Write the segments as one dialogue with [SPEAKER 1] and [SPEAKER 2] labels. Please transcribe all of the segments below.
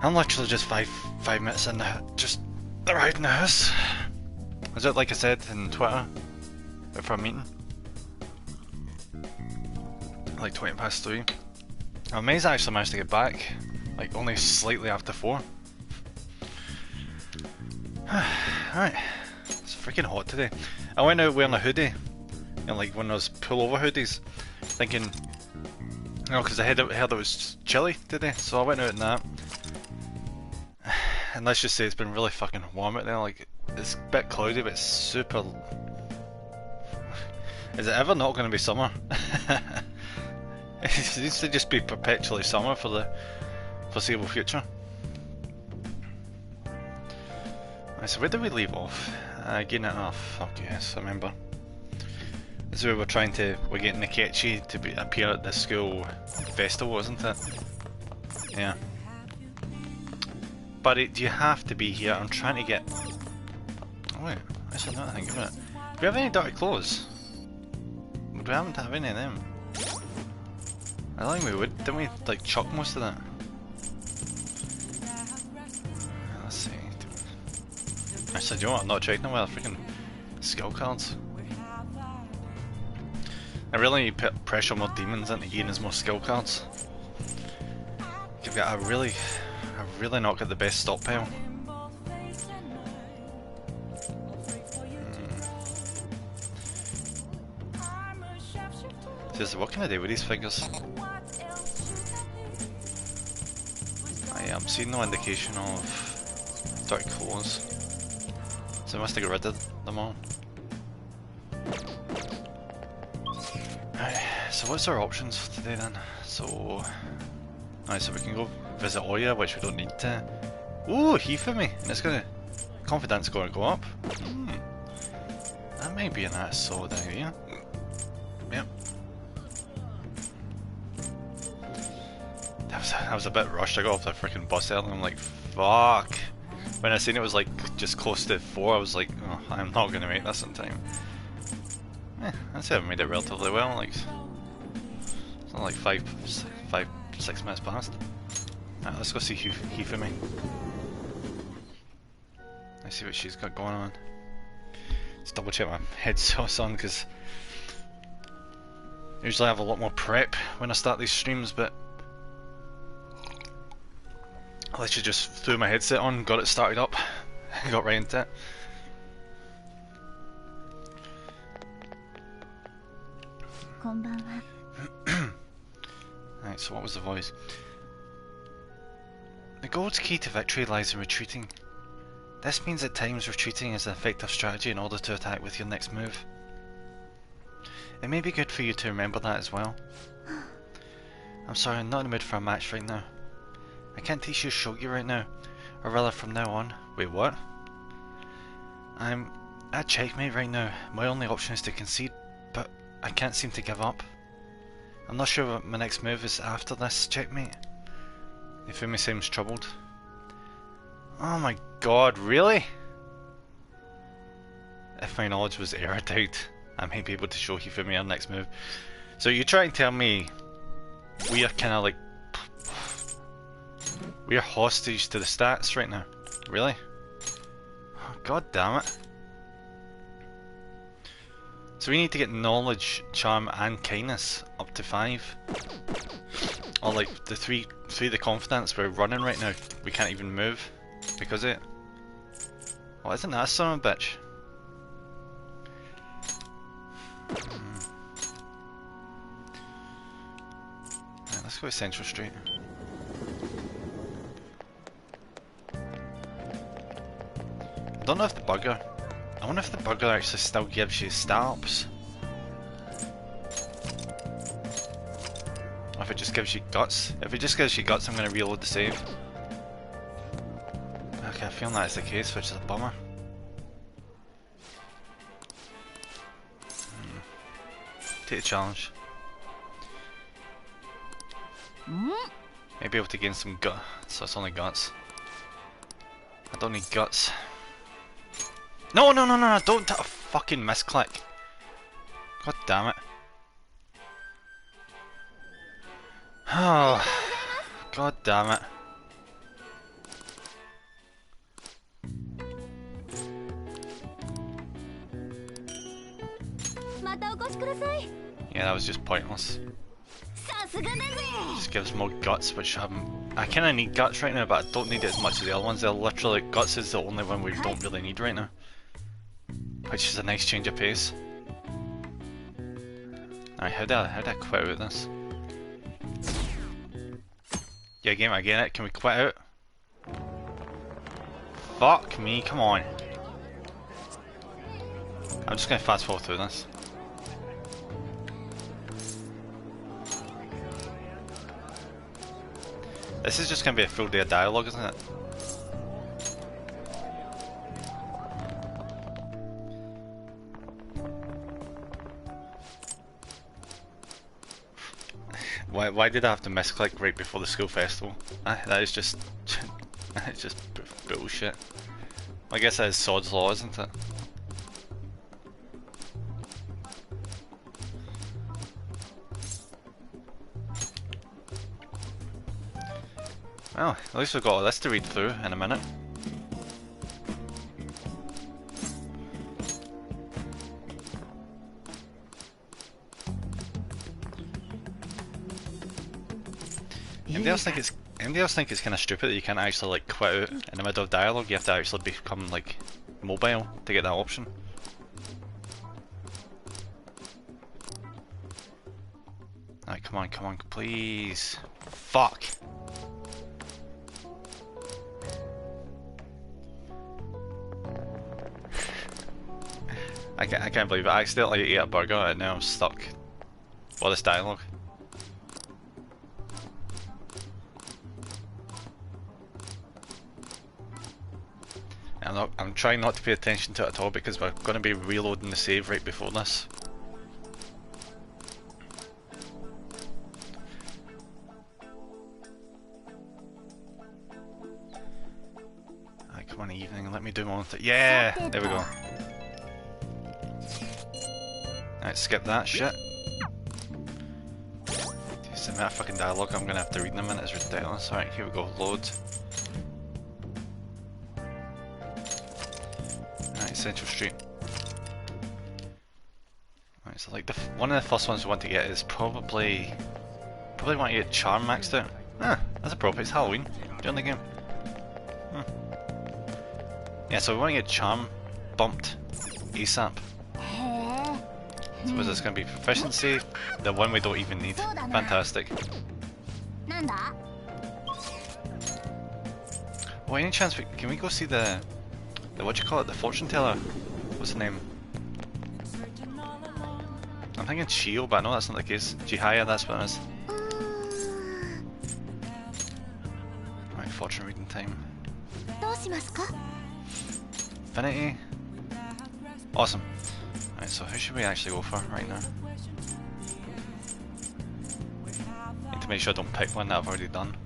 [SPEAKER 1] I'm literally just five minutes in just arrived in the house. Is it like I said in Twitter before a meeting? Like 20 past 3. I'm amazed I actually managed to get back. Like only slightly after 4. Alright. It's freaking hot today. I went out wearing a hoodie. And like one of those pullover hoodies. Thinking, you know, because I heard it was chilly today. So I went out in that. And let's just say it's been really fucking warm out there. Like, it's a bit cloudy, but it's super... Is it ever not going to be summer? It needs to just be perpetually summer for the foreseeable future. Right, so where did we leave off? Again, oh fuck yes, I remember. This is where we're getting Akechi to appear at the school festival, isn't it? Yeah. Buddy, do you have to be here? I'm trying to get... Oh wait, actually not thinking about it. Do we have any dirty clothes? Would we happen to have any of them? I don't think we would. Didn't we like chuck most of that? Let's see. Actually, do you know what? I'm not checking them with freaking skill cards. I really need to put pressure more demons into gaining us more skill cards. You've got I've really not got the best stockpile. Just what can I do with these figures? I'm seeing no indication of dirty clothes, so I must have got rid of them all. Right, so what's our options for today then? So, alright, so we can go visit Oya, which we don't need to. Ooh, Hifumi! And it's gonna... confidence gonna go up. That might be a nice solid idea. Yep. I was a bit rushed. I got off the freaking bus early and I'm like, fuck. When I seen it was like just close to 4, I was like, oh, I'm not gonna make this in time. I'd say I've made it relatively well. Like, it's not like 6 minutes past. Alright, let's go see Hifumi. Let's see what she's got going on. Let's double check my headset's on because usually I have a lot more prep when I start these streams, but I literally just threw my headset on, got it started up, got right into it. Right, so what was the voice? The gold's key to victory lies in retreating. This means at times retreating is an effective strategy in order to attack with your next move. It may be good for you to remember that as well. I'm sorry, I'm not in the mood for a match right now. I can't teach you Shogi right now, or rather from now on. Wait, what? I'm at checkmate right now. My only option is to concede, but I can't seem to give up. I'm not sure what my next move is after this checkmate. Hifumi seems troubled. Oh my god, really? If my knowledge was erudite, I may be able to show Hifumi our next move. So you're trying to tell me we are kind of like... we are hostage to the stats right now? Really? Oh, god damn it. So we need to get knowledge, charm and kindness up to 5. Or like the three the confidence we're running right now, we can't even move because of it. Well, isn't that son of a bitch? Right, let's go to Central Street. I don't know if the burger... I wonder if the burger actually still gives you star-ups. Or if it just gives you guts. If it just gives you guts, I'm going to reload the save. Okay, I feel that's the case, which is a bummer. Take the challenge. Maybe able to gain some gut, so it's only guts. I don't need guts. No, don't fucking misclick. God damn it. Oh, god damn it. Yeah, that was just pointless. Just gives more guts, which I kind of need guts right now, but I don't need it as much as the other ones. They're literally, guts is the only one we don't really need right now, which is a nice change of pace. Alright, how do I quit out this? Yeah, game, I get it. Can we quit out? Fuck me, come on. I'm just gonna fast forward through this. This is just gonna be a full day of dialogue, isn't it? Why did I have to misclick right before the school festival? That is just that is just bullshit. I guess that is Sod's Law, isn't it? Well, at least we've got all this to read through in a minute. Anybody else think it's kind of stupid that you can't actually like quit out in the middle of dialogue? You have to actually become like mobile to get that option. Alright, come on, please. Fuck. I can't believe it. I accidentally ate a burger and now I'm stuck. All this dialogue. I'm trying not to pay attention to it at all because we're going to be reloading the save right before this. Alright, come on, evening, let me do my own thing. Yeah! There we go. Alright, skip that shit. Just the amount of fucking dialogue I'm going to have to read in a minute is ridiculous. Alright, here we go, load. Central Street. Right, so like one of the first ones we want to get is probably want to get Charm maxed out. Ah, that's appropriate. It's Halloween during the game. Yeah, so we want to get Charm bumped ASAP. So is this going to be proficiency? The one we don't even need. Fantastic. Well, any chance can we go see the what do you call it? The fortune teller? What's the name? I'm thinking Chio, but I know that's not the case. Chihaya, that's what it is. Right, fortune reading time. Infinity. Awesome. Right, so who should we actually go for right now? Need to make sure I don't pick one that I've already done.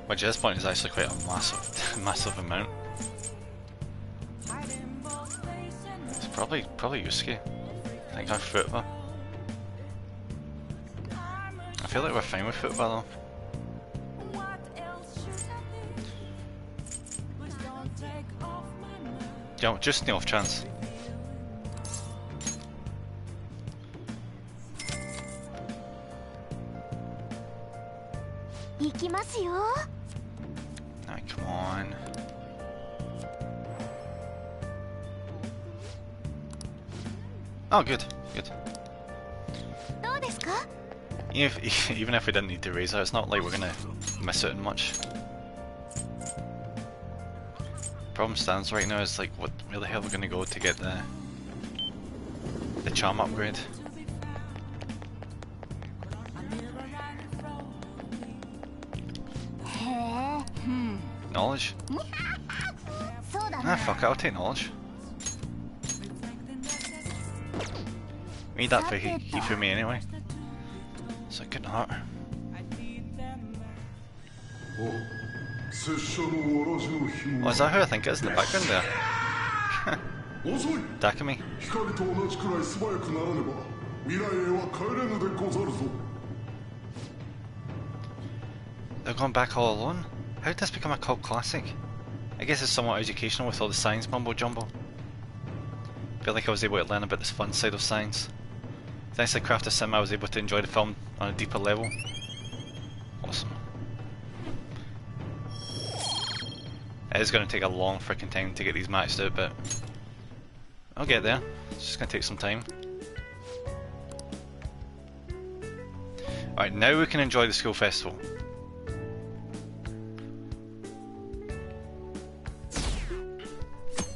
[SPEAKER 1] Which at this point is actually quite a massive amount. It's probably Yusuke. I think I've Futaba. I feel like we're fine with Futaba though. Yeah, just the off chance. Alright, come on. Oh, good. Even if we didn't need to raise her, it's not like we're gonna miss out on much. Problem stands right now is like, where the hell are we gonna go to get the charm upgrade? Knowledge? Ah, fuck it, I'll take knowledge. We need that for Hifumi anyway. So it couldn't hurt. Oh, is that who I think it is in the background there? Dakami. They're going back all alone? How did this become a cult classic? I guess it's somewhat educational with all the science mumbo jumbo. feel like I was able to learn about this fun side of science. Thanks to Craft a Sim, I was able to enjoy the film on a deeper level. Awesome. It is going to take a long freaking time to get these maxed out, but I'll get there. It's just going to take some time. Alright, now we can enjoy the school festival.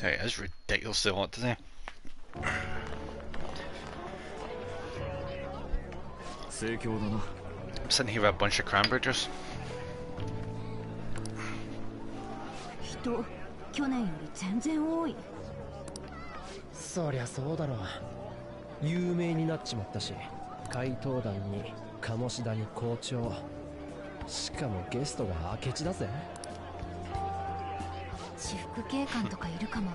[SPEAKER 1] It is ridiculously hot today. I'm sitting here with a bunch of cranbridgers.
[SPEAKER 2] 人、去年より全然多い。
[SPEAKER 3] そりゃそうだろう。有名になっちまったし、怪盗団に鴨志田に校長、しかもゲストが明智だぜ。
[SPEAKER 2] 私服警官とかいるかも。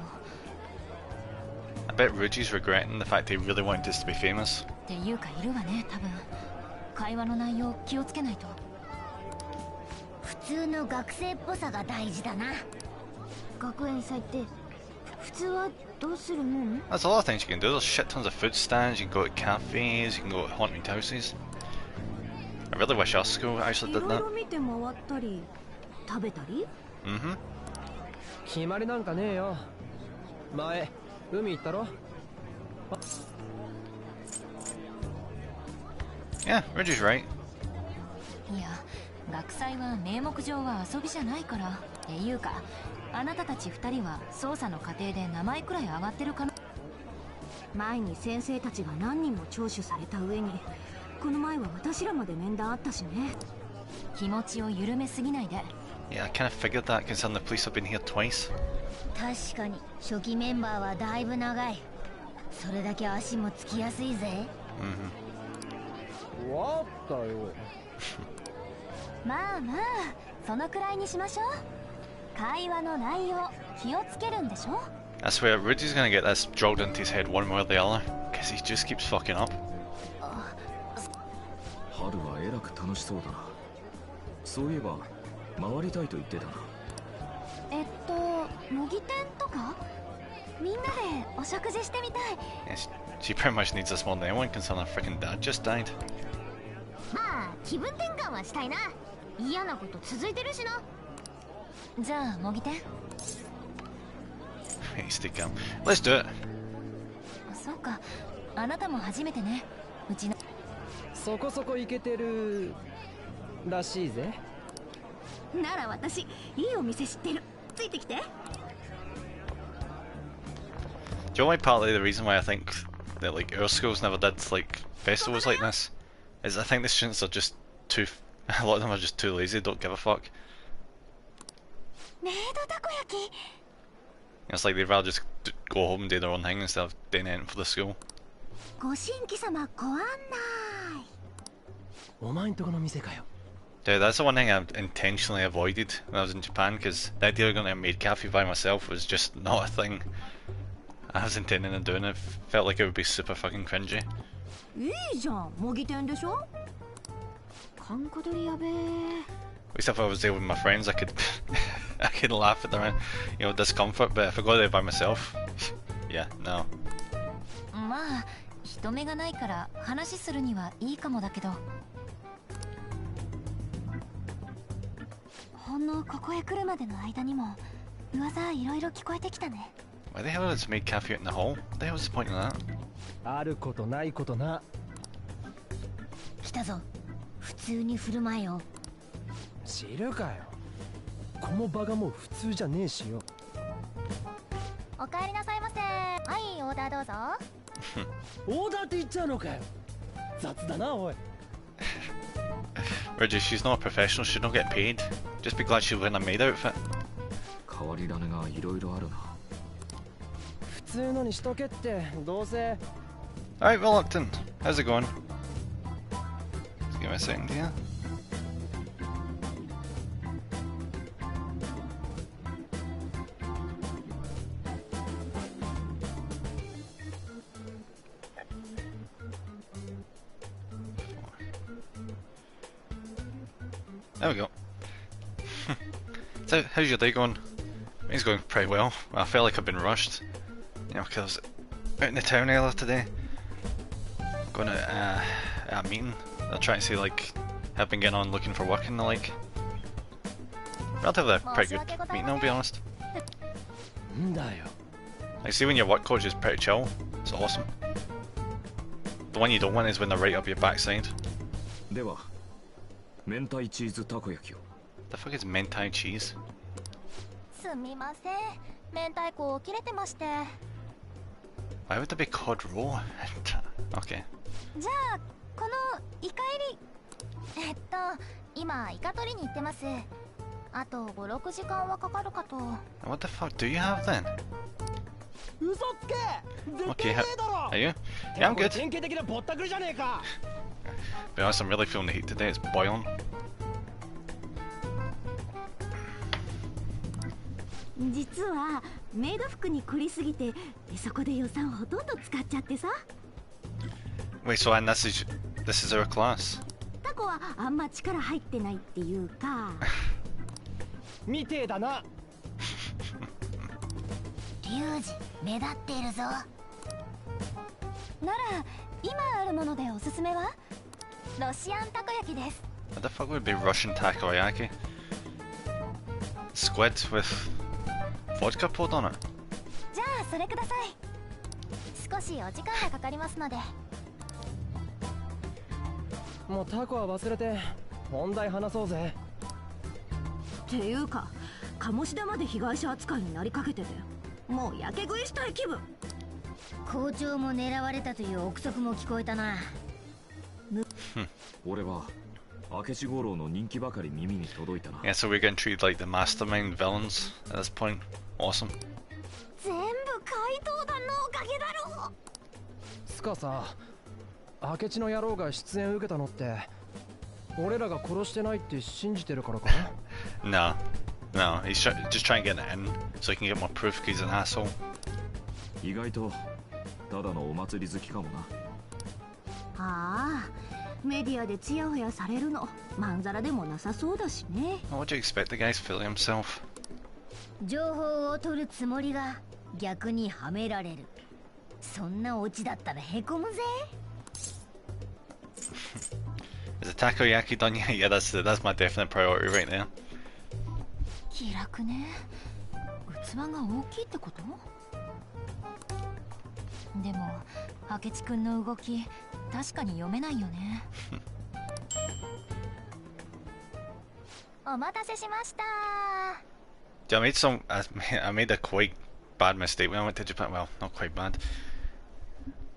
[SPEAKER 1] I bet Ruji's regretting the fact he really wanted this to be famous.
[SPEAKER 2] っていうかいるわね、多分。会話の内容気をつけないと。
[SPEAKER 4] 普通の学生っぽさが大事だな。
[SPEAKER 2] 学園祭って普通はどうするもん？
[SPEAKER 1] There's a lot of things you can do. There's shit tons of food stands, you can go to cafes, you can go to haunted houses. I really wish our school actually did
[SPEAKER 2] いろい
[SPEAKER 1] that.
[SPEAKER 2] ろ見て回ったり食べたり。
[SPEAKER 1] Mm-hmm.
[SPEAKER 3] 決まりなんかねえよ。前、海行ったろ？
[SPEAKER 1] Yeah, Ruji's right.
[SPEAKER 2] いや、学祭は名目上は遊びじゃないから。っていうか、あなたたち二人は捜査の過程で名前くらい上がってるかな。前に先生たちが何人も聴取された上に、この前は私らまで面談あったしね。気持ちを緩めすぎないで。
[SPEAKER 1] Yeah, I kind of figured that considering the police have been here twice.
[SPEAKER 4] 確かに初期メンバーはだいぶ長い。それだけ足もつきやすいぜ。
[SPEAKER 1] Mm-hmm.
[SPEAKER 3] わったよ。
[SPEAKER 2] まあまあ、そのくらいにしましょう。会話の内容気をつけるんでしょ。
[SPEAKER 1] I swear, Ruji's gonna get this drilled into his head one way or the other, because he just keeps fucking up.
[SPEAKER 5] 春はえらく楽しそうだな。そういえば回りたいと言ってたな。
[SPEAKER 2] 模擬店とかみんなでお食事してみたい。
[SPEAKER 1] Yes, she pretty much needs this more than anyone, considering her freaking dad just died.
[SPEAKER 4] まあ気分転換はしたいな。嫌なこと続いてるしな。
[SPEAKER 2] じゃあ模擬店。
[SPEAKER 1] Hasty gun. Let's do it.
[SPEAKER 2] そうか、あなたも初めてね。うちの
[SPEAKER 3] そこそこイケてるらしいぜ。
[SPEAKER 2] なら私いいお店知ってる。ついてきて。
[SPEAKER 1] Do you know why partly the reason why I think that like our schools never did like festivals like this is I think the students are just too a lot of them are just too lazy, don't give a fuck.
[SPEAKER 2] メイドたこ焼き。
[SPEAKER 1] It's like they'd rather just go home and do their own thing instead of doing anything for the school.
[SPEAKER 2] ご新規様ご案内。
[SPEAKER 3] お前んとこの店かよ。
[SPEAKER 1] Dude, that's the one thing I intentionally avoided when I was in Japan, because the idea of going to a maid cafe by myself was just not a thing I was intending on doing. It felt like it would be super fucking cringy.
[SPEAKER 2] いいじゃん、模擬店でしょ。カンコドリやべえ。
[SPEAKER 1] At least if I was there with my friends, I could I could laugh at their discomfort. But if I go there by myself, yeah, no.
[SPEAKER 2] まあ人目がないから話するにはいいかもだけど。ほんのここへ来るまでの間にも噂いろいろ聞こえてきたね。
[SPEAKER 1] Why the hell is this maid cafe out in the hall? What the hell was the point of that?
[SPEAKER 3] あることないことな。
[SPEAKER 4] 来たぞ。普通に振る舞えよ。
[SPEAKER 3] 知るかよ。この場がもう普通じゃねえしよ。
[SPEAKER 4] お帰りなさいませ。はい、オーダーどうぞ。
[SPEAKER 3] オーダーって言っちゃうのかよ。雑だなおい。
[SPEAKER 1] Reggie, she's not a professional, she'll not get paid. Just be glad she's wearing a maid outfit.
[SPEAKER 5] 変わり種がいろいろあるな。
[SPEAKER 3] 普通のにしとけって、どうせ。
[SPEAKER 1] Alright, Reluctant, how's it going? Just give me a second here. There we go. So, how's your day going? It's going pretty well. I feel like I've been rushed. You know, because out in the town earlier today. Going to a meeting. They're trying to say like have been getting on looking for work and the like. Relatively a pretty good meeting, I'll be honest.
[SPEAKER 3] んだよ
[SPEAKER 1] Like see when your work culture is pretty chill, it's awesome. The one you don't want is when they're right up your backside.
[SPEAKER 5] では明太チーズたこ焼きを。
[SPEAKER 1] The fuck is mentai cheese?
[SPEAKER 2] すみません、明太子切れてまして。
[SPEAKER 1] Why would there be cod roe? Okay.
[SPEAKER 2] じゃあこのイカ入り今イカ取りに行ってます。あと5、6時間はかかるかと。
[SPEAKER 1] What the fuck do you have then?
[SPEAKER 3] 嘘つけ
[SPEAKER 1] Okay, are you? Yeah, I'm good.
[SPEAKER 3] 典型的なぼったくりじゃねえか
[SPEAKER 1] Be honest, I'm really feeling the heat today. It's boiling.
[SPEAKER 2] 実はメイド服に凝りすぎてそこで予算ほとんど使っちゃってさ。
[SPEAKER 1] Wait, so and this is our class.
[SPEAKER 2] タコはあんま力入ってないっていうか。
[SPEAKER 3] みてえだな
[SPEAKER 4] リュウジ目立っているぞ。
[SPEAKER 2] なら今あるものでおすすめはロシアンたこ焼きです。
[SPEAKER 1] What the fuck would be Russian takoyaki? Squid with vodka poured on it?
[SPEAKER 2] じゃあそれください。少しお時間がかかりますので。
[SPEAKER 3] もうタコは忘れて本題話そうぜ
[SPEAKER 2] っていうか鴨志田まで被害者扱いになりかけててもうやけ食いしたい気分。
[SPEAKER 4] 校長も狙われたという憶測も聞こえたな。
[SPEAKER 5] 俺は明智五郎の人気ばかり耳に届いたな。
[SPEAKER 1] Yeah, so we're getting treated like the mastermind villains at this point. Awesome.
[SPEAKER 2] 全部怪盗団のおかげだろう。
[SPEAKER 3] つかさ明智の野郎が出演受けたのって俺らが殺してないって信じてるからか
[SPEAKER 1] No. No, he's just trying to get it in so he can get more proof because he's an asshole.
[SPEAKER 5] 意外とただのお祭り好きかもな。
[SPEAKER 2] ああ、メディアでツヤホヤされるのまんざらでもなさそうだしね。
[SPEAKER 1] What would you expect? The guy's feeling himself.
[SPEAKER 4] 情報を取るつもりが逆にはめられる。そんなオチだったらへこむぜ。
[SPEAKER 1] Is the takoyaki done yet? Yeah, that's my definite priority right there.
[SPEAKER 2] 気楽ね。器が大きいってこと？でも明智くんの動き確かに読めないよね。お待たせしました。
[SPEAKER 1] Dude, I made a quite bad mistake when I went to Japan. Well, not quite bad.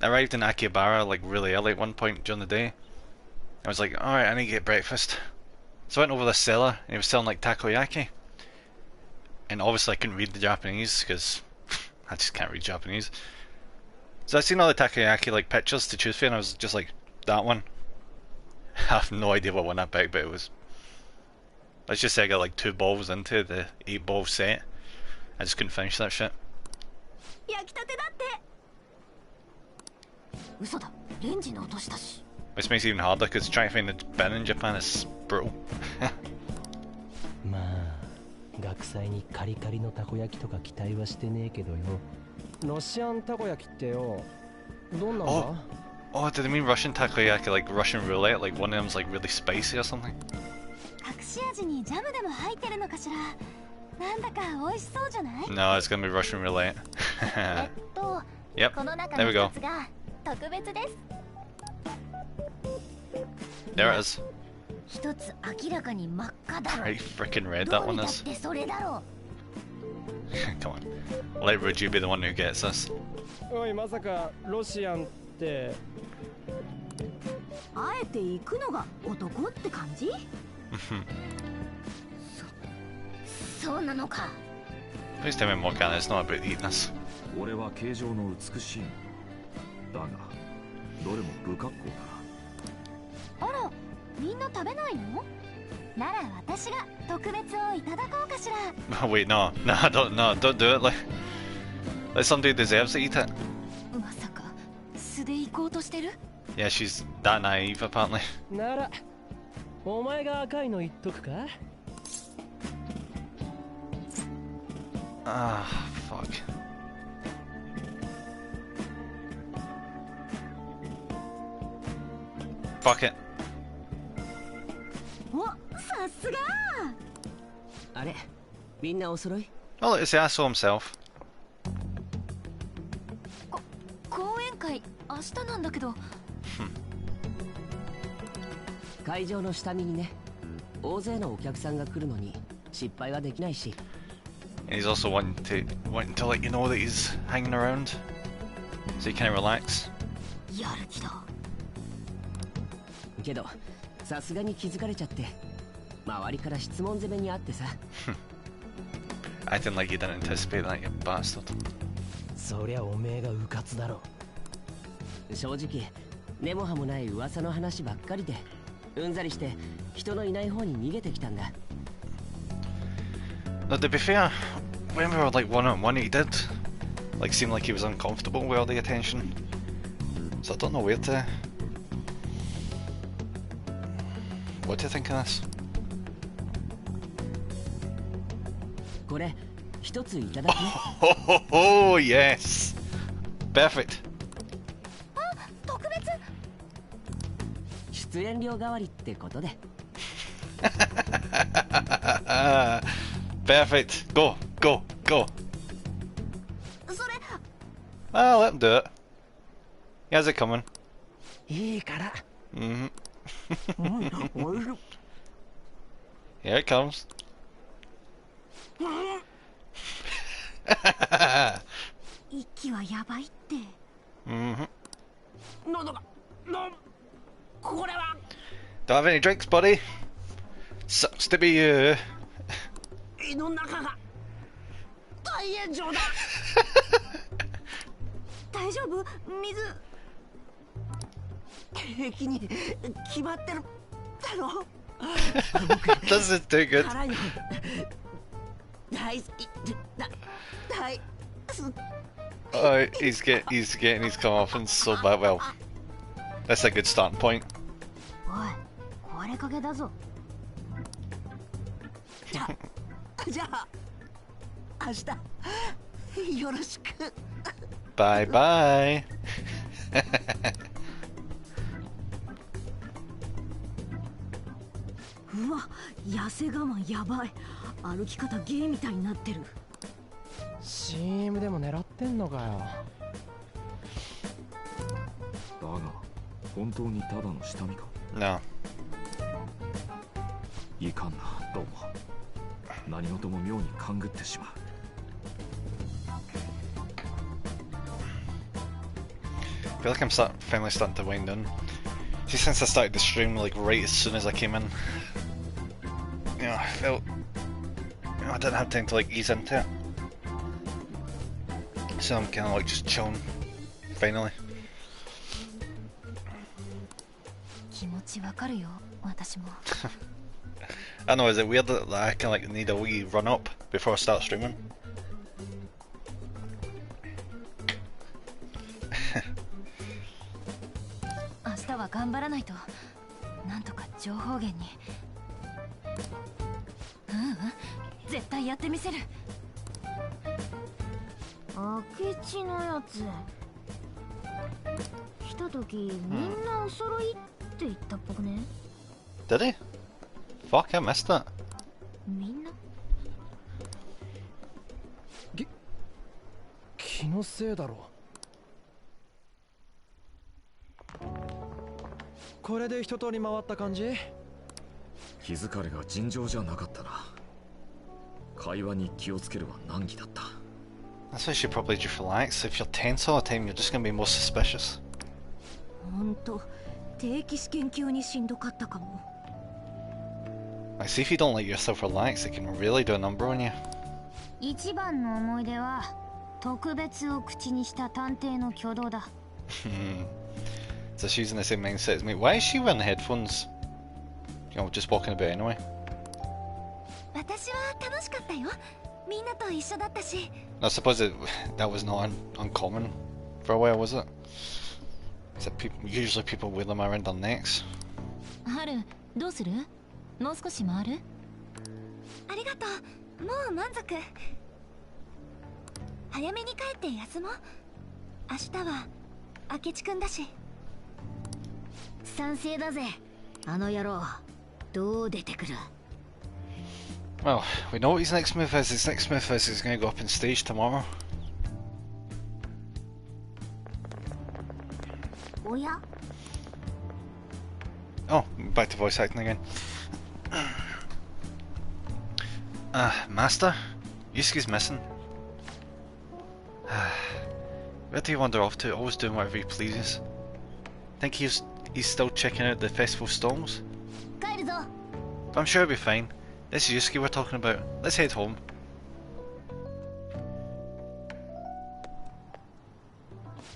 [SPEAKER 1] I arrived in Akihabara like really early at one point during the day. I was like, alright, I need to get breakfast. So I went over the cellar and he was selling like takoyaki. And obviously I couldn't read the Japanese because I just can't read Japanese. So I seen all the takoyaki like pictures to choose from and I was just like, that one. I have no idea what one I picked, but it was... Let's just say I got like 2 balls into the 8 ball set. I just couldn't finish that shit.
[SPEAKER 2] 焼きたてだって。嘘だ、レンジの音したし。
[SPEAKER 1] Which makes it even harder because trying to find the bin in Japan is brutal.
[SPEAKER 3] まあ学祭にカリカリのたこ焼きとか期待はしてねえけどよ。ロシアンたこ焼きってよどんなんだ
[SPEAKER 1] Oh, did they mean Russian takoyaki like Russian roulette? Like one of them's like really spicy or something?
[SPEAKER 2] 隠し味にジャムでも入ってるのかしら。なんだか美味しそうじゃない？
[SPEAKER 1] No, it's gonna be Russian roulette. Yep,
[SPEAKER 2] この中
[SPEAKER 1] there we
[SPEAKER 2] の
[SPEAKER 1] go.
[SPEAKER 2] 一つが特別です。
[SPEAKER 1] There it is.
[SPEAKER 4] 一つ明らかに真っ赤だろ。
[SPEAKER 1] Right freaking red
[SPEAKER 4] ど
[SPEAKER 1] that
[SPEAKER 4] う見
[SPEAKER 1] one
[SPEAKER 4] たっ
[SPEAKER 1] is.
[SPEAKER 4] てそれだろ。
[SPEAKER 1] Come on. Let Ruju be the one who gets this.
[SPEAKER 3] おいまさかロシアンって
[SPEAKER 2] あえて行くのが男って感じ？
[SPEAKER 4] そうなのか。
[SPEAKER 1] Please tell me Morgana, it's not about eating this.
[SPEAKER 5] 俺は形状の美しいのだがどれも不格好だな。
[SPEAKER 2] あら、みんな食べないの？なら私が特別をいただこうかしら。
[SPEAKER 1] Wait, no, don't do it. Let somebody who deserves to eat it.
[SPEAKER 2] まさか素で行こうとしてる？
[SPEAKER 1] Yeah, she's that naive apparently.
[SPEAKER 3] ならお前が赤いの言っとくか
[SPEAKER 1] Ah, fuck. Fuck it.
[SPEAKER 4] お、さすが。
[SPEAKER 3] あれ、みんなお揃い？
[SPEAKER 1] Oh, look, it's the asshole himself.
[SPEAKER 2] 講演会明日なんだけど。
[SPEAKER 3] 会場の下見にね、大勢のお客さんが来るのに失敗はできないし。
[SPEAKER 1] And he's also wanting to let you know that he's hanging around, so you can relax.
[SPEAKER 4] やる気だ。
[SPEAKER 3] けど、さすがに気づかれちゃって、周りから質問攻めにあってさ。
[SPEAKER 1] Acting like you didn't anticipate that, you bastard.
[SPEAKER 3] そりゃおめえがうかつだろ。正直、根も葉もない噂の話ばっかりで、うんざりして人のいない方に逃げてきたんだ。
[SPEAKER 1] Now, to be fair, when we were like one-on-one, he did like seem like he was uncomfortable with all the attention. So I don't know where to. What do you think of this?
[SPEAKER 3] これ一ついただくね。
[SPEAKER 1] Oh, yes! Perfect!
[SPEAKER 2] 特別。
[SPEAKER 3] 出演料代わりってことで。
[SPEAKER 1] Perfect! Go! Go! Go!
[SPEAKER 4] それ。
[SPEAKER 1] Well, let him do it. How's it coming?
[SPEAKER 3] いいから。
[SPEAKER 1] Mm-hmm.
[SPEAKER 3] おいしい。
[SPEAKER 1] Here it comes.
[SPEAKER 4] 息はやばいって。
[SPEAKER 1] Mm-hmm.
[SPEAKER 3] 喉が、これは。
[SPEAKER 1] Don't have any drinks, buddy. Sucks to be you.
[SPEAKER 3] 胃の中が大炎上だ。
[SPEAKER 4] 大丈夫？水。
[SPEAKER 3] 平気に決まってるだろ。
[SPEAKER 1] This is too good.
[SPEAKER 3] 辛いの大好きだ。大好き。
[SPEAKER 1] Oh, he's getting his comeuppance so bad. Well, that's a good starting point.
[SPEAKER 4] おい、壊れかけだぞ。
[SPEAKER 3] じゃあ明日よろしく。
[SPEAKER 1] Bye bye.
[SPEAKER 4] うわ、痩せ我慢やばい。歩き方ゲーみたいになってる。
[SPEAKER 3] CM でも狙ってんのかよ。
[SPEAKER 5] だが本当にただの下見か。
[SPEAKER 1] No.
[SPEAKER 5] いかんな、どうも。何事も妙に勘ぐってしまう。
[SPEAKER 1] I feel like I'm finally starting to wind down. See, since I started the stream, like right as soon as I came in, you know, I felt, you know, I didn't have time to like ease into it. So I'm kind of like just chilling, finally.
[SPEAKER 2] 気持ちわかるよ、私も。
[SPEAKER 1] I know, is it weird that I kind of like need a wee run up before I start streaming?
[SPEAKER 2] 明日は頑張らないと。なんとか情報源に。絶対やってみせる。
[SPEAKER 4] 明智のやつ。来た時みんなお揃いって言ったっぽくね。
[SPEAKER 1] Did he? Fuck, I missed that.
[SPEAKER 4] みんな。
[SPEAKER 3] 気のせいだろ。これで一通り回った感じ？
[SPEAKER 5] 気づかれが尋常じゃなかったな。会話に気をつけるは難儀だった。
[SPEAKER 1] That's why you should probably just relax. If you're tense all the time, you're just gonna be more suspicious.
[SPEAKER 4] ほんと定期試験級にしんどかったかも。
[SPEAKER 1] Like, see if you don't let yourself relax, it can really do a number on you.
[SPEAKER 4] 一番の思い出は特別を口にした探偵の挙動だ。
[SPEAKER 1] So she's in the same mindset as me. Why is she wearing headphones? You know, just walking about anyway.
[SPEAKER 2] 私は楽しかったよ。みんなと一緒だったし。
[SPEAKER 1] I suppose that was not uncommon for a while, was it? Usually people wear them around their necks.
[SPEAKER 2] ハル、どうする？もう少し回る？ありがとう。もう満足。早めに帰って休もう。明日は明智くんだし。
[SPEAKER 4] 賛成だぜ。あの野郎、どう出てくる？
[SPEAKER 1] Well, we know what his next move is. His next move is he's going to go up in stage tomorrow.
[SPEAKER 4] おや？
[SPEAKER 1] Oh, back to voice acting again. Master? Yusuke's missing. Where do you wander off to? Always doing whatever he pleases. Think he's still checking out the festival stalls?
[SPEAKER 4] 帰るぞ。
[SPEAKER 1] But I'm sure he'll be fine. This is Yusuke we're talking about. Let's head home.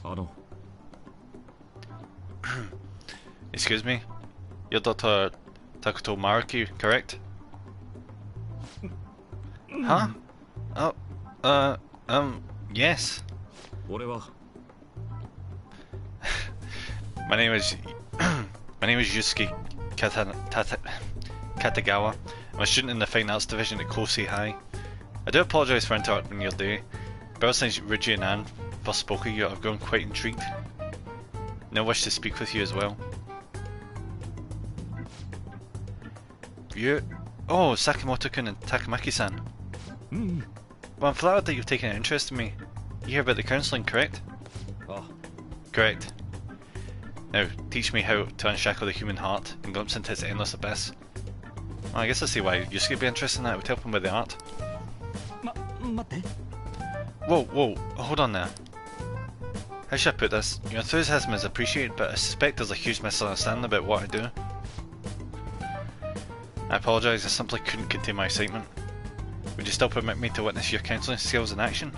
[SPEAKER 5] あの
[SPEAKER 1] Excuse me? You're Dr. Takuto Maruki, correct? Huh? Oh, yes.
[SPEAKER 5] 俺は
[SPEAKER 1] My name is Yusuke Katagawa. I'm a student in the Fine Arts Division at Kosei High. I do apologise for interrupting your day, but ever since Ryuji and Anne first spoke of you, I've grown quite intrigued. Now I wish to speak with you as well. You... Oh, Sakamoto-kun and Takamaki-san. Well, I'm flattered that you've taken an interest in me. You hear about the counselling, correct?
[SPEAKER 5] Ah.
[SPEAKER 1] Correct. Now, teach me how to unshackle the human heart and glimpse into its endless abyss. Well, I guess I see why Yusuke would be interested in that. It would help him with the art.
[SPEAKER 3] 待って
[SPEAKER 1] Whoa, hold on there. How should I put this? Your enthusiasm is appreciated, but I suspect there's a huge misunderstanding about what I do. I apologise, I simply couldn't contain my excitement. Would you still permit me to witness your counselling skills in action?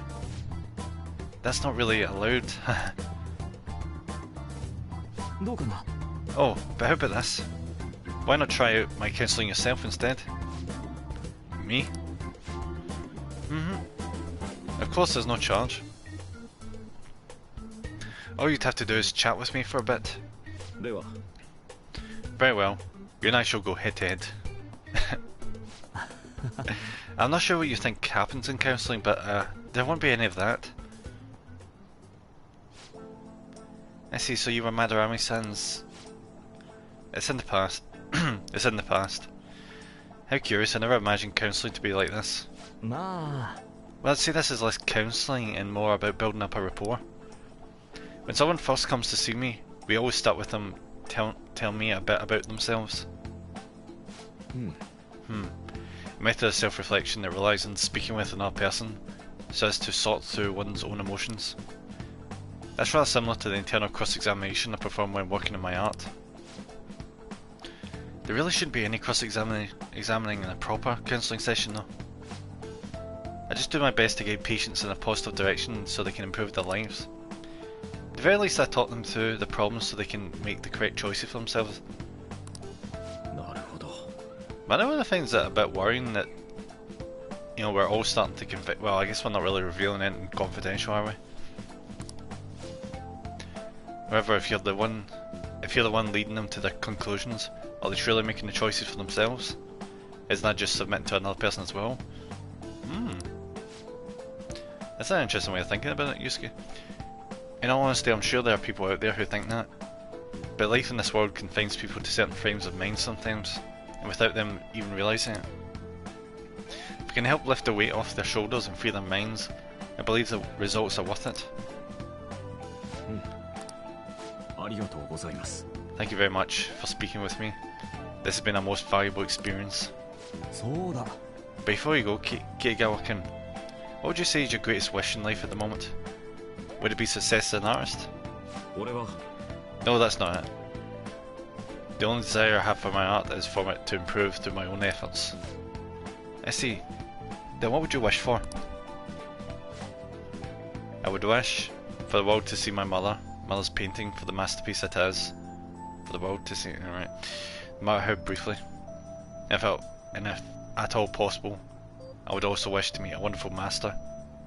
[SPEAKER 1] That's not really allowed.
[SPEAKER 3] どうかな
[SPEAKER 1] Oh, but how about this? Why not try out my counselling yourself instead? Me? Of course there's no charge. All you'd have to do is chat with me for a bit.
[SPEAKER 5] では
[SPEAKER 1] Very well. You and I shall go head to head. I'm not sure what you think happens in counselling, but there won't be any of that. I see, so you were Madarame-san's... It's in the past. It's in the past. How curious, I never imagined counselling to be like this.
[SPEAKER 3] まあ
[SPEAKER 1] Well, I'd say this is less counselling and more about building up a rapport. When someone first comes to see me, we always start with them tell me a bit about themselves. A method of self-reflection that relies on speaking with another person so as to sort through one's own emotions. That's rather similar to the internal cross-examination I perform when working on my art. There really shouldn't be any cross-examining in a proper counselling session though. I just do my best to guide patients in a positive direction so they can improve their lives. At the very least I talk them through the problems so they can make the correct choices for themselves.
[SPEAKER 5] なるほど
[SPEAKER 1] But I know one of the things that a bit worrying that, you know, we're all starting to convict. Well, I guess we're not really revealing anything confidential, are we? However, if you're the one leading them to their conclusions, are they truly making the choices for themselves? Isn't that just submitting to another person as well? That's an interesting way of thinking about it, Yusuke. In all honesty, I'm sure there are people out there who think that. But life in this world confines people to certain frames of mind sometimes, and without them even realising it. If we can help lift the weight off their shoulders and free their minds, I believe the results are worth it.
[SPEAKER 5] ありがとうございます
[SPEAKER 1] Thank you very much for speaking with me. This has been a most valuable experience.
[SPEAKER 3] そうだ
[SPEAKER 1] Before you go, Kitagawa-kun, what would you say is your greatest wish in life at the moment? Would it be success as an artist?
[SPEAKER 5] 俺は
[SPEAKER 1] No, that's not it. The only desire I have for my art is for it to improve through my own efforts. I see. Then what would you wish for? I would wish for the world to see my mother's painting for the masterpiece it is. For the world to see it, alright. No matter how briefly. If at all possible, I would also wish to meet a wonderful master.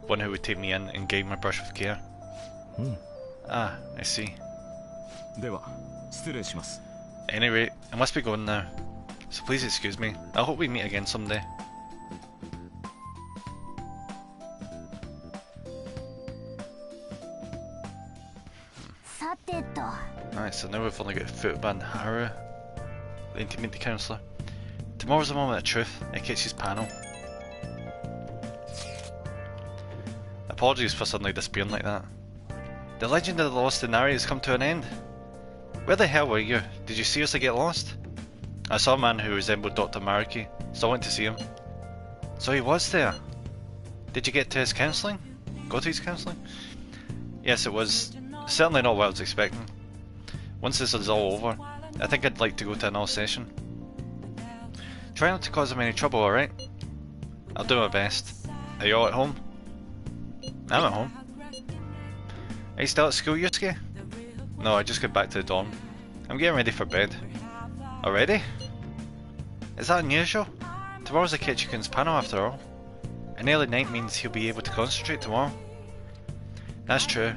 [SPEAKER 1] One who would take me in and guide my brush with care. Ah, I see.
[SPEAKER 5] では失礼します
[SPEAKER 1] At any rate, I must be going now. So please excuse me. I hope we meet again someday.
[SPEAKER 4] さてと、
[SPEAKER 1] Alright, so now we've only got Futaba and Haru, the intimate counsellor. Tomorrow's the moment of truth, Akechi's panel. Apologies for suddenly disappearing like that. The legend of the lost Inari has come to an end. Where the hell were you? Did you seriously get lost? I saw a man who resembled Dr. Maruki, so I went to see him. So he was there. Did you get to his counselling? Go to his counselling? Yes, it was certainly not what I was expecting. Once this is all over, I think I'd like to go to another session. Try not to cause him any trouble, alright? I'll do my best. Are you all at home? I'm at home. Are you still at school, Yusuke? No, I just got back to the dorm. I'm getting ready for bed. Already? Is that unusual? Tomorrow's Akechi-kun's panel after all. An early night means he'll be able to concentrate tomorrow. That's true.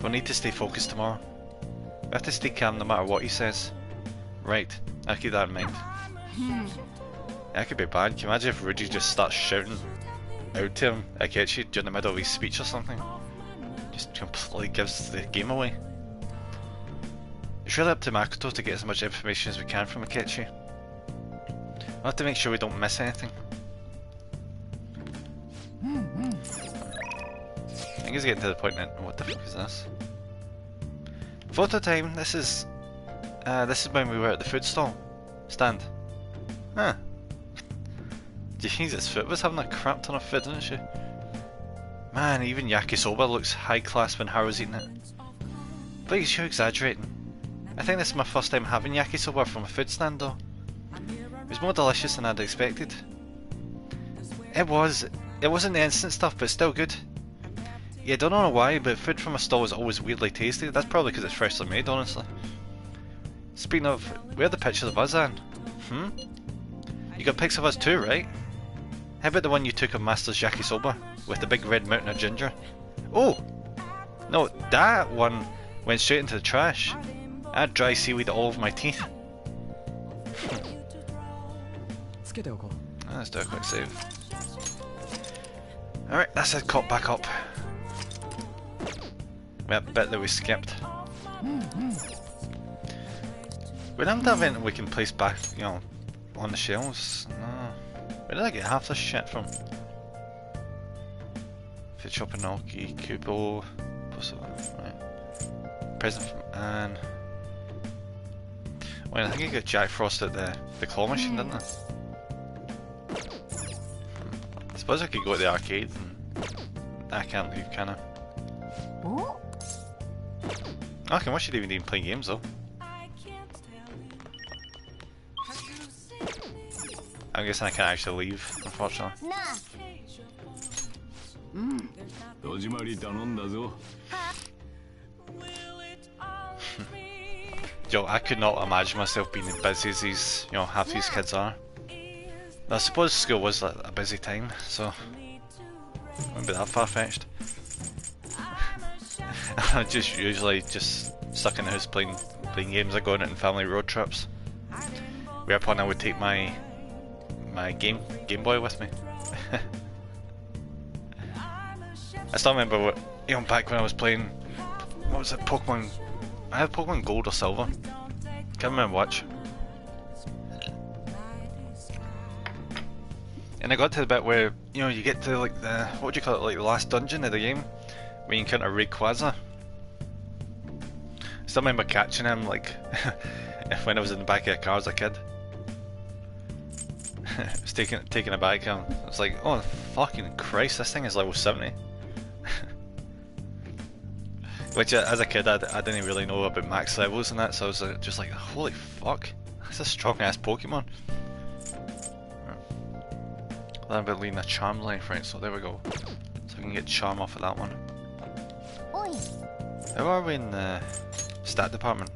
[SPEAKER 1] We'll need to stay focused tomorrow. We have to stay calm no matter what he says. Right, I'll keep that in mind. That could be bad. Can you imagine if Rudy just starts shouting out to him, Akechi, during the middle of his speech or something? Just completely gives the game away. It's really up to Makoto to get as much information as we can from Akechi. We'll have to make sure we don't miss anything. I think it's getting to the point that, what the fuck is this? Photo time. This is when we were at the food stall stand. Huh. Jesus, Foot was having a crap ton of food, didn't she? Man, even yakisoba looks high class when Haru's eating it. Please, you're exaggerating. I think this is my first time having yakisoba from a food stand though. It was more delicious than I'd expected. It wasn't the instant stuff, but still good. Yeah, don't know why, but food from a stall is always weirdly tasty. That's probably because it's freshly made, honestly. Speaking of, where are the pictures of us, Anne? You got pics of us too, right? How about the one you took of Master's yakisoba, with the big red mountain of ginger? Oh! No, that one went straight into the trash. I had dry seaweed all over my teeth. Let's do a quick save. Alright, that's it, caught back up. That bit that we skipped. We don't have anything we can place back, you know, on the shelves. No. Where did I get half this shit from? Fichopanoki, Kubo, right. Present from Anne. Well, I think I got Jack Frost at the claw machine, didn't I? I suppose I could go to the arcade and I can't leave, can I? I can watch you even playing games though. I'm guessing I can't actually leave, unfortunately. Yo, I could not imagine myself being as busy as these, you know, half these kids are. I suppose school was a busy time, so it wouldn't be that far-fetched. I'm just usually just stuck in the house playing games or going out on family road trips. Whereupon I would take my Game Boy with me. I still remember what, you know, back when I was playing, what was it, Pokemon? I had Pokemon Gold or Silver. Can't remember which. And I got to the bit where, you know, you get to like the, what do you call it, like the last dungeon of the game, where you encounter Rayquaza. I still remember catching him like when I was in the back of a car as a kid. I was taking a bike home. I was like, oh fucking Christ, this thing is level 70. Which as a kid I didn't really know about max levels and that, so I was just like, holy fuck, that's a strong ass Pokemon. Then about leading a charm life, right, so there we go. So I can get charm off of that one. How are we in the stat department?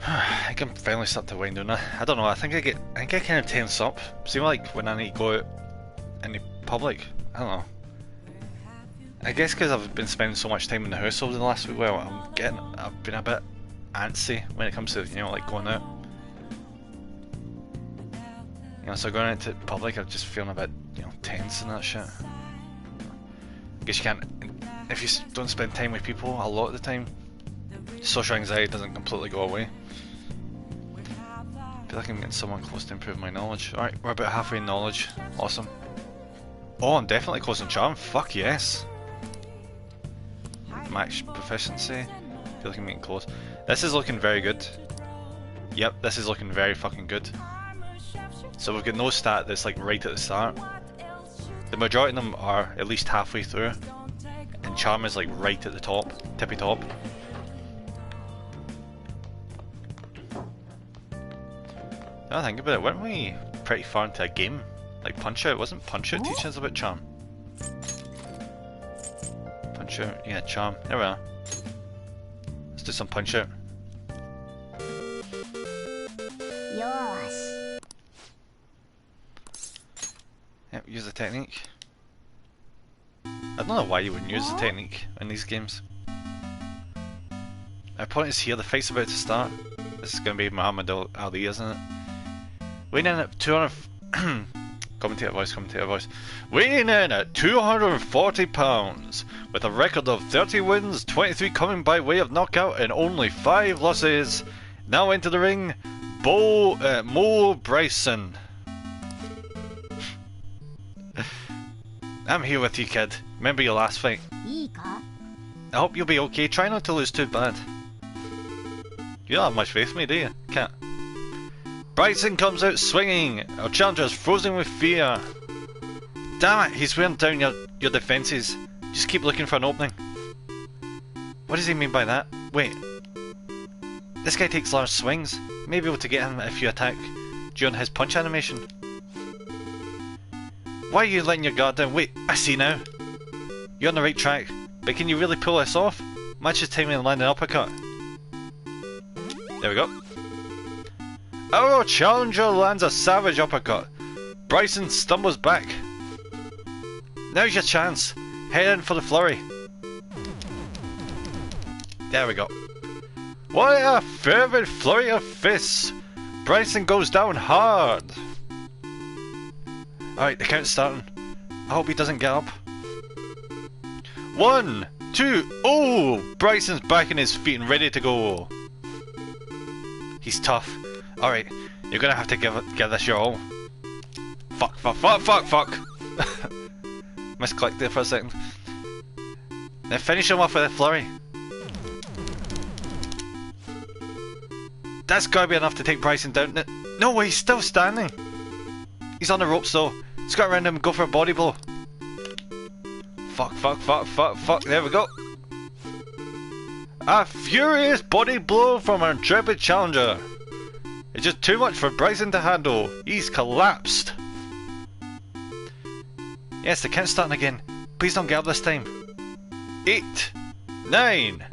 [SPEAKER 1] I can finally start to wind down. I don't know, I think I kind of tense up. Seem like when I need to go out in the public, I don't know. I guess because I've been spending so much time in the house over the last week, well, I've been a bit antsy when it comes to, you know, like going out. You know, so going out to public, I'm just feeling a bit, you know, tense and that shit. I guess you can't, if you don't spend time with people a lot of the time, social anxiety doesn't completely go away. I feel like I'm getting somewhat close to improve my knowledge. Alright, we're about halfway in knowledge. Awesome. Oh, I'm definitely close in charm. Fuck yes. Max proficiency. I feel like I'm getting close. This is looking very good. Yep, this is looking very fucking good. So we've got no stat that's like right at the start. The majority of them are at least halfway through. And charm is like right at the top, tippy top. Now I think about it, weren't we pretty far into a game? Like Punch-Out, wasn't Punch-Out teaching us about charm? Punch-Out, yeah, charm, there we are. Let's do some Punch-Out.
[SPEAKER 4] Yosh.
[SPEAKER 1] Yep, use the technique. I don't know why you wouldn't use the technique in these games. Our opponent is here, the fight's about to start. This is going to be Muhammad Ali, isn't it? Weighing in at 200... commentator voice. Weighing in at 240 pounds, with a record of 30 wins, 23 coming by way of knockout, and only 5 losses. Now into the ring, Mo Bryson. I'm here with you, kid. Remember your last fight. I hope you'll be okay. Try not to lose too bad. You don't have much faith in me, do you? Can't. Bryson comes out swinging. Our challenger is frozen with fear. Damn it, he's wearing down your defences. Just keep looking for an opening. What does he mean by that? Wait. This guy takes large swings. You may be able to get him if you attack during his punch animation. Why are you letting your guard down? Wait, I see now. You're on the right track, but can you really pull this off? Match his timing and land an uppercut. There we go. Our challenger lands a savage uppercut. Bryson stumbles back. Now's your chance. Head in for the flurry. There we go. What a fervent flurry of fists. Bryson goes down hard. Alright, the count's starting. I hope he doesn't get up. 1, 2, oh! Bryson's back on his feet and ready to go. He's tough. Alright, you're gonna have to give this your all. Fuck. Misclicked there for a second. Then finish him off with a flurry. That's gotta be enough to take Bryson down. No way, he's still standing. He's on the ropes though. He's got around him and go for a body blow. Fuck. There we go. A furious body blow from our intrepid challenger. It's just too much for Bryson to handle. He's collapsed. Yes, the count's starting again. Please don't get up this time. 8, 9,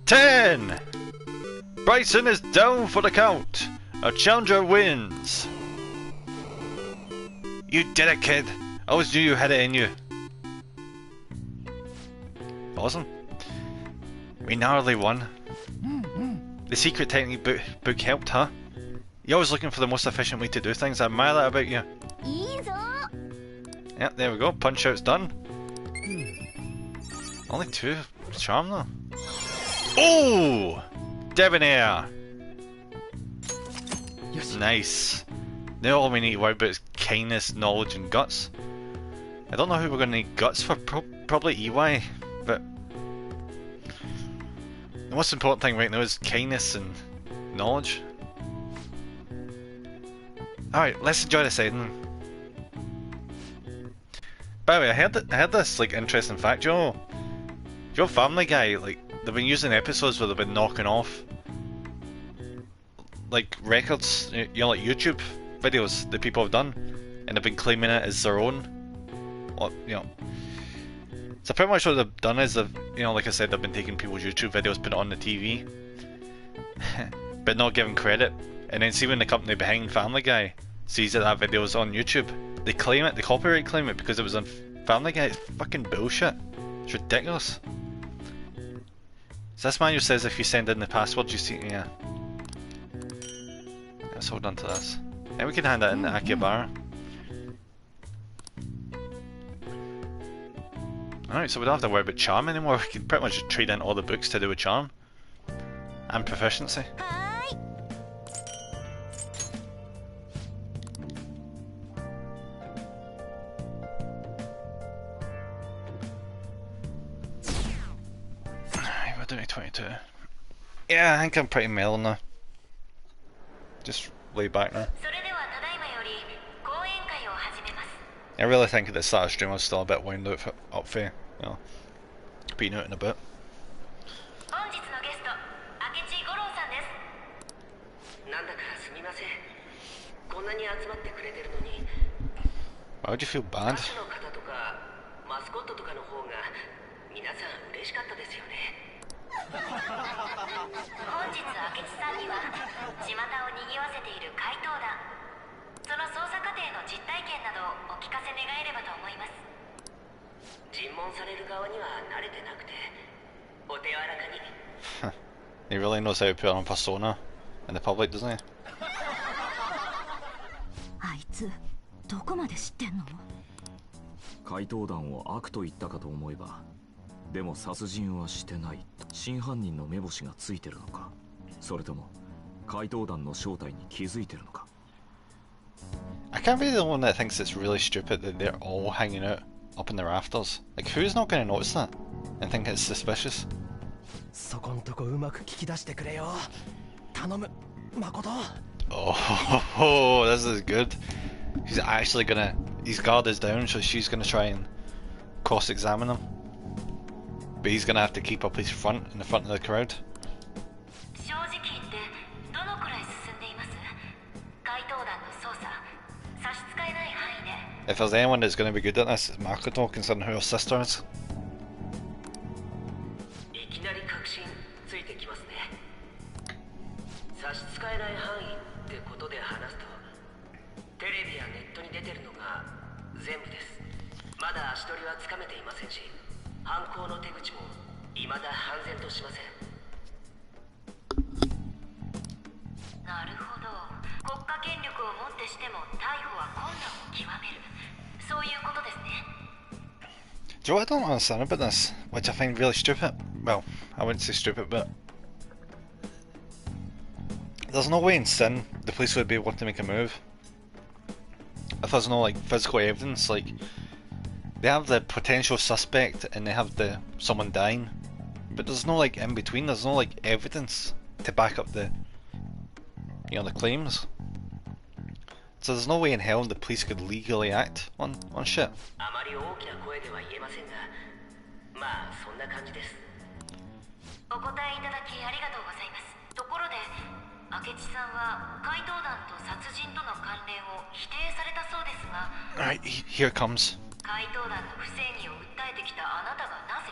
[SPEAKER 1] 10. Bryson is down for the count. Our challenger wins. You did it, kid. I always knew you had it in you. Awesome. We narrowly won. The secret technique book helped, huh? You're always looking for the most efficient way to do things. I admire that about you. Yep, there we go. Punch out's done. Only 2 charm though. Oh! Debonair! Yes. Nice. Now all we need to worry about is kindness, knowledge and guts. I don't know who we're going to need guts for. Probably EY, but the most important thing right now is kindness and knowledge. Alright, let's enjoy this ending. By the way, I heard this like interesting fact, Joe. Your Family Guy, like, they've been using episodes where they've been knocking off like records, you know, like YouTube videos that people have done, and they've been claiming it as their own. Or, you know. So pretty much what they've done is they've, you know, like I said, they've been taking people's YouTube videos, put it on the TV, but not giving credit. And then see when the company behind Family Guy sees that video is on YouTube, they claim it, they copyright claim it because it was on Family Guy. It's fucking bullshit. It's ridiculous. So this manual says if you send in the password, you see, yeah. Let's hold on to this. And we can hand that in to Akihabara. Alright, so we don't have to worry about charm anymore. We can pretty much just trade in all the books to do with charm. And proficiency.
[SPEAKER 2] はーい。
[SPEAKER 1] Alright, we're doing 22. Yeah, I think I'm pretty mellow now. Just lay back now.
[SPEAKER 2] それではただいまより講演会を始めます。
[SPEAKER 1] I really think at the start of the stream I was still a bit wound up for, you know, being out and about.
[SPEAKER 2] 本日のゲスト、明智五郎さんです。
[SPEAKER 6] なんだかすみません。こんなに集まってくれてるのに。
[SPEAKER 1] Why would you feel bad?
[SPEAKER 6] 歌手の方とかマスコットとかの方が皆さん嬉しかったですよね。
[SPEAKER 2] 本日明智さんには巷を賑わせている怪盗団、その捜査過程の実体験などをお聞かせ願えればと思います。
[SPEAKER 6] 尋問される側には慣れてなくて、お手柔らかに。
[SPEAKER 1] He really knows how to put on a persona in the public, doesn't he?
[SPEAKER 2] あいつどこまで知ってんの？
[SPEAKER 5] 怪盗団を悪と言ったかと思えば、でも殺人はしてない。真犯人の目星がついてるのか、それとも怪盗団の正体に気づいてるのか。
[SPEAKER 1] I can't be the one that thinks it's really stupid that they're all hanging out up in the rafters. Like, who's not going to notice that and think it's suspicious?
[SPEAKER 3] そこんとこうまく聞き出してくれよ。頼む、誠。
[SPEAKER 1] Oh, this is good. He's actually gonna. His guard is down, so she's gonna try and cross-examine him. But he's gonna have to keep up his front in the front of the crowd.
[SPEAKER 2] 正直言ってどのくらい進んでいます？怪盗団の捜査、差し支えない範囲で。
[SPEAKER 1] If there's anyone that's gonna be good at this, it's Makoto, considering who her sister is.
[SPEAKER 6] いきなり確信ついてきますね。差し支えない範囲ってことで話すと、テレビやネットに出てるのが全部です。まだ足取りはつかめていませんし、犯行の手口も未だ判然としません。
[SPEAKER 2] なるほど。国家権力をもってしても逮捕は困難を極める。そういうことですね。
[SPEAKER 1] Do you know what I don't understand about this, which I find really stupid? Well, I wouldn't say stupid, but there's no way in sin the police would be able to make a move if there's no like physical evidence. Like, they have the potential suspect and they have the someone dying, but there's no like in between. There's no like evidence to back up the, you know, the claims. So there's no way in hell the police could legally act on shit.
[SPEAKER 6] あまり大きな声では言えませんが、まあそんな感じです。
[SPEAKER 2] お答えいただきありがとうございます。ところで、明智さんは怪盗団と殺人との関連を否定されたそうですが、
[SPEAKER 1] Alright, here it comes.
[SPEAKER 2] 怪盗団の不正義を訴えてきたあなたがなぜ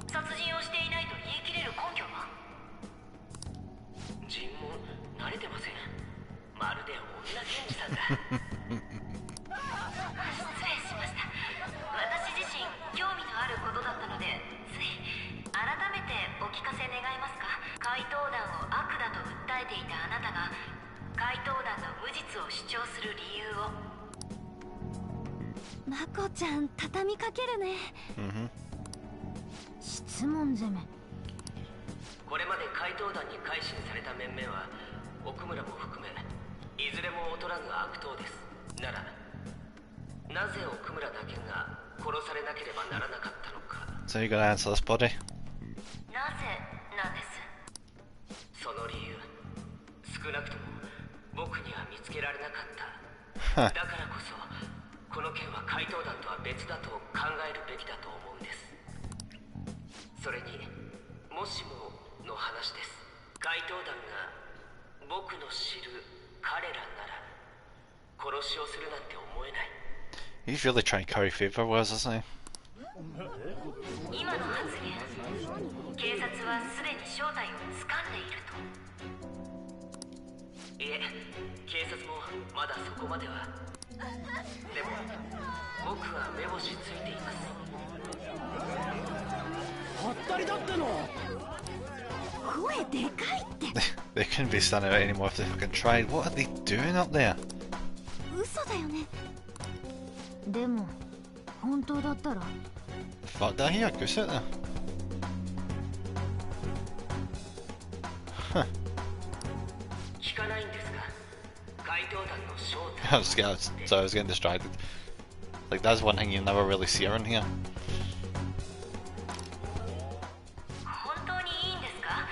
[SPEAKER 2] 殺人をしていないと言い切れる根拠は？
[SPEAKER 6] 尋問慣れてません。まるで女検事さんだ。
[SPEAKER 2] 失礼しました。私自身興味のあることだったので、つい改めてお聞かせ願えますか？怪盗団を悪だと訴えていたあなたが怪盗団の無実を主張する理由を。
[SPEAKER 4] まこちゃん畳みかけるね。質問攻め。
[SPEAKER 6] これまで怪盗団に改心された面々は奥村も含めいずれも劣らぬ悪党です。ならなぜ奥村だけが殺されなければならなかったのか。
[SPEAKER 1] So you gotta answer this, buddy.
[SPEAKER 2] なぜなんです？
[SPEAKER 6] その理由、少なくとも僕には見つけられなかった。だからこそこの件は怪盗団とは別だと考えるべきだと思うんです。それにもしもの話です。怪盗団が僕の知る彼らなら殺しをするなんて思えない。
[SPEAKER 1] He's really trying to curry favor with us, isn't he?
[SPEAKER 2] 今の発言、警察はすでに正体を掴んでいると。
[SPEAKER 6] いえ、警察もまだそこまでは。でも僕は目星ついています。
[SPEAKER 3] はったりだっての。
[SPEAKER 4] 声でかいって。
[SPEAKER 1] They couldn't be standing out anymore if they fucking tried. What are they doing up there?
[SPEAKER 4] 嘘だよね。でも本当だったら
[SPEAKER 1] Fuck, did I hear a goose out there? Huh.
[SPEAKER 6] 聞かないんですか？怪盗団の正
[SPEAKER 1] I
[SPEAKER 6] 体
[SPEAKER 1] was getting, sorry, I was getting distracted. Like, that's one thing you never really see her in here.
[SPEAKER 2] 本当にいいんですか？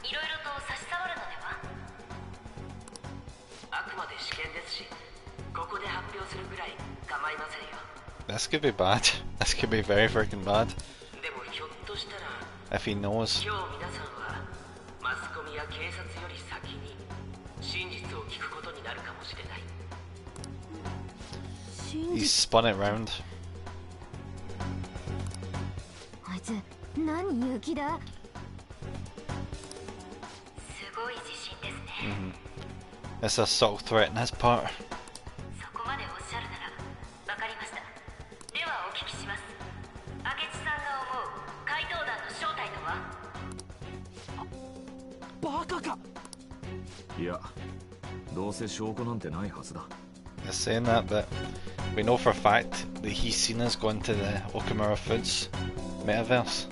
[SPEAKER 2] いろいろと差し障るのでは？
[SPEAKER 6] あくまで試験ですし、ここで発表するぐらい構いませんよ。
[SPEAKER 1] This could be bad. This could be very freaking bad.
[SPEAKER 6] でもひょっとしたら
[SPEAKER 1] If he knows.
[SPEAKER 6] 今日皆さんはマスコミや警察より先に真実を聞くことになるかもしれない。
[SPEAKER 1] He spun it round.
[SPEAKER 4] あいつ何勇気だ。
[SPEAKER 2] すごい自信ですね。
[SPEAKER 1] It's a subtle threat in his part.
[SPEAKER 2] そこまでおっしゃるならわかりました。ではお聞きします。明智さんが思う怪盗団の正体とは？
[SPEAKER 3] バカか。
[SPEAKER 5] いや、どうせ証拠なんてないはずだ。
[SPEAKER 1] He's saying that, but we know for a fact that he's seen us going to the Okamura Foods metaverse.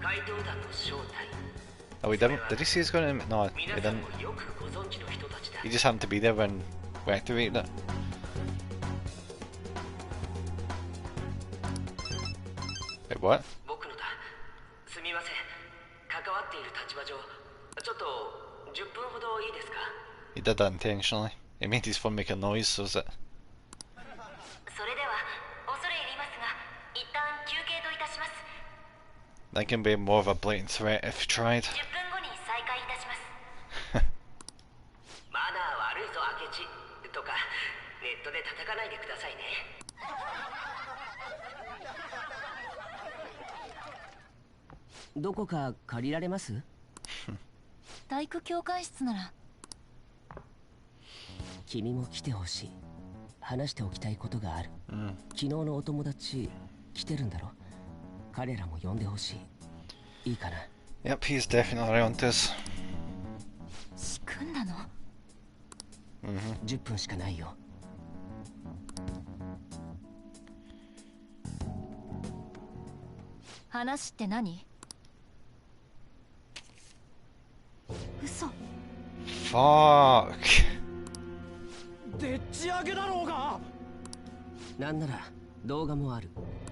[SPEAKER 6] 怪盗団の正体、
[SPEAKER 1] Oh, we didn't. Did he say he's going to? No,
[SPEAKER 6] 皆
[SPEAKER 1] he
[SPEAKER 6] さん
[SPEAKER 1] didn't.
[SPEAKER 6] もよくご存知の人たちだ。
[SPEAKER 1] He just happened to be there when we activated it. Wait, what?
[SPEAKER 6] 僕のだ。すみません。関わっている立場上、ちょっと10分ほどいいですか？
[SPEAKER 1] He did that intentionally. He made his phone make a noise, so that
[SPEAKER 2] それでは恐れ入りますが一旦休憩といたします。
[SPEAKER 1] that can be more of a blatant threat if tried.
[SPEAKER 2] 10分後に再開いたします。
[SPEAKER 6] マナー悪いぞ明智とかネットで叩かないでくださいね。
[SPEAKER 3] どこか借りられます？
[SPEAKER 2] 体育教官室なら。
[SPEAKER 3] 君も来てほしい。話しておきたいことがある。 昨日のお友達来てるんだろ？彼らも呼んでほしい。いいかな？
[SPEAKER 1] Yep, he's definitely around us.
[SPEAKER 2] 仕組んだの
[SPEAKER 3] 10分しかないよ。
[SPEAKER 2] 話って何？嘘。
[SPEAKER 1] Fuck.
[SPEAKER 3] でっち上げだろうが。なんなら動画もある。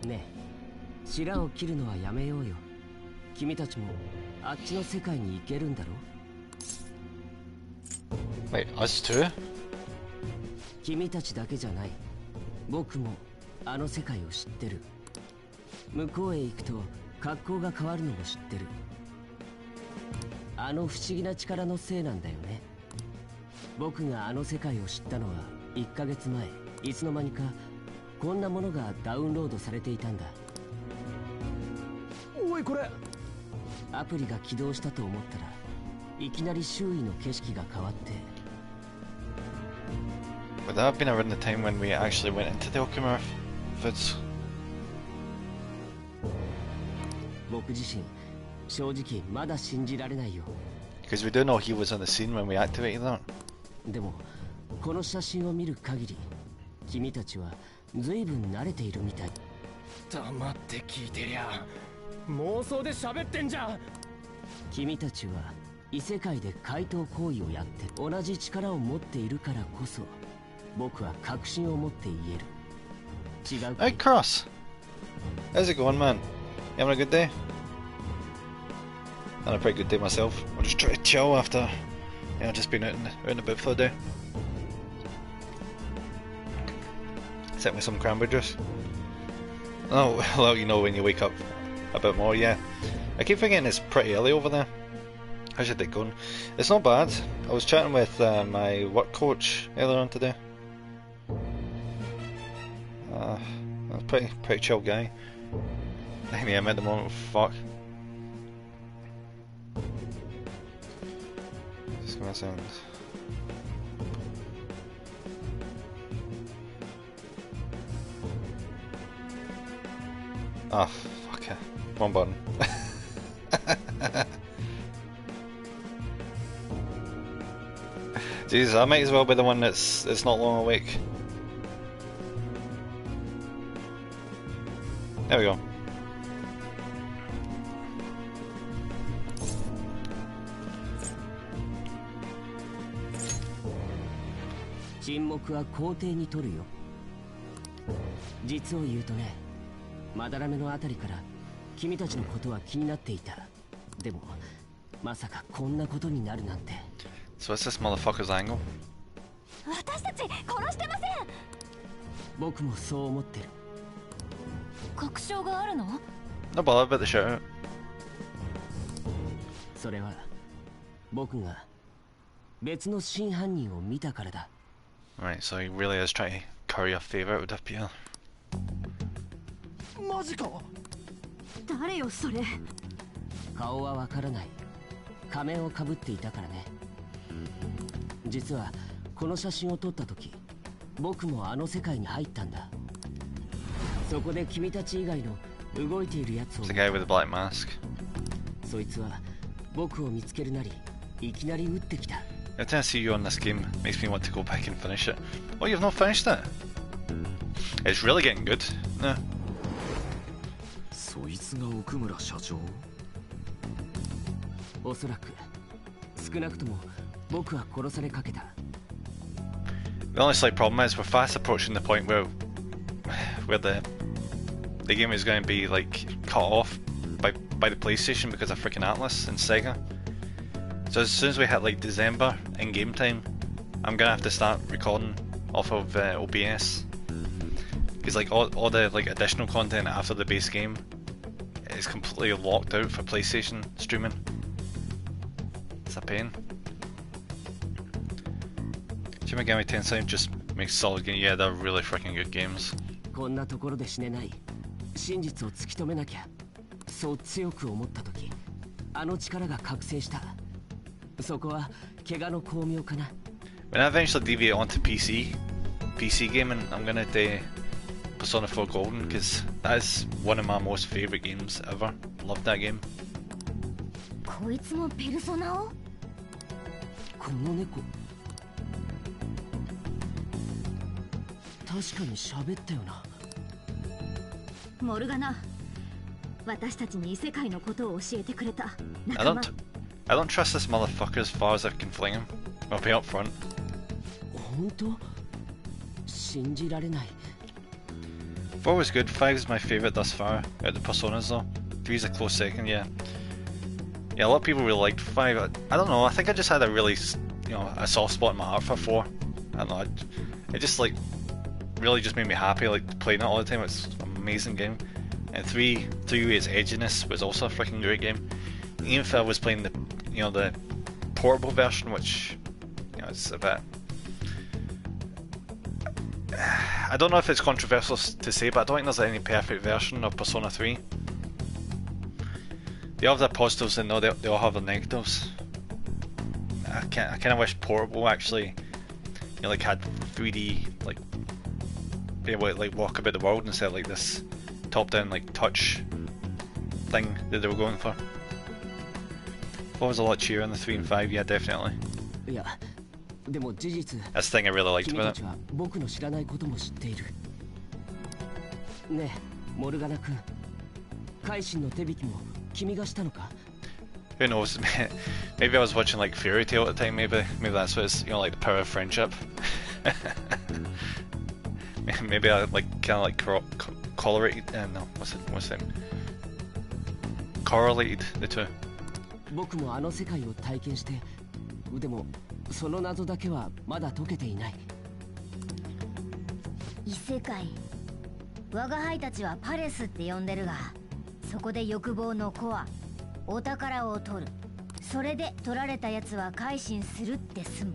[SPEAKER 3] ねえ、白を切るのはやめようよ。君たちもあっちの世界に行けるんだろ？
[SPEAKER 1] Wait, us too?
[SPEAKER 3] 君たちだけじゃない。僕もあの世界を知ってる。向こうへ行くと格好が変わるのも知ってる。あの不思議な力のせいなんだよね。僕があの世界を知ったのは1ヶ月前。いつの間にかこんなものがダウンロードされていたんだ。おいこれ。アプリが起動したと思ったらいきなり周囲の景色が変わって。
[SPEAKER 1] Would that have been around the time when we actually went into the Okamura Foods?
[SPEAKER 3] 僕自身正直まだ信じられないよ。
[SPEAKER 1] Because we do know he was on the scene when we activated that.
[SPEAKER 3] でもこの写真を見る限り君たちは随分慣れているみたい。黙って聞いてりゃ妄想で喋ってんじゃん。君たちは異世界で怪盗行為をやって同じ力を持っているからこそ僕は確信を持って言える。違うか？
[SPEAKER 1] Hey, Cross! How's it going, man? You having a good day? Had a pretty good day myself. I'll just try to chill after, you know, just been out and about for the day. Set me some cranberry juice. Oh, well, you know when you wake up a bit more, yeah. I keep forgetting it's pretty early over there. How's your day going? It's not bad. I was chatting with my work coach earlier on today. A pretty chill guy. Yeah, I'm at the moment, fuck. Just give me a second. Ah, fuck it. Wrong button. Jesus, I might as well be the one that's not long awake. There we go.
[SPEAKER 3] 沈黙は皇帝に取るよ。実を言うとね、まだらめのあたりから君たちのことは気になっていた。でもまさかこんなことになるなんて。
[SPEAKER 1] So what's this motherfucker's angle?
[SPEAKER 2] 私たち殺してません。
[SPEAKER 3] 僕もそう思ってる。
[SPEAKER 2] 確証があるの？
[SPEAKER 1] No bother about the shootout.
[SPEAKER 3] それは僕が別の真犯人を見たからだ。
[SPEAKER 1] Right, so he really is trying to curry a favor with FPL.
[SPEAKER 3] マジか。
[SPEAKER 2] 誰よそれ。
[SPEAKER 3] 顔はわからない。仮面をかぶっていたからね。実はこの写真を撮った時、僕もあの世界に入ったんだ。そこで君たち以外の動いているやつを
[SPEAKER 1] It's the guy with the black mask.
[SPEAKER 3] そいつは僕を見つけるなりいきなり撃ってきた。
[SPEAKER 1] Every time I see you on this game makes me want to go back and finish it. Oh, you've not finished it? It's really getting good. No.
[SPEAKER 5] そいつが奥村社長？
[SPEAKER 3] おそらく少なくとも僕は殺されかけた。
[SPEAKER 1] The only slight problem is we're fast approaching the point where the game is going to be like cut off by the PlayStation because of freaking Atlas and Sega. So as soon as we hit like December in game time, I'm gonna have to start recording off of OBS because like all the like additional content after the base game is completely locked out for PlayStation streaming. It's a pain. Shin Megami Tensei just makes solid games. Yeah, they're really freaking good games.
[SPEAKER 3] こんなところで死ねない。真実を突き止めなきゃ。そう強く思った時、あの力が覚醒した。そこは怪我の巧妙かな。
[SPEAKER 1] When I eventually deviate onto PC gaming, I'm gonna do Persona 4 Golden because that is one of my most favorite games ever. Love that game.
[SPEAKER 4] こいつもペルソナを？
[SPEAKER 3] この猫確かに喋ったよな。
[SPEAKER 2] モルガナ、私たちに異世界のことを教えてくれた
[SPEAKER 1] I
[SPEAKER 2] 仲間。
[SPEAKER 1] don't trust this motherfucker as far as I can fling him. I'll be up front.
[SPEAKER 3] 本当？信じられない。
[SPEAKER 1] 4 was good. 5 is my favorite thus far out of the Personas though. 3 is a close second, yeah. Yeah, a lot of people really liked 5. I don't know. I think I just had a really, a soft spot in my heart for 4. I don't know. It just like really just made me happy like playing it all the time. It's an amazing game. And 3 with its edginess was also a freaking great game. Even if I was playing the portable version, which it's a bit. I don't know if it's controversial to say, but I don't think there's any perfect version of Persona 3. They all have their positives and they all have their negatives. I kind of wish portable actually, like had 3D, like be able to like walk about the world instead of like this top-down like touch thing that they were going for. 4 was a lot cheerier in the 3 and 5, yeah, definitely.
[SPEAKER 3] いや、でも事実。
[SPEAKER 1] That's the thing I really liked
[SPEAKER 3] 君
[SPEAKER 1] about
[SPEAKER 3] た
[SPEAKER 1] it.
[SPEAKER 3] ちは僕の知らないことも知っている。ねえ、モルガナ君。改心の手引きも君がしたのか？
[SPEAKER 1] Who knows? Maybe I was watching like Fairy Tail at the time. Maybe that's what it's like the power of friendship. Maybe I like kind of like correlated. No, what's it? Correlated the two.
[SPEAKER 3] 僕もあの世界を体験して、でもその謎だけはまだ解けていない。
[SPEAKER 4] 異世界。我が輩たちはパレスって呼んでるが、そこで欲望のコア、お宝を取る。それで取られたやつは改心するって済む。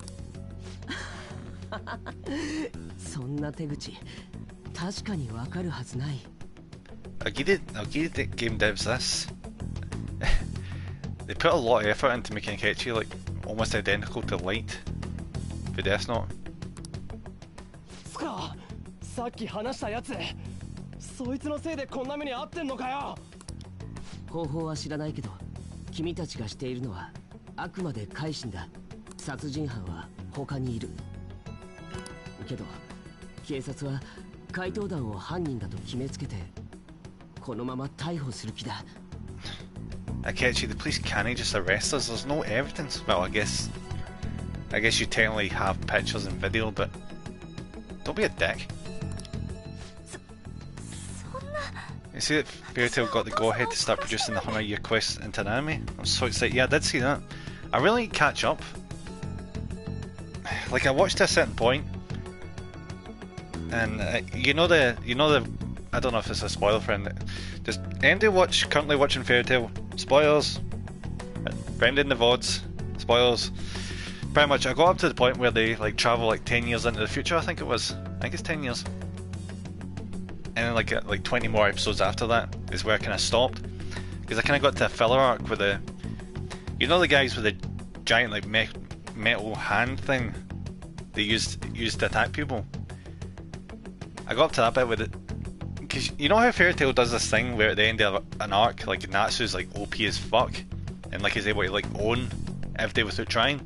[SPEAKER 3] そんな手口、確かにわかるはずない。
[SPEAKER 1] I'll give the game devs this. They put a lot of effort into making Akechi like almost identical to Light for Death Note.
[SPEAKER 7] つか、さっき話したやつ、そいつのせいでこんな目に遭ってんのかよ。
[SPEAKER 3] 方法は知らないけど、君たちがしているのはあくまで改心だ。殺人犯は他にいる。けど警察は怪盗団を犯人だと決めつけてこのまま逮捕する気だ。
[SPEAKER 1] Akechi, the police can't just arrest us. There's no evidence. Well, I guess you technically have pictures and video, but don't be a dick. You see that Fairy Tail got the go-ahead to start producing the 100-year quest into an anime? I'm so excited. Yeah, I did see that. I really need to catch up. Like, I watched to a certain point, and you know the I don't know if it's a spoiler friend. Just anybody currently watching Fairy Tail? Spoilers. Friend in the VODs. Spoilers. Pretty much, I got up to the point where they like travel like 10 years into the future. I think it was. I think it's 10 years. And then like 20 more episodes after that is where I kind of stopped, because I kind of got to a filler arc with the, you know, the guys with the giant like metal hand thing they used to attack people. I got up to that bit with it, because you know how Fairy Tail does this thing where at the end of an arc, like Natsu's like OP as fuck and like is able to like own everything without trying,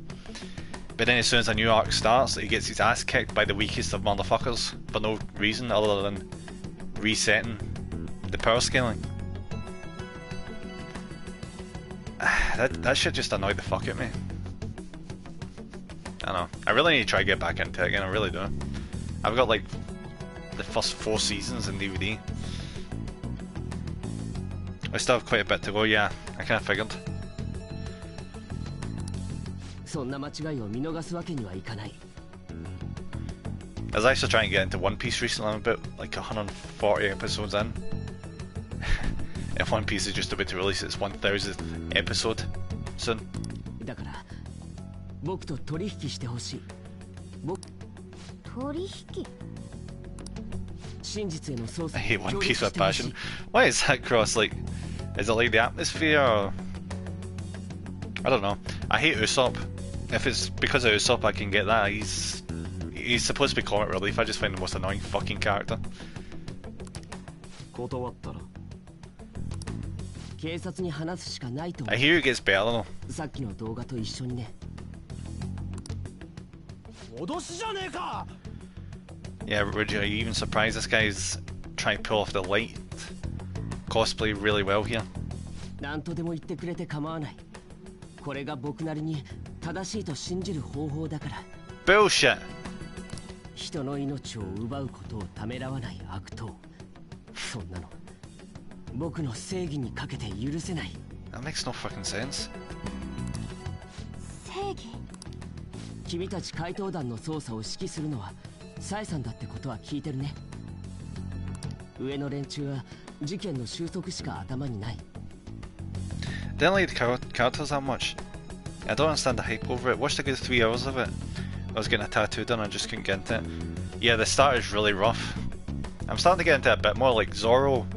[SPEAKER 1] but then as soon as a new arc starts, he gets his ass kicked by the weakest of motherfuckers for no reason other than resetting the power scaling. That shit just annoyed the fuck out of me. I know. I really need to try to get back into it again, I really do. I've got like the first 4 seasons in DVD. I still have quite a bit to go, yeah, I kinda figured.
[SPEAKER 3] そんな間違いを見逃すわけにはいかない。
[SPEAKER 1] I was actually trying to get into One Piece recently. I'm about like 140 episodes in. And One Piece is just about to release its 1000th episode soon.
[SPEAKER 3] だから僕と取引してほしい。
[SPEAKER 4] 取引？
[SPEAKER 3] 真実への捜査
[SPEAKER 1] I hate One Piece with passion. Why is that cross? Like, is it like the atmosphere or... I don't know. I hate Usopp. If it's because of Usopp I can get that. He's supposed to be comic relief. I just find the most annoying fucking character.
[SPEAKER 5] 断ったら。
[SPEAKER 3] 警察に話すしかないと思う。
[SPEAKER 1] I hear it gets better though.
[SPEAKER 3] さっきの動画と一緒にね。
[SPEAKER 7] 脅しじゃねえか。
[SPEAKER 1] Yeah, Rudy, are you even surprised this guy's trying to pull off the light cosplay really well here?
[SPEAKER 3] 何とでも言ってくれて構わない。これが僕なりに正しいと信じる方法だから。
[SPEAKER 1] Bullshit!
[SPEAKER 3] 人の命を奪うことをためらわない悪党。そんなの僕の正義にかけて許せない。
[SPEAKER 1] That makes no fucking sense.
[SPEAKER 2] 正義？
[SPEAKER 3] 君たち怪盗団の捜査を指揮するのはサイさんだってことは聞いてるね。上の連中は事件の収束しか頭にない。
[SPEAKER 1] Didn't like the characters that much. I don't understand the hype over it. Watched a good 3 hours of it. I was getting a tattoo done and I just couldn't get into it. Yeah, the start is really rough. I'm starting to get into it a bit more, like Zoro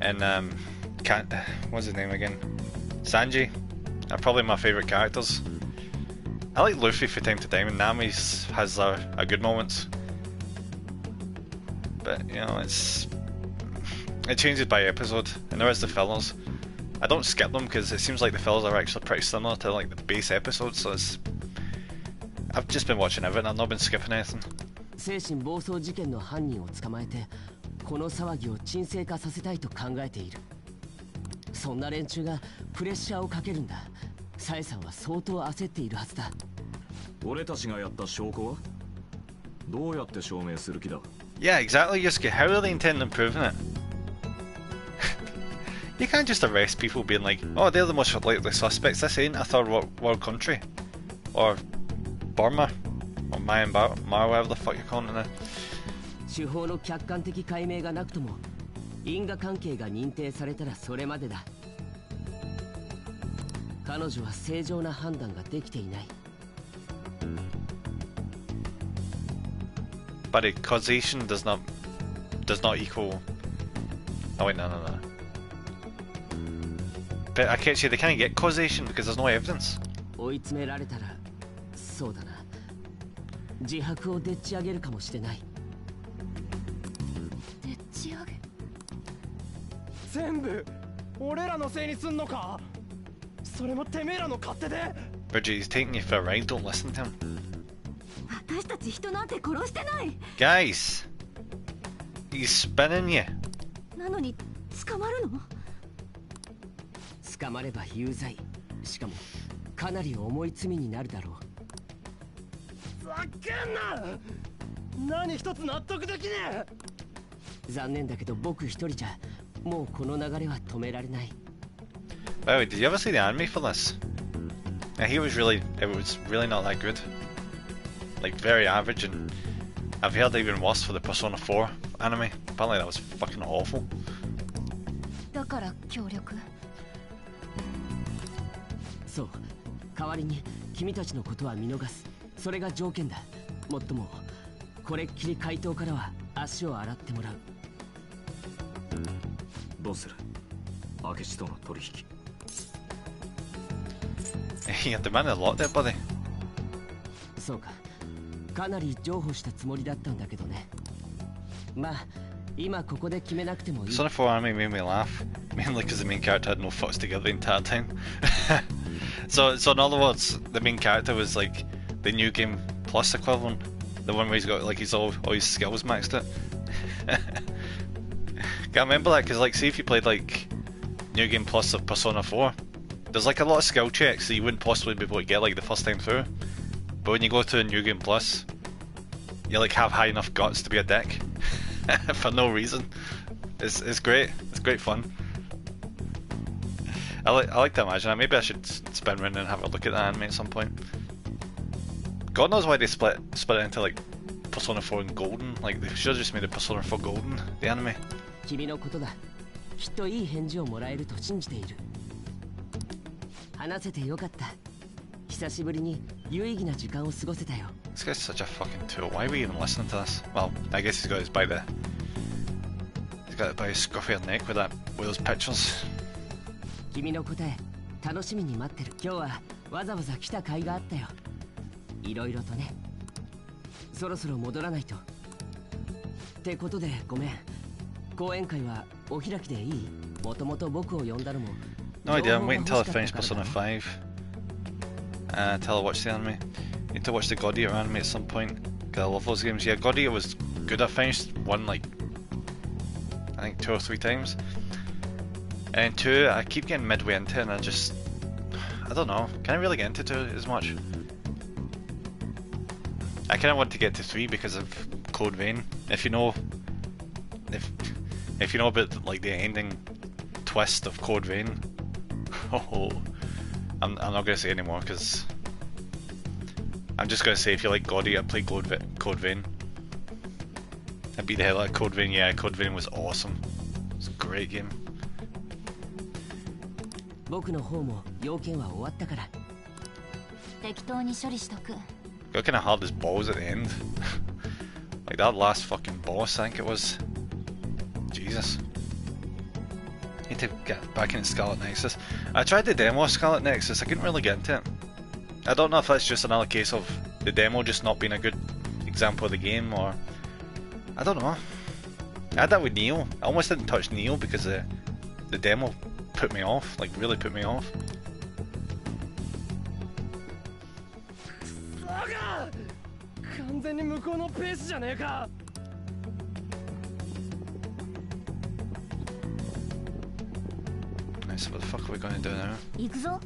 [SPEAKER 1] and what's his name again? Sanji are probably my favourite characters. I like Luffy from time to time, and Nami has a good moments. But you know, it changes by episode, and there is the fillers. I don't skip them because it seems like the fillers are actually pretty similar to like the base episodes, so I've just been watching everything, I've not been skipping anything.
[SPEAKER 3] 精神暴走事件の犯人を捕まえてこの騒ぎを沈静化させたいと考えている。そんな連中がプレッシャーをかけるんだ。サエさんは相当焦っているはずだ。
[SPEAKER 5] 俺たちがやった証拠はどうやって証明する気だ？
[SPEAKER 1] Yeah, exactly, Yusuke. How are they intending on proving it? You can't just arrest people being like, oh, they're the most likely suspects. This ain't a third world country. Or Burma. Or Myanmar, whatever the fuck you're calling it now.
[SPEAKER 3] 司法の客観的解明がなくとも因果関係が認定されたらそれまでだ。彼女は正常な判断ができていない。
[SPEAKER 1] But causation does not equal... Oh wait, no. But I can't say they can't get causation because there's no evidence.
[SPEAKER 3] 追い詰められたらそうだな。自白をでっち上げるかもしれない。
[SPEAKER 2] でっち上げ？
[SPEAKER 7] 全部俺らのせいにすんのか？それもてめえらの勝手で。
[SPEAKER 1] Bridget, he's taking you for a ride, don't listen to him.
[SPEAKER 2] 私たち人なんて殺してない。
[SPEAKER 1] Guys! He's spinning you.
[SPEAKER 2] なのに捕まるの？
[SPEAKER 3] 捕まれば有罪。しかもかなり重い罪になるだろう。
[SPEAKER 7] ざけんな。何一つ納得できねえ。
[SPEAKER 3] 残念だけど僕一人じゃもうこの流れは止められない。
[SPEAKER 1] By the way, did you ever see the anime for this? I hear it was really not that good. Like very average, and I've heard even worse for the Persona 4 anime. Apparently that was fucking awful.
[SPEAKER 2] だから協力。
[SPEAKER 3] そう、代わりに君たちのことは見逃す。それが条件だ。もっともこれっきり怪盗からは足を洗ってもらう。
[SPEAKER 5] どうする？明智との取引。
[SPEAKER 1] You're demanding a lot there, buddy.
[SPEAKER 3] そうか、かなり譲歩したつもりだったんだけどね。まあ今ここで決めなくてもいい。
[SPEAKER 1] Persona 4 anime made me laugh, mainly because the main character had no fucks together the entire time. so in other words, the main character was like the New Game Plus equivalent, the one where he's got like all his skills maxed out. Can't remember that because like, see if you played like New Game Plus of Persona 4, there's like a lot of skill checks that you wouldn't possibly be able to get like the first time through. But when you go to a New Game Plus, you like have high enough guts to be a dick for no reason. It's great. It's great fun. I like to imagine that. Maybe I should spin around and have a look at that anime at some point. God knows why they split it into like Persona 4 and Golden. Like they should have just made it Persona 4 Golden, the anime.
[SPEAKER 3] 君のことだ。きっといい返事をもらえると信じている。話せてよかった。久しぶりに有意義な時間を過ごせたよ。
[SPEAKER 1] This guy's such a fucking tool. Why are we even listening to this? Well, I guess he's got it by his scruffy neck with those pictures.
[SPEAKER 3] 君の答え楽しみに待ってる。今日はわざわざ来た甲斐があったよ。いろいろとね。そろそろ戻らないと。ってことでごめん。講演会はお開きでいい？もともと僕を呼んだのも。
[SPEAKER 1] No idea. I'm waiting until I finish Persona 5. Till I watch the anime. Need to watch the God Eater anime at some point. Cause I love those games. Yeah, God Eater was good. I finished one like I think 2 or 3 times. And 2, I keep getting midway into it and I don't know. Can't really get into 2 as much. I kind of want to get to 3 because of Code Vein. If you know about like the ending twist of Code Vein. Oh, I'm not gonna say anymore because I'm just gonna say if you like God Eater, play Code Vein. I beat the hell out of Code Vein. Yeah, Code Vein was awesome. It's a great game.
[SPEAKER 3] 僕の方も要件は終わったから。
[SPEAKER 2] 適当に処理しとく。
[SPEAKER 1] Got kind of hard as balls at the end. Like that last fucking boss, I think it was. Jesus. Need to get back into Scarlet Nexus. I tried the demo of Scarlet Nexus, I couldn't really get into it. I don't know if that's just another case of the demo just not being a good example of the game, or I don't know. I had that with Neo. I almost didn't touch Neo because the demo put me off, like really put me off.
[SPEAKER 7] 完全に向こうのペースじゃねえか。
[SPEAKER 1] Right, so what the fuck are we gonna do now?
[SPEAKER 4] 行くぞ。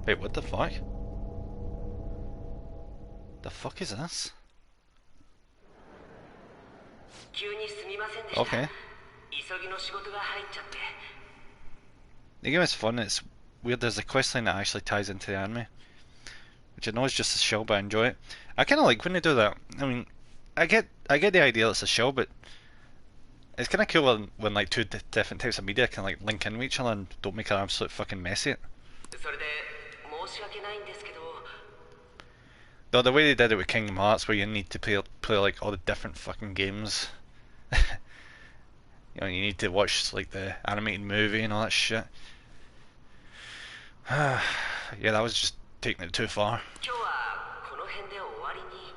[SPEAKER 1] Wait, what the fuck? The fuck is this?
[SPEAKER 6] 急にすみませんでした。
[SPEAKER 1] Okay.
[SPEAKER 6] 急ぎの仕事が入っちゃって。
[SPEAKER 1] The game is fun, it's weird, there's a quest line that actually ties into the anime. Which I know is just a show, but I enjoy it. I kinda like when they do that. I mean, I get the idea it's a show, but it's kinda cool when like 2 different types of media can like link in with each other and don't make an absolute fucking mess of it.
[SPEAKER 6] それで申し訳ないんですけど。
[SPEAKER 1] Though the way they did it with Kingdom Hearts, where you need to play like all the different fucking games. You know, you need to watch like the animated movie and all that shit. Yeah, that was just taking it too far.
[SPEAKER 6] 今日はこの辺で終わりに。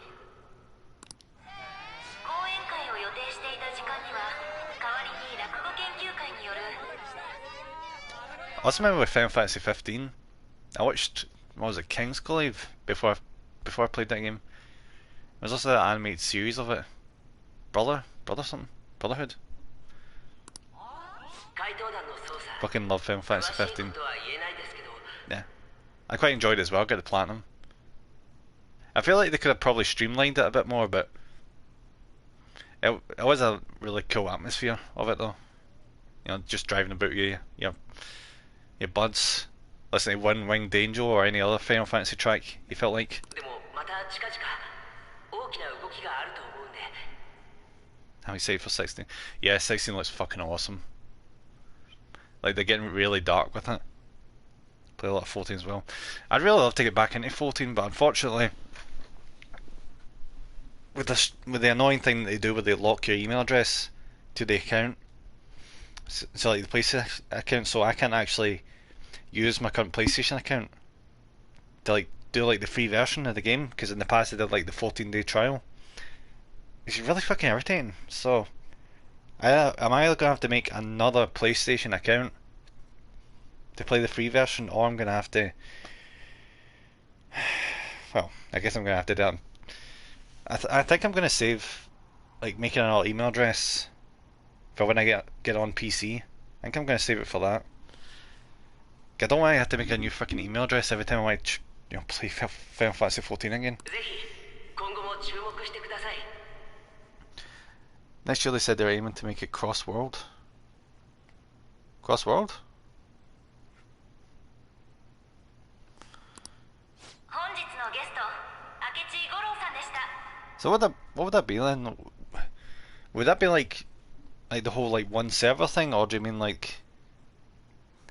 [SPEAKER 6] 講演会を予定していた時間には代わりに落語研究会による。
[SPEAKER 1] I also remember with Final Fantasy 15, I watched, what was it, King's Glaive before I played that game. There was also that animated series of it. Brother something. Brotherhood. Fucking love Final Fantasy 15. Yeah. I quite enjoyed it as well, got the platinum. I feel like they could have probably streamlined it a bit more, but it was a really cool atmosphere of it though. You know, just driving about your buds, listening to One Winged Angel or any other Final Fantasy track you felt like. How excited for 16? Yeah, 16 looks fucking awesome. Like they're getting really dark with it. Play a lot of 14 as well. I'd really love to get back into 14, but unfortunately, with the annoying thing that they do where they lock your email address to the account, so like the PlayStation account, so I can't actually use my current PlayStation account to like do like the free version of the game, because in the past I did like the 14-day trial. It's really fucking irritating. So I'm either gonna have to make another PlayStation account to play the free version, or I'm gonna have to, well, I guess I'm gonna have to do it. I think I'm gonna save like making another email address for when I get on PC. I think I'm gonna save it for that. I don't want to have to make a new fucking email address every time I might, you know, play Final Fantasy 14 again. Next year they said they're aiming to make it cross-world. Cross-world? So what would that be then? Would that be like the whole like one server thing, or do you mean like,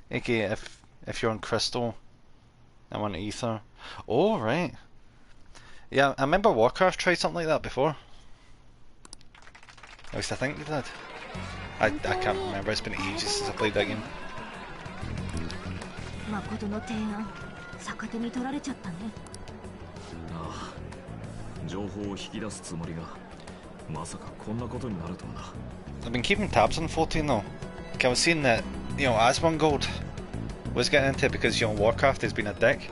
[SPEAKER 1] okay, if you're on Crystal, I'm on Ether? Oh right. Yeah, I remember Warcraft tried something like that before. At least I think they did. I can't remember, it's been ages since I played that game. I've been keeping tabs on 14 though. I was seeing that, you know, Asmongold was getting into it because, you know, Warcraft has been a dick.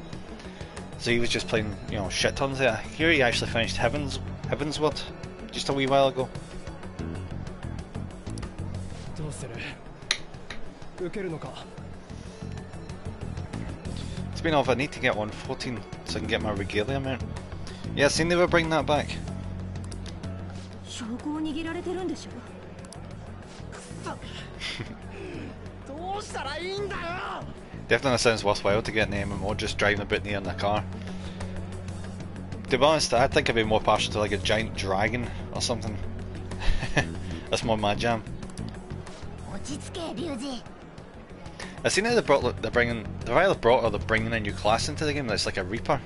[SPEAKER 1] So he was just playing, you know, shit tons of it. Here he actually finished Heavensward just a wee while ago. It's been off, I need to get 114 so I can get my regalia mount. Yeah, I seen they were bringing that back. Definitely sounds worthwhile to get in the MMO, just driving a bit near in the car. To be honest, I think I'd be more partial to like a giant dragon or something. That's more my jam. I've seen how they've either brought or they're bringing a new class into the game that's like a Reaper.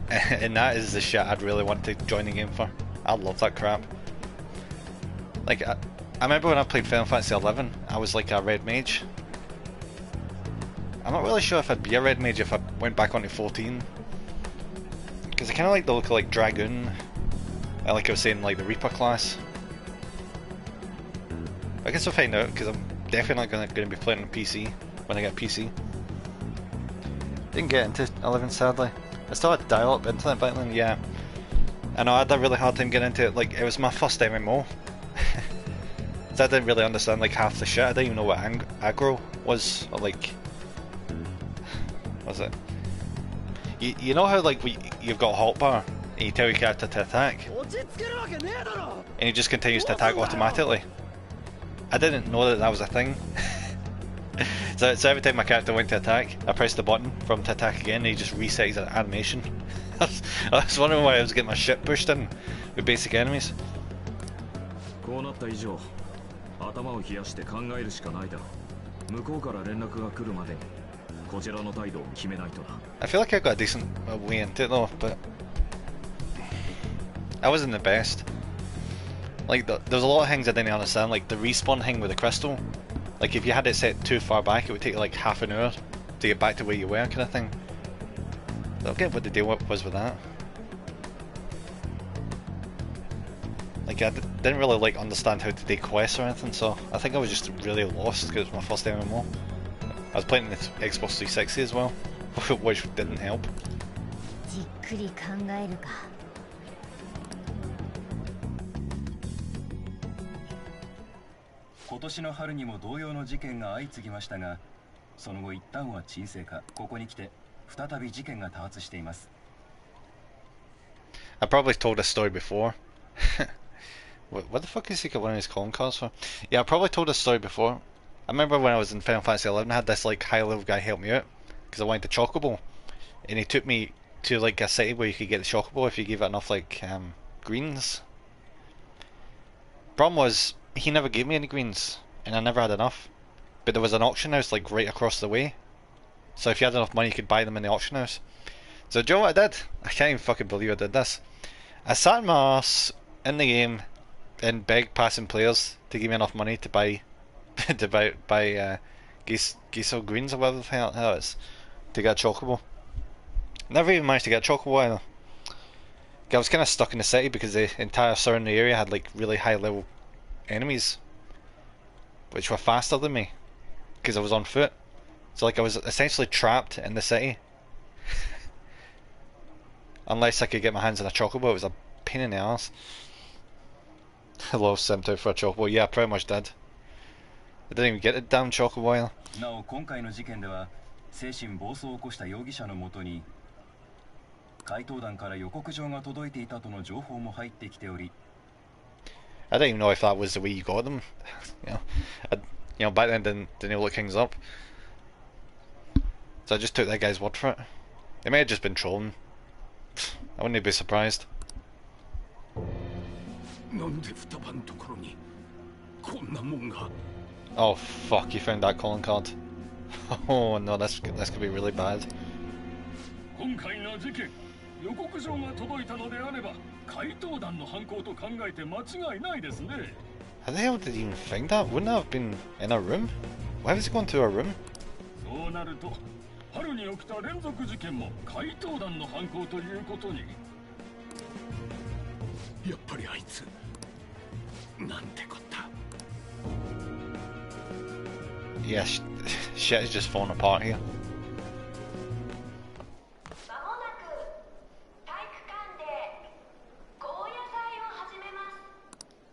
[SPEAKER 1] And that is the shit I'd really want to join the game for. I love that crap. Like, I remember when I played Final Fantasy 11, I was like a red mage. I'm not really sure if I'd be a red mage if I went back onto 14. Because I kind of like the look of like Dragoon. Like I was saying, like the Reaper class. I guess we'll find out, because I'm definitely not going to be playing on PC when I get a PC. Didn't get into 11 sadly. I still had dial-up internet back then, yeah. I know I had a really hard time getting into it, like it was my first MMO. So I didn't really understand like half the shit, I didn't even know what aggro was, or like... What was it? You know how like you've got hotbar, and you tell your character to attack? And he just continues to attack automatically. I didn't know that was a thing. So every time my character went to attack, I pressed the button for him to attack again, and he just resets his animation. I was wondering why I was getting my shit pushed in with basic enemies. I feel like I got a decent way into it though, but I wasn't the best. Like, there's a lot of things I didn't understand, like the respawn thing with the crystal. Like, if you had it set too far back, it would take like half an hour to get back to where you were, kind of thing. I don't get what the deal was with that. Like, I didn't really like understand how to do quests or anything, so I think I was just really lost because it was my first MMO. I was playing the Xbox 360 as well, which didn't help.
[SPEAKER 8] 今年の春にも同様の事件が相次ぎましたが、その後一旦は沈静化。ここに来て再び事件が多発しています。
[SPEAKER 1] I probably told this story before. What the fuck is he got one of his calling cards for? Yeah, I probably told this story before. I remember when I was in Final Fantasy 11, I had this like high level guy help me out because I wanted the Chocobo, and he took me to like a city where you could get the Chocobo if you gave it enough like greens. Problem was he never gave me any greens, and I never had enough. But there was an auction house like right across the way, so if you had enough money, you could buy them in the auction house. So do you know what I did? I can't even fucking believe I did this. I sat my ass in the game and begged passing players to give me enough money to buy Geisel greens or whatever the hell it is to get a Chocobo. Never even managed to get a Chocobo either. I was kind of stuck in the city because the entire surrounding area had like really high level enemies which were faster than me because I was on foot. So like I was essentially trapped in the city. Unless I could get my hands on a Chocobo, it was a pain in the ass. I lost simped out for a Chocobo. Yeah, I pretty much did. I didn't even get the damn Chocobo either.
[SPEAKER 8] なお今回の事件では精神暴走を起こした容疑者のもとに怪盗団から予告状が届いていたとの情報も入ってきており、
[SPEAKER 1] I didn't even know if that was the way you got them. Back then didn't look things up. So I just took that guy's word for it. They may have just been trolling. I wouldn't be surprised. Oh fuck, you found that calling card. Oh no, this could be really bad. How the hell did he even find that? Wouldn't that have been in a room? Why was he going to a room?
[SPEAKER 9] 春に起きた連続事件も怪盗団の犯行ということに。やっぱりあいつなんてこった。
[SPEAKER 1] Yeah, shit is just falling apart here.
[SPEAKER 10] まもなく体育館で高野菜を始めま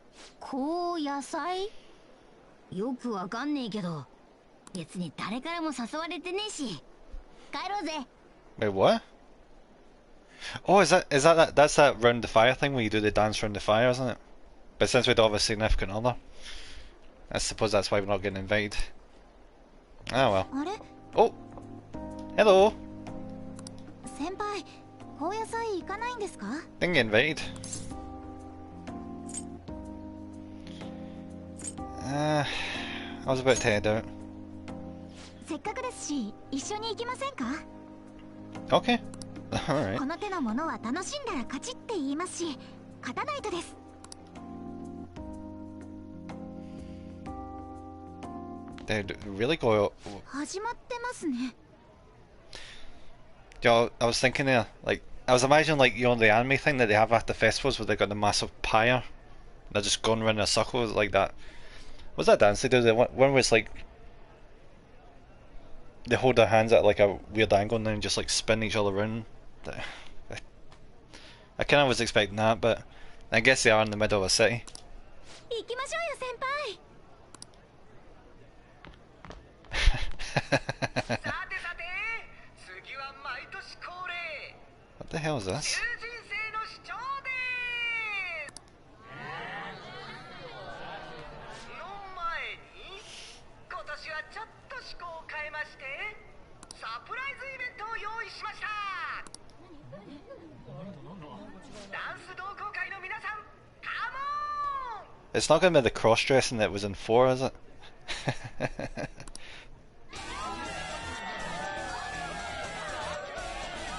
[SPEAKER 10] す。
[SPEAKER 4] 高野菜？よくわかんねえけど、別に誰からも誘われてねえし。 帰ろうぜ。
[SPEAKER 1] Wait, what? Oh, is that's that round the fire thing where you do the dance round the fire, isn't it? But since we don't have a significant other, I suppose that's why we're not getting invited. Ah well. Oh, hello.
[SPEAKER 4] 先輩、高野菜行かないんですか?
[SPEAKER 1] Didn't get invited. I was about to head out.
[SPEAKER 4] せっかくですし、一緒に行きませんか?
[SPEAKER 1] Okay. Alright.
[SPEAKER 4] この手のものは楽しんだら勝ちって言いますし、勝たないとです。
[SPEAKER 1] Dude, really go.
[SPEAKER 4] 始まってますね。
[SPEAKER 1] Yo, I was thinking there, like, I was imagining like, you know, the anime thing that they have at the festivals where they got the massive pyre. They're just going around in a circle like that. What's that dance they do? The one where it's like they hold their hands at like a weird angle and then just like spin each other around. I kind of was expecting that, but I guess they are in the middle of a city. What the hell is this? It's not going to be the cross-dressing that was in 4, is it?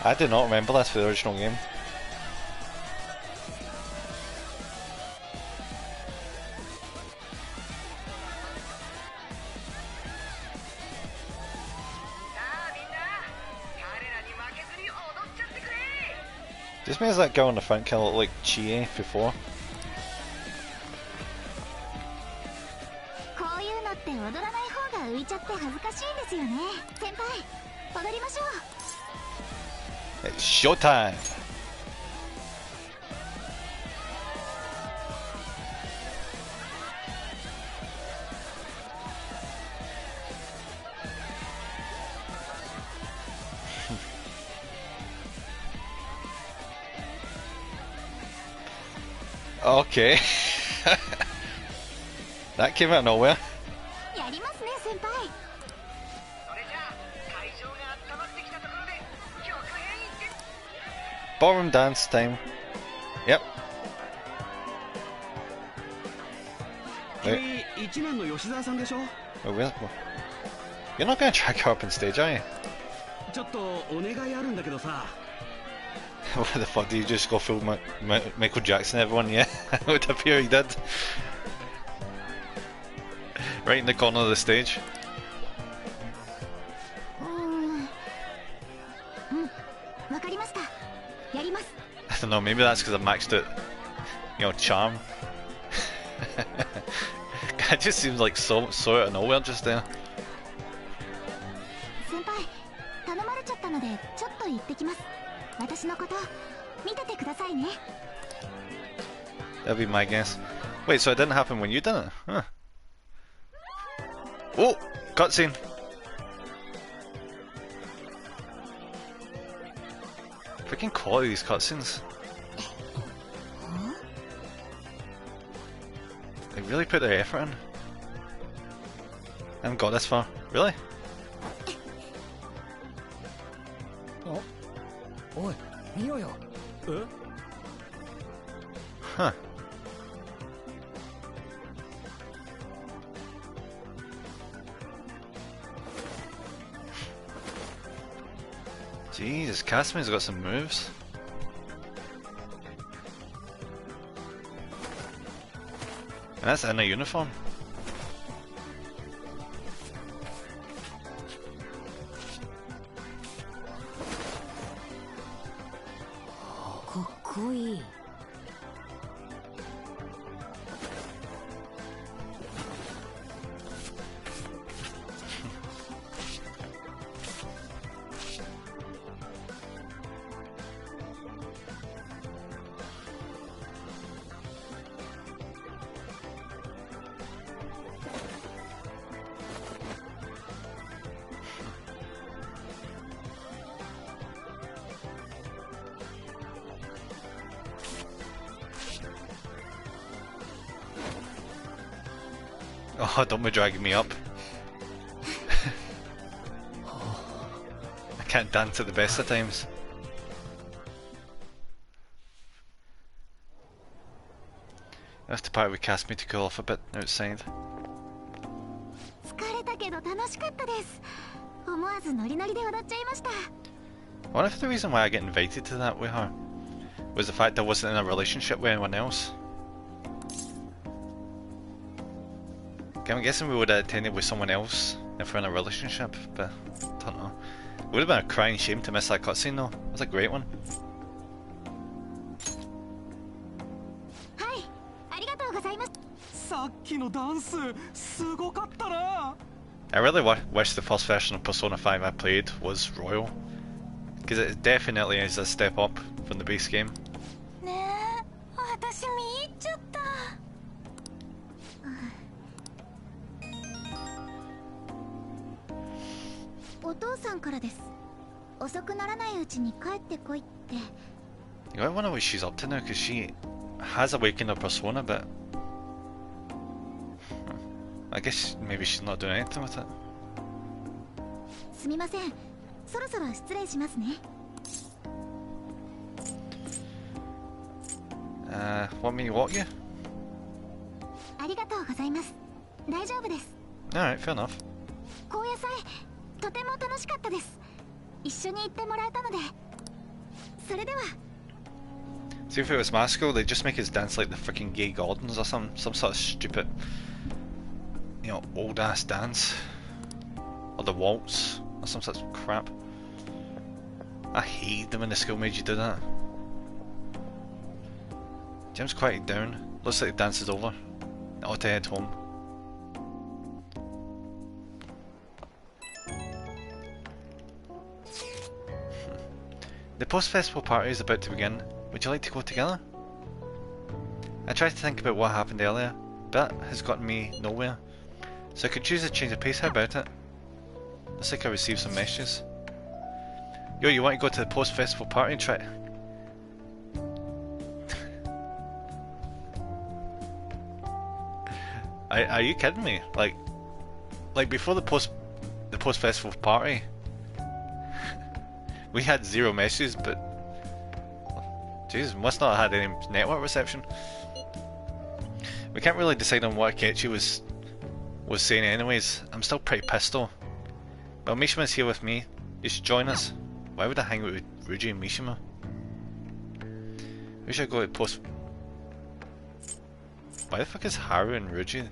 [SPEAKER 1] I do not remember this for the original game. Just means that girl in the front kind of looked like Chie before.
[SPEAKER 4] こういうのって踊らない方が浮いちゃって恥ずかしいんですよね。先輩、踊りましょう。
[SPEAKER 1] It's showtime! Okay. That came out of nowhere.
[SPEAKER 2] やりますね先輩。
[SPEAKER 6] それじゃあ会場が温まってきたところで曲編いって。
[SPEAKER 1] Ballroom dance time. Yep.
[SPEAKER 7] 1年の吉沢さんでしょ。
[SPEAKER 1] Oh, you're not gonna track her up on stage, are you?
[SPEAKER 7] ちょっとお願いあるんだけどさ。
[SPEAKER 1] What the fuck, do you just go full Michael Jackson, everyone? Yeah, it would appear he did. Right in the corner of the stage.
[SPEAKER 2] わかりました。やります。
[SPEAKER 1] I don't know, maybe that's because I maxed out, you know, charm. It just seems like so out of nowhere just there.
[SPEAKER 2] 先輩、頼まれちゃったのでちょっと行ってきます。私のこと見ててくださいね。
[SPEAKER 1] That'll be my guess. Wait, so it didn't happen when you did it? Huh. Oh! Cutscene! Freaking quality these cutscenes. They really put their effort in. I haven't got this far. Really?
[SPEAKER 7] おい、見ろよ。え？
[SPEAKER 1] Huh. Jesus, Castman's got some moves. And that's in a uniform. Oh, don't be dragging me up. I can't dance at the best of times. That's the part we cast me to cool off a bit outside.
[SPEAKER 2] 疲れたけど楽しかったです。思わずノリノリで踊っちゃいました。
[SPEAKER 1] I wonder if the reason why I get invited to that with her was the fact I wasn't in a relationship with anyone else. Okay, I'm guessing we would have attended with someone else if we're in a relationship, but I don't know. It would have been a crying shame to miss that cutscene though. It was a great one.
[SPEAKER 2] はい、ありがとうございます。
[SPEAKER 7] さっきのダンスすごかったな。
[SPEAKER 1] I really wish the first version of Persona 5 I played was Royal, because it definitely is a step up from the base game.
[SPEAKER 2] ねえ、私見入っちゃった。お父さんからです。遅くならないうちに帰ってこいって。
[SPEAKER 1] I wonder what she's up to now, because she has awakened her persona, but I guess maybe she's not doing anything with it.
[SPEAKER 2] すみません。そろそろ失礼しますね。
[SPEAKER 1] Want me to walk you?
[SPEAKER 2] ありがとうございます。大丈夫です。
[SPEAKER 1] Alright, fair enough.
[SPEAKER 2] 高野菜、とても楽しかったです。一緒に行ってもらえたので。それでは。
[SPEAKER 1] See, if it was Masco, they'd just make us dance like the freaking gay Gordons or some sort of stupid, you know, old ass dance. Or the waltz, or some such crap. I hated them when the school made you do that. Jim's quieted down. Looks like the dance is over. I ought to head home. The post-festival party is about to begin. Would you like to go together? I tried to think about what happened earlier, but it has gotten me nowhere. So I could choose a change of pace. How about it? Looks like I received some messages. Yo, you want to go to the post-festival party and try... Are you kidding me? Like before the post festival party, we had 0 messages, but Jesus, must not have had any network reception. We can't really decide on what Akechi was saying anyways. I'm still pretty pissed though. Well, Mishima's here with me. You should join us. Why would I hang out with Ruji and Mishima? We should go to post. Why the fuck is Haru and Ruji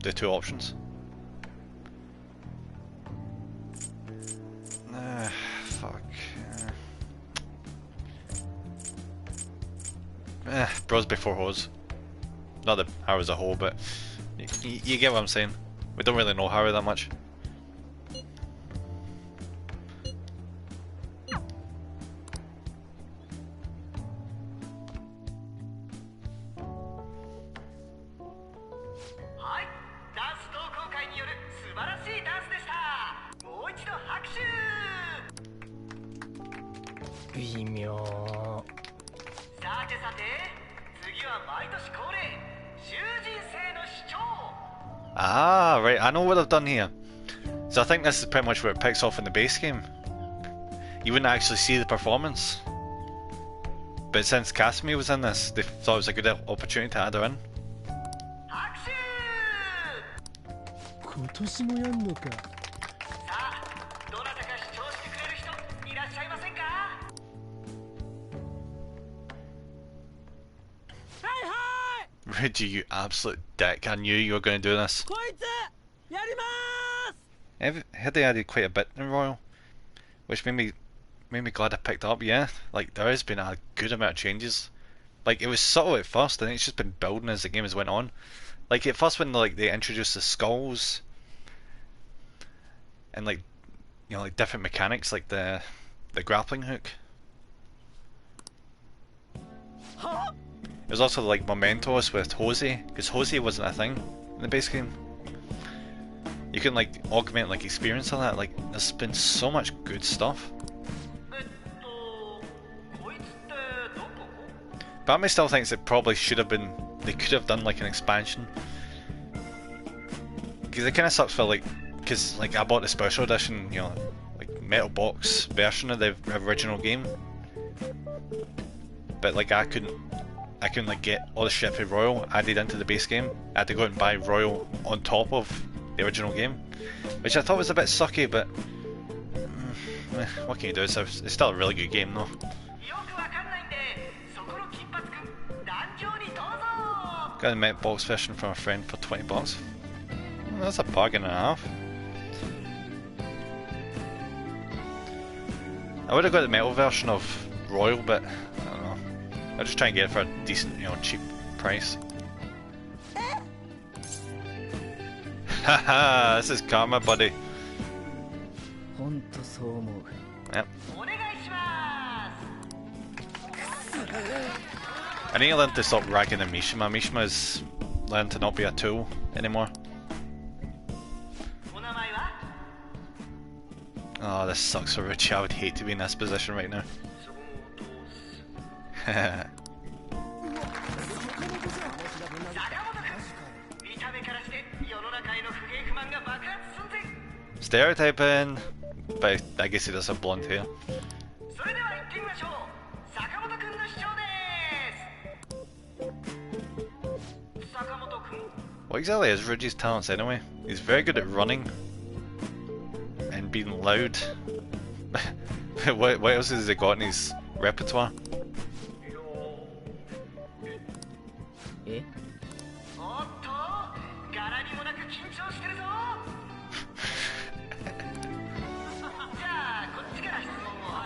[SPEAKER 1] the 2 options? Fuck. Bros before hoes. Not the Haru as a whole, but you get what I'm saying. We don't really know Haru that much. Ah, right, I know what I've done here. So I think this is pretty much where it picks off in the base game. You wouldn't actually see the performance. But since Kasumi was in this, they thought it was a good opportunity to add her in. Reggie, you absolute dick, I knew you were going to do this. I heard they added quite a bit in Royal, which made me glad I picked up, yeah. Like, there has been a good amount of changes. Like, it was subtle at first, and it's just been building as the game has went on. Like, at first when like they introduced the skulls, and like, you know, like different mechanics, like the grappling hook. It was also like Mementos with Hosey, because Hosey wasn't a thing in the base game. You can like augment like experience on that. Like, there's been so much good stuff. Batman still thinks it probably should have been, they could have done like an expansion. Because it kind of sucks for like, because like I bought the special edition, you know, like metal box version of the original game. But like I couldn't like get all the shit for Royal added into the base game. I had to go out and buy Royal on top of the original game, which I thought was a bit sucky, but what can you do? It's still a really good game though. Got the metal box version from a friend for $20. Well, that's a bargain and a half. I would have got the metal version of Royal, but I don't know. I'll just try and get it for a decent, you know, cheap price. Haha, this is karma, buddy. Yep. I need to learn to stop ragging on Mishima. Mishima's learned to not be a tool anymore. Oh, this sucks for Richie. I would hate to be in this position right now. Stereotyping, but I guess he does have blonde hair. What exactly is Ruji's talents anyway? He's very good at running and being loud. What else has he got in his repertoire?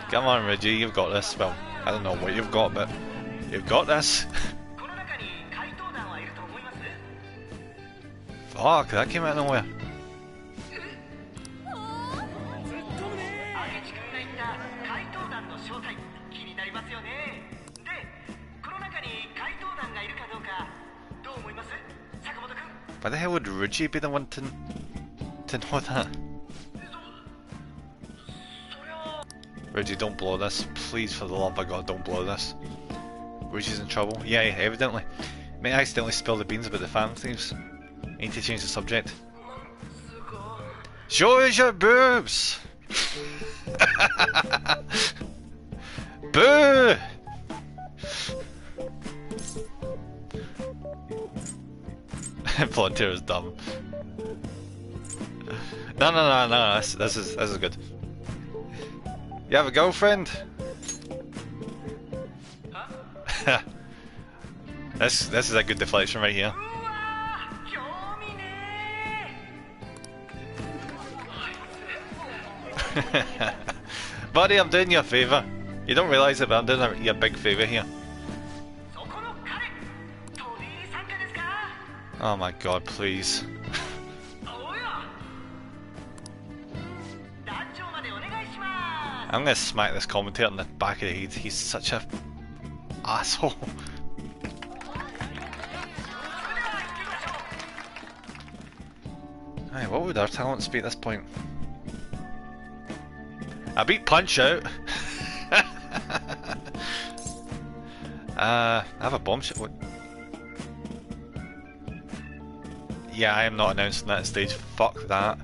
[SPEAKER 1] Come on, Reggie, you've got this. Well, I don't know what you've got, but you've got this. Fuck, that came out of nowhere. Why the hell would Ruji be the one to know that? Ruji, don't blow this. Please, for the love of God, don't blow this. Ruji's in trouble. Yeah, evidently. May I accidentally spill the beans about the Phantom Thieves. I need to change the subject. Show us your boobs! Boo! Volunteer is dumb. No. This is good. You have a girlfriend? Huh? This is a good deflection right here. Buddy, I'm doing you a favour. You don't realise it, but I'm doing you a big favour here. Oh my god, please. I'm gonna smack this commentator in the back of the head. He's such a asshole. Hey, what would our talents be at this point? I beat Punch Out. I have a bombshell. What? Yeah, I am not announcing that stage. Fuck that.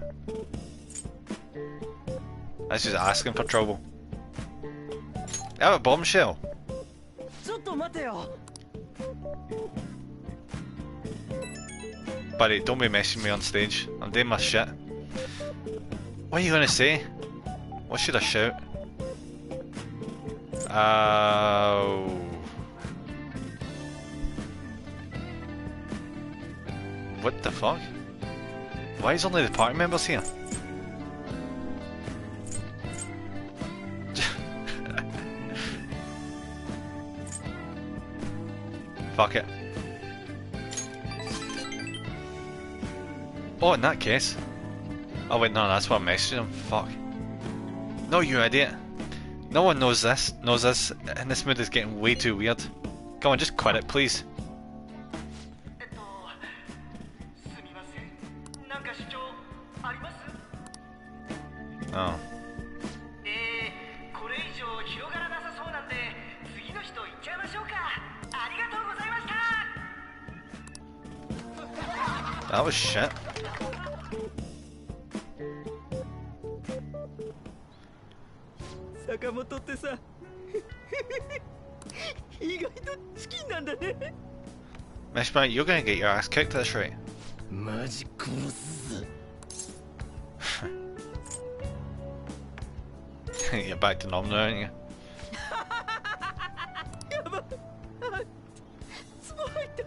[SPEAKER 1] That's just asking for trouble. I have a bombshell. Buddy, don't be messing me on stage. I'm doing my shit. What are you gonna say? What should I shout? What the fuck? Why is only the party members here? Fuck it. Oh, in that case. Oh wait, no, that's what I'm messaging him. Fuck. No, you idiot. No one knows this. And this mood is getting way too weird. Come on, just quit it, please. Oh. That was shit.
[SPEAKER 3] Sakamoto ってさ意外とチキンなんだね
[SPEAKER 1] Mishma, you're gonna get your ass kicked at this rate.
[SPEAKER 3] マジ殺すぞ
[SPEAKER 1] You're back to normal now, aren't you?
[SPEAKER 3] やばツボ入った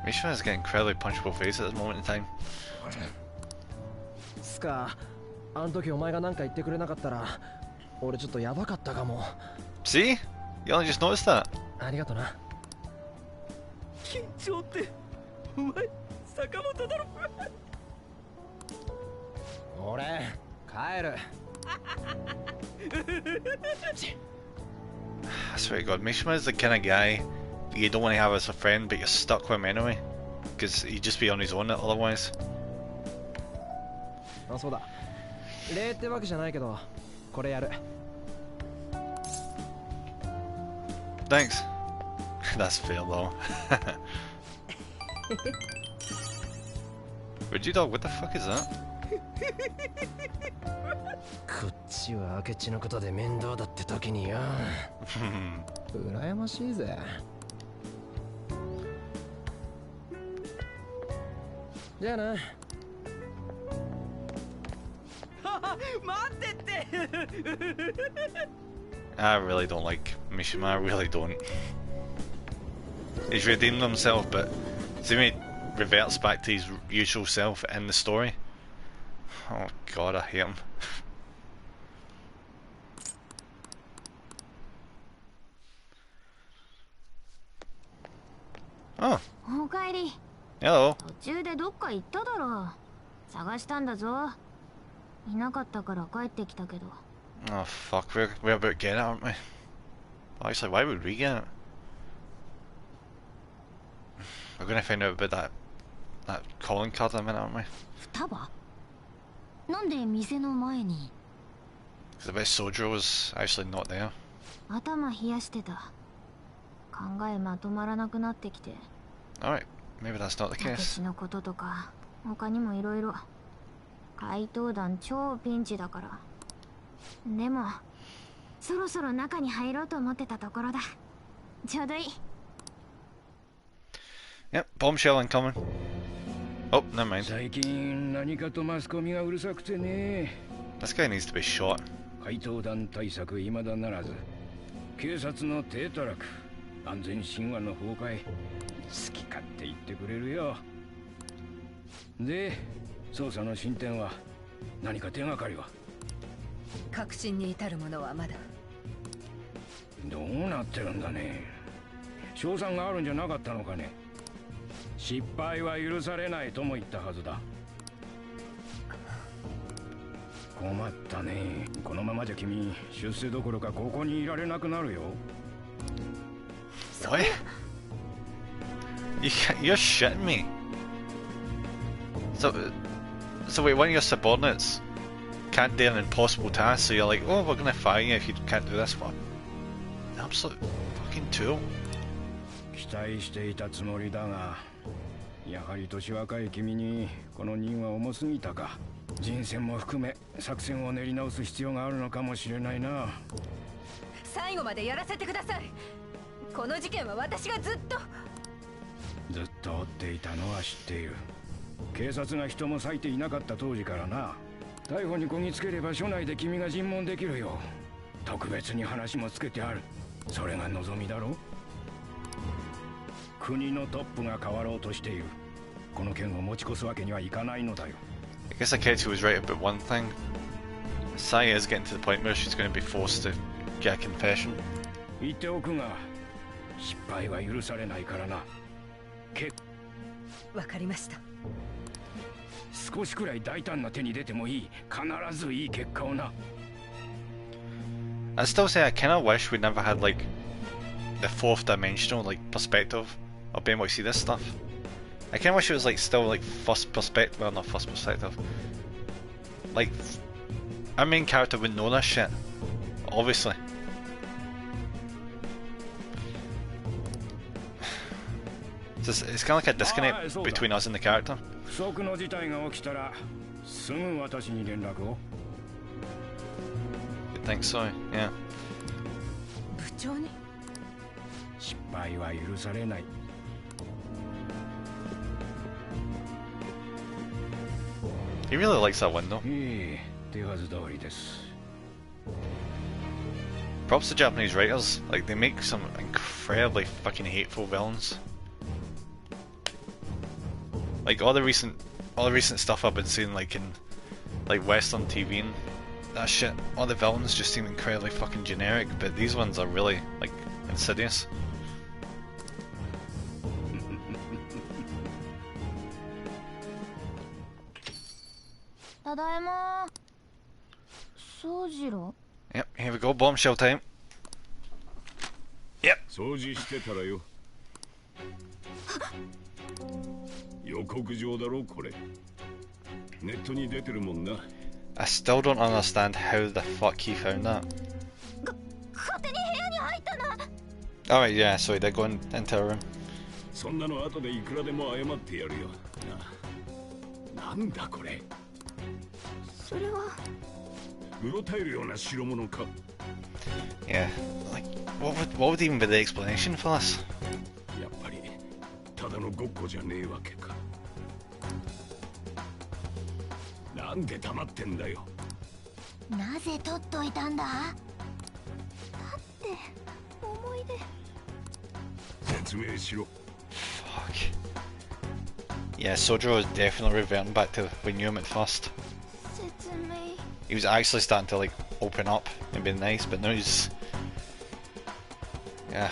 [SPEAKER 1] Mishma is getting incredibly punchable face at this moment in time.
[SPEAKER 7] スカあの時お前が何か言ってくれなかったら俺ちょっとヤバかったかも
[SPEAKER 1] See? You only just noticed that.
[SPEAKER 7] ありがとな緊張ってお前坂本だろ俺帰る
[SPEAKER 1] I swear to God, Mishma is the kind of guy you don't want to have as a friend, but you're stuck with him anyway. Because he'd just be on his own otherwise.
[SPEAKER 7] あ、そうだ礼ってわけじゃないけどこれやる
[SPEAKER 1] Thanks. That's fair though. Would you dog? What the fuck is that?
[SPEAKER 7] こっちは明智のことで面倒だって時によ羨ましいぜじゃあな待ってって
[SPEAKER 1] I really don't like Mishima, I really don't. He's redeemed himself, but see when he reverts back to his usual self in the story. Oh god, I hate him. Oh.
[SPEAKER 4] おかえり
[SPEAKER 1] Hello.
[SPEAKER 4] 途中でどっか行っただろう探したんだぞいなかったから帰ってきたけど
[SPEAKER 1] Oh fuck, we're about to get it, aren't we? Actually, why would we get it? We're gonna find out about that calling card in a minute, aren't we?
[SPEAKER 4] 双葉なんで店の前に
[SPEAKER 1] Because I bet Sojo was actually not there.
[SPEAKER 4] 頭冷やしてた考えまとまらなくなってきて
[SPEAKER 1] Alright, maybe that's not the
[SPEAKER 4] たけ
[SPEAKER 1] case.
[SPEAKER 4] しのこととか他にもいろいろ。怪盗団超ピンチだから。でもそろそろ中に入ろうと思ってたところだ。ちょうどいい。
[SPEAKER 1] Yep, bombshell incoming. Oh, never mind.
[SPEAKER 11] 最近何かとマスコミがうるさくてね。
[SPEAKER 1] This guy needs to be shot.
[SPEAKER 11] 怪盗団対策未だならず、警察の低たらく、安全神話の崩壊、好き勝手言ってくれるよ。で、捜査の進展は何か手がかりは？
[SPEAKER 12] 確信に至るものはまだ。
[SPEAKER 11] どうなってるんだね。賞賛があるんじゃなかったのかね。失敗は許されないとも言ったはずだ。困ったね。このままじゃ君出世どころかここにいられなくなるよ。
[SPEAKER 1] What? You're shitting me. So wait, one of your subordinates can't do an impossible task, so you're like, oh, we're gonna fire you if you can't do this one. Absolute fucking tool.
[SPEAKER 11] 期待していたつもりだが、やはり年若い君にこの任は重すぎたか。人選も含め作戦を練り直す必要があるのかもしれないな。
[SPEAKER 12] 最後までやらせてください。この事件は私がずっと
[SPEAKER 11] 追っていたのは知っている。警察が人も割いていなかった当時からな。逮捕にこぎつければ署内で君が尋問できるよ。特別に話もつけてある。それが望みだろう。国のトップが変わろうとしている。この件を持ち越すわけにはいかないのだよ。
[SPEAKER 1] I guess Akechi was right about one thing. Saya is getting to the point where she's going to be forced to get a confession.
[SPEAKER 11] 言っておくが、失敗は許されないからな。
[SPEAKER 12] わかりました。
[SPEAKER 11] 少しくらい大胆な手に出てもいい。必ずいい結果をな。
[SPEAKER 1] I still say I kind of wish we never had like the fourth dimensional like perspective of being able to see this stuff. I kind of wish it was like still like first perspective, well not first perspective. Like our main character would know this shit, obviously. It's kind of like a disconnect between us and the character.
[SPEAKER 11] 不測の事態が起きたらすぐ私に連絡を。
[SPEAKER 1] I think so, yeah.
[SPEAKER 12] 部長に
[SPEAKER 11] 失敗は許されない。
[SPEAKER 1] He really likes that window.
[SPEAKER 11] いい手はず通りです。
[SPEAKER 1] Props to Japanese writers, like they make some incredibly fucking hateful villains. Like all the recent stuff I've been seeing like in like Western TV and that shit, all the villains just seem incredibly fucking generic, but these ones are really like insidious.
[SPEAKER 4] ただいま。宗次郎。
[SPEAKER 1] Yep, here we go, bombshell time. Yep.
[SPEAKER 9] 掃除してたらよ。予告状だろこれ。ネットに出てるもんな。
[SPEAKER 1] I still don't understand how the fuck he found that.
[SPEAKER 4] 勝手に部屋に入ったな。
[SPEAKER 1] Alright, yeah, so he did go into a room.
[SPEAKER 9] そんなの後でいくらでも謝ってやるよ。なんだこれ。
[SPEAKER 4] それは。
[SPEAKER 9] うろたえるような代物か。
[SPEAKER 1] Yeah, like what would even be the explanation for this?
[SPEAKER 9] やっぱりただのごっこじゃねえわけか。なんで黙ってんだよ。
[SPEAKER 4] なぜ取っといたんだ。だって思い出。
[SPEAKER 9] 説明しろ。
[SPEAKER 1] Fuck. Yeah, Sojiro is definitely reverting back to we knew him at first.
[SPEAKER 4] 説明。
[SPEAKER 1] He was actually starting to like open up and be nice, but now he's yeah.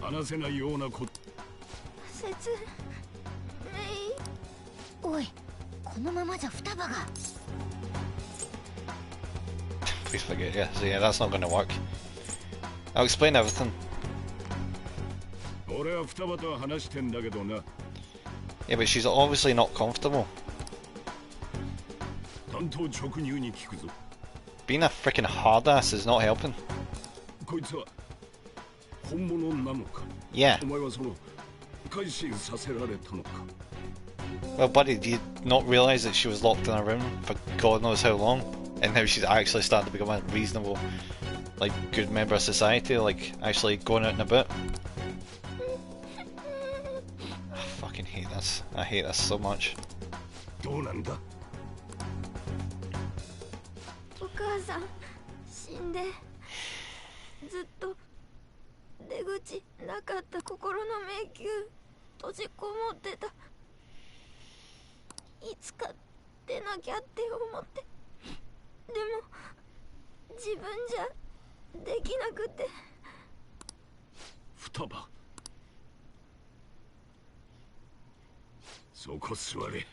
[SPEAKER 9] 話せないようなこと。
[SPEAKER 4] 説明。おい、このままじゃ双葉が。
[SPEAKER 1] Please forget, yeah. So yeah, that's not going to work. I'll explain everything.
[SPEAKER 9] 俺は双葉と話してんだけどな。
[SPEAKER 1] Yeah, but she's obviously not comfortable.
[SPEAKER 9] 担当直入に聞くぞ。
[SPEAKER 1] Being a freaking hard ass is not helping.
[SPEAKER 9] こいつは本物なのか。
[SPEAKER 1] Yeah.
[SPEAKER 9] お前はその改心させられたのか。
[SPEAKER 1] Well, buddy, do you not realise that she was locked in a room for God knows how long, and now she's actually starting to become a reasonable, like, good member of society, like, actually going out and about? I fucking hate this. I hate this so much.
[SPEAKER 9] どうなんだ。
[SPEAKER 2] お母さん死んでずっと出口なかった心の迷宮閉じこもってた。いつか出なきゃって思って、でも自分じゃできなくて。
[SPEAKER 9] 双葉、そこ座れ。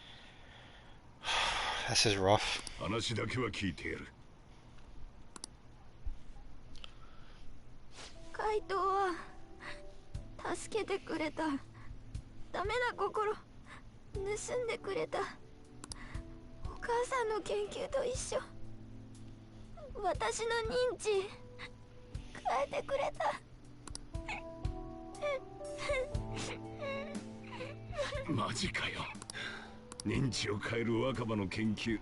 [SPEAKER 1] This is rough.
[SPEAKER 9] 話だけは聞いてやる。
[SPEAKER 2] 怪盗は助けてくれた。ダメな心盗んでくれた。お母さんの研究と一緒。私の認知変えてくれた。
[SPEAKER 9] マジかよ。認知を変える若葉の研究、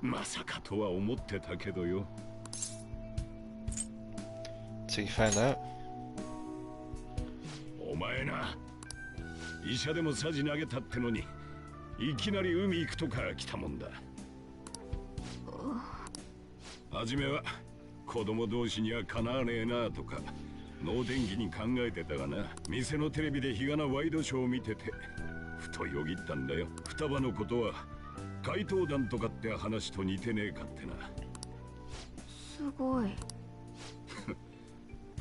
[SPEAKER 9] まさかとは思ってたけどよ。
[SPEAKER 1] So you found out?
[SPEAKER 9] お前な、医者でもさじ投げたってのにいきなり海行くとか来たもんだ。はじめは子供同士にはかなわねえなとか能天気に考えてたがな、店のテレビで日がなワイドショーを見ててふとよぎったんだよ。双葉のことは怪盗団とかって話と似てねえかってな。
[SPEAKER 2] すごい。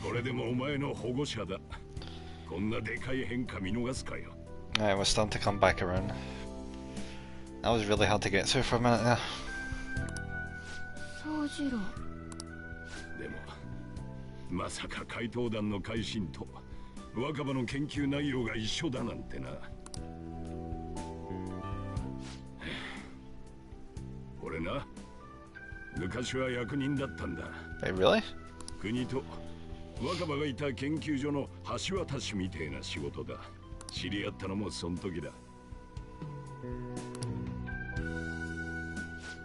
[SPEAKER 9] これでもお前の保護者だ。こんなでかい変化見逃すかよ。
[SPEAKER 1] Alright, we're starting to come back around. That was really hard to get through for a minute there.
[SPEAKER 2] 宗次郎。
[SPEAKER 9] でもまさか怪盗団の改心と若葉の研究内容が一緒だなんてな。俺な、昔は役人だったんだ。
[SPEAKER 1] Wait, really?
[SPEAKER 9] 国と若葉がいた研究所の橋渡しみてえな仕事だ。知り合ったのもその時だ。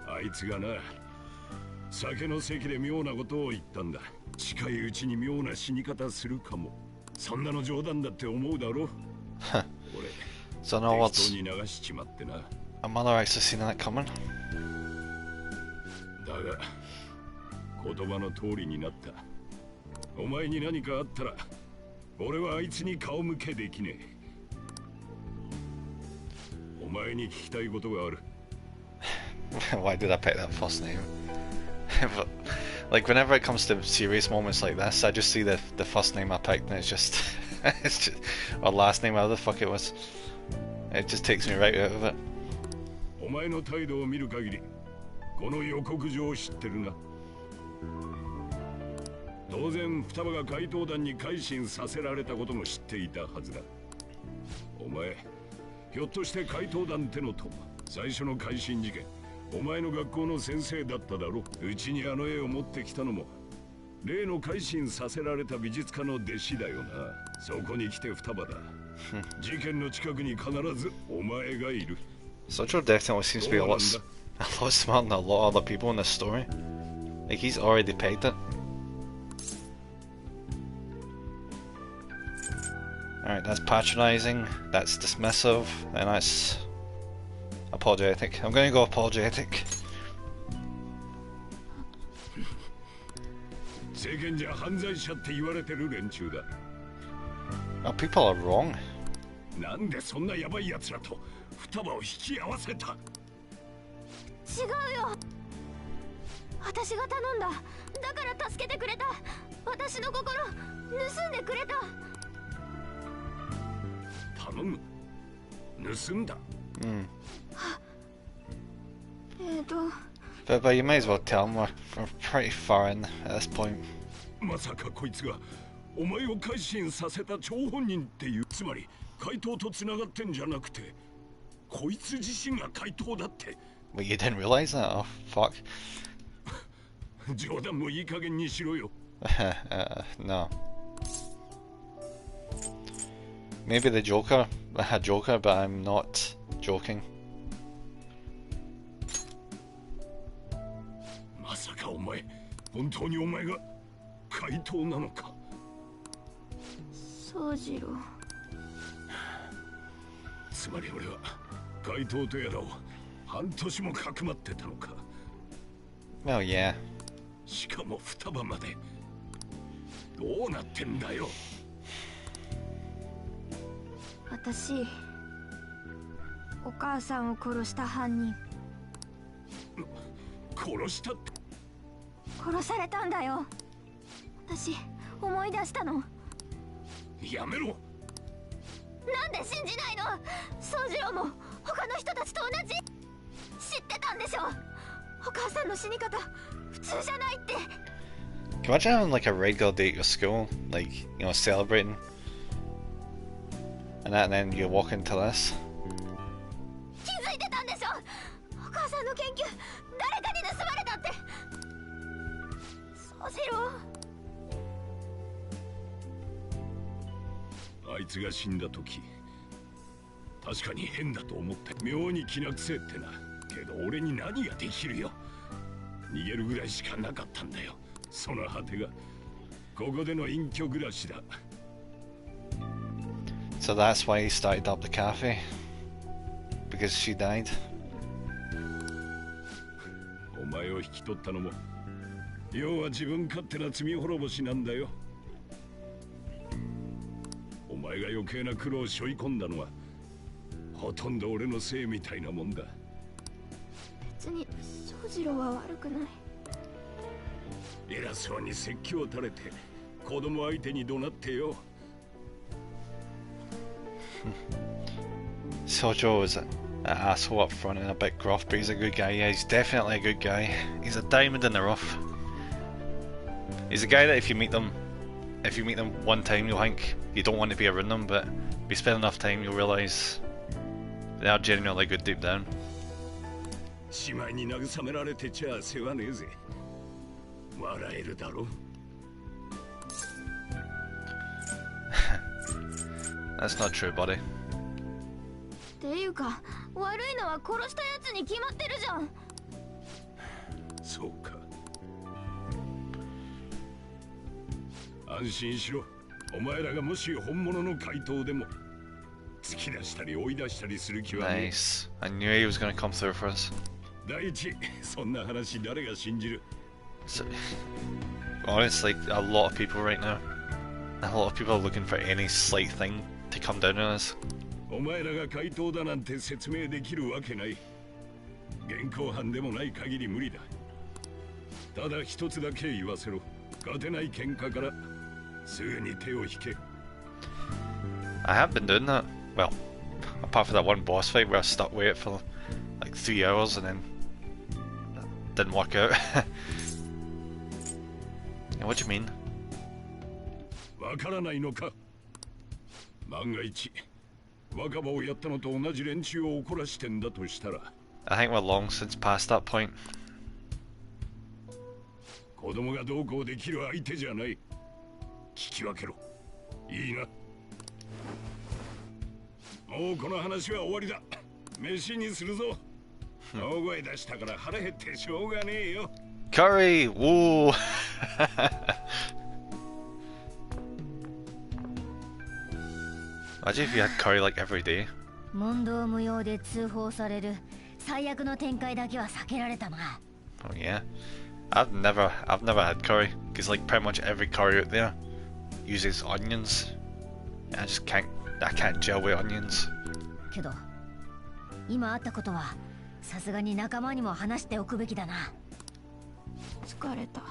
[SPEAKER 9] あいつがな、酒の席で妙なことを言ったんだ。近いうちに妙な死に方するかも。そんなの冗談だって思うだろ。俺、
[SPEAKER 1] So now
[SPEAKER 9] 適
[SPEAKER 1] what's...
[SPEAKER 9] 当に流しちまってな。
[SPEAKER 1] A mother actually seen that coming?
[SPEAKER 9] だが言葉の通りになった。お前に何かあったら俺はあいつに顔向けできねえ。お前に聞きたいことがある。
[SPEAKER 1] Why did I pick that first name? But, like, whenever it comes to serious moments like this, I just see the first name I picked and it's just... it's just... or last name, whatever the fuck it was. It just takes me right out of it.
[SPEAKER 9] お前の態度を見る限りこの予告状を知ってるな。当然双葉が怪盗団に改心させられたことも知っていたはずだ。お前ひょっとして怪盗団ってのと最初の改心事件、お前の学校の先生だっただろ。うちにあの絵を持ってきたのも例の改心させられた美術家の弟子だよな。そこに来て双葉だ。事件の近くに必ずお前がいる。
[SPEAKER 1] Sojiro definitely seems to be a lot smarter than a lot of other people in this story. Like, he's already pegged it. Alright, that's patronising, that's dismissive, and that's apologetic. I'm gonna go apologetic.
[SPEAKER 9] 世間じゃ犯罪者って言われてる連中だ。
[SPEAKER 1] Oh, people are wrong.
[SPEAKER 9] なんでそんなヤバい奴らと双葉を引き合わせた。
[SPEAKER 2] 違うよ。私が頼んだ。だから助けてくれた。私の心盗んでくれた。
[SPEAKER 9] 頼む。盗んだ。
[SPEAKER 1] But you might as well tell him we're pretty far in at this point.
[SPEAKER 9] まさかこいつがお前を改心させた張本人っていう、つまり怪盗と繋がってんじゃなくてこいつ自身が怪盗だって。
[SPEAKER 1] Wait, you didn't realize that? Oh, fuck.
[SPEAKER 9] 冗談もいい加減にしろよ。
[SPEAKER 1] No. Maybe the Joker, a Joker, but I'm not joking.
[SPEAKER 9] まさかお前、本当にお前が怪盗なのか。
[SPEAKER 2] 宗次郎。
[SPEAKER 9] つまり俺は怪盗とやらを半年もかくまってたのか。
[SPEAKER 1] Well, yeah.
[SPEAKER 9] しかも双葉まで。どうなってんだよ。
[SPEAKER 2] 私、お母さんを殺した犯人。
[SPEAKER 9] 殺したって。
[SPEAKER 2] 殺されたんだよ。私、思い出したの。
[SPEAKER 9] やめろ。
[SPEAKER 2] なんで信じないの。宗次郎も他の人たちと同じ。知ってたんでしょ。お母さんの死に方普通じゃないって。
[SPEAKER 1] Can you imagine having like a regular day at your school, like, you know, celebrating, and then you walk into this?
[SPEAKER 2] 気づいてたんでしょ。お母さんの研究誰かに盗まれたって。宗次郎。
[SPEAKER 9] あいつが死んだ時、確かに変だと思って妙に気なくせえってな。けど俺に何ができるよ。逃げるぐらいしかなかったんだよ。その果てがここでの隠居暮らしだ。
[SPEAKER 1] So that's why he started up the cafe, because she died.
[SPEAKER 9] お前を引き取ったのも要は自分勝手な罪滅ぼしなんだよ。お前が余計な苦労を背負い込んだのはほとんど俺のせいみたいなもんだ。
[SPEAKER 2] 別に宗次郎は悪くない。
[SPEAKER 9] 偉そうに説教を垂れて子供相手に怒鳴ってよ。
[SPEAKER 1] Sojo is an asshole up front and a bit gruff, but he's a good guy. Yeah, he's definitely a good guy. He's a diamond in the rough. He's a guy that if you meet them one time, you'll think you don't want to be around them, but if you spend enough time, you'll realise they are genuinely good deep down.
[SPEAKER 9] 姉妹に慰められてちゃ世話ねえぜ。笑えるだろ。
[SPEAKER 1] That's not true, buddy.
[SPEAKER 2] っていうか、悪いのは殺したやつに決まってるじゃん。
[SPEAKER 9] そうか。安心しろ。お前らがもし本物の怪盗でも突き出したり追い出したりする気はね。
[SPEAKER 1] Nice. I knew he was going to come through for us.
[SPEAKER 9] 第一、そんな話誰が信じる。
[SPEAKER 1] So, honestly, a lot of people right now, a lot of people are looking for any slight thing to come down on us.
[SPEAKER 9] お前らが怪盗だなんて説明できるわけない。現行犯でもない限り無理だ。ただ一つだけ言わせろ。勝てない喧嘩からすぐに手を引け。
[SPEAKER 1] I have been doing that. Well, apart from that one boss fight where I stuck with it for like 3 hours and then didn't work out. What do you mean?
[SPEAKER 9] わからないのか。万が一若葉をやったのと同じ連中を怒らしてんだとしたら。
[SPEAKER 1] I think we're long since past that point.
[SPEAKER 9] 子供がどうこうできる相手じゃない。聞き分けろ。いいな。もうこの話は終わりだ。飯にするぞ。大声出したから腹減ってしょうがねえよ。
[SPEAKER 1] Curry! Whoa! Imagine if you had curry like every day.
[SPEAKER 4] 問答無用で通報される最悪の展開だけは避けられたな。
[SPEAKER 1] Oh yeah. I've never had curry, because like pretty much every curry out there uses onions. I can't gel with onions.
[SPEAKER 4] けど今あったことはさすがに仲間にも話しておくべきだな。
[SPEAKER 2] 疲れた。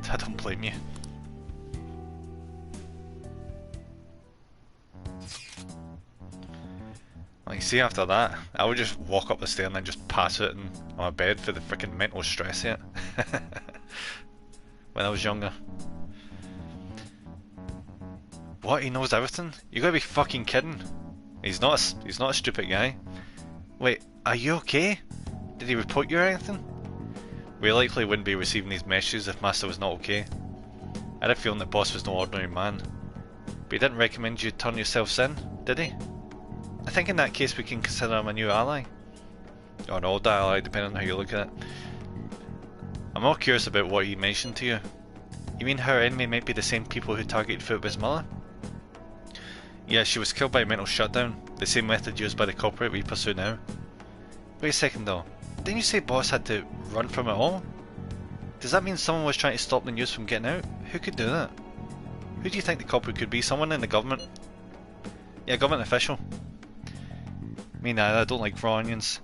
[SPEAKER 1] I don't blame you. Well, you see, after that, I would just walk up the stairs and then just pass out on my bed for the freaking mental stress yet. When I was younger. What? He knows everything? You gotta be fucking kidding. He's not a stupid guy. Wait, are you okay? Did he report you or anything? We likely wouldn't be receiving these messages if Master was not okay. I had a feeling that Boss was no ordinary man. But he didn't recommend you turn yourselves in, did he? I think in that case we can consider him a new ally. Or an old ally, depending on how you look at it. I'm more curious about what he mentioned to you. You mean her enemy might be the same people who targeted Futba's mother? Yeah, she was killed by a mental shutdown, the same method used by the corporate we pursue now. Wait a second though, didn't you say Boss had to run from it all? Does that mean someone was trying to stop the news from getting out? Who could do that? Who do you think the culprit could be? Someone in the government? Yeah, government official. Me neither, I don't like raw onions.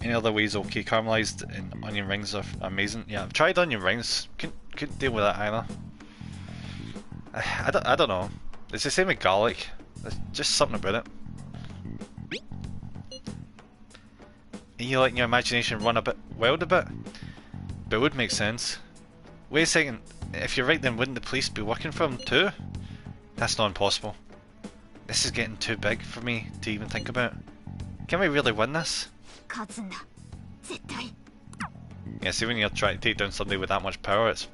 [SPEAKER 1] Any other ways okay, caramelized and onion rings are amazing. Yeah, I've tried onion rings, couldn't deal with that either. I don't know, it's the same with garlic, there's just something about it. And you letting your imagination run a bit wild a bit? But it would make sense. Wait a second, if you're right then wouldn't the police be working for him too? That's not impossible. This is getting too big for me to even think about. Can we really win this? Yeah, see when you're trying to take down somebody with that much power, it's...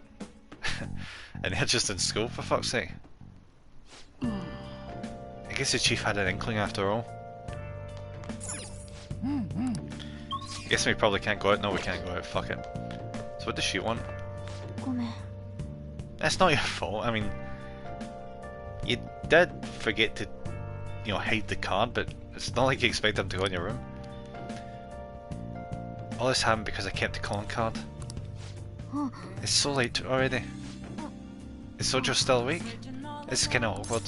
[SPEAKER 1] and they're just in school for fuck's sake. I guess the chief had an inkling after all. Guess we probably can't go out. No, we can't go out, fuck it. So what does she want? That's not your fault, I mean... You did forget to, you know, hide the card, but it's not like you expect them to go in your room. All this happened because I kept the calling card. It's so late already. Is Sojo still awake? It's kinda awkward.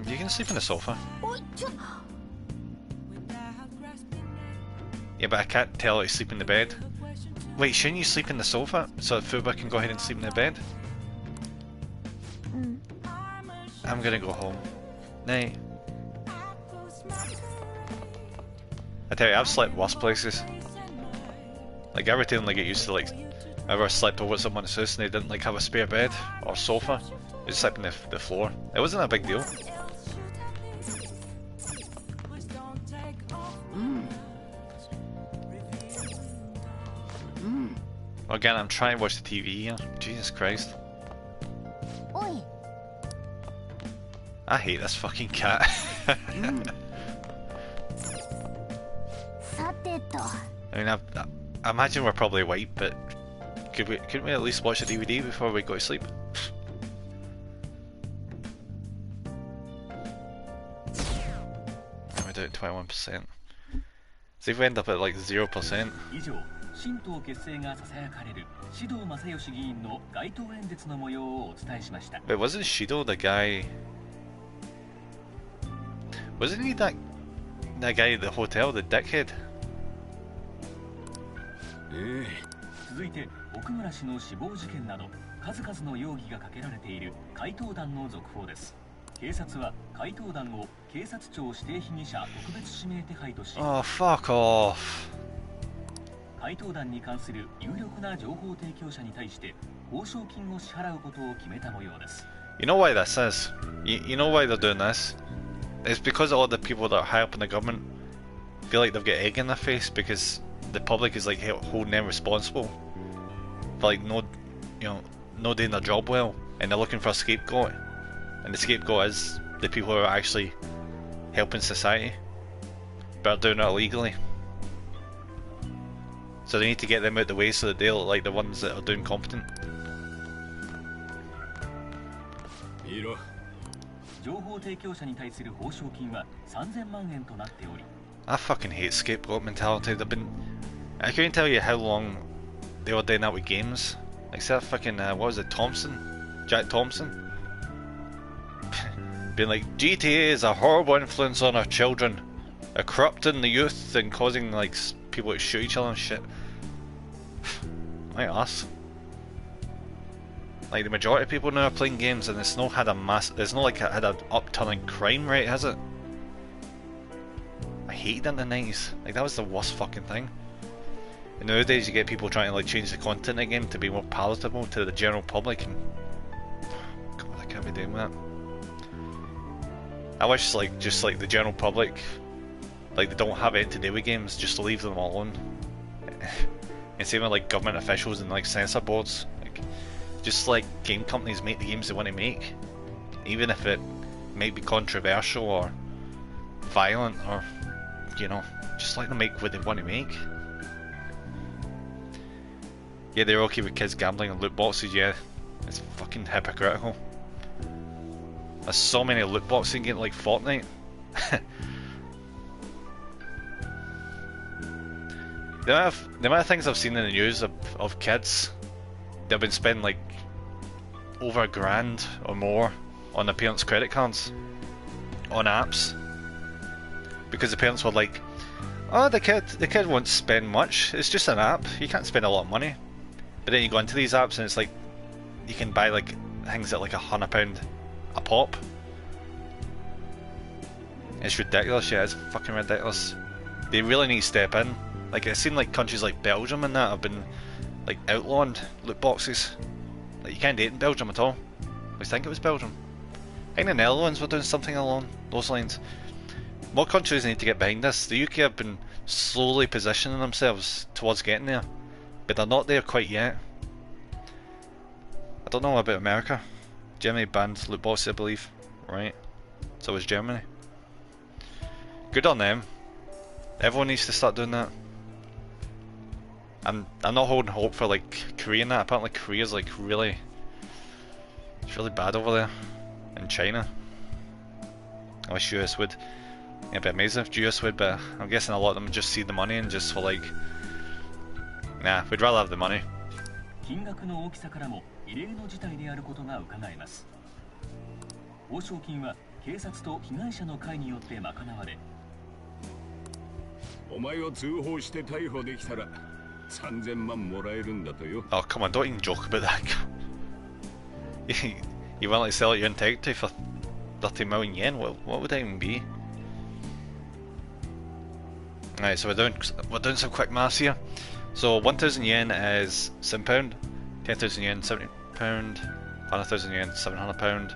[SPEAKER 1] You can sleep on the sofa. Yeah, but I can't tell her to sleep in the bed. Wait, shouldn't you sleep in the sofa so that Fuba can go ahead and sleep in the bed? I'm gonna go home. Night. I tell you, I've slept worse places. Like every time I get used to, like, I ever slept over at someone's house and they didn't like have a spare bed or sofa. They just slept on the floor. It wasn't a big deal. Again, I'm trying to watch the TV here. Jesus Christ. I hate this fucking cat. I mean, I imagine we're probably white, but couldn't we at least watch the DVD before we go to sleep? We're down at 21%. So if we end up at like 0%.
[SPEAKER 8] 新党結成がささやかれる志藤正義議員の街頭演説の模様をお伝えしました。
[SPEAKER 1] But wasn't Shido the guy? Wasn't he that guy at the hotel, the dickhead?
[SPEAKER 8] 続いて奥村氏の死亡事件など数々の容疑がかけられている怪盗団の続報です。警察は怪盗団を警察庁指定被疑者特別指名手配とし、
[SPEAKER 1] Oh, fuck off.
[SPEAKER 8] 怪盗団に関する有力な情報提供者に対して報奨金を支払うことを決めた模様です。
[SPEAKER 1] You know why this is? You know why they're doing this? It's because all the people that are high up in the government feel like they've got egg in their face because the public is like holding them responsible for like not doing their job well, and they're looking for a scapegoat, and the scapegoat is the people who are actually helping society but are doing it illegally. So they need to get them out the way so that they look like the ones that are doing competent.
[SPEAKER 8] 情報提供者に対する報奨金は3000万円となっており、
[SPEAKER 1] I fucking hate scapegoat mentality. I couldn't tell you how long they were doing that with games. Like that fucking what was it, Jack Thompson? Being like, GTA is a horrible influence on our children, corrupting the youth and causing like people to shoot each other and shit. Like us. Like the majority of people now are playing games, and it's not had a it's not like it had an upturning crime rate, has it? I hated it in the 90s. Like that was the worst fucking thing. And nowadays you get people trying to like change the content of the game to be more palatable to the general public, and God, I can't be doing that. I wish like just like the general public, like they don't have anything to do with games, just leave them alone. and same with like government officials and like censor boards. Like, just like game companies make the games they want to make, even if it might be controversial or violent, or you know, just let them make what they want to make. Yeah, they're okay with kids gambling and loot boxes. Yeah, it's fucking hypocritical. There's so many loot boxes in games like Fortnite. The amount of things I've seen in the news of kids that have been spending like over $1,000 or more on their parents' credit cards on apps because the parents were like, oh, the kid won't spend much, it's just an app, you can't spend a lot of money. But then you go into these apps and it's like you can buy like things at like £100 a pop. It's ridiculous. Yeah, it's fucking ridiculous. They really need to step in. Like, it seemed like countries like Belgium and that have been like outlawing loot boxes. Like, you can't do it in Belgium at all. I think it was Belgium. I think the Netherlands were doing something along those lines. More countries need to get behind this. The UK have been slowly positioning themselves towards getting there, but they're not there quite yet. I don't know about America. Germany banned loot boxes, I believe. Right? So was Germany. Good on them. Everyone needs to start doing that. I'm not holding hope for like Korea and that. Apparently Korea's like really, it's really bad over there. In China. I wish US would. Yeah, it'd be amazing if US would, but I'm guessing a lot of them just see the money and just for like, nah, we'd rather have the money.
[SPEAKER 8] 金額の大きさからも異例の事態であることが伺えます。報奨金は警察と被害者の会によって賄われ、
[SPEAKER 9] お前を通報して逮捕できたら3000万もらえるんだとよ。
[SPEAKER 1] Oh, come on, don't even joke about that. You want to sell your integrity for 30 million yen? What would that even be? Alright, so we're doing some quick maths here. So 1,000 yen is £7, 10,000 yen £70, 100,000 yen £700,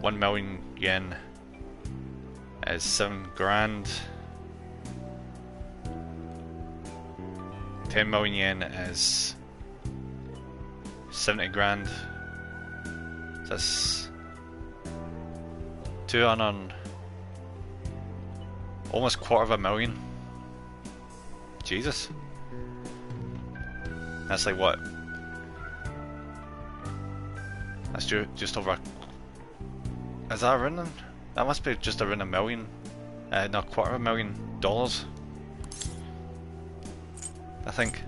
[SPEAKER 1] 1 million yen is 7 grand, 10 million yen is 70 grand. That's 200, almost $250,000. Jesus, that's like what? That's just over. Is that around? That must be just around $1 million. No, $250,000. I think.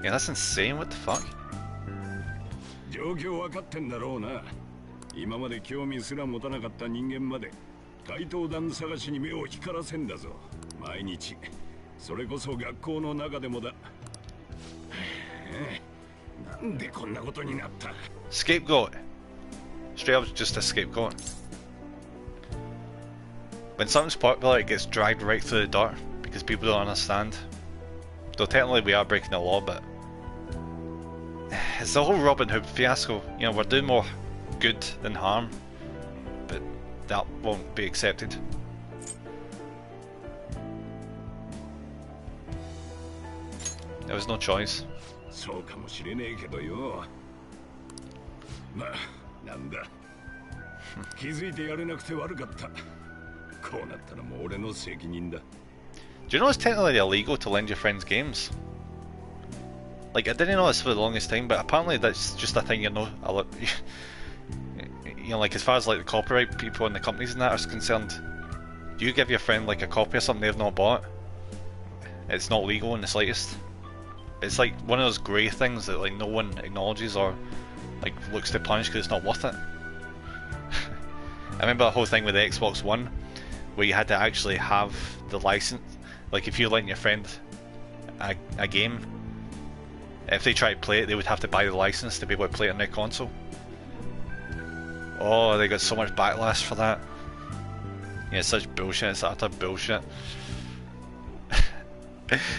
[SPEAKER 1] Yeah, that's insane. What the fuck?
[SPEAKER 9] 状況分かってんだろうな。今まで興味すら持たなかった人間まで怪盗団探しに目を光らせんだぞ。毎日。それこそ学校の中でもだ。なんでこんなことになった？
[SPEAKER 1] Scapegoat. Straight up just a scapegoat. When something's popular, it gets dragged right through the dirt because people don't understand. Though technically we are breaking the law, but it's the whole Robin Hood fiasco. You know, we're doing more good than harm, but that won't be accepted. There was no choice.
[SPEAKER 9] そうかもしれねえけどよ。まあ、なんだ。気づいてやれなくて悪かった。こうなったらもう俺の責任だ。
[SPEAKER 1] Do you know it's technically illegal to lend your friends games? Like, I didn't know this for the longest time, but apparently that's just a thing, you know. You know, like as far as like the copyright people and the companies and that are concerned, you give your friend like a copy of something they've not bought, it's not legal in the slightest. It's like one of those grey things that like no one acknowledges or like looks to punish because it's not worth it. I remember the whole thing with the Xbox One, where you had to actually have the license. Like if you're letting your friend a game, if they try to play it, they would have to buy the license to be able to play it on their console. Oh, they got so much backlash for that. Yeah, it's such bullshit. It's utter bullshit.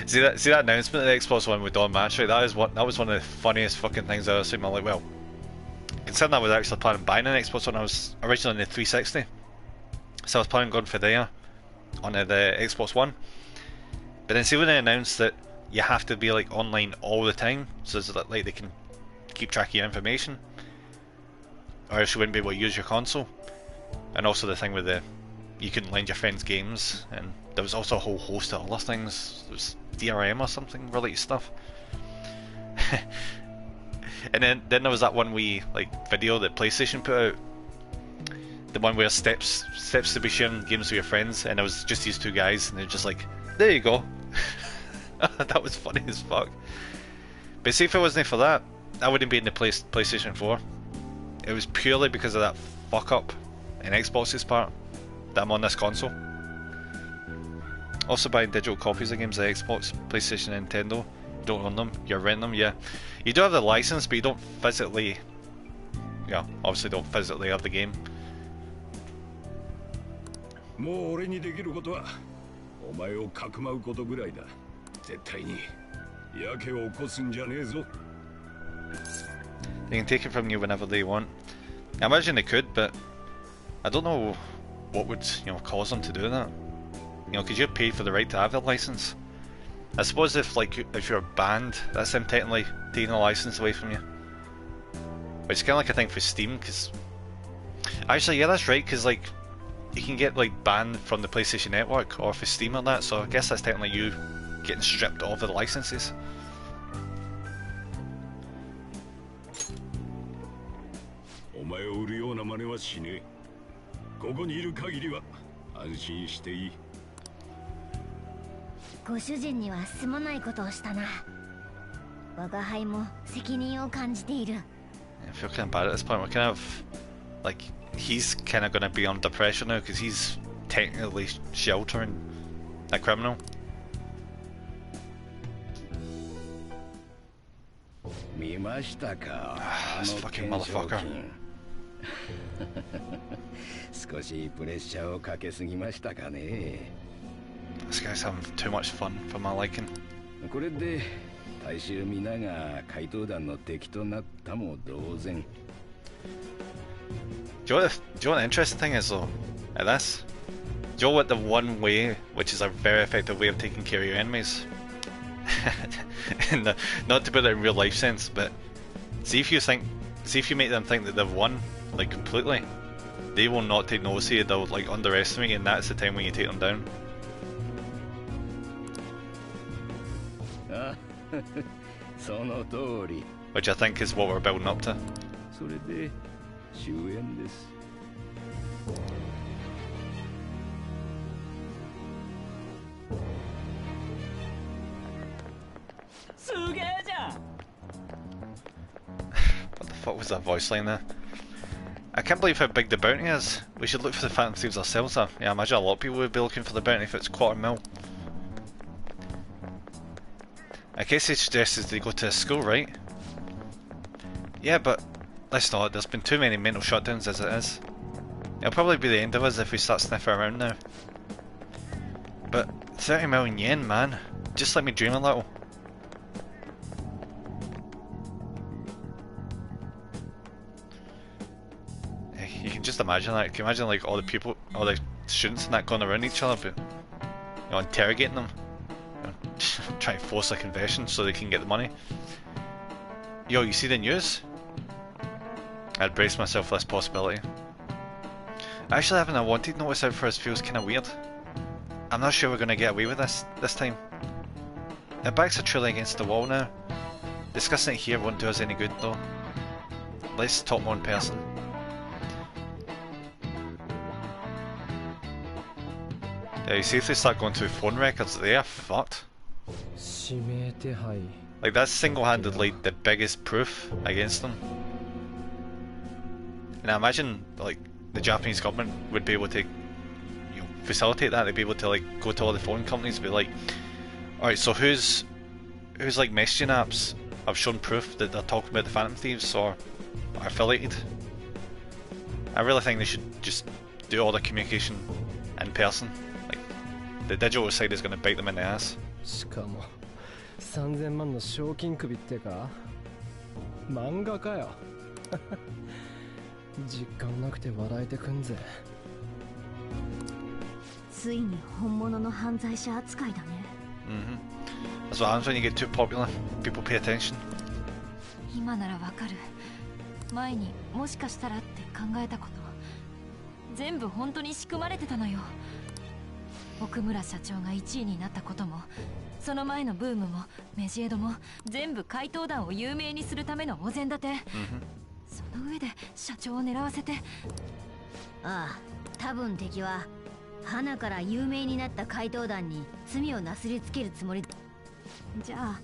[SPEAKER 1] see that announcement of the Xbox One with Don Match, right? That was one of the funniest fucking things I've ever seen. I'm like, well, considering I was actually planning on buying an Xbox One, I was originally in the 360, so I was planning on going for there onto the Xbox One. But then see when they announced that you have to be like online all the time, so that like they can keep track of your information, or else you wouldn't be able to use your console. And also the thing with the you couldn't lend your friends games, and there was also a whole host of other things. It was DRM or something related stuff. And then there was that one wee like video that PlayStation put out, the one where steps to be sharing games with your friends, and it was just these two guys, and they're just like, there you go. That was funny as fuck. But see, if it wasn't for that, I wouldn't be in the PlayStation 4. It was purely because of that fuck up in Xbox's part that I'm on this console. Also buying digital copies of games like Xbox, PlayStation, and Nintendo. You don't own them, you're renting them, yeah. You do have the license, but you don't physically, yeah, obviously don't physically have the game.
[SPEAKER 9] もう俺にできることはお前をかくまうことぐらいだ。絶対にやけを起こすんじゃねえぞ。
[SPEAKER 1] They can take it from you whenever they want. I imagine they could, but I don't know what would, you know, cause them to do that. You know, because you pay for the right to have the license. I suppose if you're banned, that's them technically taking the license away from you. Which is kind of like a thing for Steam, because actually, yeah, that's right, because like you can get like banned from the PlayStation Network or for Steam or that. So I guess that's technically you getting stripped of the licenses.
[SPEAKER 9] お前を売るような真似はしねえ。ここにいる限りは安心していい。
[SPEAKER 4] ご主人にはすまないことをしたな。我が輩も責任を感じている。
[SPEAKER 1] I feel kind of bad at this point. We're kind of like he's kind of going to be under pressure now because he's technically sheltering a criminal.
[SPEAKER 11] 見ましたか。
[SPEAKER 1] This fucking motherfucker.
[SPEAKER 11] 少しプレッシャーをかけすぎましたかね。
[SPEAKER 1] This guy's having too much fun for my liking.
[SPEAKER 11] これで大衆皆が怪盗団の敵となったも同然。
[SPEAKER 1] Do you know what the interesting thing is though at this? Do you know what the one way, which is a very effective way of taking care of your enemies? And not to put it in real life sense, but see if you make them think that they've won like completely, they will not take notice of you. They'll like underestimate you, and that's the time when you take them down.
[SPEAKER 11] その通り。
[SPEAKER 1] Which I think is what we're building up to.
[SPEAKER 11] それで終焉です。
[SPEAKER 7] すげえじゃん。
[SPEAKER 1] What the fuck was that voice line there? I can't believe how big the bounty is. We should look for the Phantom Thieves ourselves though. Yeah, I imagine a lot of people would be looking for the bounty if it's $250,000. I guess he suggested they go to a school, right? Yeah, but let's not. There's been too many mental shutdowns as it is. It'll probably be the end of us if we start sniffing around now. But 30 million yen, man. Just let me dream a little. You can just imagine that. Can you imagine like all the people, all the students and that going around each other, but you know, interrogating them, you know, trying to force a confession so they can get the money. Yo, you see the news? I'd brace myself for this possibility. Actually, having a wanted notice out for us feels kind of weird. I'm not sure we're going to get away with this time. Our backs are truly against the wall now. Discussing it here won't do us any good though. Let's talk one person. Yeah, you see if they start going through phone records, they are fucked. Like that's single-handedly the biggest proof against them. And I imagine like the Japanese government would be able to, you know, facilitate that. They'd be able to like go to all the phone companies and be like, alright, so who's like messaging apps have shown proof that they're talking about the Phantom Thieves or are affiliated. I really think they should just do all the communication in person. Like the digital side is going to bite them in the ass.
[SPEAKER 7] しかも3000万の賞金首ってか漫画かよ実感なくて笑えてくんぜ
[SPEAKER 4] ついに本物の犯罪者扱いだね。
[SPEAKER 1] That's what happens when you get too popular. People pay attention.
[SPEAKER 2] 今ならわかる。前にもしかしたらって考えたこと、全部本当に仕組まれてたのよ。奥村社長が1位になったことも、その前のブームもメジエドも全部怪盗団を有名にするためのお膳立て。その上で社長を狙わせて。
[SPEAKER 4] ああ、多分敵は花から有名になった怪盗団に罪をなすりつけるつもり。
[SPEAKER 2] じゃあ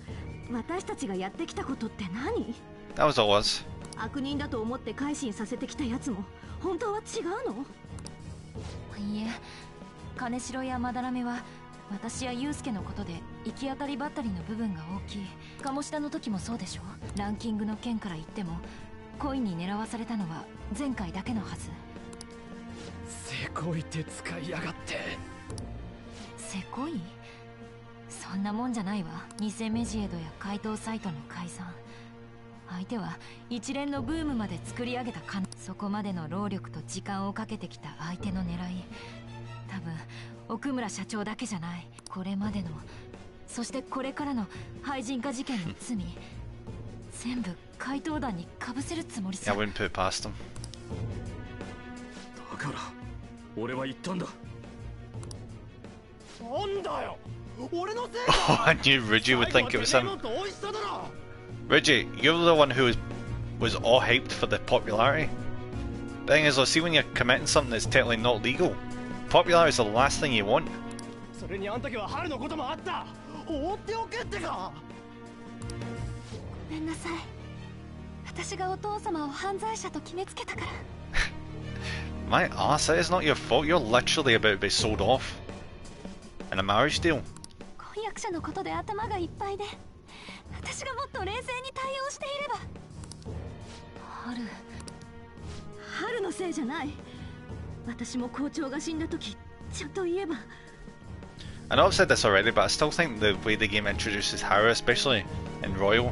[SPEAKER 2] 私たちがやってきたことって何？
[SPEAKER 1] That was all us.
[SPEAKER 2] 悪人だと思って改心させてきたやつも本当は違うの？いいえ、金城やまだらめは私やユウスケのことで行き当たりばったりの部分が大きい。鴨志田の時もそうでしょ。ランキングの件から言っても恋に狙わされたのは前回だけのはず。
[SPEAKER 7] せこい手使いやがって。
[SPEAKER 2] せこい？そんなもんじゃないわ。偽メジエドや怪盗サイトの改ざん、相手は一連のブームまで作り上げたそこまでの労力と時間をかけてきた相手の狙い、多分奥村社長だけじゃない。これまでの、そしてこれからの廃人化事件の罪全部怪盗団にかぶせるつもりさ。
[SPEAKER 1] I wouldn't put it past them.
[SPEAKER 5] だから俺は言ったんだ。
[SPEAKER 7] なんだよ、俺のせい
[SPEAKER 1] Oh, I knew Reggie would think it was him. Reggie, you're the one who was all hyped for the popularity. The thing is, though, see when you're committing something that's technically not legal, popularity is the last thing you want.
[SPEAKER 7] それにあん時は春のこともあった。放っておけってか。
[SPEAKER 2] ごめんなさい。私がお父様を犯罪者と決めつけたから。
[SPEAKER 1] My ass, it is not your fault. You're literally about to be sold off in a marriage deal.
[SPEAKER 2] 婚約者のことで頭がいっぱいで、私がもっと冷静に対応していれば。春のせいじゃない。私も校長が死んだ時ちゃんと言えば。
[SPEAKER 1] I know I've said this already, but I still think the way the game introduces Hera, especially in Royal,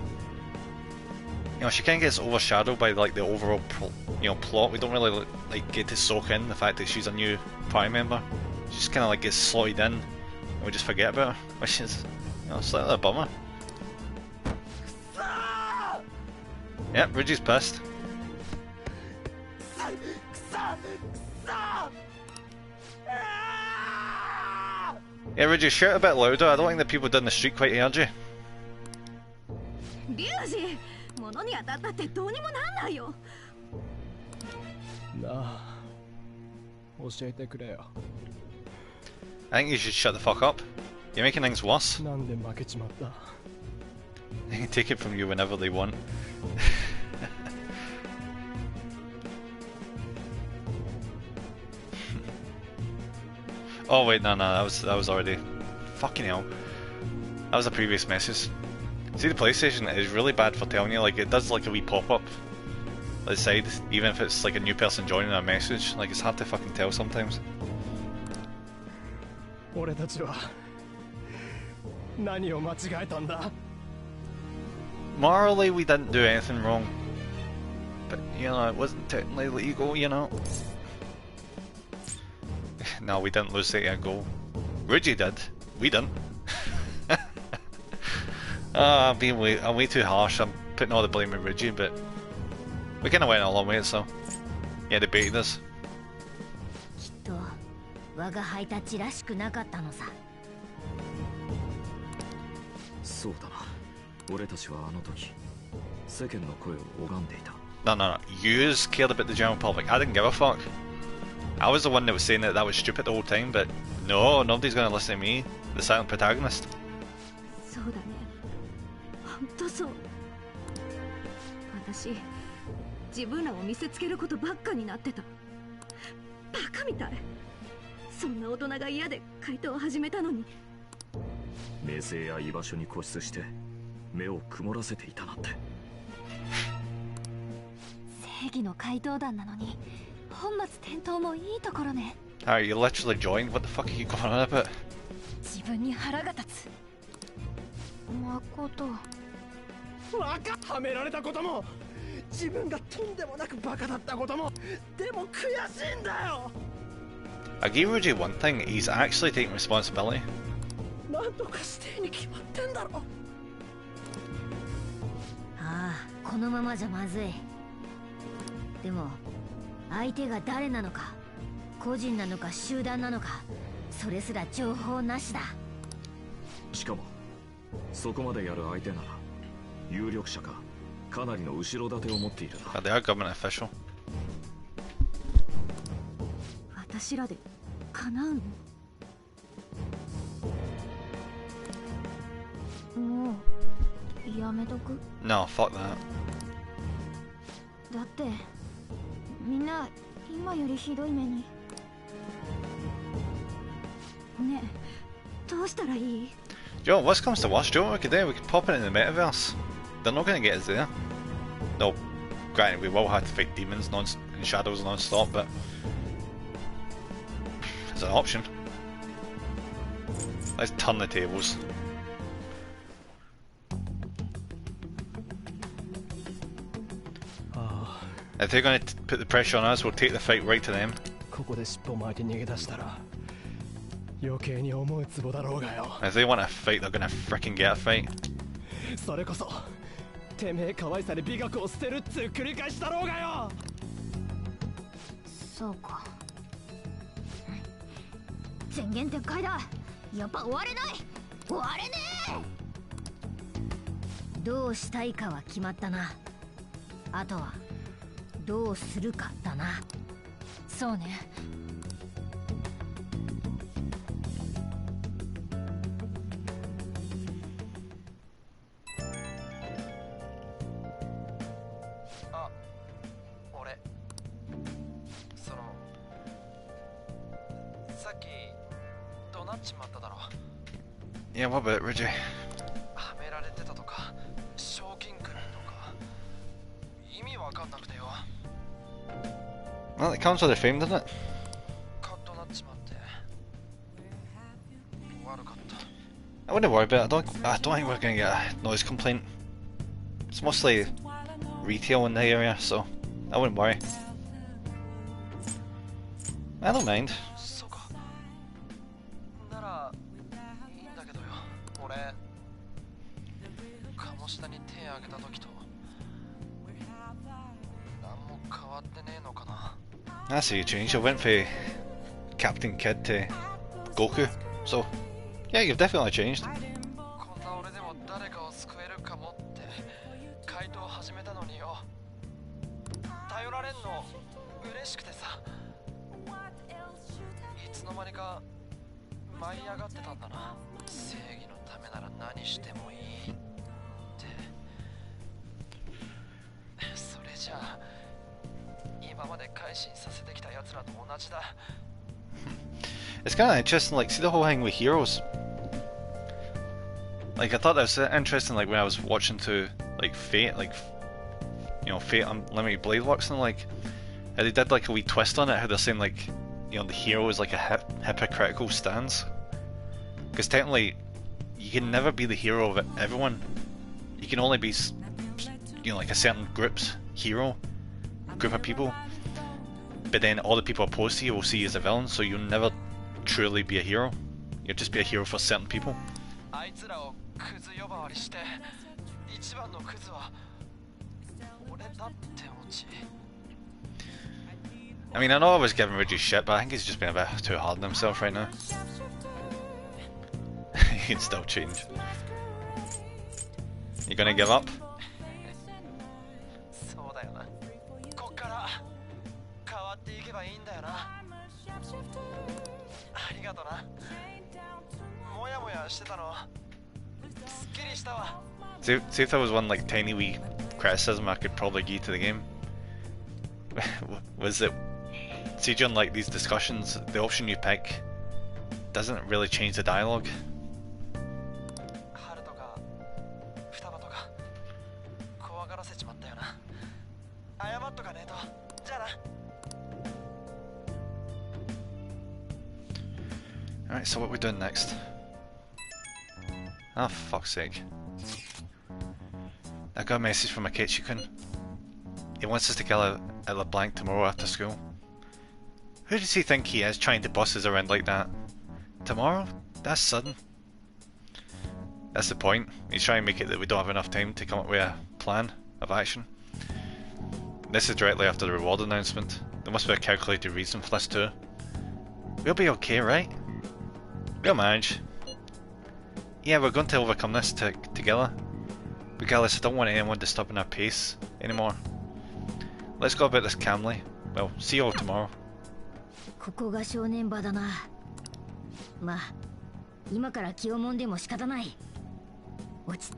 [SPEAKER 1] you know, she kind of gets overshadowed by like the overall plot. We don't really like get to soak in the fact that she's a new party member. She just kind of like gets slotted in, and we just forget about her, which is, you know, slightly a bummer. Yep, Reggie's pissed. Yeah, Reggie, shout a bit louder. I don't think the people down the street quite heard you.
[SPEAKER 2] リュウジ、物に当たったってどうにもなんないよ。
[SPEAKER 7] なあ、教えてくれよ。
[SPEAKER 1] I think you should shut the fuck up. You're making things worse.
[SPEAKER 7] なんで負けちまった。
[SPEAKER 1] They can take it from you whenever they want. Oh wait, no, that was already. Fucking hell. That was a previous message. See, the PlayStation is really bad for telling you, like, it does like a wee pop-up at the side, even if it's like a new person joining a message. Like, it's hard to fucking tell sometimes.
[SPEAKER 7] 俺たちは何を間違えたんだ。
[SPEAKER 1] Morally, we didn't do anything wrong. But, you know, it wasn't technically legal, you know. No, we didn't lose a goal. Reggie did. We didn't. I'm way too harsh. I'm putting all the blame on Reggie, but we kind of went a long way, so yeah, they baited us.
[SPEAKER 4] きっと我がハイタッチらしくなかったのさ。
[SPEAKER 5] そうだな。俺たちはあの時世間の声を拝んでいた。
[SPEAKER 1] No. Yous cared about the general public. I didn't give a fuck. I was the one that was saying that was stupid the whole time, but no, nobody's gonna listen to me, the silent protagonist.
[SPEAKER 2] そうだね。本当そう。私、自分らを見せつけることばっかになってた。バカみたい。そんな大人が嫌で怪盗を始めたのに。
[SPEAKER 5] 名声や居場所に固執して目を曇らせていたなんて。
[SPEAKER 2] 正義の怪盗団なのに。本末転倒もいいところね。
[SPEAKER 1] Alright, you literally joined. What the fuck are you going on about?
[SPEAKER 2] 自分に腹が立つ。誠。
[SPEAKER 7] はめられたことも、自分がとんでもなくバカだったことも、でも悔しいんだよ。
[SPEAKER 1] I gave Rudy one thing, he's actually taking responsibility.
[SPEAKER 7] なんとかしてに決まってんだろ。
[SPEAKER 4] ああ、このままじゃまずい。でも相手が誰なのか、個人なのか集団なのか、それすら情報なしだ。
[SPEAKER 5] しかもそこまでやる相手なら有力者かかなりの後ろ盾を持っているな。
[SPEAKER 1] They are government official.
[SPEAKER 2] 私らで叶うの？もうやめとく。
[SPEAKER 1] No, fuck that.
[SPEAKER 2] だってみんな今よりひどい目に。ねえ、どうしたらいい？
[SPEAKER 1] Do you know what, worst comes to worst, do you know what we could do? We could pop it in the metaverse. They're not going to get us there. No, granted, we will have to fight demons and shadows non-stop, but it's an option. Let's turn the tables. If they're going to put the pressure on us, we'll take the fight right to them.
[SPEAKER 7] ここで尻尾巻いて逃げ出したら余計に重いツボだろうがよ。
[SPEAKER 1] If they want a fight, they're going to freaking get a fight.
[SPEAKER 7] それこそてめえ可愛さで美学を捨てるっつう繰り返しだろうがよ。
[SPEAKER 2] そうか。宣言撤回だ。やっぱ終われない。終われね
[SPEAKER 4] え。どうしたいかは決まったな。あとはどうするかだな。
[SPEAKER 2] そうね。
[SPEAKER 7] あ、俺そのさっき怒鳴っちまっただろ。
[SPEAKER 1] Yeah, what about it, Reggie?
[SPEAKER 7] はめられてたとか賞金首とか意味わかんなくてよ。
[SPEAKER 1] Well, it comes with the fame, doesn't it?
[SPEAKER 7] カッとなっちまって悪かった。
[SPEAKER 1] I wouldn't worry about it. I don't think we're going to get a noise complaint. It's mostly retail in the area, so I wouldn't worry. I don't mind.
[SPEAKER 7] そうか。ならいいんだけどよ。俺鴨下に手あげた時と何も変わってねえのかな。
[SPEAKER 1] I see you changed. You went from Captain Kid to Goku, so yeah, you've definitely changed.
[SPEAKER 7] こんな俺でも誰かを救えるかもって怪盗を始めたのによ。頼られんの嬉しくてさ。いつの間にか舞い上がってたんだな。正義のためなら何してもいいって。それじゃあ今まで改心させてきた奴らと同じだ。
[SPEAKER 1] It's kind of interesting, like, see the whole thing with heroes. Like, I thought that was interesting, like, when I was watching to, like, Fate, like, you know, Fate Unlimited Blade Works, and, like, how they did, like, a wee twist on it, how they're saying, like, you know, the hero is, like, a hypocritical stance. Because technically, you can never be the hero of everyone. You can only be, you know, like, a certain group's hero, group of people. But then all the people opposed to you will see you as a villain, so you'll never truly be a hero. You'll just be a hero for certain people. I mean, I know I was giving Reggie shit, but I think he's just been a bit too hard on himself right now. He can still change. You gonna give up? See if there was one like tiny wee criticism I could probably give to the game. Was it, see during like these discussions, the option you pick doesn't really change the dialogue. Alright, so what are we doing next? Oh, fuck's sake. I got a message from Akechi-kun. He wants us to kill a blank tomorrow after school. Who does he think he is trying to boss us around like that? Tomorrow? That's sudden. That's the point. He's trying to make it that we don't have enough time to come up with a plan of action. This is directly after the reward announcement. There must be a calculated reason for this too. We'll be okay, right? We'll manage. Yeah, we're going to overcome this together. Regardless, I don't want anyone disturbing our pace anymore. Let's go about this calmly. Well, see you all tomorrow.
[SPEAKER 4] ここが正念場だな。まあ、今から気をもんでも仕方ない。落ち。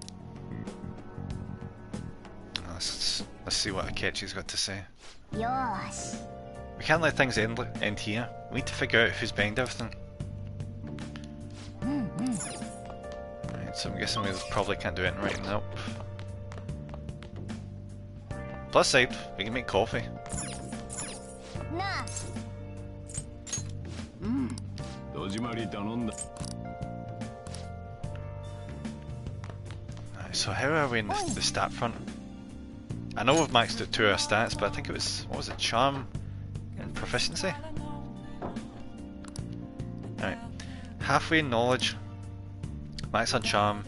[SPEAKER 1] Let's see what Akechi's got to say.
[SPEAKER 4] よーし。
[SPEAKER 1] We can't let things end here. We need to figure out who's behind everything. Right, so I'm guessing we probably can't do anything right now. Plus side, we can make coffee.
[SPEAKER 4] Nah.
[SPEAKER 1] Right, so how are we in the stat front? I know we've maxed out 2 of our stats, but I think it was, what was it, charm and proficiency? Alright, halfway in knowledge, max on charm,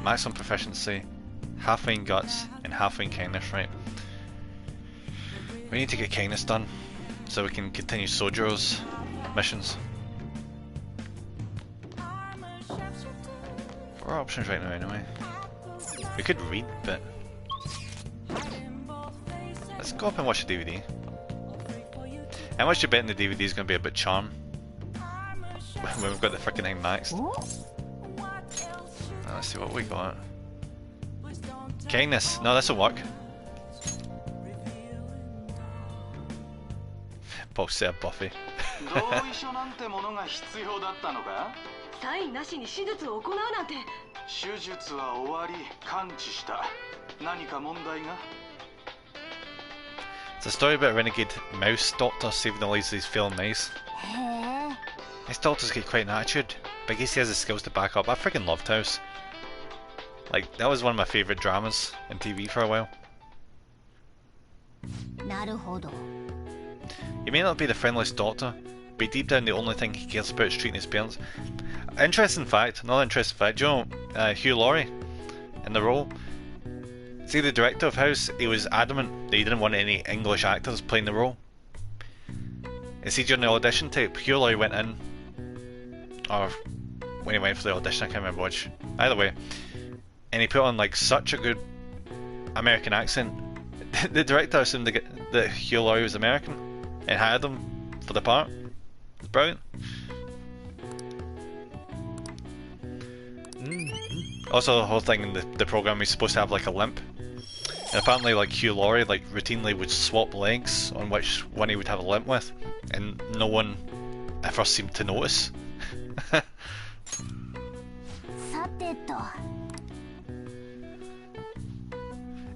[SPEAKER 1] max on proficiency, halfway in guts, and halfway in kindness, right? We need to get kindness done, so we can continue Sojo's missions. 4 options right now anyway. We could read, but... Let's go up and watch the DVD. How much do you bet in the DVD is going to be about charm? When we've got the freaking thing maxed. Now, let's see what we got. Kindness. No, this'll work. Both set up Buffy.
[SPEAKER 13] サインなしに手術を行うなんて。手術は終わり、完治した。何か問題が？
[SPEAKER 1] It's a story about a renegade mouse doctor saving the lives of these feral mice. This doctor's got quite an attitude, but I guess he has the skills to back up. I freaking loved House. Like, that was one of my favourite dramas in TV for a while.
[SPEAKER 4] なるほど。
[SPEAKER 1] He may not be the friendliest doctor, but deep down the only thing he cares about is treating his parents. Interesting fact, another interesting fact, do you know Hugh Laurie in the role? See, the director of House, he was adamant that he didn't want any English actors playing the role. And see, during the audition tape, Hugh Laurie went in, or when he went for the audition, I can't remember which, either way, and he put on like such a good American accent. The director assumed that Hugh Laurie was American and hired him for the part. It's brilliant. Also, the whole thing in the program, he's supposed to have like a limp, and apparently like Hugh Laurie like routinely would swap legs on which one he would have a limp with, and no one ever seemed to notice.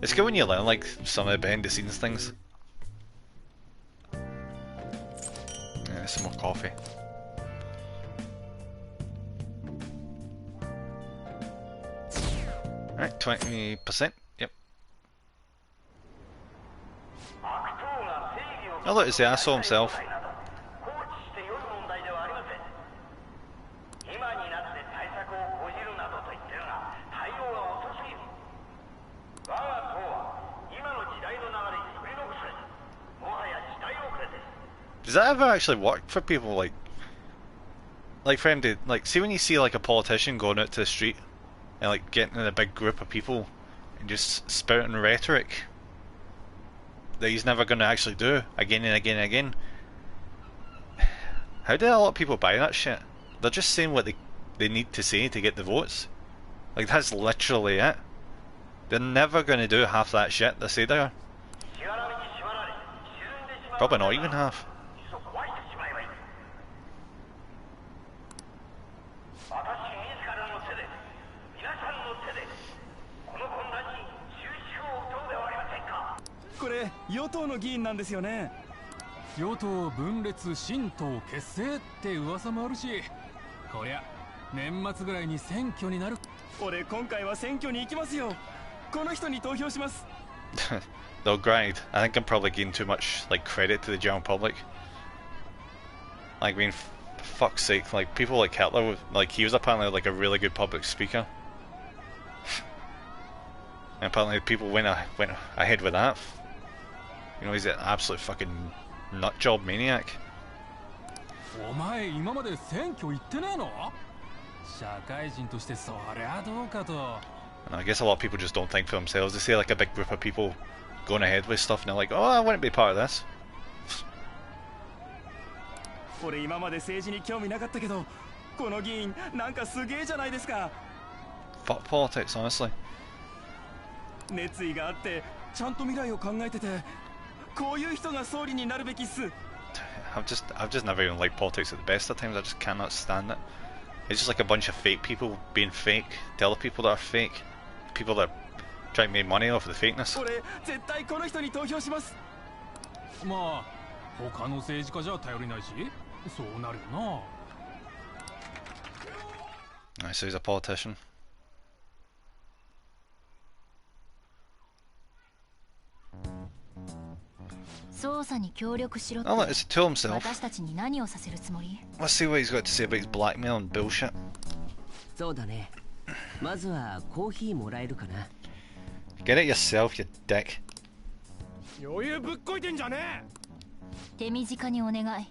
[SPEAKER 1] It's good when you learn like some of the behind the scenes things. Yeah, some more coffee. Alright, 20%, yep. Oh look, it's the asshole himself. Does that ever actually work for people like for him to, like, see when you see like a politician going out to the street and like getting in a big group of people and just spouting rhetoric that he's never going to actually do again and again and again? How do a lot of people buy that shit? They're just saying what they need to say to get the votes. Like, that's literally it. They're never going to do half that shit they say they are. Probably not even half.
[SPEAKER 14] This 与党の議員なんですよね。与党分裂新党結成って噂もあるし、こりゃ年末ぐらいに選挙になる。俺今回は選挙に行きますよ。この人に投票します。
[SPEAKER 1] Though granted, I think I'm probably giving too much like credit to the general public. Like, I mean, fuck's sake, like, people like Hitler, like, he was apparently like a really good public speaker. And apparently people went ahead with that. You know, he's an absolute fucking nutjob maniac.
[SPEAKER 14] お前今まで選挙行ってねえの？社会人としてそりゃどうかと。
[SPEAKER 1] And I guess a lot of people just don't think for themselves. They see like a big group of people going ahead with stuff and they're like, oh, I wouldn't be part of this.
[SPEAKER 14] 俺今まで政治に興味なかったけど、この議員なんかすげえじゃないですか。
[SPEAKER 1] Fuck politics, honestly.
[SPEAKER 14] 熱意があってちゃんと未来を考えてて、こういう人が総理になるべきっす。
[SPEAKER 1] I've just never even liked politics at the best of times. I just cannot stand it. It's just like a bunch of fake people being fake to other people that are fake. People that try to make money off of the fakeness.
[SPEAKER 14] 俺絶対この人に投票します。まあ他の政治家じゃ頼りないし、そうなるよな。
[SPEAKER 1] Right, so he's a politician.
[SPEAKER 2] 捜査に協力しろって。
[SPEAKER 1] Oh, look, it's to himself.
[SPEAKER 2] 私たちに何をさせるつもり？
[SPEAKER 1] Let's see what he's got to say about his blackmail and bullshit.
[SPEAKER 3] そうだね。まずはコーヒーもらえるかな。
[SPEAKER 1] Get it yourself, you dick.
[SPEAKER 14] 余裕ぶっこいてんじゃねえ。
[SPEAKER 2] 手短にお願い。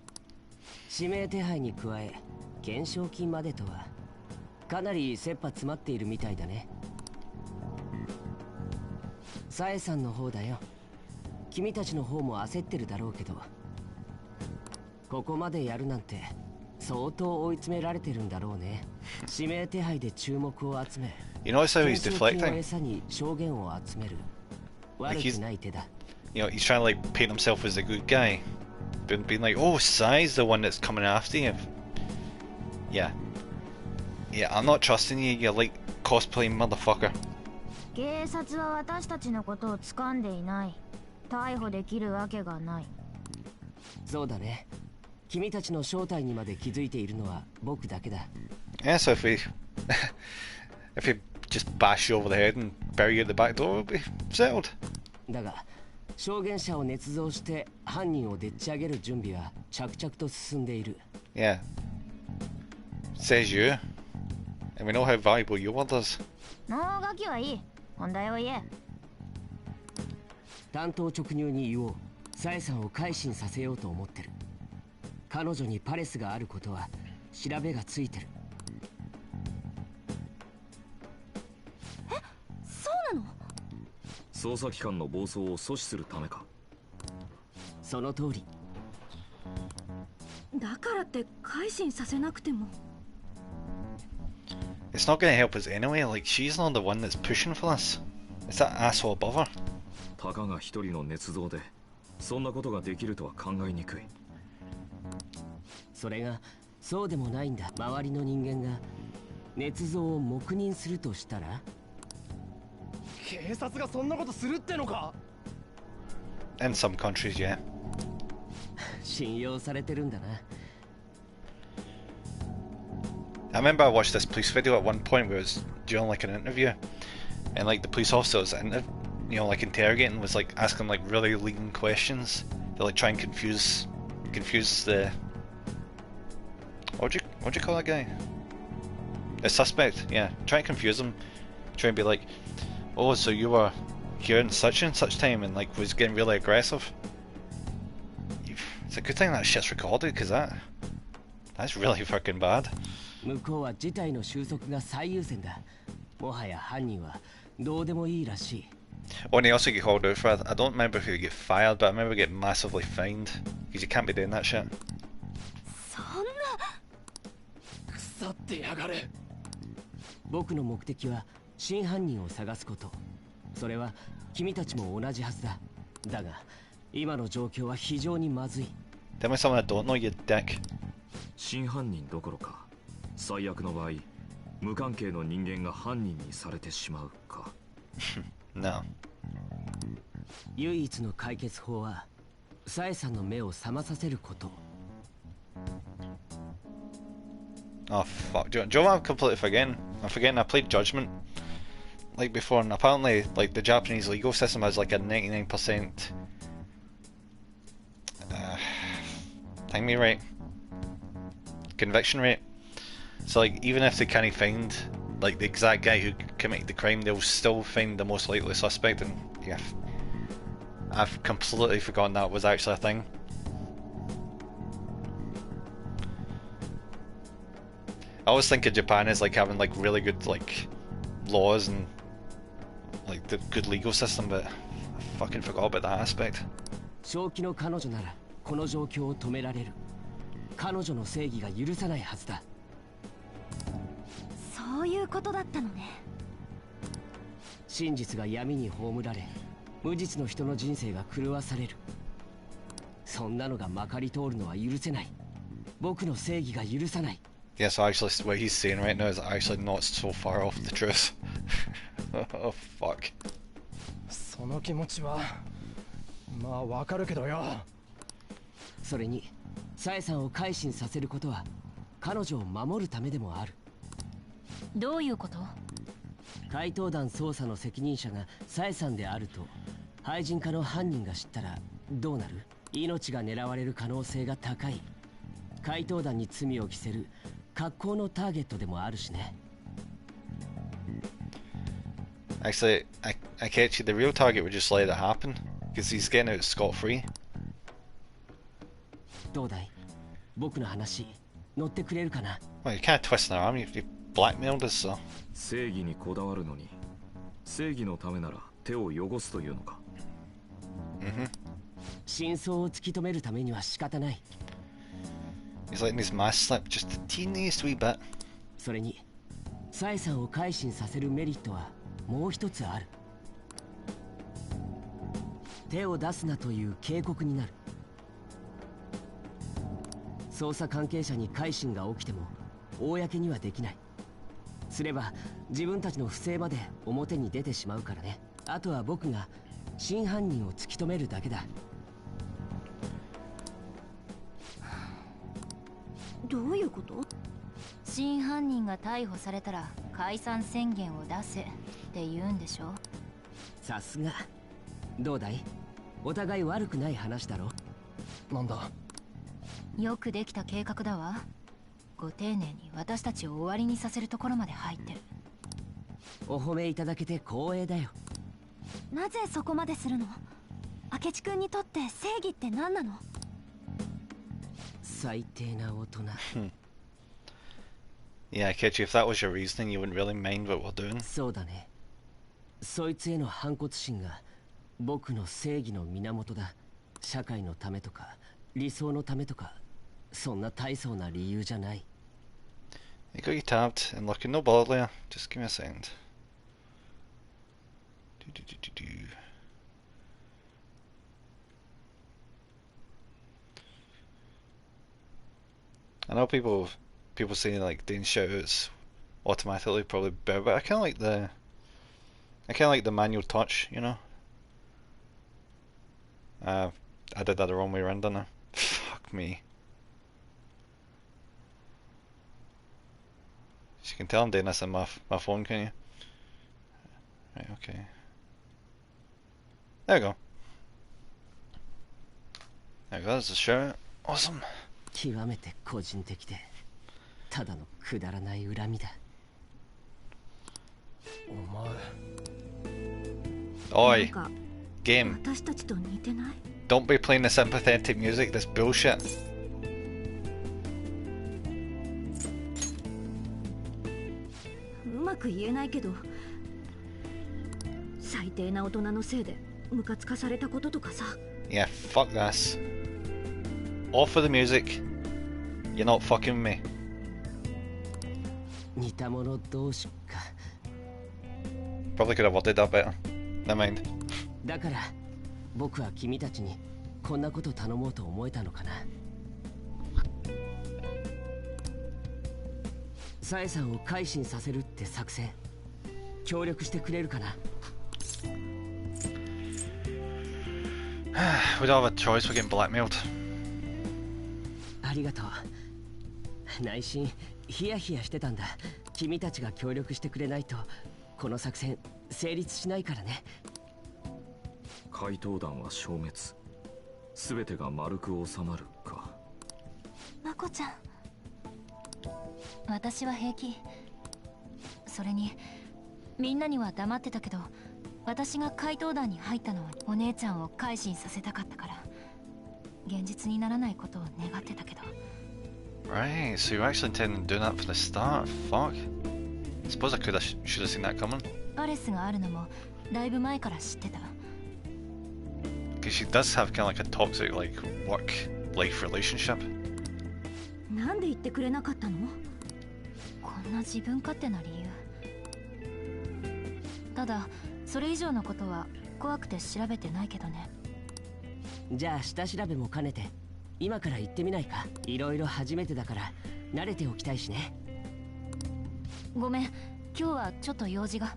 [SPEAKER 3] 指名手配に加え懸賞金までとはかなり切羽詰まっているみたいだね。サエさんの方だよ。君たちの方も焦ってるだろうけど、ここまでやるなんて相当追い詰められてるんだろうね。指名手配で注目を集め、
[SPEAKER 1] You notice how he's
[SPEAKER 3] 懸賞金を
[SPEAKER 1] deflecting?
[SPEAKER 3] 餌に証言を集める。悪くない手だ。
[SPEAKER 1] You know, he's trying to like paint himself as a good guy. Being like, oh, Sai's the one that's coming after you. Yeah. Yeah, I'm not trusting you, you like cosplaying motherfucker.
[SPEAKER 4] 警察は私たちのことを掴んでいない。逮捕できるわけがない。
[SPEAKER 3] そうだね。君たちの正体にまで気づいているのは僕だけだ。
[SPEAKER 1] Yeah, so if we just bash you over the head and bury you at the back door, we'll be settled.
[SPEAKER 3] だが証言者を捏造して犯人をでっち上げる準備は着々と進んでいる。
[SPEAKER 1] Yeah. Says you. And we know how valuable your word is.
[SPEAKER 4] 脳書きはいい。本題を言え。
[SPEAKER 3] 単刀直入に言おう。サエさんを改心させようと思ってる。彼女にパレスがあることは調べがついてる。
[SPEAKER 2] え、そうなの？
[SPEAKER 5] 捜査機関の暴走を阻止するためか。
[SPEAKER 3] その通り。
[SPEAKER 12] だからって改心させなくても。
[SPEAKER 1] It's not going to help us anyway, like she's not the one that's pushing for this. It's that asshole above her.
[SPEAKER 5] たかが一人の捏造でそんなことができるとは考えにくい。
[SPEAKER 3] それがそうでもないんだ。周りの人間が捏造を黙認するとしたら、
[SPEAKER 14] 警察がそんなことするってのか？
[SPEAKER 1] In some countries, yeah.
[SPEAKER 3] 信用されてるんだな。
[SPEAKER 1] I remember I watched this police video at one point where it was during like an interview, and like the police officer was like interrogating, was like asking like really leading questions to like try and confuse the what do you call that guy? The suspect, yeah. Try and confuse him. Try and be like, oh, so you were here in such and such time, and like was getting really aggressive. It's a good thing that shit's recorded, because that's really fucking bad.
[SPEAKER 3] 向こうは事態の収束が最優先だ。もはや犯人はどうでもいいらしい。
[SPEAKER 1] Oh, and he also get called out for it. I don't remember if he would get fired, but I remember getting massively fined because you can't be doing that shit.
[SPEAKER 12] そんな。
[SPEAKER 14] 腐ってやがれ。
[SPEAKER 3] 僕の目的は真犯人を探すこと。それは君たちも同じはずだ。だが今の状況は非常にまずい。
[SPEAKER 1] Tell me something I don't know, you dick.
[SPEAKER 5] 真犯人どころか、最悪の場合、無関係の人間が犯人にされてしまうか。
[SPEAKER 1] No.
[SPEAKER 3] 唯一の解決法はサエさんの目を覚まさせること。
[SPEAKER 1] Oh fuck! Do you know what I'm completely forgetting? I'm forgetting I played Judgment like before, and apparently like the Japanese legal system has like a 99% think me right. conviction rate. So like even if they can't find like the exact guy who committed the crime, they'll still find the most likely suspect. And yeah, I've completely forgotten that was actually a thing. I always think of Japan as like having like really good like laws and like the good legal system, but I fucking forgot about that aspect.
[SPEAKER 3] 正気の彼女ならこの状況を止められる。彼女の正義が許さないはずだ。
[SPEAKER 2] そういうことだったのね。
[SPEAKER 3] 真実が闇に葬られ、無実の人の人生が狂わされる。そんなのがまかり通るのは許せない。僕の正義が許さない。
[SPEAKER 1] Yeah, so actually what he's saying right now is actually not so far off the truth. Oh fuck.
[SPEAKER 14] その気持ちはまあわかるけどよ。
[SPEAKER 3] それにサエさんを改心させることは彼女を守るためでもある。
[SPEAKER 2] どういうこと？
[SPEAKER 3] 怪盗団捜査の責任者がサエさんであると廃人化の犯人が知ったらどうなる？命が狙われる可能性が高い。怪盗団に罪を着せる格好のターゲットでもあるしね。
[SPEAKER 1] Actually, I catch you. The real target would just let it happen because he's getting out scot-free.
[SPEAKER 3] どうだい？僕の話乗ってくれるかな？
[SPEAKER 1] Well, you can't twist an arm. You blackmailed us, so.
[SPEAKER 5] 正義にこだわるのに正義のためなら手を汚すというのか。
[SPEAKER 3] 真相を突き止めるためには仕方ない。
[SPEAKER 1] He's letting his mask slip just the teeniest wee bit.
[SPEAKER 3] それにサエさんを改心させるメリットはもう一つある。手を出すなという警告になる。捜査関係者に改心が起きても公にはできない。すれば自分たちの不正まで表に出てしまうからね。あとは僕が真犯人を突き止めるだけだ。
[SPEAKER 2] どういうこと？真犯人が逮捕されたら解散宣言を出せって言うんでしょ？
[SPEAKER 3] さすが。どうだい？お互い悪くない話だろ。
[SPEAKER 14] なんだ？
[SPEAKER 2] よくできた計画だわ。ご丁寧に私たちを終わりにさせるところまで入ってる。
[SPEAKER 3] お褒めいただけて光栄だよ。
[SPEAKER 2] なぜそこまでするの？明智君にとって正義って何なの？
[SPEAKER 3] 最低な大人。
[SPEAKER 1] Yeah, Kechi, if that was your reasoning, you wouldn't really mind what we're doing.
[SPEAKER 3] そうだね。そいつへの反骨心が僕の正義の源だ。社会のためとか理想のためとかそんな大層な理由じゃない。
[SPEAKER 1] You got you tabbed and looking no bother there. Just give me a second. I know people saying like doing shoutouts automatically probably better, but I kinda like the manual touch, you know? I did that the wrong way around, didn't I? Fuck me. So you can tell I'm doing this on my phone, can you? Right, okay. There we go. There we go, there's a shout. Awesome.
[SPEAKER 3] 極めて個人的でただのくだらない恨みだ。
[SPEAKER 1] お前。Oi. Game.
[SPEAKER 2] 私たちと似てない？
[SPEAKER 1] Don't be playing the sympathetic music, this bullshit.
[SPEAKER 2] うまく言えないけど、最低な大人のせいでムカつかされたこととかさ。
[SPEAKER 1] Yeah, fuck this. Off with the music. You're not fucking me.
[SPEAKER 3] 似た者同士か。
[SPEAKER 1] Probably could have worded that better. Never mind.
[SPEAKER 3] だから僕は君たちにこんなこと頼もうと思えたのかな。サエさんを改心させるって作戦協力してくれるかな。
[SPEAKER 1] We don't have a choice, we're getting blackmailed.
[SPEAKER 3] ありがとう。内心ヒヤヒヤしてたんだ。君たちが協力してくれないとこの作戦成立しないからね。
[SPEAKER 5] 怪盗団は消滅。全てが丸く収まるか。
[SPEAKER 2] まこちゃん、私は平気。それにみんなには黙ってたけど、私が怪盗団に入ったのはお姉ちゃんを改心させたかったから、現実にならないことを願ってたけど。
[SPEAKER 1] Right, so you were actually intending on doing that from the start? Fuck. I suppose I should have seen that coming.
[SPEAKER 2] パレスがあるのもだいぶ前から知ってた。
[SPEAKER 1] Because she does have kind of like a toxic like work-life relationship.
[SPEAKER 2] なんで言ってくれなかったの？こんな自分勝手な理由。ただそれ以上のことは怖くて調べてないけどね。
[SPEAKER 3] じゃあ下調べも兼ねて今から行ってみないか。いろいろ初めてだから慣れておきたいしね。
[SPEAKER 2] ごめん、今日はちょっと用事が。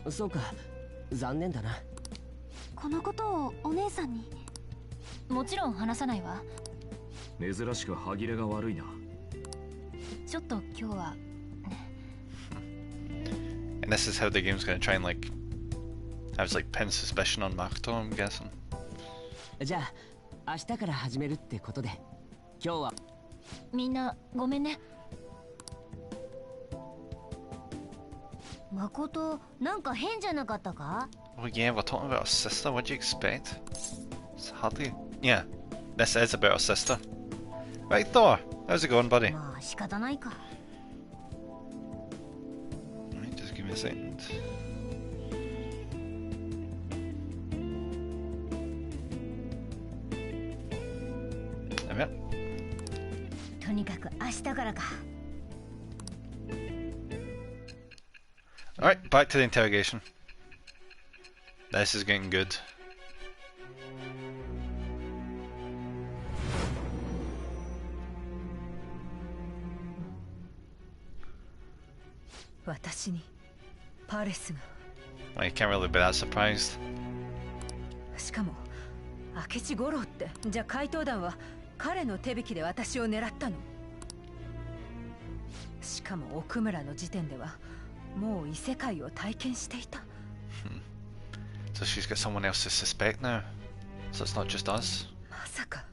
[SPEAKER 3] そうか、残念だな。
[SPEAKER 2] このことをお姉さんに。もちろん話さないわ。
[SPEAKER 5] 珍しく歯切れが悪いな。
[SPEAKER 2] ちょっと今日は。
[SPEAKER 1] And this is how the game's gonna try and like have like pin suspicion on Makoto, I'm guessing.
[SPEAKER 3] じゃあ明日から始めるってことで、今日は
[SPEAKER 2] みんなごめんね。
[SPEAKER 4] 誠、なんか変じゃなかったか？
[SPEAKER 1] Oh yeah, we're talking about our sister. What do you expect? It's hardly. Yeah, this is about our sister. Right, Thor. How's it going, buddy?
[SPEAKER 4] まあ仕方ないか。
[SPEAKER 1] Right, just give me a second. There we are.
[SPEAKER 4] とにかく明日からか。
[SPEAKER 1] Alright, back to the interrogation. This is getting good.
[SPEAKER 12] 私にパレスが。
[SPEAKER 1] Well, you can't really be that surprised.
[SPEAKER 12] しかも明智五郎って、じゃあ怪盗団は彼の手引きで私を狙ったの？しかも奥村の時点ではもう異世界を体験していた。
[SPEAKER 1] So she's got someone else to suspect now. So it's not just us.
[SPEAKER 12] まさか。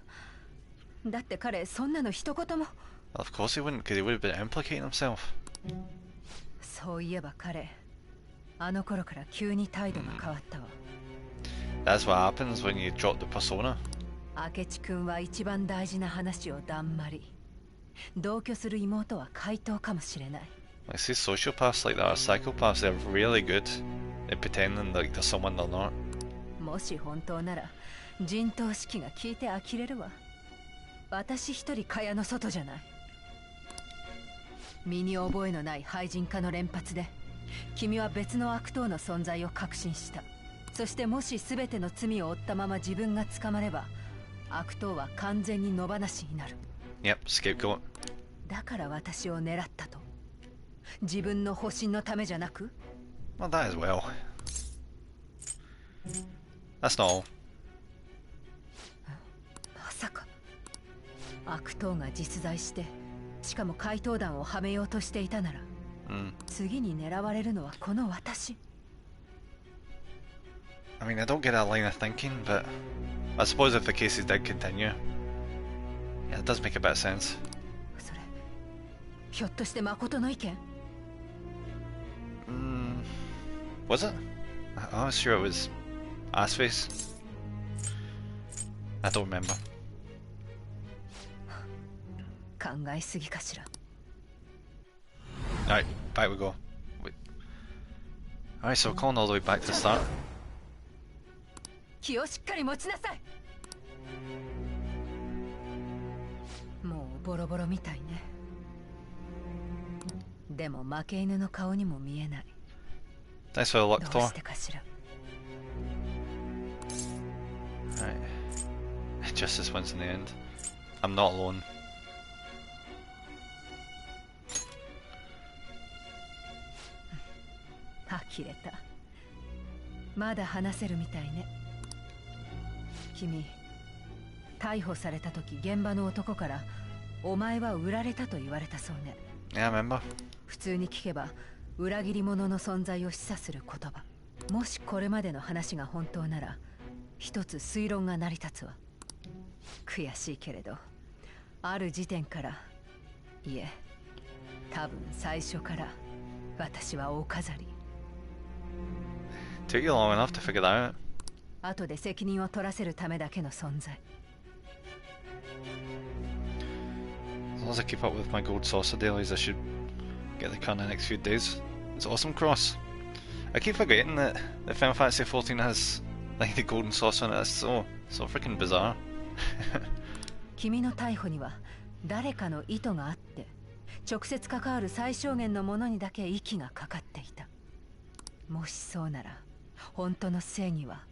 [SPEAKER 12] だって彼そんなの一言も。
[SPEAKER 1] Well, of course he wouldn't, because he would have been implicating himself.
[SPEAKER 12] そういえば彼、あの頃から急に態度が変わったわ。
[SPEAKER 1] That's what happens when you drop the persona.
[SPEAKER 12] 明智君は一番大事な話をだんまり。同居する妹は怪盗かもしれない。
[SPEAKER 1] Like, see, sociopaths like that are psychopaths. They're really good at pretending like they're someone they're not.
[SPEAKER 12] もし本当なら陣頭指揮が聞いて呆れるわ。私一人蚊帳の外じゃない。身に覚えのない廃人化の連発で君は別の悪党の存在を確信した。そしてもし全ての罪を負ったまま自分が捕まれば悪党は完全に野放しになる。
[SPEAKER 1] Yep, scapegoat.
[SPEAKER 12] だから私を狙ったと。自分の保身のためじゃなく。
[SPEAKER 1] Well, that as well. That's not all.
[SPEAKER 12] まさか悪党が実在してしかも怪盗団をはめようとしていたなら、次に狙われるのはこの私。
[SPEAKER 1] I mean, I don't get that line of thinking, but I suppose if the cases did continue, yeah, it does make a bit of sense.
[SPEAKER 12] それひょっとして誠の意見？
[SPEAKER 1] Was it? I was sure it was Assface. I don't remember.
[SPEAKER 12] 考えすぎかしら。
[SPEAKER 1] Alright, back we go. Wait. Alright, so we're calling all the way back to the start.
[SPEAKER 12] 気をしっかり持ちなさい。もうボロボロみたいね。でも負け犬の顔にも見えない。
[SPEAKER 1] Thanks for the luck,
[SPEAKER 12] どう
[SPEAKER 1] Thor.
[SPEAKER 12] してかしら。
[SPEAKER 1] Alright. Justice wins in the end. I'm not alone.
[SPEAKER 12] 呆れた。まだ話せるみたいね。君、逮捕された時現場の男からお前は売られたと言われたそうね。
[SPEAKER 1] Yeah, I remember.
[SPEAKER 12] 普通に聞けば裏切り者の存在を示唆する言葉。もしこれまでの話が本当なら一つ推論が成り立つわ。悔しいけれどある時点から、いえ、多分最初から私はお飾り。
[SPEAKER 1] Took you long enough to figure that out.
[SPEAKER 12] 後で責任を取らせるためだけの存在。
[SPEAKER 1] As long as I keep up with my gold saucer dailies, I should get the car in the next few days. It's awesome cross. I keep forgetting that the Final Fantasy XIV has like the golden saucer in it. That's so freaking bizarre.
[SPEAKER 12] 君の逮捕には誰かの意図があって、直接関わる最小限のものにだけ息がかかっていた。もしそうなら、本当の正義は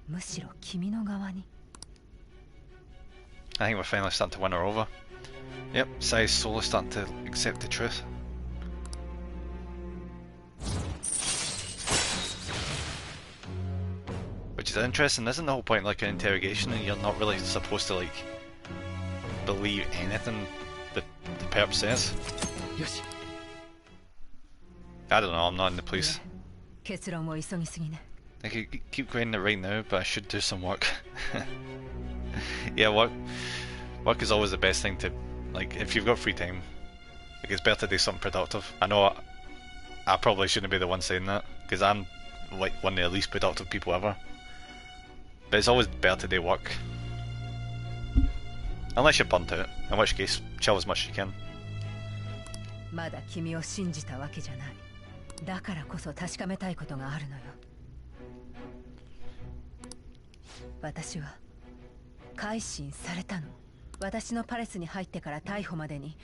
[SPEAKER 12] むしろ君の側に。
[SPEAKER 1] I think we're finally starting to win her over. Yep, Sai's slowly starting to accept the truth. Which is interesting, isn't the whole point like an interrogation and you're not really supposed to like believe anything the perp says? I don't know, I'm not in the police.
[SPEAKER 12] 結論を急ぎすぎね。
[SPEAKER 1] I could keep going there right now, but I should do some work. Yeah, work is always the best thing to, like, if you've got free time, like, it's better to do something productive. I know I probably shouldn't be the one saying that, because I'm like one of the least productive people ever. But it's always better to do work. Unless you're burnt out, in which case, chill as much as you can.
[SPEAKER 12] まだ君を信じたわけじゃない。だからこそ確かめたいことがあるのよ。私は改心されたの。私のパレスに入ってから逮捕までに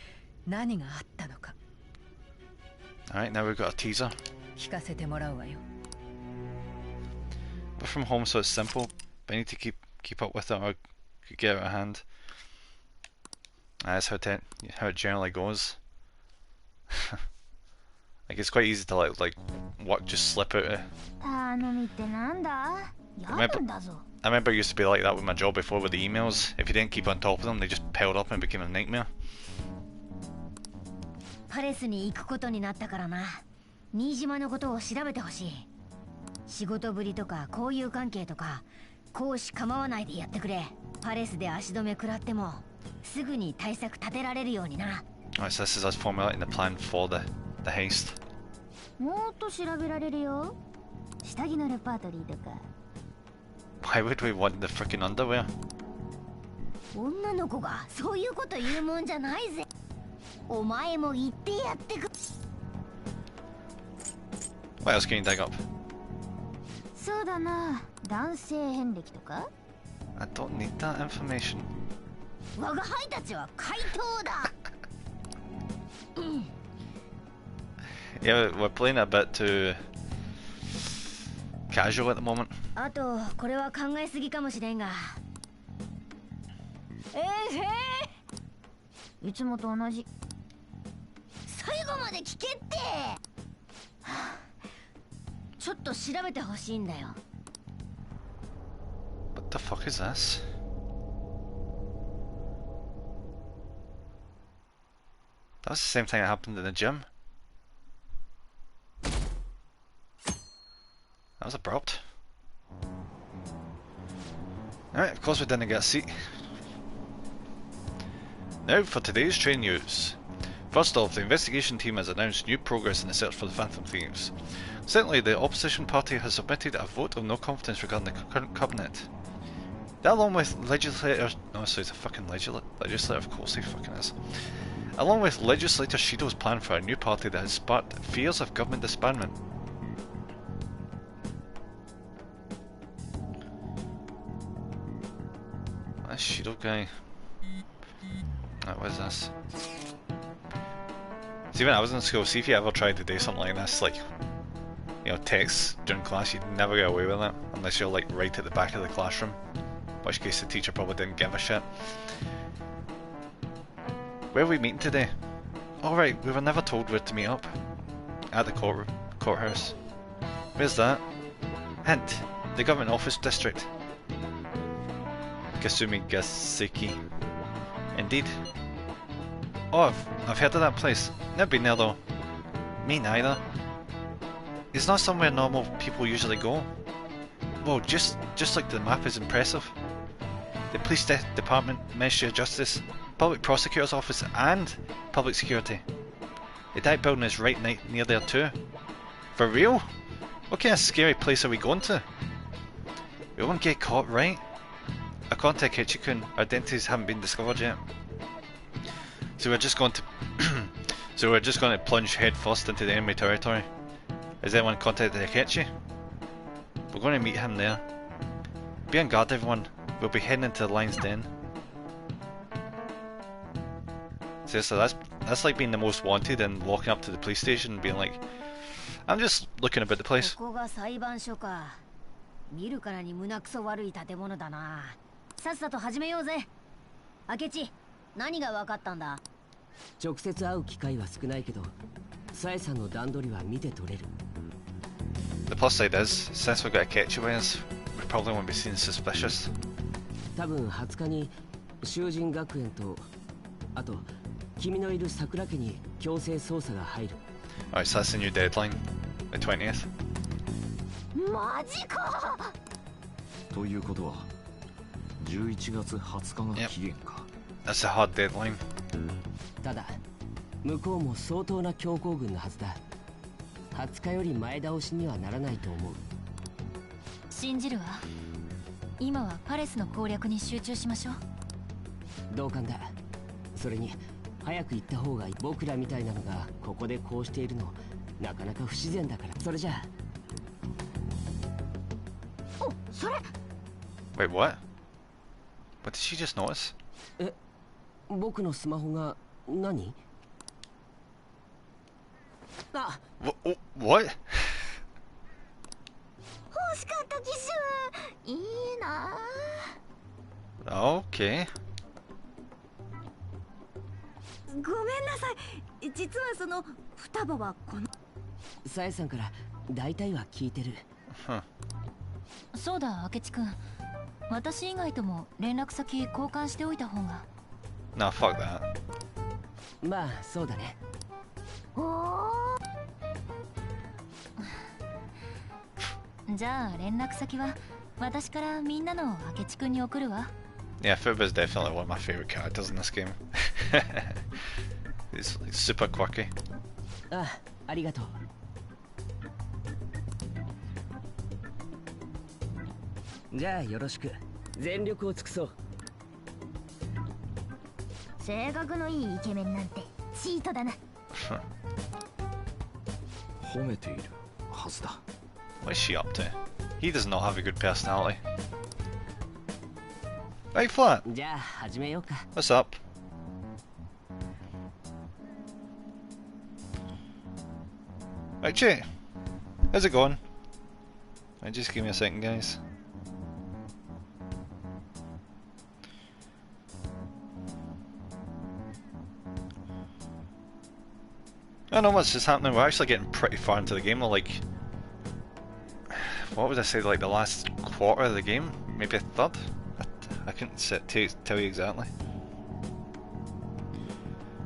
[SPEAKER 12] 何があったのか。
[SPEAKER 1] Alright, now we've got a teaser.
[SPEAKER 12] 聞かせてもらうわよ。
[SPEAKER 1] We're from home, so it's simple, but I need to keep up with it or I could get out of hand. That's how it generally goes. Like, it's quite easy to let like work just slip out of. I remember it used to be like that with my job before with the emails. If you didn't keep on top of them, they just piled up and became a nightmare.
[SPEAKER 4] パレスに行くことになったからな。新島のことを調べてほしい。仕事ぶりとか交友関係とか公私構わないでやってくれ。パレスで足止め食らってもすぐに対策立てられるようにな。
[SPEAKER 1] Alright, so this is us formulating the plan for the heist.
[SPEAKER 4] もっと調べられるよ。下着のレパートリーとか。
[SPEAKER 1] Why would we want the freaking underwear?
[SPEAKER 4] 女の子がそういうこと言うもんじゃないぜ。お前も言ってやってく。
[SPEAKER 1] What else can you dig up?
[SPEAKER 4] そうだな。男性遍歴とか
[SPEAKER 1] I don't need that information.
[SPEAKER 4] 我が輩たちは怪盗だ。
[SPEAKER 1] Yeah, we're playing a bit too casual at the moment.
[SPEAKER 4] あとこれは考えすぎかもしれんが。いつもと同じ。最後まで聞けって。ちょっと調べてほしいんだよ。
[SPEAKER 1] What the fuck is this? That's the same thing that happened in the gym. That was abrupt. Alright, of course we didn't get a seat. Now for today's train news. First off, the investigation team has announced new progress in the search for the Phantom Thieves. Secondly, the opposition party has submitted a vote of no confidence regarding the current cabinet. That, along with legislators... Oh, sorry, it's a fucking legislator, of course he fucking is. Along with legislator Shido's plan for a new party that has sparked fears of government disbandment. That Shido guy... Right, what is this? See, when I was in school, see if you ever tried to do something like this, like, you know, text during class, you'd never get away with it, unless you're like right at the back of the classroom, in which case the teacher probably didn't give a shit. Where are we meeting today? Alright, we were never told where to meet up. At the courthouse. Where's that? Hint, the government office district. Kasumi Gaseki. Indeed. Oh, I've heard of that place. Never been there though. Me neither. It's not somewhere normal people usually go. Whoa, just like the map is impressive. The police department, Ministry of Justice, public prosecutor's office and public security. The dive building is right near there too. For real? What kind of scary place are we going to? We won't get caught, right? According to Akechi-kun, our identities haven't been discovered yet. So we're just going to plunge head first into the enemy territory. Has anyone contacted Akechi? We're going to meet him there. Be on guard, everyone. We'll be heading into the Lion's Den. Seriously, that's like being the most wanted and walking up to the police station and being like, I'm just looking about the place.
[SPEAKER 4] ここが裁判所か。見るからに胸くそ悪い建物だな。さっさと始めようぜ。明智、何が分かったんだ？
[SPEAKER 3] 直接会う機会は少ないけど、サエさんの段取りは見て取れる。
[SPEAKER 1] The plus side is, since we've got Akechi with us, we probably won't be seen suspicious.
[SPEAKER 3] 多分20日に囚人学園と、あと君のいる桜家に強制捜査が入る。
[SPEAKER 1] Alright, so that's the new deadline, the 20th.
[SPEAKER 4] マジか。
[SPEAKER 5] ということは11月20日が期限か。
[SPEAKER 1] That's a hard deadline.
[SPEAKER 3] ただ向こうも相当な強行軍のはずだ。20日より前倒しにはならないと思う。
[SPEAKER 2] 信じるわ。今はパレスの攻略に集中しましょう。
[SPEAKER 3] 同感だ。それに早く行った方がいい。僕らみたいなのがここでこうしているのなかなか不自然だから。それじゃあ。
[SPEAKER 4] お、それ。
[SPEAKER 1] Wait, what? What did she just notice?
[SPEAKER 3] え、僕のスマホが何？あ。
[SPEAKER 1] What?
[SPEAKER 4] 欲しかった機種。いいな。
[SPEAKER 1] Okay.
[SPEAKER 4] ごめんなさい。実はその双葉はこの。
[SPEAKER 3] サエさんから大体は聞いてる。
[SPEAKER 2] そうだ、明智君。私以外とも連絡先交換しておいた方が。
[SPEAKER 1] Nah, fuck that.
[SPEAKER 3] まあそうだね。
[SPEAKER 2] じゃあ連絡先は私からみんなの明智君に送るわ。
[SPEAKER 1] Yeah, Fuba's definitely one of my favourite characters in this game. He's super quirky.
[SPEAKER 3] あ、ありがとう。じゃあよろしく。全力を尽くそう。
[SPEAKER 4] 性格のいいイケメンなんてチートだな。
[SPEAKER 5] 褒めているはずだ。
[SPEAKER 1] What is she up to? He does not have a good personality. Hey, Flat.
[SPEAKER 3] じゃあ始めようか。
[SPEAKER 1] What's up? Right, Jay. How's it going? Right, just give me a second, guys. I don't know what's just happening. We're actually getting pretty far into the game. We're like, what would I say, like the last quarter of the game? Maybe a third? I couldn't tell you exactly.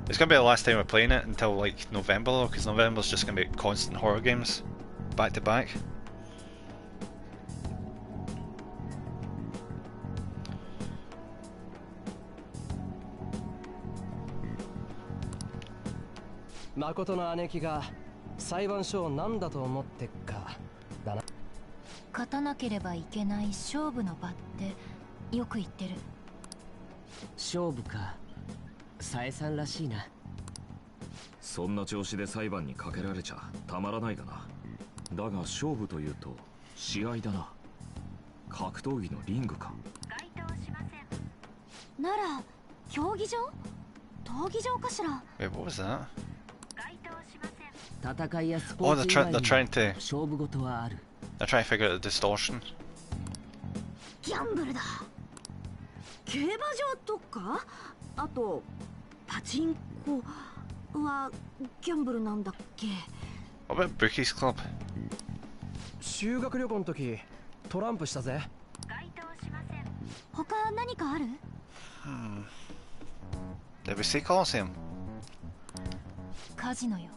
[SPEAKER 1] It's gonna be the last time we're playing it until like November though, because November's just gonna be constant horror games, back to back.
[SPEAKER 15] Makotoの姉貴が裁判所を何だと思ってっかだな。
[SPEAKER 2] 勝たなければいけない勝負の場ってよく言ってる。
[SPEAKER 3] 勝負か。サエさんらしいな。
[SPEAKER 5] そんな調子で裁判にかけられちゃたまらないがな。だが勝負というと試合だな。格闘技のリングか。
[SPEAKER 2] 該当しません。なら競技場？闘技場かしら。
[SPEAKER 1] Wait, what was that?
[SPEAKER 3] 戦いやスポーツ以外に勝負事はある。
[SPEAKER 1] They're trying to figure out the distortion.
[SPEAKER 4] ギャンブルだ。競馬場とか、あとパチンコはギャンブルなんだっけ。
[SPEAKER 1] What about Bookie's Club?
[SPEAKER 15] 修学旅行の時トランプしたぜ。
[SPEAKER 2] 他何かある
[SPEAKER 1] ？Did we see Colosseum?
[SPEAKER 2] カジノよ。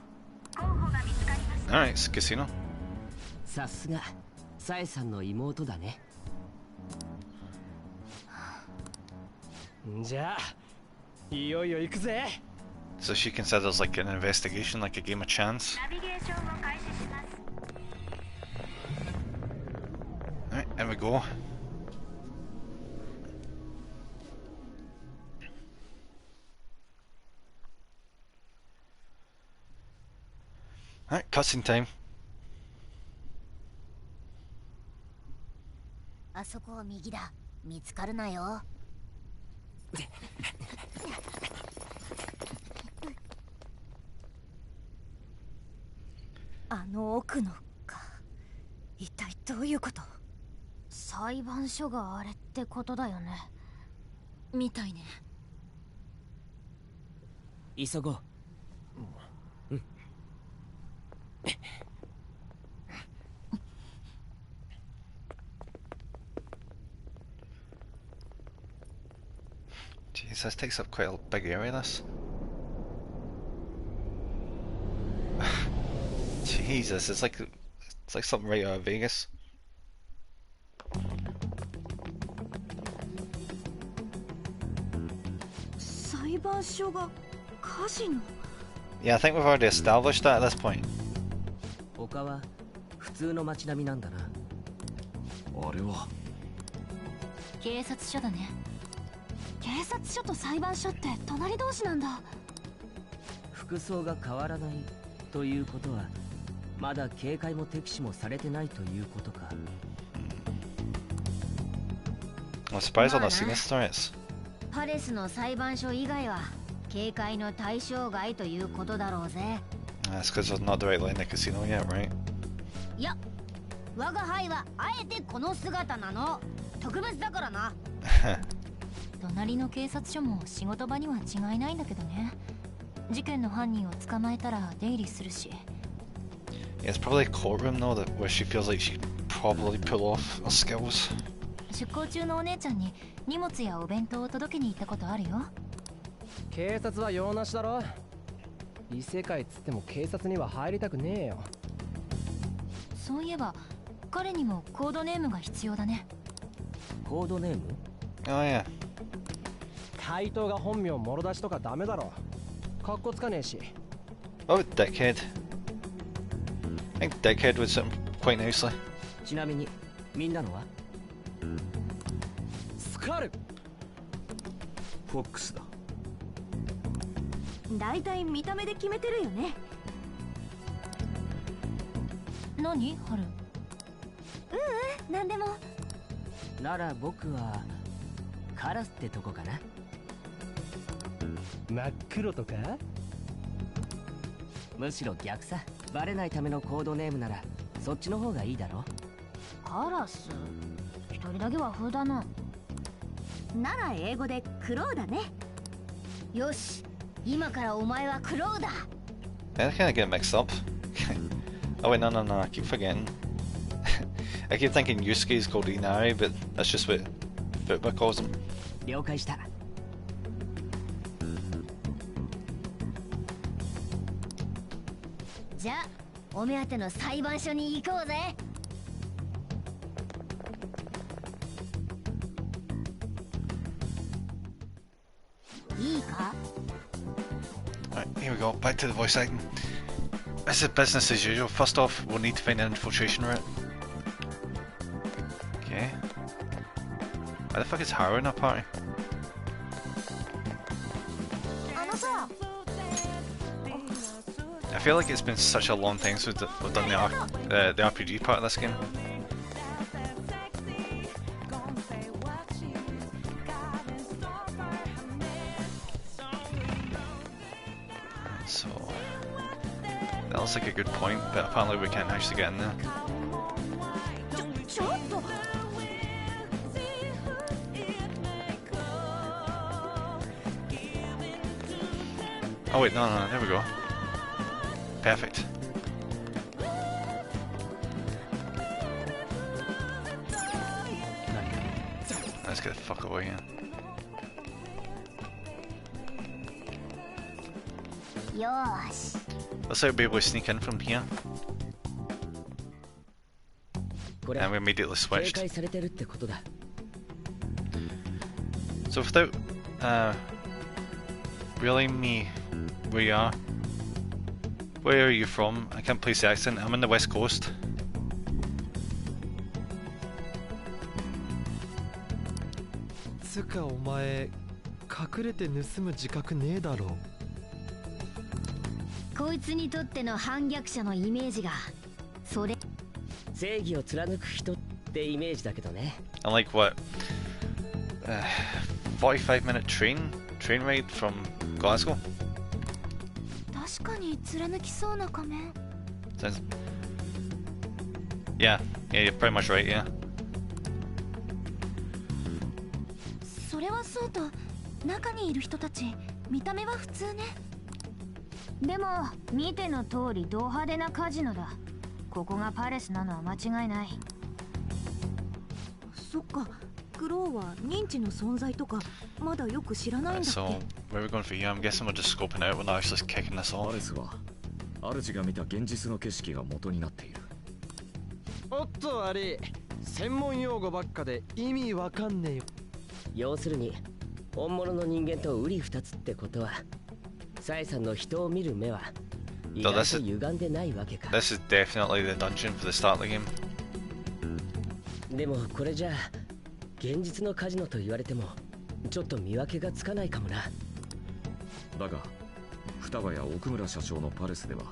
[SPEAKER 1] Alright, it's casino.
[SPEAKER 3] さすがサエさんの妹だね。
[SPEAKER 15] じゃあいよいよ行くぜ。
[SPEAKER 1] So she considers like an investigation like a game of chance. Alright, here we go. Alright, cutscene time.
[SPEAKER 4] あそこを右だ。見つかるなよ。
[SPEAKER 2] あの奥のか。一体どういうこと？
[SPEAKER 4] 裁判所があれってことだよね。
[SPEAKER 2] みたいね。
[SPEAKER 3] 急ごう。
[SPEAKER 1] Jeez, this takes up quite a big area, this. Jesus, it's like something right out of Vegas.
[SPEAKER 2] 裁判所がカジノ。
[SPEAKER 1] Yeah, I think we've already established that at this point.
[SPEAKER 3] 他は普通の街並みなんだな。
[SPEAKER 5] あれは
[SPEAKER 2] 警察署だね。警察署と裁判所って隣同士なんだ。
[SPEAKER 3] 服装が変わらないということは、まだ警戒も敵視もされてないということか。
[SPEAKER 1] I'm surprised I've not seen this threats.
[SPEAKER 4] パレスの裁判所以外は警戒の対象外ということだろうぜ。
[SPEAKER 1] That's because there's not directly in the casino yet, right?
[SPEAKER 4] いや、我が輩はあえてこの姿なの。特別だからな。
[SPEAKER 2] 隣の警察署も仕事場には違いないんだけどね。事件の犯人を捕まえたら出入りするし。
[SPEAKER 1] Yeah, it's probably a courtroom though that where she feels like she could probably pull off her skills.
[SPEAKER 2] 出向中のお姉ちゃんに荷物やお弁当を届けに行ったことあるよ。
[SPEAKER 15] 警察は用なしだろ。異世界つっても警察には入りたくねえよ。
[SPEAKER 2] そういえば彼にもコードネームが必要だね。
[SPEAKER 3] コードネーム？
[SPEAKER 1] Oh yeah.
[SPEAKER 15] 怪盗が本名もろ出しとかダメだろ。かっこつかねえし。
[SPEAKER 1] Oh, dickhead. I think dickhead would sit quite nicely.
[SPEAKER 3] ちなみにみんなのは？
[SPEAKER 15] スカル。
[SPEAKER 5] フォックスだ。
[SPEAKER 2] だいたい見た目で決めてるよね。何？ハル。
[SPEAKER 4] なんでも。
[SPEAKER 3] なら僕はカラスってとこかな。
[SPEAKER 15] 真っ黒とか？
[SPEAKER 3] むしろ逆さ。バレないためのコードネームならそっちの方がいいだろ。
[SPEAKER 4] カラス。一人だけ和風だな。
[SPEAKER 2] なら英語でクロウだね。
[SPEAKER 4] よし、今からお前はクロウだ。
[SPEAKER 1] I kind of get mixed up. Oh wait, no, I keep forgetting. I keep thinking Yusuke is called Inari, but that's just what Futaba calls him.
[SPEAKER 3] 了解した。
[SPEAKER 4] じゃあ、お目当ての裁判所に行こうぜ。いいか？
[SPEAKER 1] Alright, here we go. Back to the voice acting. This is business as usual. First off, we'll need to find an infiltration route. Okay. Why the fuck is Haru in our party? I feel like it's been such a long time since we've done the RPG part of this game. So that looks like a good point, but apparently we can't actually get in there. Oh wait, no, there we go. Perfect. Let's get the fuck away here.
[SPEAKER 4] Yosh.
[SPEAKER 1] Looks like we'll be able to sneak in from here. And we immediately switched. So without Really, me? Where you are? Where are you from? I can't place the accent. I'm on the west coast.
[SPEAKER 16] つかお前隠れて盗む自覚ねえだろ。
[SPEAKER 4] こいつにとっての反逆者のイメージがそれ
[SPEAKER 3] 正義を貫く人ってイメージだけどね。
[SPEAKER 1] I'm like what? 45-minute train ride from Glasgow.
[SPEAKER 2] 確かに貫きそうな仮面。
[SPEAKER 1] Sounds... Yeah, you're pretty much right, yeah.
[SPEAKER 2] それはそうと、中にいる人たち見た目は普通ね。
[SPEAKER 4] でも見ての通りド派手なカジノだ。ここがパレスなのは間違いない。
[SPEAKER 2] そっか、クローは認知の存在とかまだよく知らないんだっけ。
[SPEAKER 1] So, where are we going for here? I'm guessing we're just scoping out. We're not actually kicking this off.
[SPEAKER 5] パレスは主が見た現実の景色が元になっている。
[SPEAKER 16] おっとあれ、専門用語ばっかで意味わかんねえよ。
[SPEAKER 3] 要するに本物の人間と瓜二つってことは、サイさんの人を見る目は意外と歪んでないわけか。
[SPEAKER 1] This is definitely the dungeon for the start of the game.
[SPEAKER 3] でもこれじゃあ現実のカジノと言われてもちょっと見分けがつかないかもな。
[SPEAKER 5] だが双葉や奥村社長のパレスでは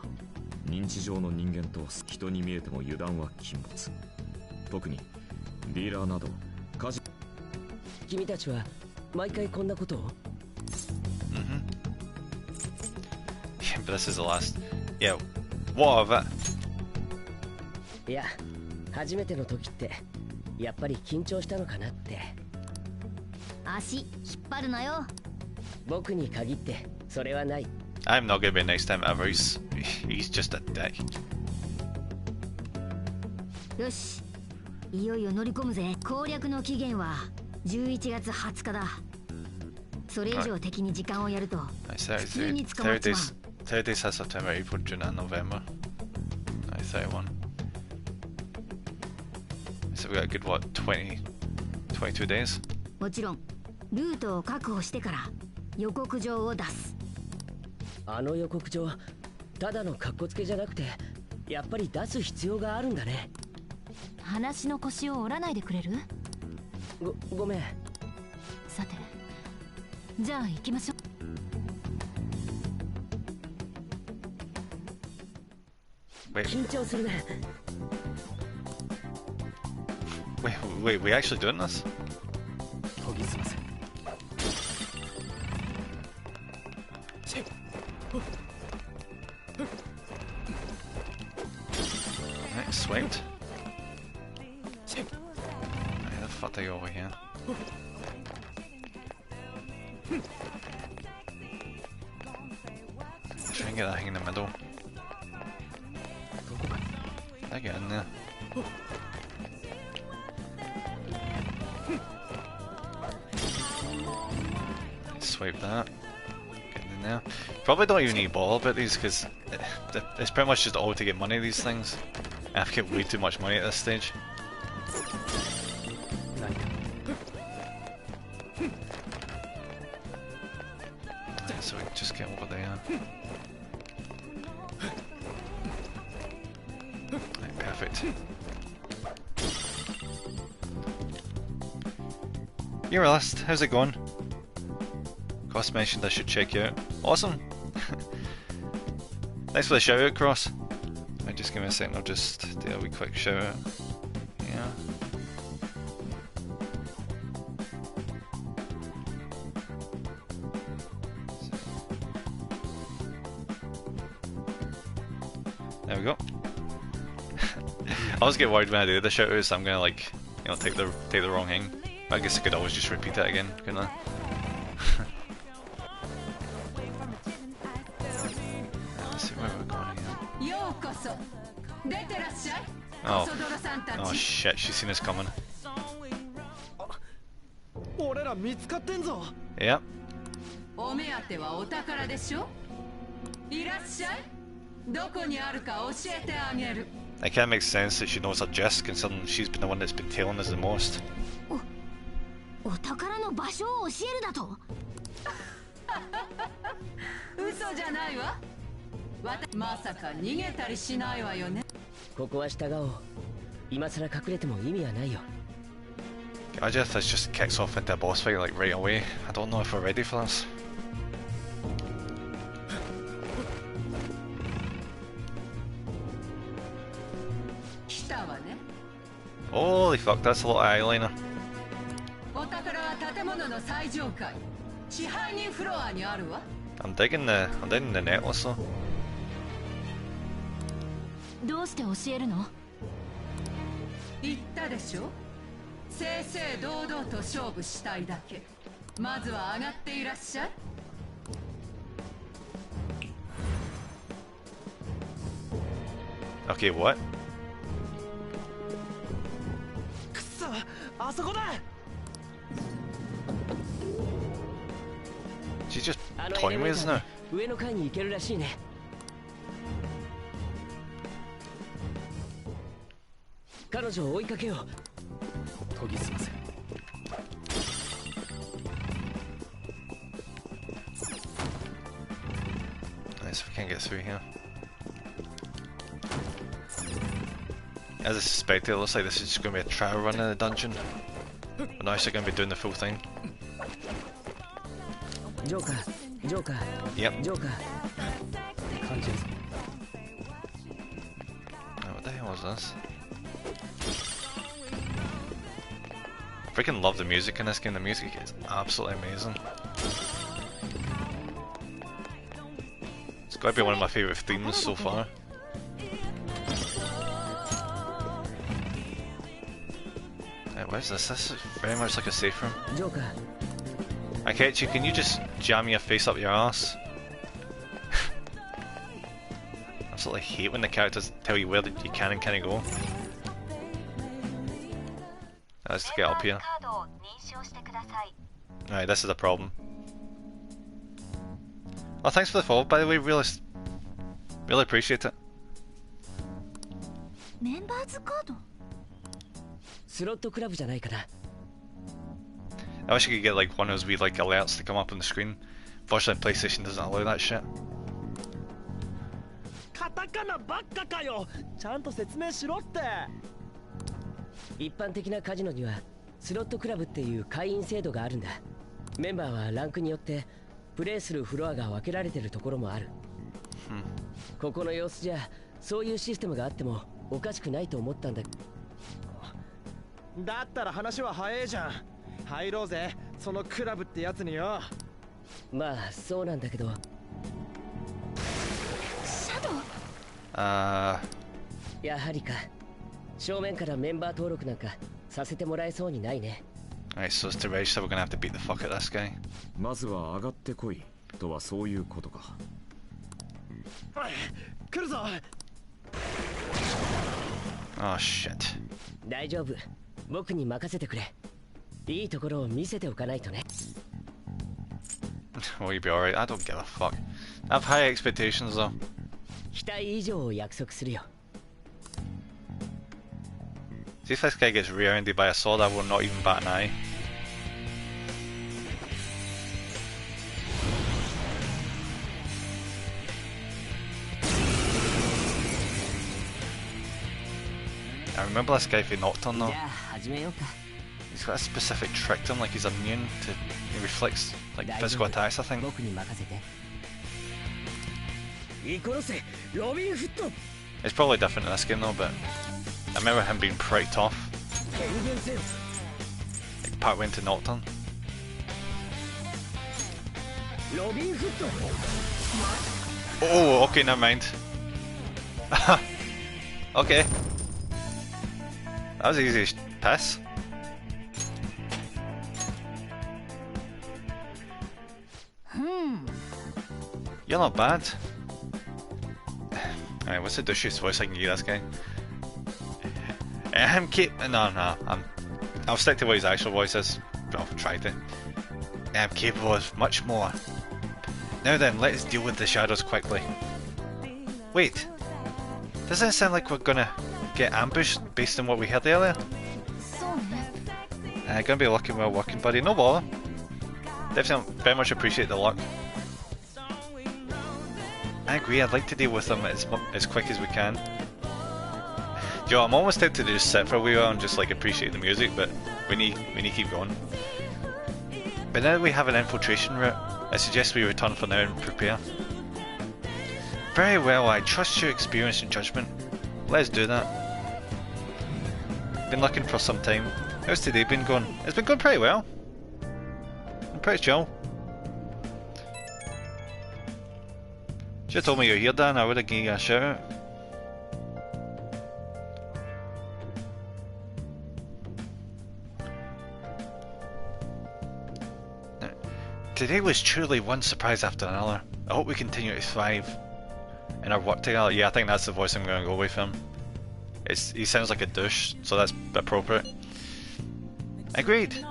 [SPEAKER 5] 認知上の人間と人に見えても油断は禁物。特にディーラーなどカジノ。
[SPEAKER 3] 君たちは毎回こんなことを？
[SPEAKER 1] Yeah, but this is the last. Yeah, what of it?
[SPEAKER 3] いや、初めての時ってやっぱり緊張したのかなって。
[SPEAKER 4] 足引っ張るなよ。
[SPEAKER 3] 僕に限ってそれはない。
[SPEAKER 1] I'm not gonna be next time ever. He's just a dick.
[SPEAKER 4] よし、いよいよ乗り込むぜ。攻略の期限は11月20日だ。それ以上敵に時間をやると普通に捕まっちまう。
[SPEAKER 1] 30 days has September, April, June and November. 31. So we got a good, what, 22 days?
[SPEAKER 4] もちろんルートを確保してから予告状を出す。
[SPEAKER 3] あの予告状、ただのカッコつけじゃなくてやっぱり出す必要があるんだね。
[SPEAKER 2] 話の腰を折らないでくれる？
[SPEAKER 3] ごめん。
[SPEAKER 2] さて、じゃあ行きましょう。
[SPEAKER 3] 緊張するね。
[SPEAKER 1] Wait, we actually doing this?
[SPEAKER 16] 研ぎ澄ませ。
[SPEAKER 1] Right, swiped. How the fuck are you over here? Try and get that thing in the middle. I get in there. Swipe that. Get in there. Probably don't even need to bother about these because it's pretty much just all to get money, these things. I've got way too much money at this stage. Right, so we can just get over there. Right, perfect. Eurolist, how's it going? Cross mentioned I should check you out. Awesome! Thanks for the shout out, Cross. Right, just give me a second, I'll just do a wee quick shout out. Yeah. There we go. I always get worried when I do the shout outs, I'm gonna like, you know, take the wrong thing. But I guess I could always just repeat it again, couldn't I? Let's see where we're going here. Oh shit, she's seen us coming. Yep.
[SPEAKER 12] お目当てはお宝でしょ？いらっしゃい。どこにあるか教えてあげる。
[SPEAKER 1] It kind of makes sense that she knows her gist, considering she's been the one that's been telling us the most.
[SPEAKER 4] お宝の場所を教えるだと？
[SPEAKER 12] 嘘じゃないわ。まさか逃げたりしないわよね。
[SPEAKER 3] ここは従おう。今さら隠れても意味はないよ。
[SPEAKER 1] Gajeth just kicks off into a boss fight like right away. I don't know if we're ready for this. Holy fuck, that's a lot of eyeliner.
[SPEAKER 12] お宝は建物の最上階、支配人フロアにあるわ。
[SPEAKER 1] I'm digging the necklace though.
[SPEAKER 2] どうして教えるの？
[SPEAKER 12] 言ったでしょ。正々堂々と勝負したいだけ。まずは上がっていらっしゃい。
[SPEAKER 1] Okay, what?
[SPEAKER 16] くそ、あそこだ。
[SPEAKER 1] She's just toying with us now.
[SPEAKER 3] 上の階に行けるらしいね。彼女を追いかけよう。
[SPEAKER 14] 研ぎ澄ませ。
[SPEAKER 1] Nice, we can't get through here. As I suspected, it looks like this is just going to be a trial run in the dungeon. But now she's going to be doing the full thing.
[SPEAKER 3] Joker, Joker.
[SPEAKER 1] Yep.
[SPEAKER 3] Joker.
[SPEAKER 1] Oh, what the hell was this? Freaking love the music in this game. The music is absolutely amazing. It's got to be one of my favourite themes so far. What is this? This is very much like a safe room.
[SPEAKER 3] Joker.
[SPEAKER 1] Akechi, can you just jam your face up your ass? I absolutely hate when the characters tell you where you can and can't go. Let's get up here. Alright, this is a problem. Oh, thanks for the follow, by the way. Really appreciate it.
[SPEAKER 2] Members card?
[SPEAKER 3] スロットクラブじゃないかな。
[SPEAKER 1] I wish you could get like one of those wee like alerts to come up on the screen. Fortunately, PlayStation doesn't allow that shit.
[SPEAKER 16] カタカナばっかかよ。ちゃんと説明しろって。
[SPEAKER 3] 一般的なカジノにはスロットクラブっていう会員制度があるんだ。メンバーはランクによってプレイするフロアが分けられてるところもある。ここの様子じゃそういうシステムがあってもおかしくないと思ったんだ。
[SPEAKER 16] だったら話は早いじゃん。入ろうぜ、そのクラブってやつによ。
[SPEAKER 3] まあそうなんだけど。
[SPEAKER 2] シャドウ。
[SPEAKER 3] やはりか。正面からメンバー登録なんかさせてもらえそうにないね。
[SPEAKER 1] Alright, so to register, we're gonna have to beat the fuck out of this guy.
[SPEAKER 5] まずは上がってこいとはそういうことか。
[SPEAKER 16] 来るぞ。
[SPEAKER 1] Oh shit.
[SPEAKER 3] 大丈夫。僕に任せてくれ。いいところを見せておかないとね。
[SPEAKER 1] Will you be alright? I don't give a fuck. I have high expectations though.
[SPEAKER 3] 期待以上を約束するよ。
[SPEAKER 1] See if this guy gets rear-ended by a sword, I will not even bat an eye. I remember this guy from Nocturne though. He's got a specific trick to him, like he's immune to, he reflects like physical attacks, I think. It's probably different in this game though, but I remember him being pretty tough. Like part way into Nocturne. Oh, okay, never mind. Okay. That was easy as piss. You're not bad. Alright, what's the douchiest voice I can give this guy? I'll stick to what his actual voice is. I'll try to. I'm capable of much more. Now then, let's deal with the shadows quickly. Wait, doesn't it sound like we're gonna get ambushed based on what we heard earlier? Gonna be lucky while working, buddy. No bother. Definitely very much appreciate the luck. I agree, I'd like to deal with them as quick as we can. Yo, I'm almost tempted to just sit for a wee while and just like appreciate the music, but we need to keep going. But now that we have an infiltration route, I suggest we return for now and prepare. Very well, I trust your experience and judgment. Let's do that. Been looking for some time. How's today been going? It's been going pretty well. I'm pretty chill. Should've told me you're here, Dan, I would've given you a shout out. Today was truly one surprise after another. I hope we continue to thrive in our work together. Yeah, I think that's the voice I'm going to go with him. He sounds like a douche, so that's appropriate. Agreed.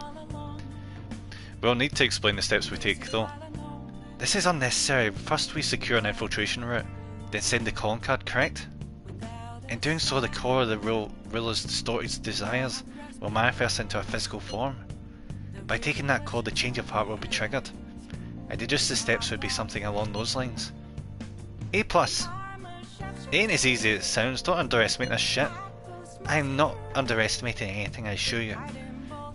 [SPEAKER 1] We'll need to explain the steps we take, though. This is unnecessary. First we secure an infiltration route, then send the calling card, correct? In doing so, the core of the ruler's distorted desires will manifest into a physical form. By taking that code, the change of heart will be triggered. I deduce the steps would be something along those lines. A+. Ain't as easy as it sounds, don't underestimate this shit. I am not underestimating anything, I assure you.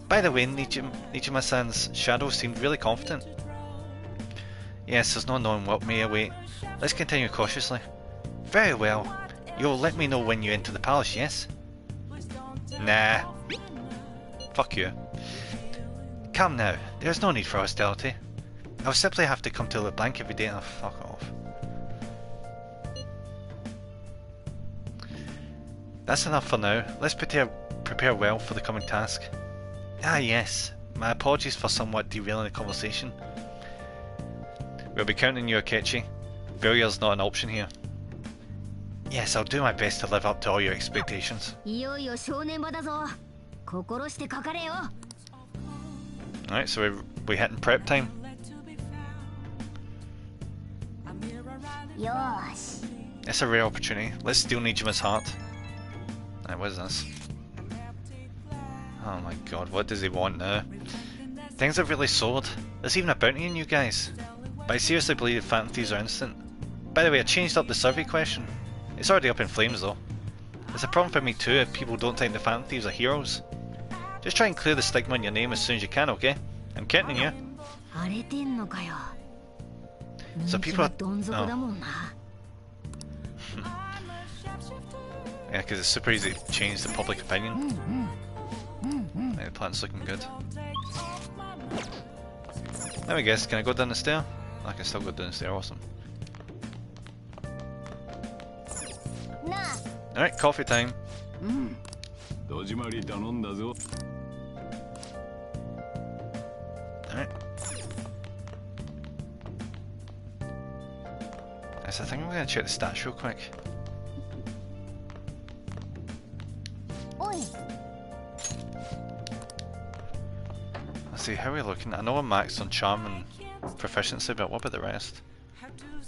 [SPEAKER 1] By the way, Nijima-san's shadow seemed really confident. Yes, there's no knowing what may await. Let's continue cautiously. Very well. You'll let me know when you enter the palace, yes? Nah. Fuck you. Come now, there's no need for hostility. I'll simply have to come to LeBlanc every day and fuck off. That's enough for now. Let's prepare well for the coming task. Ah yes, my apologies for somewhat derailing the conversation. We'll be counting you, Akechi. Failure's not an option here. Yes, I'll do my best to live up to all your expectations. Alright, so we're hitting prep time. It's a rare opportunity. Let's steal Nijima's heart. Alright, what is this? Oh my god, what does he want now? Things have really soared. There's even a bounty on you guys. But I seriously believe Phantom Thieves are instant. By the way, I changed up the survey question. It's already up in flames though. It's a problem for me too if people don't think the Phantom Thieves are heroes. Just try and clear the stigma in your name as soon as you can, okay? I'm counting you. So people are... Oh. Yeah, because it's super easy to change the public opinion. Yeah, the plant's looking good. Let me guess, can I go down the stair? I can still go down the stair, awesome. Alright, coffee time. Alright. So I think I'm going to check the stats real quick. Let's see, how are we looking? I know I'm maxed on charm and proficiency, but what about the rest?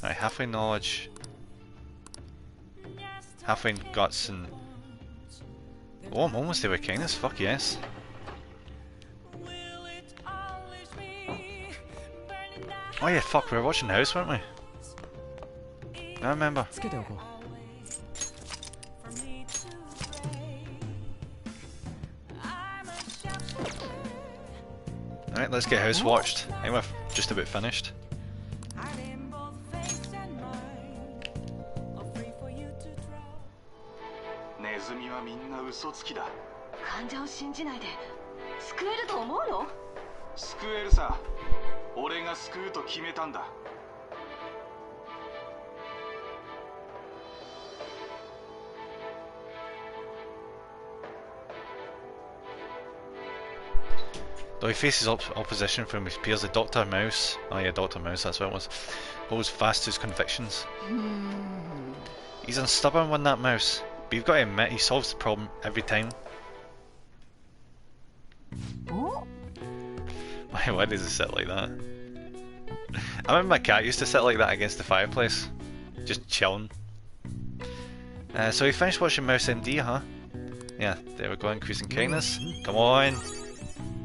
[SPEAKER 1] Alright, halfway knowledge, halfway guts, and... Oh, I'm almost there with kindness, fuck yes. Oh yeah, fuck, we were watching the house, weren't we? I remember. Alright, let's get house watched. I think we're just about finished.
[SPEAKER 13] ネズミはみんな嘘つきだ。患者を信じないで救えると思うの？救えるさ。俺が救うと決めたんだ。
[SPEAKER 1] Though he faces opposition from his peers, the Dr. Mouse, oh yeah, Dr. Mouse, that's what it was, holds fast to his convictions. He's a stubborn one, that mouse, but you've got to admit he solves the problem every time. Why does he sit like that? I remember my cat used to sit like that against the fireplace, just chilling. So we finished watching Mouse MD, huh? Yeah, there we go, increasing kindness. Come on!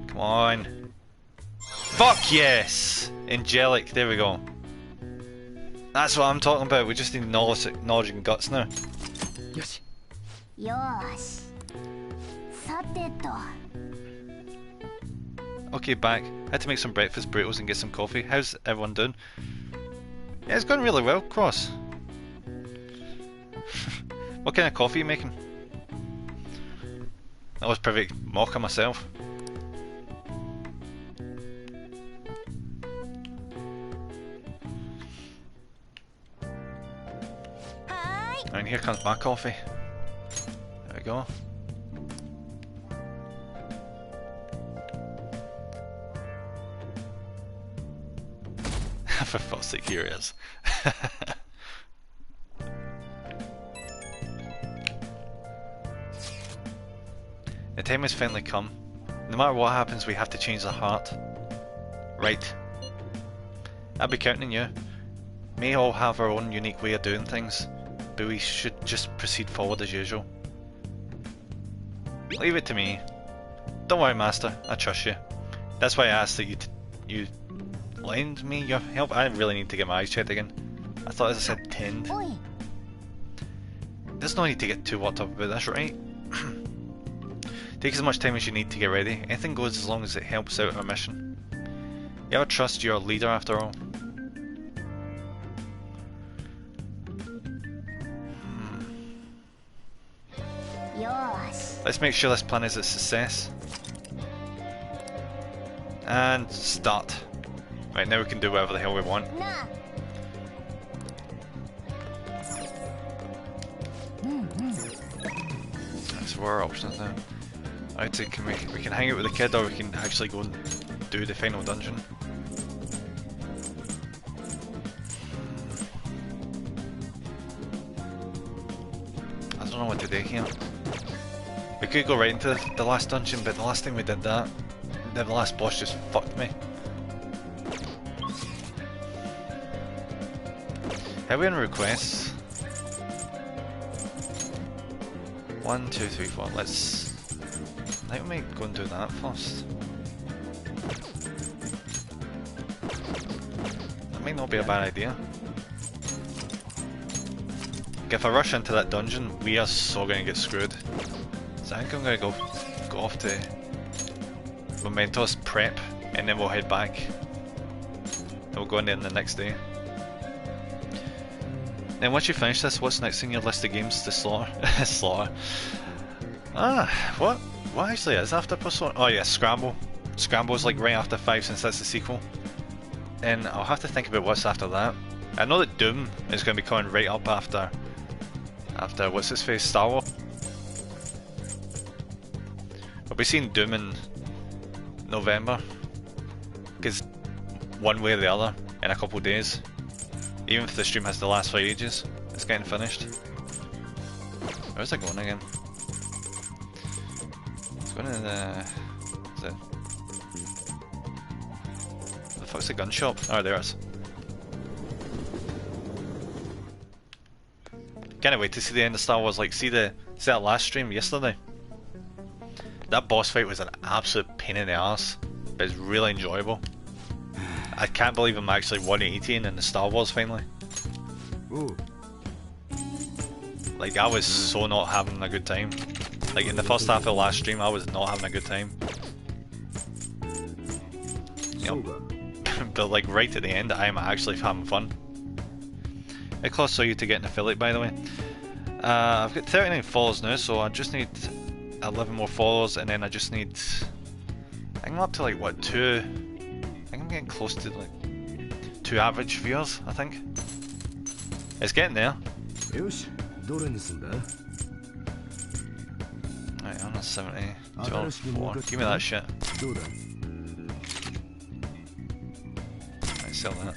[SPEAKER 1] Come on! Fuck yes! Angelic, there we go. That's what I'm talking about. We just need knowledge and guts now.
[SPEAKER 4] Yoshi. Yosh. Sateto.
[SPEAKER 1] Okay, back. Had to make some breakfast burritos and get some coffee. How's everyone doing? Yeah, it's going really well, Cross. What kind of coffee are you making? I was perfect mocha myself. And here comes my coffee. There we go. For fuck's sake, here it is. The time has finally come. No matter what happens, we have to change the heart. Right. I'll be counting on you. May all have our own unique way of doing things, but we should just proceed forward as usual. Leave it to me. Don't worry, Master. I trust you. That's why I asked that you lend me your help. I really need to get my eyes checked again. I thought, as I said, tend. There's no need to get too worked up about this, right? Take as much time as you need to get ready. Anything goes as long as it helps out our mission. You ever trust your leader after all? Let's make sure this plan is a success. And start. Right, now we can do whatever the hell we want. That's what our options now. Right, so we can hang out with the kid, or we can actually go and do the final dungeon. I don't know what to do here. We could go right into the last dungeon, but the last time we did that, the last boss just fucked me. How are we on requests? 1, 2, 3, 4. Let's. I think we might go and do that first. That might not be a bad idea. If I rush into that dungeon, we are so gonna get screwed. So I think I'm gonna go off to Mementos prep, and then we'll head back. And we'll go in there the next day. Then once you finish this, what's next on your list of games to slaughter? Slaughter. Ah, what actually is after Persona? Oh yeah, Scramble. Scramble's like right after 5 since that's the sequel. And I'll have to think about what's after that. I know that Doom is going to be coming right up after what's its face, Star Wars. We'll be seeing Doom in November, because one way or the other in a couple of days, even if the stream has to last for ages, it's getting finished. Where's it going again? It's going to the... the fuck's the gun shop? Oh, there it is. Can't wait to see the end of Star Wars. Like, see that last stream yesterday? That boss fight was an absolute pain in the ass, but it's really enjoyable. I can't believe I'm actually 180 in the Star Wars finally.
[SPEAKER 11] Ooh.
[SPEAKER 1] Like, I was so not having a good time. Like, in the first half of the last stream, I was not having a good time. Yep. But like, right at the end, I am actually having fun. It costs you to get an affiliate, by the way. I've got 39 followers now, so I just need 11 more followers, and then I just need... I think I'm up to like, what, 2... I think I'm getting close to like 2 average viewers, I think. It's getting there. Right, 170, 12, 4. Give me that shit. Right, sell that.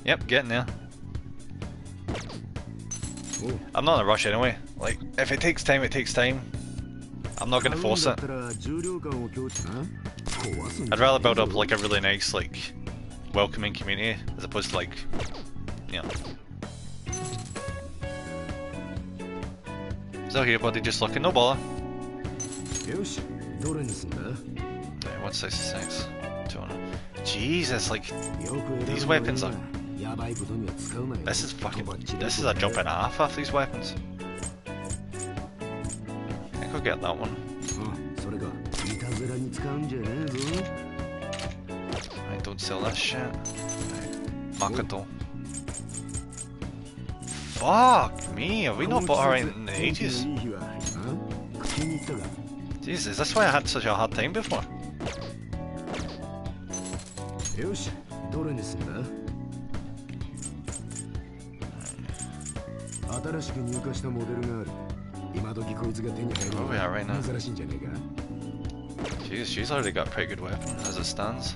[SPEAKER 1] Yep, getting there. I'm not in a rush anyway. Like, if it takes time, it takes time. I'm not gonna force it. I'd rather build up like a really nice, like, welcoming community as opposed to like, you know. So here, buddy, just looking, no bother. What's 66? 200. Jesus, like, these weapons are This is fucking. This is a jump and a half off these weapons. I think I'll get that one. I don't sell that shit. Makoto. Fuck me, have we not bought her in ages? Jesus, that's why I had such a hard time before.
[SPEAKER 11] Where
[SPEAKER 1] we are right now. Jeez, she's already got a pretty good weapon as it stands.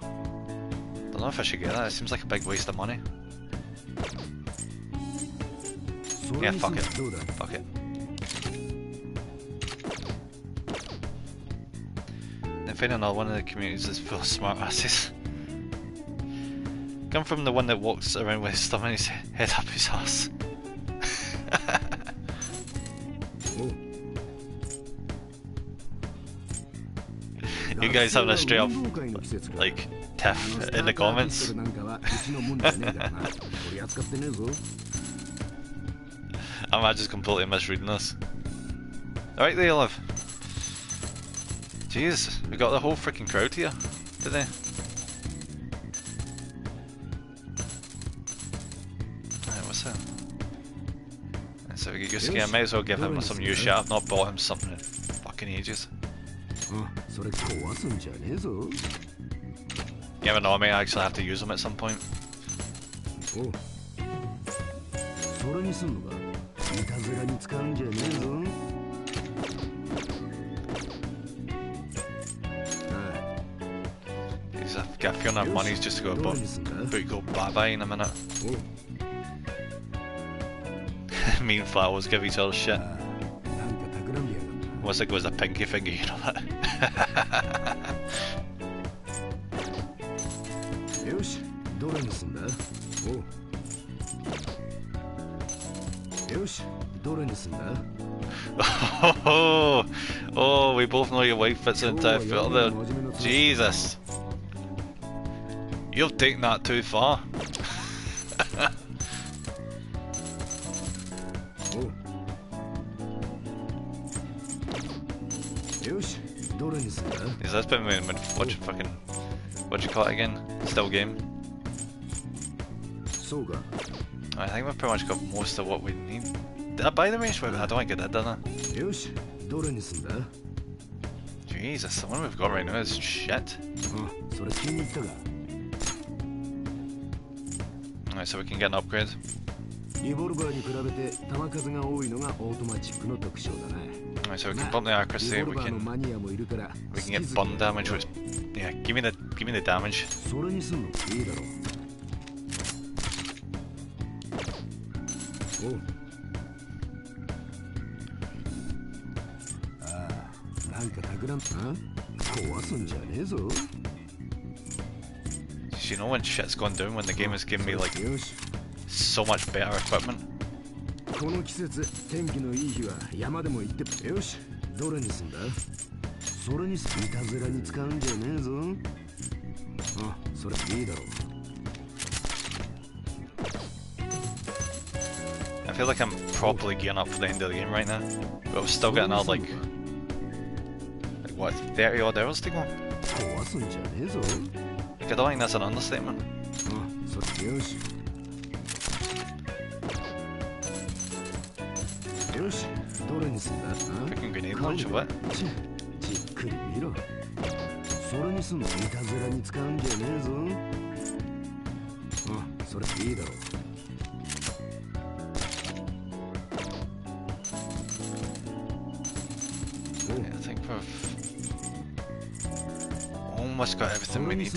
[SPEAKER 1] Don't know if I should get that, it seems like a big waste of money. Yeah, fuck it. Fuck it. Then find another one of the communities that's full of smart asses. Come from the one that walks around with his thumb and his head up his ass. You guys having a straight up like tiff in the comments. I'm just completely misreading this. Alright, there you live. Jeez, we got the whole freaking crowd here today. Alright, what's that? So we get used to it. I might as well give him some new shit. I've not bought him something in fucking ages. You never know, I may actually have to use them at some point. Jeez, I've got a feeling our money's just to go bye bye in a minute. Me and Flowers give each other shit. Once it goes a pinky finger, you know that. Oh, we both know your wife fits into a foot there. Jesus. You've taken that too far. Is that's been what you call it again? Still game. I think we've pretty much got most of what we need. Did I buy the range weapon? I don't think I did, did I? Jesus, the one we've got right now is shit. Alright, so we can get an upgrade. Alright, so we can bump the accuracy, we can get burn damage, which yeah, give me the damage. You know when shit's gone down, when the game is giving me like so much better equipment. I feel like I'm properly gearing up for the end of the game right now, but we've still got another like what, 30 odd hours to go? Like, I don't think that's an understatement. Freaking grenade launcher, what? Yeah, I think we've almost got everything we need.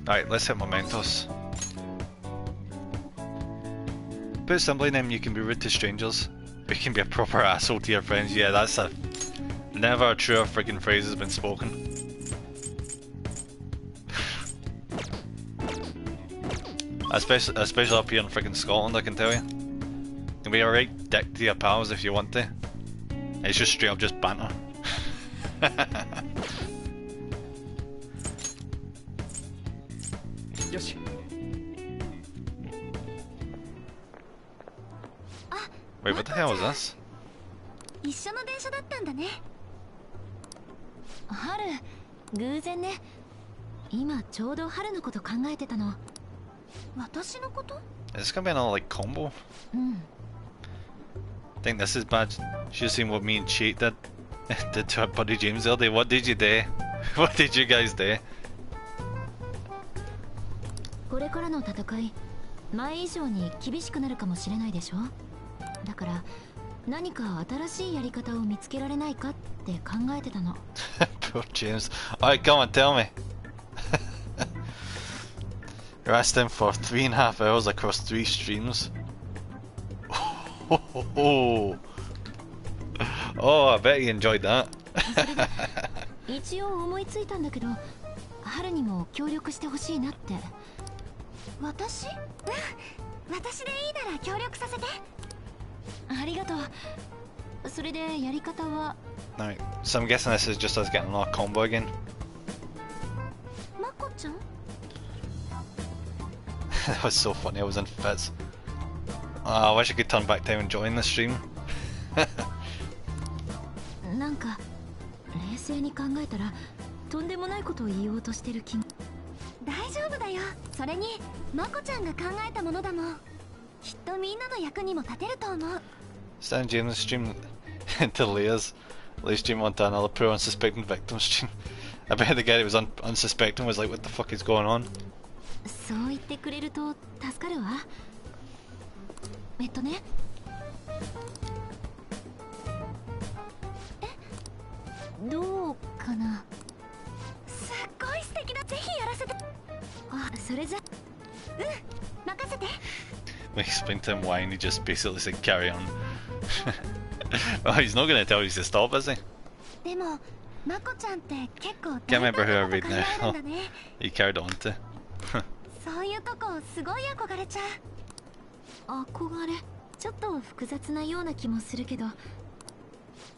[SPEAKER 1] Alright, let's hit Mementos. Put simply, then you can be rude to strangers, but you can be a proper asshole to your friends. Yeah, that's a never a truer friggin' phrase has been spoken. Especially up here in friggin' Scotland, I can tell you. be a right dick to your pals if you want to. It's just straight up just banter. Wait, what the hell is this?
[SPEAKER 2] 一緒の電車だったんだね。春、偶然ね。今ちょうど春のこと考えてたの。私のこと？
[SPEAKER 1] Is this gonna be another like combo? I think this is bad. Should've seen what me and Cheat did to our buddy James the other day. What did you do? What did you guys do?
[SPEAKER 2] これからの戦い、前以上に厳しくなるかもしれないでしょ。だから何か新しいやり方を見つけられないかって考えてたの。
[SPEAKER 1] Poor James. Alright, come on, tell me. Rest him for 3.5 hours across 3 streams. Oh, I bet he enjoyed that.
[SPEAKER 2] 一応思いついたんだけど、春にも協力してほしいなって。私？うん、私でいいなら協力させて。ありがとう。それでやり方は。
[SPEAKER 1] Alright, so I'm guessing this is just us getting another combo again.
[SPEAKER 2] まこちゃん
[SPEAKER 1] ？That was so funny, I was in fits. I wish I could turn back time and join the stream.
[SPEAKER 2] なんか冷静に考えたらとんでもないことを言おうとしてる気が。大丈夫だよ。それにまこちゃんが考えたものだもん。きっとみんなの役にも立てると思う。
[SPEAKER 1] Stand James stream into Leia's stream onto another poor unsuspecting victim stream. I bet the guy that was unsuspecting was like, what the fuck is going on?
[SPEAKER 2] そう言ってくれると助かるわ。ね。どうかな。すっごい素敵だ。ぜひやらせて。あ、それじゃ。任せて。
[SPEAKER 1] We explained to him why and he just basically said carry on. Well, he's not going to tell you to stop, is he?
[SPEAKER 2] でも、まこちゃんって結構
[SPEAKER 1] Can't remember who I read now. He carried on to.
[SPEAKER 2] そういうとこすごい憧れちゃう。憧れ？ちょっと複雑なような気もするけど。こ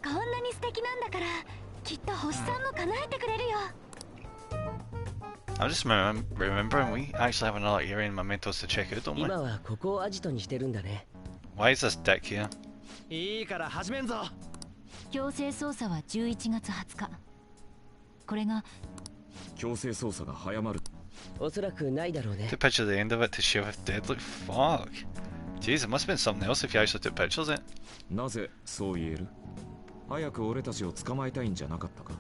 [SPEAKER 2] んなに素敵なんだから、きっと星さんも叶えてくれるよ。
[SPEAKER 1] I'm just remembering we actually have another area in Mementos to check out, don't we?
[SPEAKER 3] 今はここをアジトにしてるんだね。
[SPEAKER 1] Why is this deck here?
[SPEAKER 16] いいから始めんぞ。
[SPEAKER 2] 強制捜査は11月20日。これが
[SPEAKER 5] 強制捜査が早まる。
[SPEAKER 3] おそらくないだろうね。
[SPEAKER 1] Took picture of the end of it to show how deadly. Fuck. Jeez, it must have been something else if you actually took pictures of it.
[SPEAKER 5] なぜそう言える？早く俺たちを捕まえたいんじゃなかったか？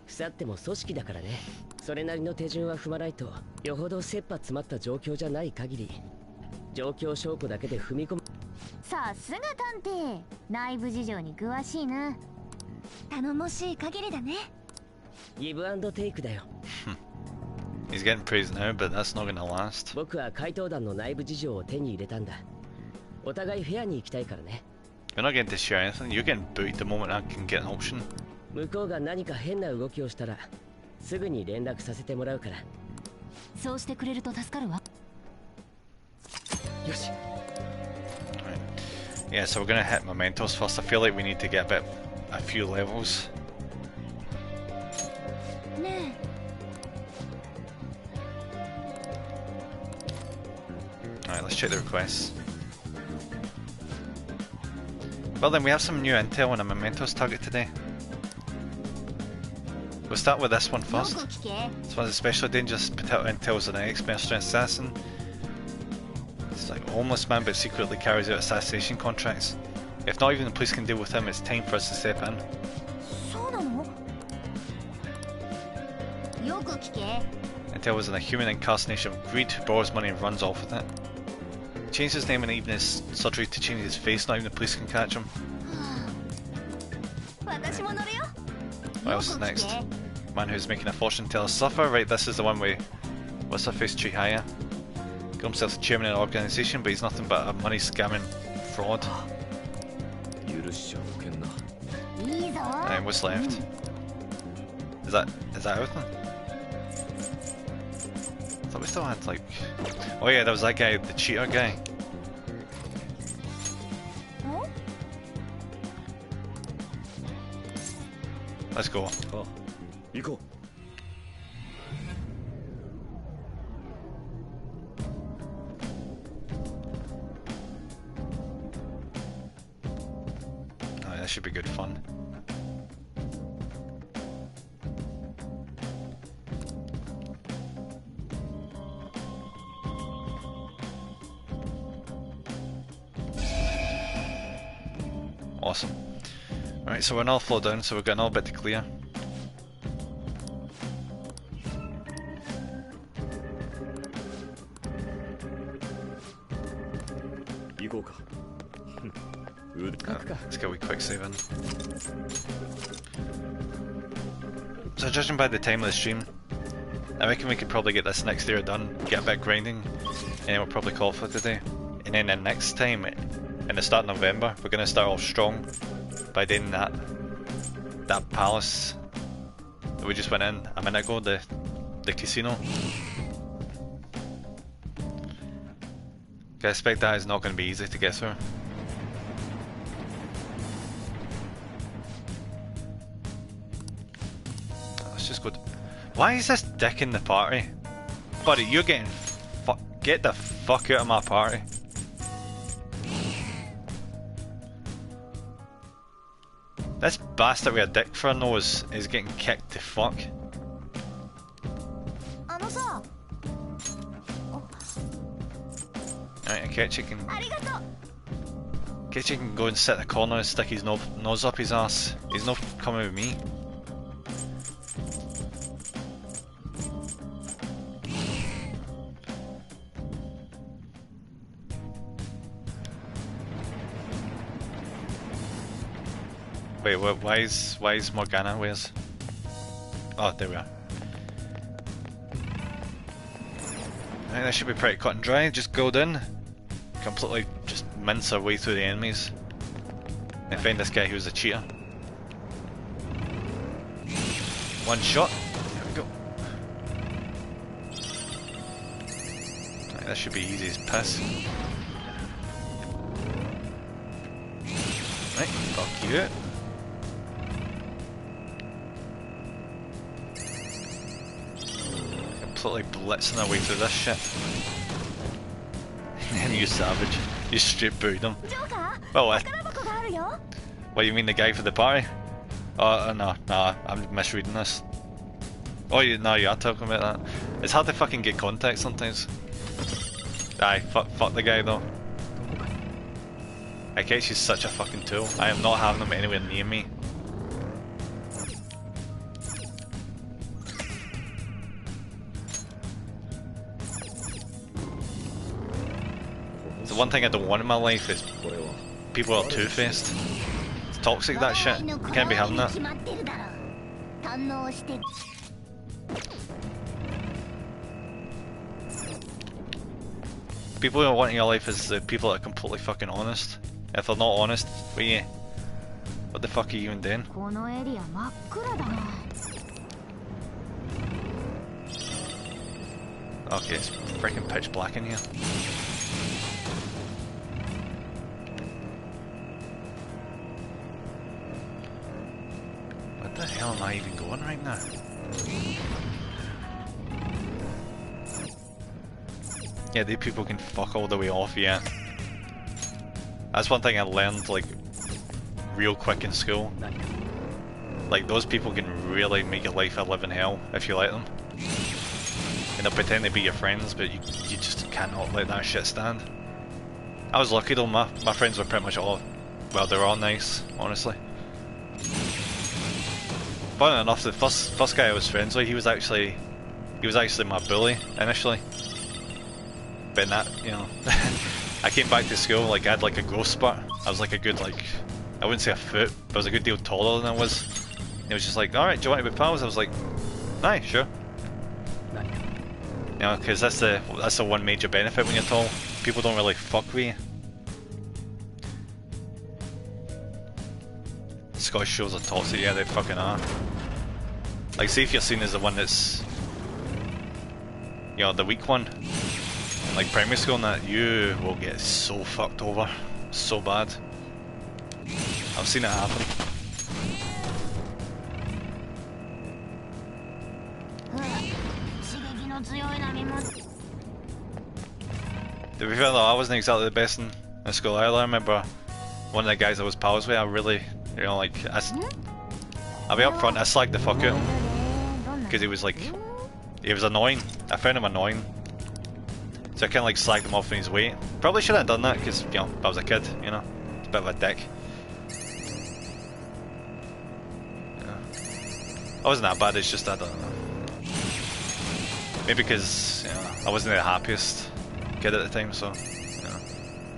[SPEAKER 3] 腐っても組織だからね。それなりの手順は踏まないと、よほど切羽詰まった状況じゃない限り、状況証拠だけで踏み込む。
[SPEAKER 4] さすが探偵、内部事情に詳しいな。
[SPEAKER 2] 頼もしい限りだね。
[SPEAKER 3] ギブアンドテイクだよ。
[SPEAKER 1] He's getting praised now, but that's not gonna last.
[SPEAKER 3] 僕は怪盗団の内部事情を手に入れたんだ。お互いフェアに行きたいからね。
[SPEAKER 1] You're not getting to share anything. You're getting booted the moment I can get an option.
[SPEAKER 3] 向こうが何か変な動きをしたら、すぐに連絡させてもらうから。
[SPEAKER 2] そうしてくれると助かるわ。
[SPEAKER 3] よし。
[SPEAKER 1] Yeah, so we're gonna hit Mementos first. I feel like we need to get a few levels.
[SPEAKER 2] ねえ。
[SPEAKER 1] Alright, let's check the requests. Well then, we have some new intel on a Mementos target today. We'll start with this one first. This one's especially dangerous. Intel is an ex-mercenary assassin. It's like a homeless man but secretly carries out assassination contracts. If not even the police can deal with him, it's time for us to step in.
[SPEAKER 4] そうなの？よく聞け。
[SPEAKER 1] Intel was in a human incarnation of greed who borrows money and runs off with it. He changed his name and even his surgery to change his face, not even the police can catch him.
[SPEAKER 2] 私も乗るよ。
[SPEAKER 1] What else is next? Man who's making a fortune teller suffer. Right, this is the one with what's her face, Chihaya. Got himself the chairman of an organisation, but he's nothing but a money scamming fraud. And what's left? Is that everything? I thought we still had like... Oh yeah, there was that guy, the cheater guy. Let's go.
[SPEAKER 5] Oh, go.
[SPEAKER 1] Oh, that should be good fun. Awesome. Right, so we're another floor down, so we've got another bit to clear. Let's get a wee quick save in. So judging by the time of the stream, I reckon we could probably get this next area done, get a bit of grinding, and then we'll probably call it for today. And then the next time, in the start of November, we're going to start off strong by doing that palace that we just went in a minute ago, the casino. I expect that is not going to be easy to get through. Let's just go. Why is this dick in the party? Buddy, you're getting get the fuck out of my party. This bastard with a dick for a nose is getting kicked to fuck. Right, Akechi can go and sit in the corner and stick his nose up his ass. He's not coming with me. Wait, why is Morgana? Where's? Oh, there we are. Right, that should be pretty cut and dry. Just go in, completely just mince our way through the enemies, and find this guy who's a cheater. One shot. There we go. Right, that should be easy as piss. Right, fuck you. Completely blitzing our way through this shit. And you savage. You straight booed him. Well, what, you mean the guy for the party? Oh, no, I'm misreading this. Oh, no, you are talking about that. It's hard to fucking get context sometimes. Aye, fuck the guy though. I guess he's such a fucking tool. I am not having him anywhere near me. The one thing I don't want in my life is people are two-faced. It's toxic, that shit. You can't be having that. People who want in your life is the people that are completely fucking honest. If they're not honest, what the fuck are you even doing? Okay, it's freaking pitch black in here. Where the hell am I even going right now? Yeah, these people can fuck all the way off, yeah. That's one thing I learned, like, real quick in school. Like, those people can really make your life a living hell if you let them. And they'll pretend to be your friends, but you just cannot let that shit stand. I was lucky though, my friends were pretty much all, well, they're all nice, honestly. Funny enough, the first guy I was friends with, he was actually my bully initially. But that, you know, I came back to school, like, I had like a growth spurt. I was like a good, like, I wouldn't say a foot, but I was a good deal taller than I was. And he was just like, alright, do you want to be pals? I was like, aye, sure. You know, because that's the one major benefit when you're tall. People don't really fuck with you. Scottish shows are toxic, yeah, they fucking are. Like, see if you're seen as the one that's, you know, the weak one. Like primary school and that, you will get so fucked over. So bad. I've seen it happen. To be fair though, I wasn't exactly the best in school either. I remember one of the guys I was pals with, I really, you know, like, I'll be up front, I slagged the fuck out because he was like, he was annoying. I found him annoying, so I kind of like slagged him off in his weight. Probably shouldn't have done that because, you know, I was a kid, you know, it's a bit of a dick. Yeah. I wasn't that bad, it's just I don't know. Maybe because, you know, I wasn't the happiest kid at the time, so, you know,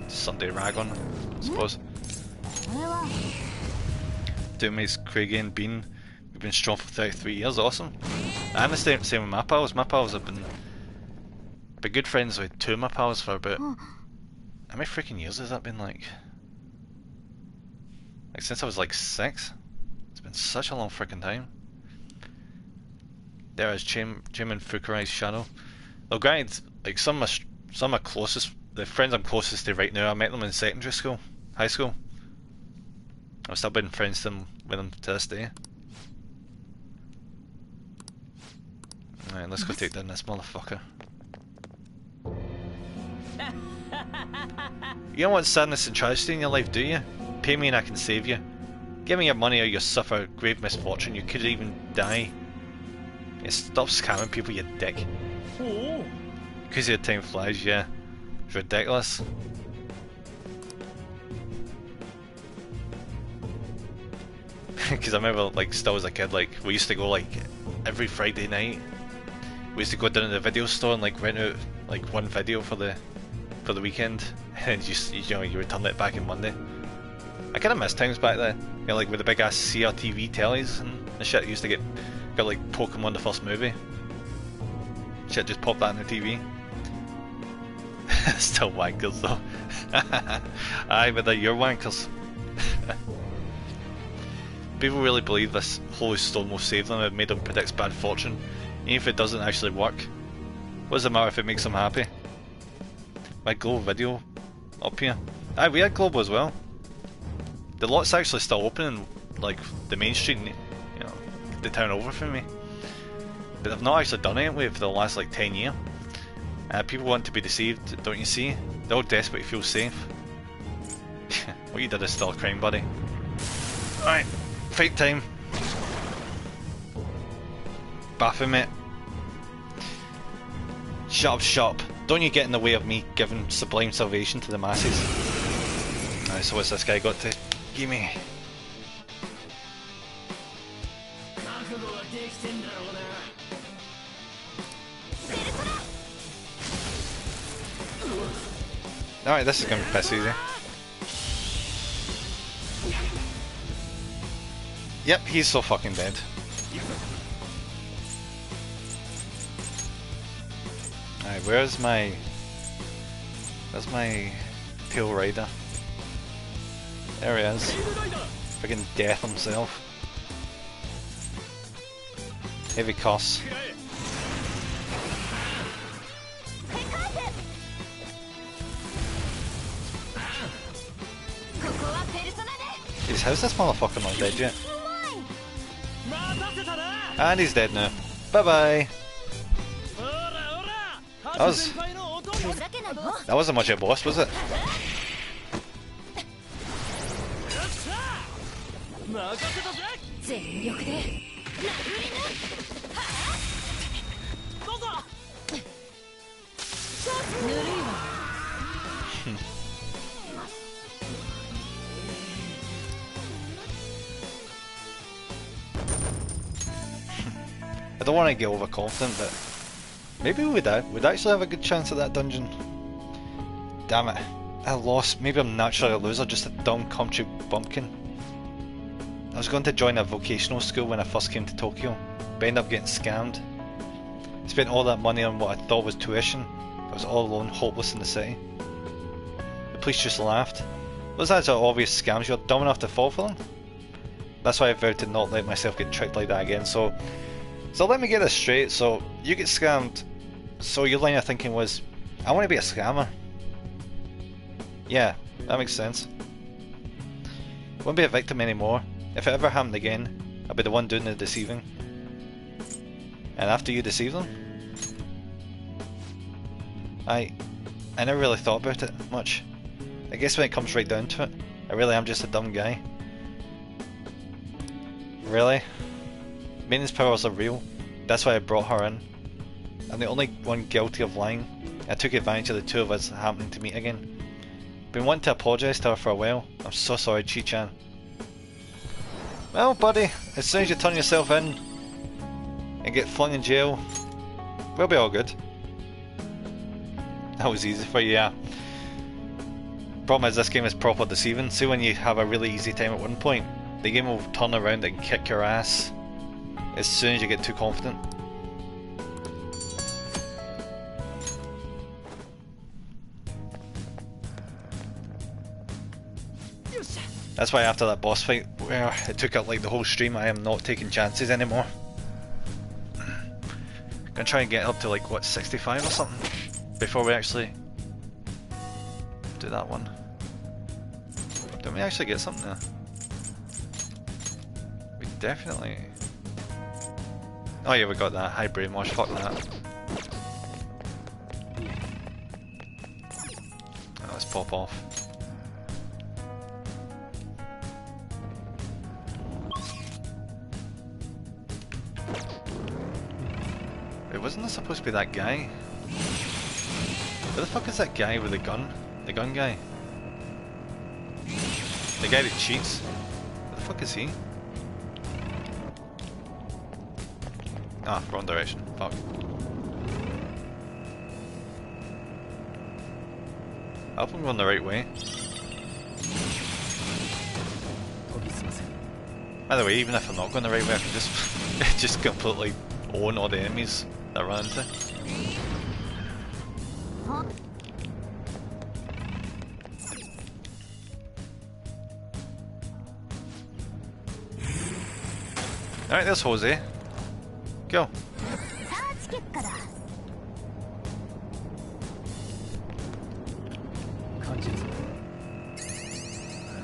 [SPEAKER 1] just something to rag on, I suppose. Two mates, Craigie and Bean, we've been strong for 33 years, awesome. I'm the same with my pals. My pals have been good friends with two of my pals for about, how many freaking years has that been, like since I was like 6? It's been such a long freaking time. There is Jim and Fukurai's shadow. Though granted, like some of my closest, the friends I'm closest to right now, I met them in secondary school, high school. I've still been friends with them to this day. Alright, let's go take down this motherfucker. You don't want sadness and tragedy in your life, do you? Pay me and I can save you. Give me your money or you'll suffer grave misfortune. You could even die. Yeah, stop scamming people, you dick. Because your time flies, yeah. It's ridiculous. Because I remember, like, still as a kid, like, we used to go, like, every Friday night. We used to go down to the video store and, like, rent out, like, one video for the weekend. And you return it back on Monday. I kind of miss times back then. You know, like, with the big ass CRTV tellies and the shit. You used to got, like, Pokemon the first movie. Shit, just pop that on the TV. Still wankers, though. Aye, but you're wankers. People really believe this holy stone will save them. It made them predict bad fortune. Even if it doesn't actually work. What does it matter if it makes them happy? My Globo video up here. Aye, we had Globo as well. The lot's actually still open in, like, the main street, you know, the town over from me. But they've not actually done anything with it for the last, like, 10 years. People want to be deceived, don't you see? They're all desperate to feel safe. What you did is still a crime, buddy. Alright. Fight time. Baphomet. Shut up. Don't you get in the way of me giving sublime salvation to the masses. Alright, so what's this guy got to give me? Alright, this is gonna be piss easy. Yep, he's so fucking dead. Alright, where's my tail rider? There he is. Friggin' death himself. Heavy costs. Jeez, how's this motherfucker not dead yet? And he's dead now. Bye bye. That wasn't much of a boss, was it? I don't want to get overconfident, but maybe we'd actually have a good chance at that dungeon. Damn it, I lost. Maybe I'm naturally a loser, just a dumb country bumpkin. I was going to join a vocational school when I first came to Tokyo, but ended up getting scammed. I spent all that money on what I thought was tuition. I was all alone, hopeless in the city. The police just laughed. Those are obvious scams, you're dumb enough to fall for them? That's why I vowed to not let myself get tricked like that again, so let me get this straight. So you get scammed, so your line of thinking was, I want to be a scammer. Yeah, that makes sense. I won't be a victim anymore. If it ever happened again, I'll be the one doing the deceiving. And after you deceive them, I never really thought about it much. I guess when it comes right down to it, I really am just a dumb guy. Really? Maintenance powers are real. That's why I brought her in. I'm the only one guilty of lying. I took advantage of the two of us happening to meet again. Been wanting to apologise to her for a while. I'm so sorry, Chi-chan. Well, buddy, as soon as you turn yourself in and get flung in jail, we'll be all good. That was easy for you, yeah. Problem is, this game is proper deceiving. See, when you have a really easy time at one point, the game will turn around and kick your ass as soon as you get too confident. That's why after that boss fight, where it took up like the whole stream, I am not taking chances anymore. Gonna try and get up to like, what, 65 or something? Before we actually do that one. Don't we actually get something there? We definitely... Oh yeah, we got that. High brainwash, fuck that. Oh, let's pop off. Wait, wasn't this supposed to be that guy? Where the fuck is that guy with the gun? The gun guy? The guy that cheats? Where the fuck is he? Ah, wrong direction. Fuck. I hope I'm going the right way. By the way, even if I'm not going the right way, I can just completely own all the enemies that I run into. Alright, there's Jose. Go.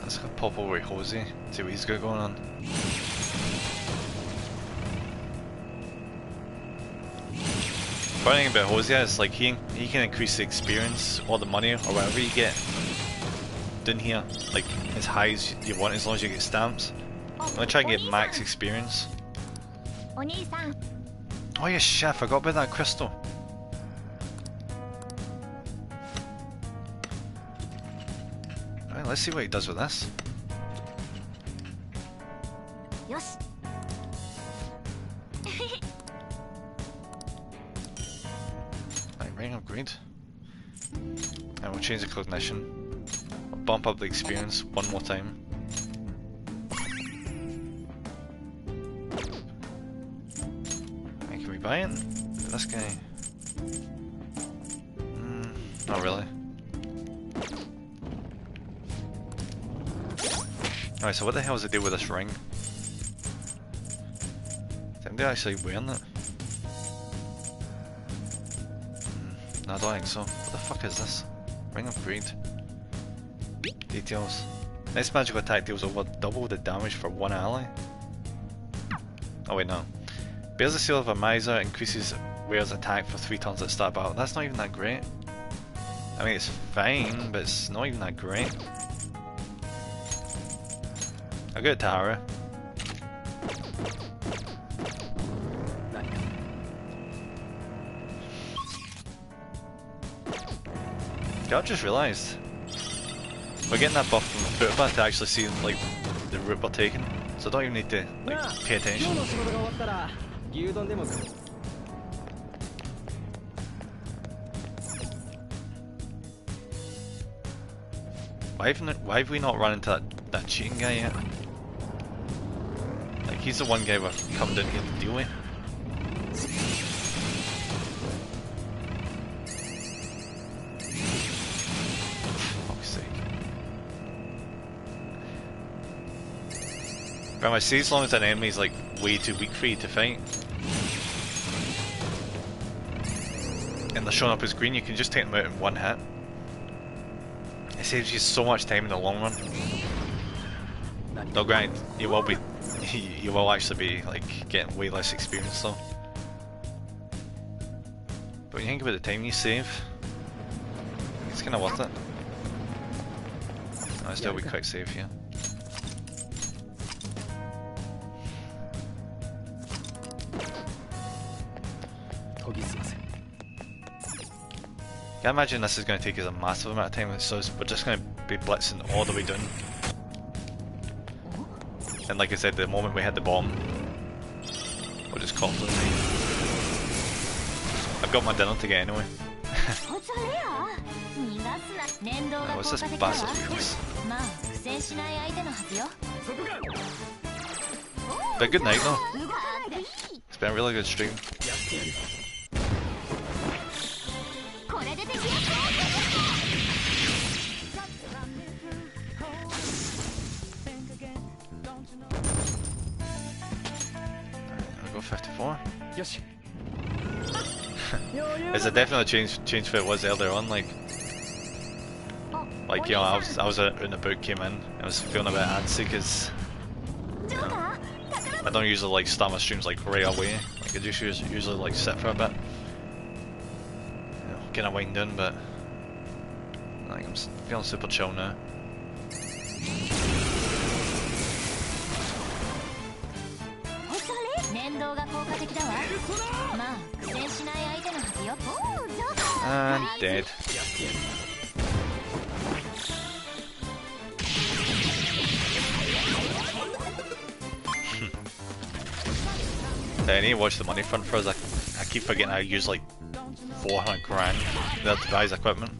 [SPEAKER 1] Let's go pop over with Jose, see what he's got going on. Funny thing about Jose is like he can increase the experience or the money or whatever you get down here, like as high as you want, as long as you get stamps. I'm gonna try and get max experience. Oh yeah, shit, I forgot about that crystal. Alright, let's see what he does with this. Right, ring upgrade. And we'll change the cognition. I'll bump up the experience one more time. Buying this guy? Not really. Alright, so what the hell is the deal with this ring? Am they actually wearing it? No, I don't think so. What the fuck is this? Ring upgrade. Details. This magical attack deals over double the damage for one ally. Oh wait, no. Bears the seal of a miser, increases wearer's attack for 3 turns at the start of battle. That's not even that great. I mean, it's fine, but it's not even that great. I'll go to Tahara. Yeah, I just realised we're getting that buff from the Futaba to actually see like the route we're taking, so I don't even need to like pay attention. Why have we not run into that cheating guy yet? Like, he's the one guy we've come down here to deal with. Fuck's sake. But I see, as long as an enemy's like way too weak for you to fight, and they're showing up as green, you can just take them out in one hit. It saves you so much time in the long run. No, granted, you will actually be like getting way less experience though. But when you think about the time you save, It's kind of worth it. Let's do a wee quick save here. I imagine this is going to take us a massive amount of time, so we're just going to be blitzing all the way down. And like I said, the moment we hit the bomb, we'll just call for the night. I've got my dinner to get anyway. What's this bastard's weakness? But good night though. It's been a really good stream. I'll go 54. It's a definitely change for it was earlier on, like you know, I was out and the book came in, I was feeling a bit antsy because you know, I don't usually like start my streams like right away, like I just usually like sit for a bit, you know, kind of wind down, but I think I'm feeling super chill now. And dead. I need to watch the money front for us. I keep forgetting I use like 400 grand to devise equipment.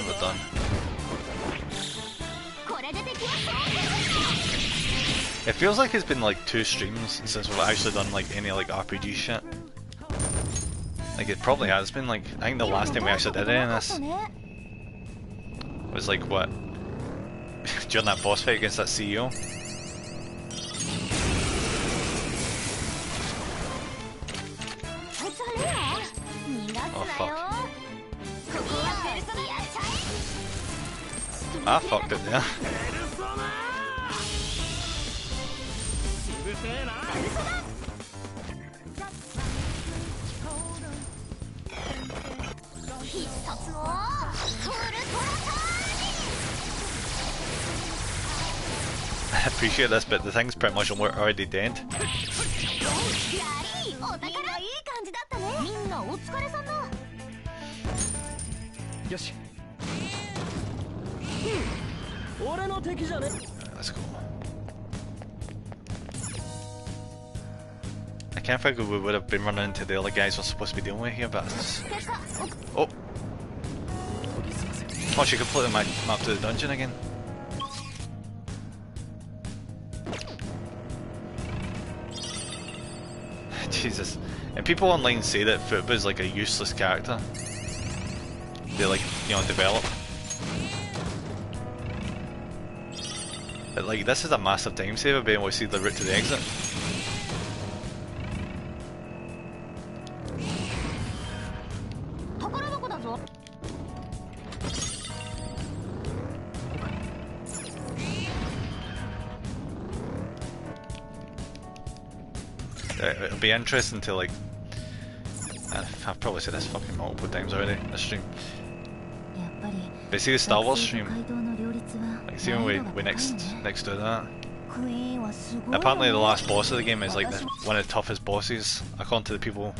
[SPEAKER 1] We're done. It feels like it's been like 2 streams since we've actually done like any like RPG shit. Like it probably has been like, I think the last time we actually did any of this was like what? During that boss fight against that CEO. Oh fuck. I fucked it there. I appreciate this, but the thing's pretty much already dead. Let's go. I can't figure we would have been running into the other guys we're supposed to be dealing with here, but oh! Oh, she completely mapped to the dungeon again. Jesus. And people online say that Futaba is like a useless character. They like, you know, develop. But like, this is a massive time saver being able to see the route to the exit. It'll be interesting to like, I've probably said this fucking multiple times already in this stream, but see the Star Wars stream, like see when we next do that, apparently the last boss of the game is like one of the toughest bosses according to the people,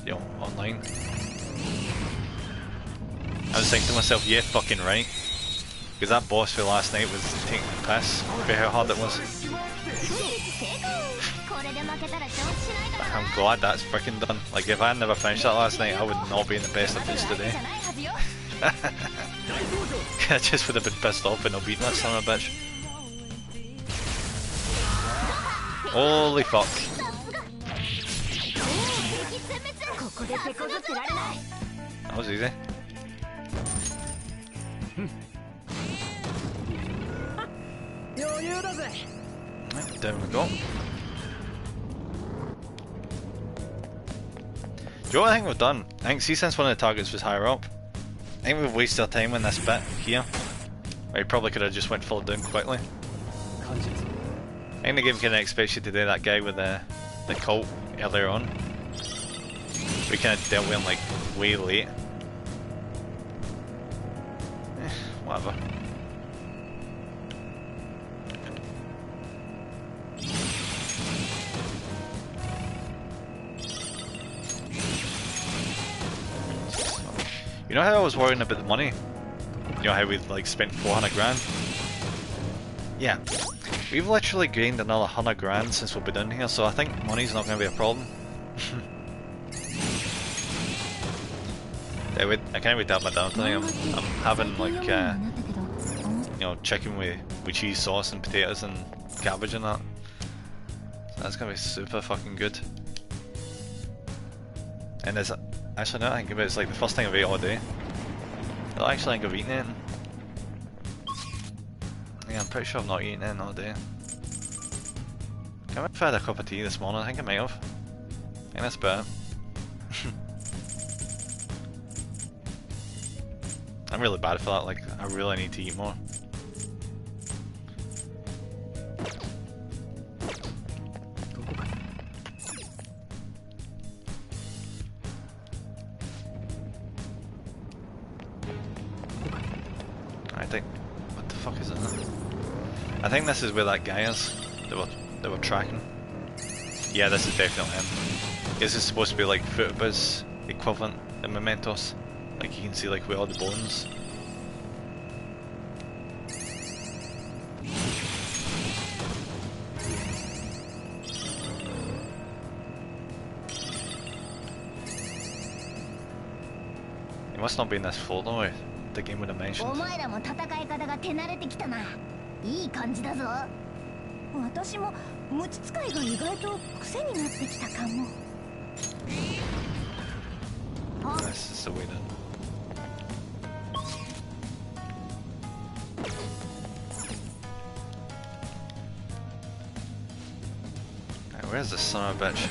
[SPEAKER 1] you know, online. I was thinking to myself, yeah, fucking right, because that boss for last night was taking the piss for how hard it was. I'm glad that's freaking done. Like, if I had never finished that last night, I would not be in the best of moods today. I just would have been pissed off and not beaten that son of a bitch. Holy fuck. That was easy. Down we go. Do you know what I think we've done? I think, see, since one of the targets was higher up, I think we've wasted our time on this bit here. We probably could have just went full down quickly. I think the game kind of expects you to do that guy with the cult earlier on. We kind of dealt with him like way late. Whatever. You know how I was worrying about the money? You know how we'd like spent 400 grand? Yeah. We've literally gained another 100 grand since we've been down here, so I think money's not going to be a problem. Yeah, I can't wait to have my downtime. I'm having like, you know, chicken with cheese sauce and potatoes and cabbage and that. So that's going to be super fucking good. And there's actually, now I think about it, it's like the first thing I've ate all day. I don't actually think I've eaten it. Yeah, I'm pretty sure I've not eaten it all day. I can't remember if I had a cup of tea this morning. I think I might have. I think that's better. I'm really bad for that, like, I really need to eat more. I think, what the fuck is it? I think this is where that guy is that we're tracking. Yeah, this is definitely him. This is supposed to be like Futbas equivalent in Mementos. Like you can see, like with all the bones. He must not be in this folder though. The game would have mentioned.
[SPEAKER 4] お前らも戦い方が手慣れてきたな。いい感じだぞ。私も無知使いが意外と癖になってきたかも。
[SPEAKER 1] This is the way then. Right, where's the son of a bitch?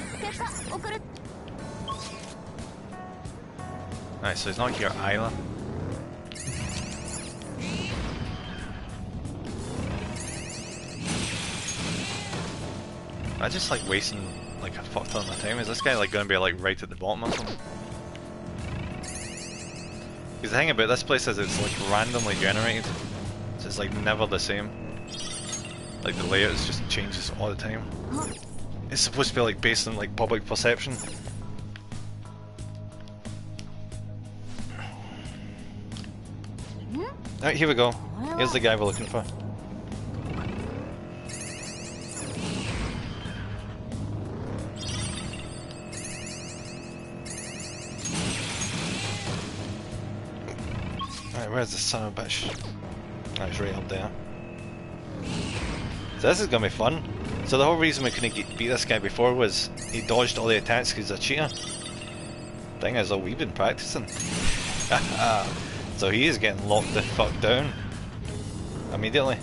[SPEAKER 1] Alright, so he's not here either. I just like wasting like a fuck ton of my time. Is this guy like going to be like right at the bottom or something? Because the thing about this place is it's like randomly generated, so it's like never the same. Like the layout just changes all the time. It's supposed to be like based on like public perception. Alright, here we go. Here's the guy we're looking for. Alright, where's the son of a bitch? Oh, he's right up there. So this is gonna be fun. So the whole reason we couldn't beat this guy before was he dodged all the attacks because he's a cheater. Thing is, we've been practicing. So he is getting locked the fuck down immediately.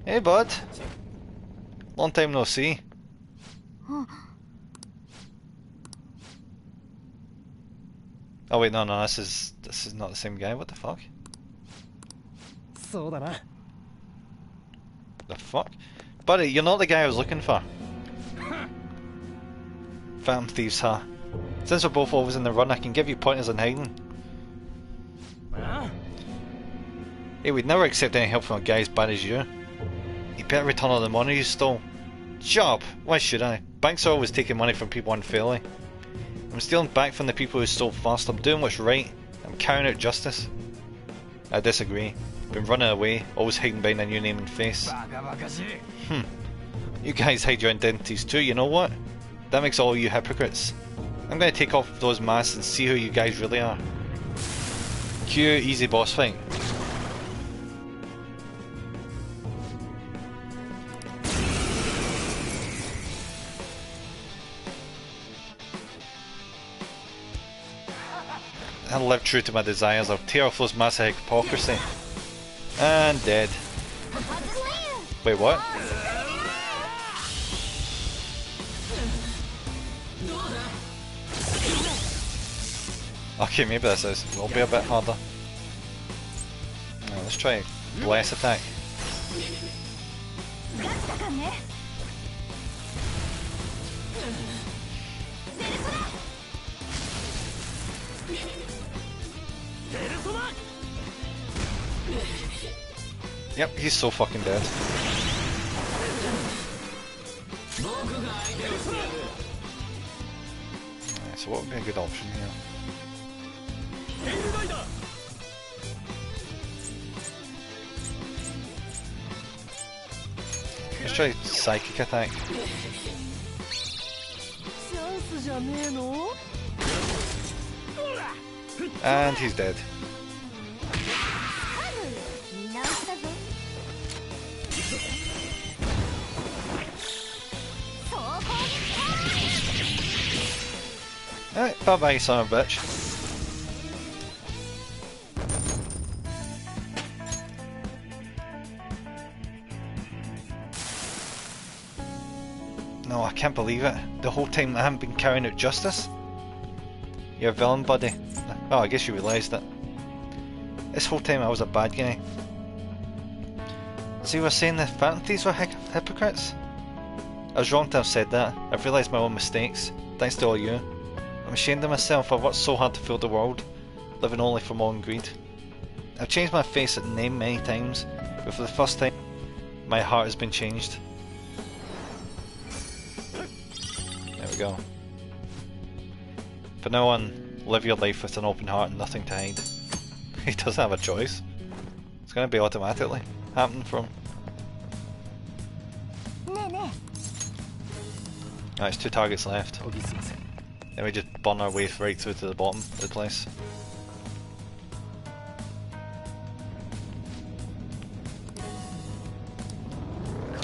[SPEAKER 1] Hey bud, long time no see. Oh wait, no, this is not the same guy. What the fuck? The fuck? Buddy, you're not the guy I was looking for. Phantom Thieves, huh? Since we're both always in the run, I can give you pointers on hiding. Hey, we'd never accept any help from a guy as bad as you. You better return all the money you stole. Job! Why should I? Banks are always taking money from people unfairly. I'm stealing back from the people who stole first. I'm doing what's right. I'm carrying out justice. I disagree. Been running away, always hiding behind a new name and face. You guys hide your identities too, you know what? That makes all you hypocrites. I'm gonna take off those masks and see who you guys really are. Cue easy boss fight. I'll live true to my desires. I'll tear off those massive hypocrisy. And dead. Wait, what? Okay, maybe this will be a bit harder. Let's try bless attack. Yep, he's so fucking dead. Yeah, so what would be a good option here? Let's try psychic attack. And he's dead. Alright, bye bye, son of a bitch. No, I can't believe it. The whole time I haven't been carrying out justice. You're a villain, buddy. Oh, I guess you realised it. This whole time I was a bad guy. So you were saying the Phantom Thieves were hypocrites? I was wrong to have said that. I've realised my own mistakes. Thanks to all you. I'm ashamed of myself. I've worked so hard to fill the world, living only for my own greed. I've changed my face and name many times, but for the first time, my heart has been changed. There we go. From now on, live your life with an open heart and nothing to hide. He doesn't have a choice. It's going to be automatically happening for him. Alright, it's 2 targets left. Then we just burn our way right through to the bottom of the place.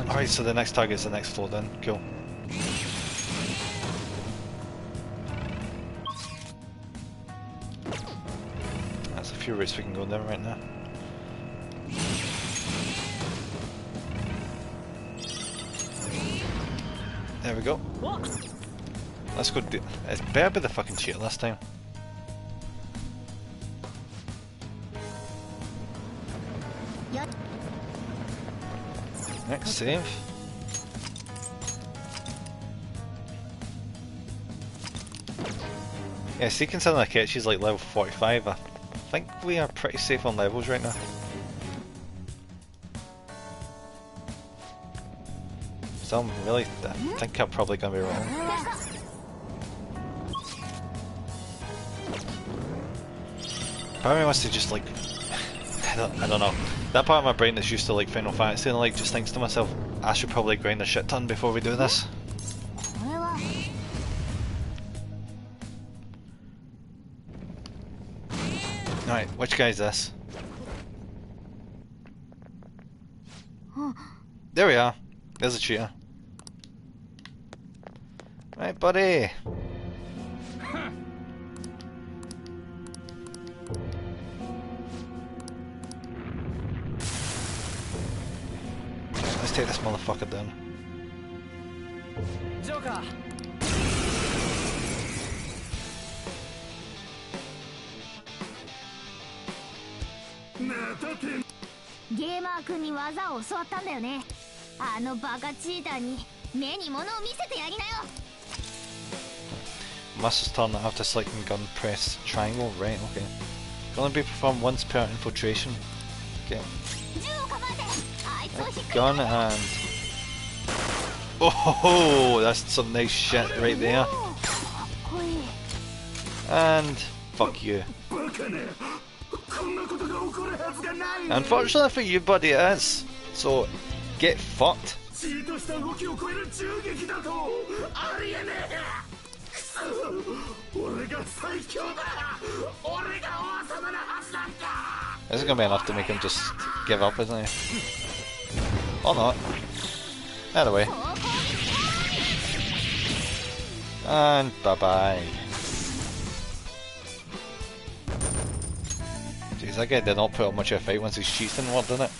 [SPEAKER 1] Alright, so the next target is the next floor then. Cool. There's a few routes we can go down right now. There we go. Let's go do... It's better be the fucking cheater this time. Next save. Yeah, see, considering Akechi's like level 45, I think we are pretty safe on levels right now. So I'm really... I think I'm probably gonna be wrong. Part of me wants to just like... I don't know. That part of my brain that's used to like Final Fantasy and like just thinks to myself, I should probably grind a shit ton before we do this. Alright, which guy is this? There we are. There's a cheater. Right, buddy. Let's take this motherfucker down. Joker.
[SPEAKER 4] Gamer 君に技を教わったんだよね。あのバカチーターに目に物を見せてやりなよ。
[SPEAKER 1] Muscles turn after selecting gun, press triangle, right, okay. Can only be performed once per infiltration. Okay. Gun and... Oh, that's some nice shit right there. And... fuck you. Unfortunately for you, buddy, it is. So, get fucked. This is gonna be enough to make him just give up, isn't he? Or not. Either way. And bye bye. Because that guy did not put up much of a fight once his cheats didn't work, did it?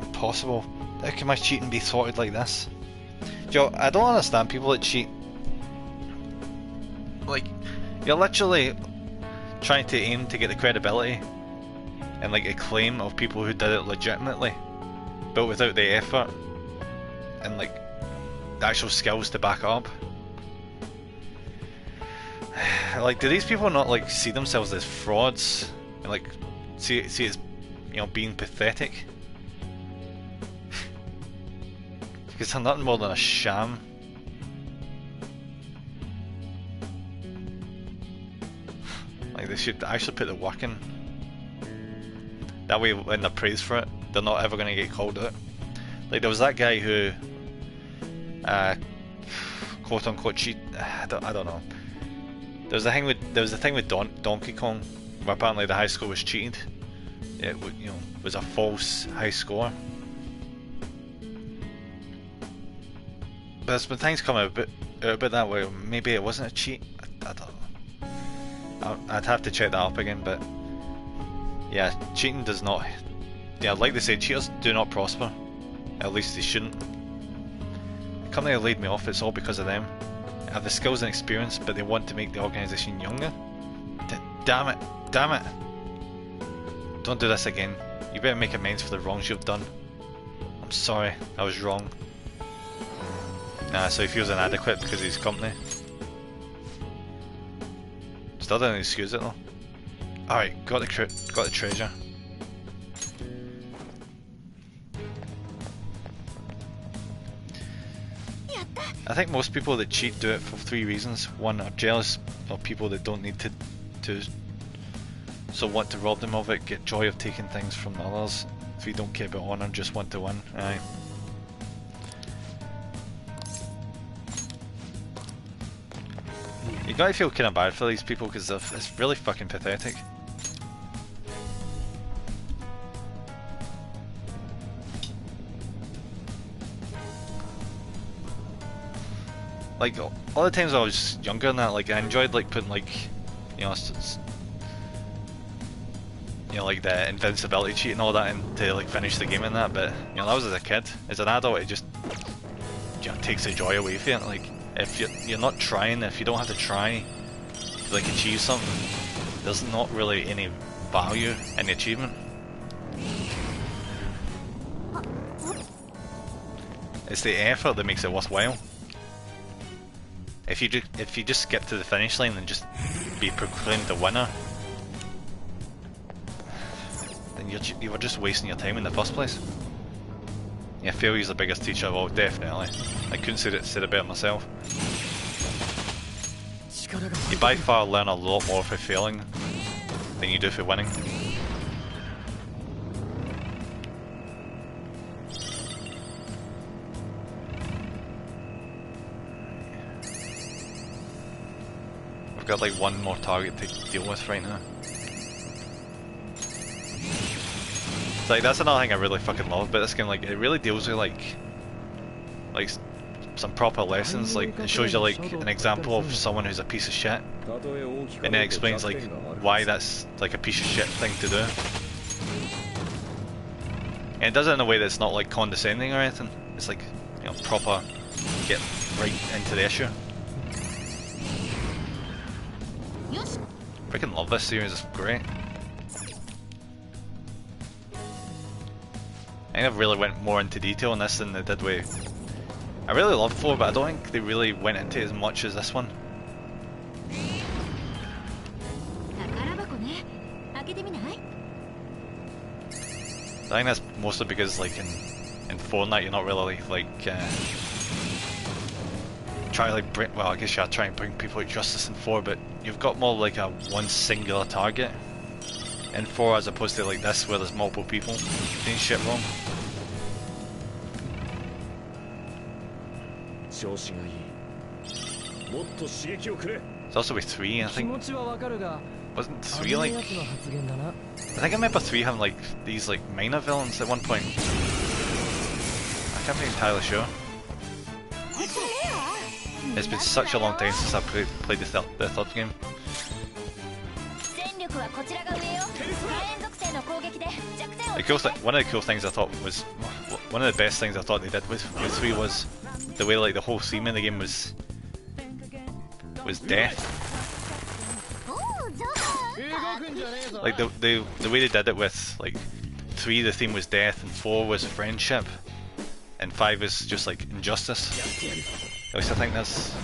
[SPEAKER 1] Impossible. How can my cheating be thwarted like this? Joe, I don't understand people that cheat. Like, you're literally trying to aim to get the credibility and like acclaim of people who did it legitimately, but without the effort and like the actual skills to back up. Like, do these people not like see themselves as frauds and like see it as, you know, being pathetic? Because they're nothing more than a sham. Like, they should actually put the work in. That way when they're praised for it, they're not ever going to get called out. Like, there was that guy who quote unquote cheat. I don't know. There was a thing with Donkey Kong where apparently the high score was cheated. It was a false high score. But there's been things coming out about that where maybe it wasn't a cheat. I don't know. I'd have to check that up again, but yeah, cheating does not. Yeah, like they say, cheaters do not prosper. At least they shouldn't. The company that laid me off, it's all because of them. They have the skills and experience, but they want to make the organisation younger. Damn it! Damn it! Don't do this again. You better make amends for the wrongs you've done. I'm sorry, I was wrong. Nah, so he feels inadequate because of his company. Still doesn't excuse it though. Alright, got the treasure. I think most people that cheat do it for 3 reasons. 1, are jealous of people that don't need to so want to rob them of it, get joy of taking things from others. 3, don't care about honour, just want to win. Aye. You gotta feel kind of bad for these people because it's really fucking pathetic. Like, all the times I was younger than that, like, I enjoyed like putting like, you know, like the invincibility cheat and all that in to like finish the game and that, but you know, that was as a kid. As an adult, it just, you know, takes the joy away from it. Like, if you're not trying, if you don't have to try to like achieve something, there's not really any value in the achievement. It's the effort that makes it worthwhile. If you just skip to the finish line and just be proclaimed the winner, then you were just wasting your time in the first place. Yeah, failure's the biggest teacher of all, definitely. I couldn't say it better myself. You by far learn a lot more for failing than you do for winning. I've got like one more target to deal with right now. Like, that's another thing I really fucking love about this game. Like, it really deals with like some proper lessons. Like, it shows you like an example of someone who's a piece of shit, and it explains like why that's like a piece of shit thing to do. And it does it in a way that's not like condescending or anything. It's like, you know, proper, get right into the issue. Freaking love this series, it's great. I think I've really went more into detail on this than they did with... I really love 4, but I don't think they really went into it as much as this one. I think that's mostly because like in Fortnite you're not really like try to like bring, well, I guess you try and bring people to justice in 4, but you've got more like a one singular target in 4 as opposed to like this where there's multiple people doing shit wrong. It's also with 3, I think. Wasn't 3 like... I think I remember 3 having like these like minor villains at one point. I can't be entirely sure. It's been such a long time since I played the third game. One of the cool things I thought was one of the best things I thought they did with 3 was the way like the whole theme in the game was death. Like the way they did it with like 3, the theme was death, and 4 was friendship, and 5 is just like injustice. At least I think that's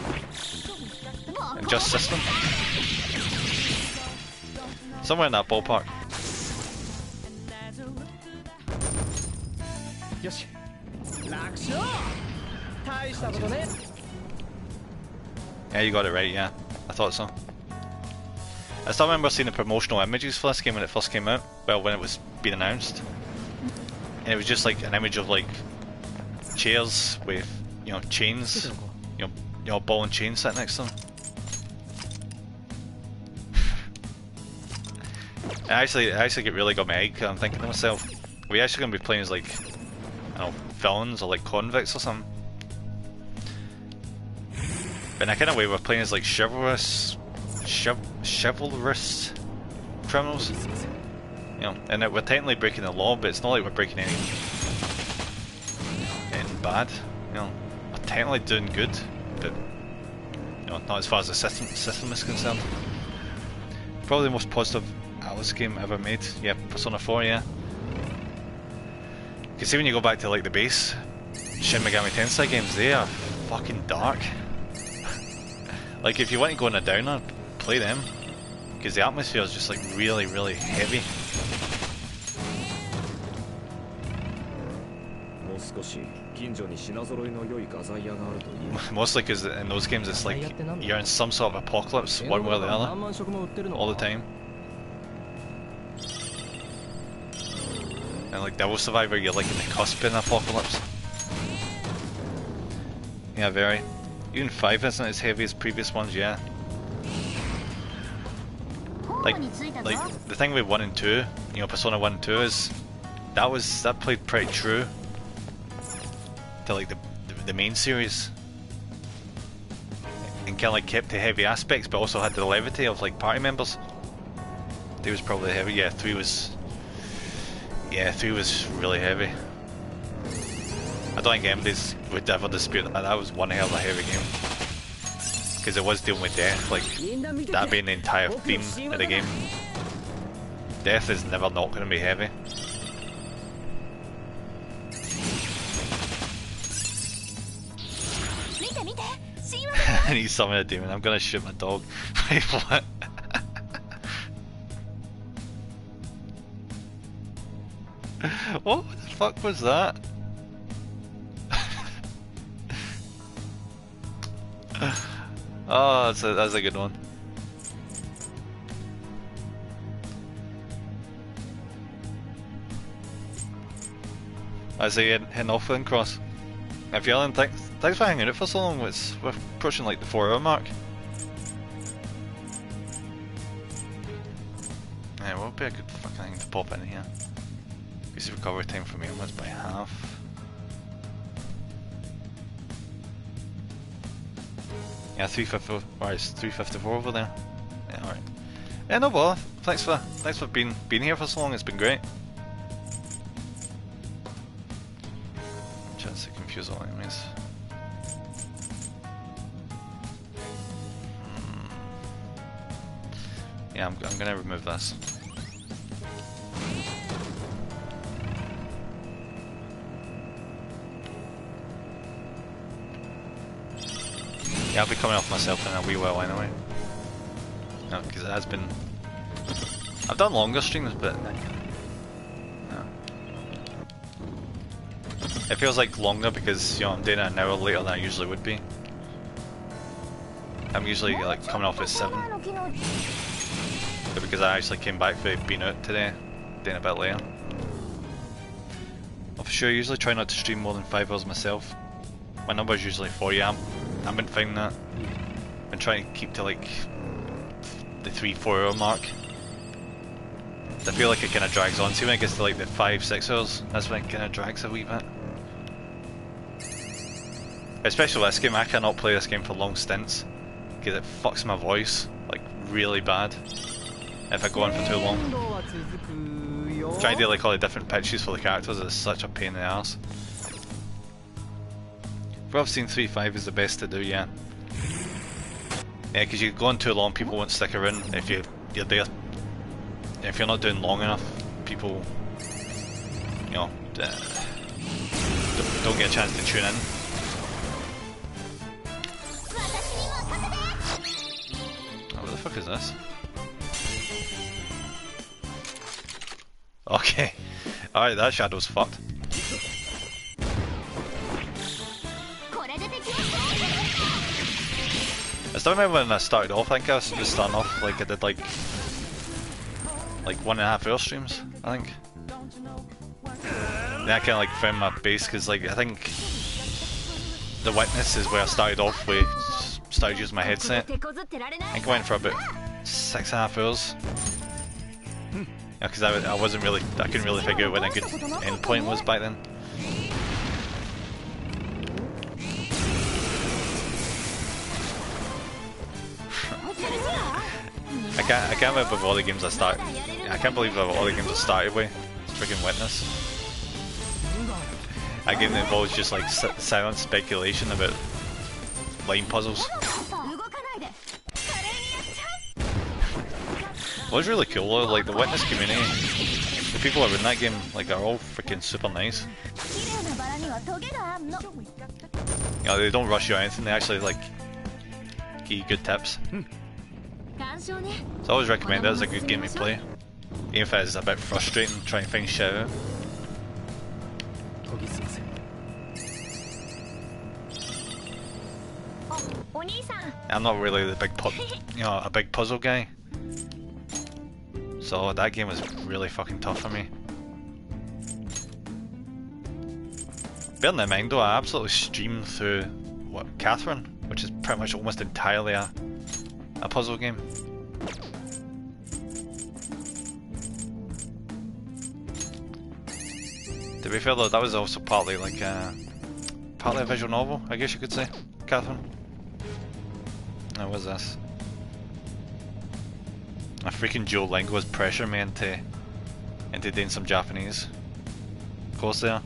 [SPEAKER 1] a just system. Somewhere in that ballpark. Yeah, you got it right, yeah. I thought so. I still remember seeing the promotional images for this game when it first came out. Well, when it was being announced. And it was just like an image of like chairs with, you know, chains. You know, ball and chain sitting next to them. It actually really got me hyped, because I'm thinking to myself, are we actually going to be playing as like, I don't know, villains or like convicts or something? But in a kind of way we're playing as like chivalrous criminals. You know, and we're technically breaking the law, but it's not like we're breaking anything bad. You know, we're technically doing good, but you know, not as far as the system is concerned. Probably the most positive Alice game ever made. Yeah, Persona 4, yeah. Because see, when you go back to like the base Shin Megami Tensei games, they are fucking dark. Like if you want to go on a downer, play them. Because the atmosphere is just like really, really heavy. Mostly because in those games it's like you're in some sort of apocalypse, one way or the other, all the time. And like Devil Survivor, you're like in the cusp of an apocalypse. Yeah, very. Even 5 isn't as heavy as previous ones, yeah. Like the thing with 1 and 2, you know, Persona 1 and 2 is that played pretty true to like the main series, and kind of like kept the heavy aspects, but also had the levity of like party members. 2 was probably heavy. Yeah, 3 was really heavy. I don't think anybody would ever dispute that. That was one hell of a heavy game. Because it was dealing with death, like that being the entire theme of the game. Death is never not going to be heavy. I need summon a demon. I'm going to shoot my dog. Wait, what? What the fuck was that? Oh, that's a good one. I say heading off then, Cross. If you're thanks for hanging out for so long. We're approaching like the 4-hour mark. Yeah, what would be a good fucking thing to pop in here? Increase recovery time for me almost by half. Yeah, 354. Alright, it's 354 over there. Yeah, alright. Yeah, no bother. Thanks for being here for so long. It's been great. Chance to confuse all enemies. Yeah, I'm gonna remove this. Yeah, I'll be coming off myself in a wee while anyway. No, because it has been... I've done longer streams, but... No. It feels like longer because, you know, I'm doing it an hour later than I usually would be. I'm usually like coming off at 7. But because I actually came back for being out today, doing a bit later. Well, for sure, I usually try not to stream more than 5 hours myself. My number is usually 4, yeah. I've been finding that. I've been trying to keep to like the 3-4 hour mark. I feel like it kind of drags on. See when it gets to like the 5-6 hours, that's when it kind of drags a wee bit. Especially with this game, I cannot play this game for long stints because it fucks my voice like really bad. if I go on for too long. Trying to do like all the different pitches for the characters is such a pain in the arse. For I've seen 3.5 is the best to do, yeah. Yeah, because you go on too long, people won't stick around if you're there. If you're not doing long enough, people, you know, don't get a chance to tune in. Oh, what the fuck is this? Okay, alright, that shadow's fucked. I still remember when I started off, I think I was just starting off like I did like 1.5 hour streams, I think. Then I kinda like found my base because like I think The Witness is where I started off with, started using my headset. I think I went for about 6.5 hours. Yeah, because I wasn't really, I couldn't really figure out when a good end point was back then. I can't remember all the games I started. I can't believe all the games I started with. It's freaking Witness. A game that involves just like silent speculation about line puzzles. What's really cool though, like the Witness community, the people that are in that game, like are all freaking super nice. You know, they don't rush you or anything, they actually like give you good tips. So I always recommend it as a good game to play, even if it is a bit frustrating trying to find shit out. I'm not really the big a big puzzle guy, so that game was really fucking tough for me. Bearing in mind though, I absolutely streamed through Catherine, which is pretty much almost entirely a puzzle game. To be fair though, that was also partly like partly a visual novel, I guess you could say, Catherine. Now what's this? A freaking Duolingo's pressure me into doing some Japanese course there.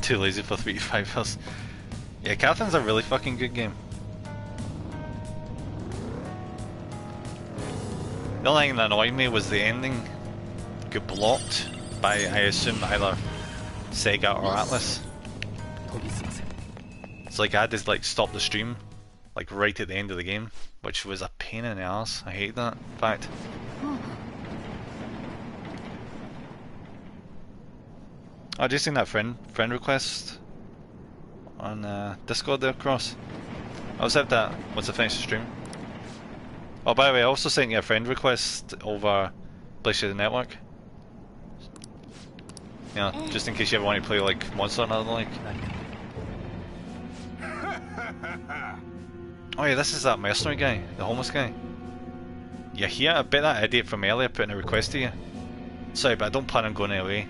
[SPEAKER 1] Too lazy for 3 to 5 hours. Yeah, Catherine's a really fucking good game. The only thing that annoyed me was the ending got blocked by, I assume, either Sega or Atlas. It's like I had to like stop the stream like right at the end of the game, which was a pain in the ass. I hate that fact. I just seen that friend request on Discord there, Cross. I'll accept that once I finish the stream. Oh, by the way, I also sent you a friend request over PlayStation Network. Yeah, just in case you ever want to play like Monster or another like. Oh yeah, this is that mercenary guy, the homeless guy. Yeah, here, I bet that idiot from earlier put in a request to you. Sorry, but I don't plan on going away.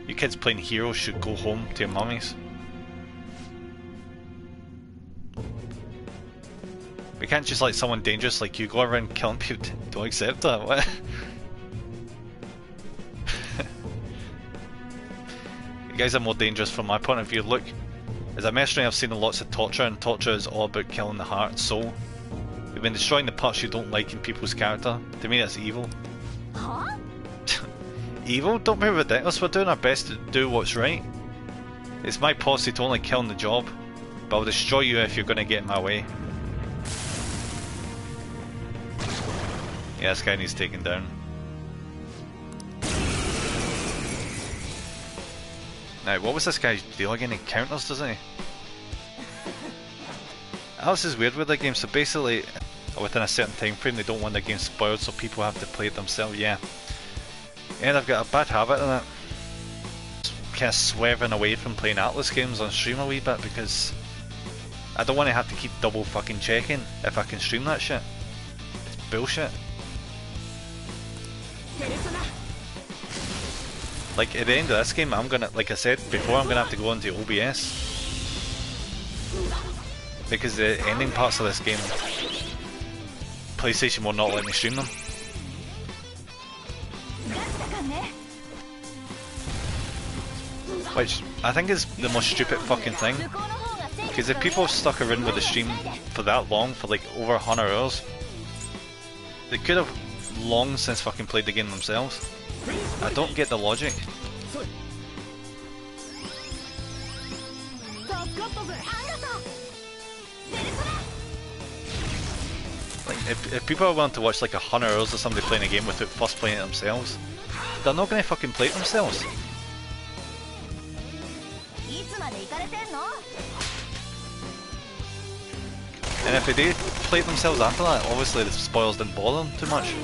[SPEAKER 1] You kids playing heroes should go home to your mummies. We can't just let someone dangerous like you go around killing people. Don't accept that. What? You guys are more dangerous from my point of view. Look, as a mercenary I've seen lots of torture, and torture is all about killing the heart and soul. We've been destroying the parts you don't like in people's character. To me that's evil. Huh? Evil? Don't be ridiculous, we're doing our best to do what's right. It's my policy to only kill on the job, but I'll destroy you if you're going to get in my way. Yeah, this guy needs taken down. Now, what was this guy's deal again? He counters, doesn't he? Alice is weird with the game, so basically, within a certain time frame, they don't want the game spoiled, so people have to play it themselves, yeah. And I've got a bad habit in it. Kind of swerving away from playing Atlas games on stream a wee bit, because I don't want to have to keep double fucking checking if I can stream that shit. It's bullshit. Like at the end of this game, I'm gonna, like I said before, I'm gonna have to go into OBS because the ending parts of this game, PlayStation will not let me stream them. Which I think is the most stupid fucking thing. Because if people have stuck around with the stream for that long, for like over 100 hours, they could have long since fucking played the game themselves. I don't get the logic. Like, if people are willing to watch like 100 hours of somebody playing a game without first playing it themselves, they're not going to fucking play it themselves. And if they do play it themselves after that, obviously the spoilers didn't bother them too much.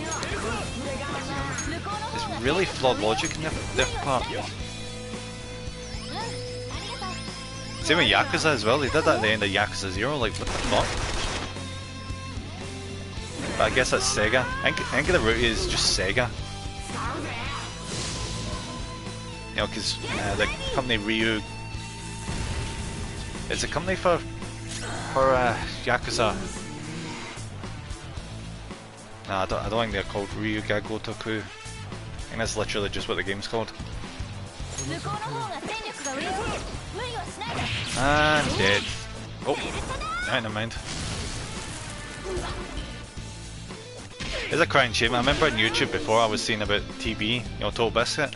[SPEAKER 1] It's really flawed logic in their part. Same with Yakuza as well, they did that at the end of Yakuza 0, like what the fuck? But I guess that's Sega. I think the root is just Sega. You know, because the company Ryu... It's a company for Yakuza. Nah, I don't think they're called Ryuga Gotoku. I think that's literally just what the game's called. I'm dead. Oh, never mind. It's a crying shame. I remember on YouTube before I was seeing about TB, you know, Total Biscuit.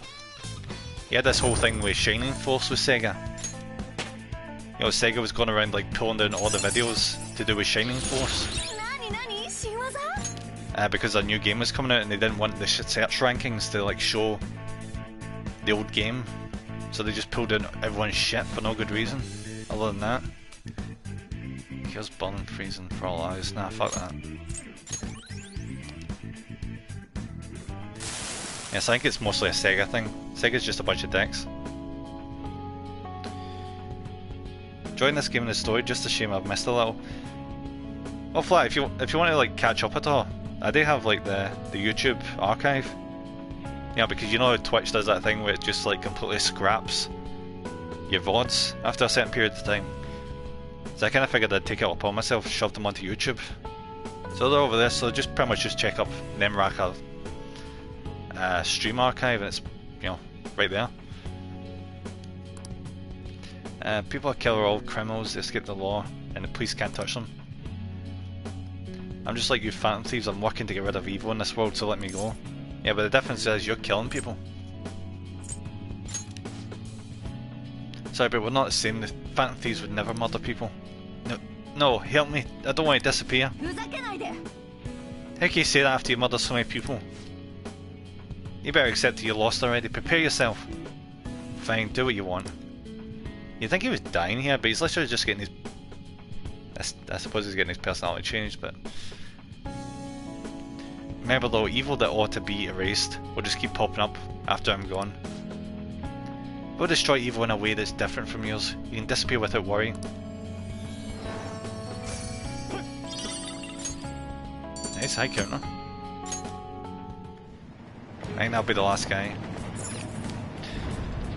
[SPEAKER 1] He had this whole thing with Shining Force with Sega. You know, Sega was going around like pulling down all the videos to do with Shining Force. Because a new game was coming out and they didn't want the search rankings to like show the old game. So they just pulled down everyone's shit for no good reason. Other than that. Here's burning freezing for all eyes. Nah, fuck that. Yes, I think it's mostly a Sega thing. Sega's just a bunch of dicks. Enjoying this game and the story, just a shame I've missed a little. Well, Flat, if you want to like catch up at all, I do have like the YouTube archive. Yeah, because you know how Twitch does that thing where it just like completely scraps your VODs after a certain period of time. So I kind of figured I'd take it upon myself, shove them onto YouTube. So they're over there, so just pretty much just check up Nemraka stream archive and it's, you know, right there. People kill are all criminals, they escape the law, and the police can't touch them. I'm just like you phantom thieves, I'm working to get rid of evil in this world, so let me go. Yeah, but the difference is you're killing people. Sorry, but we're not the same, the phantom thieves would never murder people. No, help me, I don't want to disappear. How can you say that after you murdered so many people? You better accept that you lost already, prepare yourself. Fine, do what you want. You'd think he was dying here, but he's literally just getting his... I suppose he's getting his personality changed, but... Remember though, evil that ought to be erased will just keep popping up after I'm gone. We'll destroy evil in a way that's different from yours. You can disappear without worrying. Nice high counter. I think that'll be the last guy.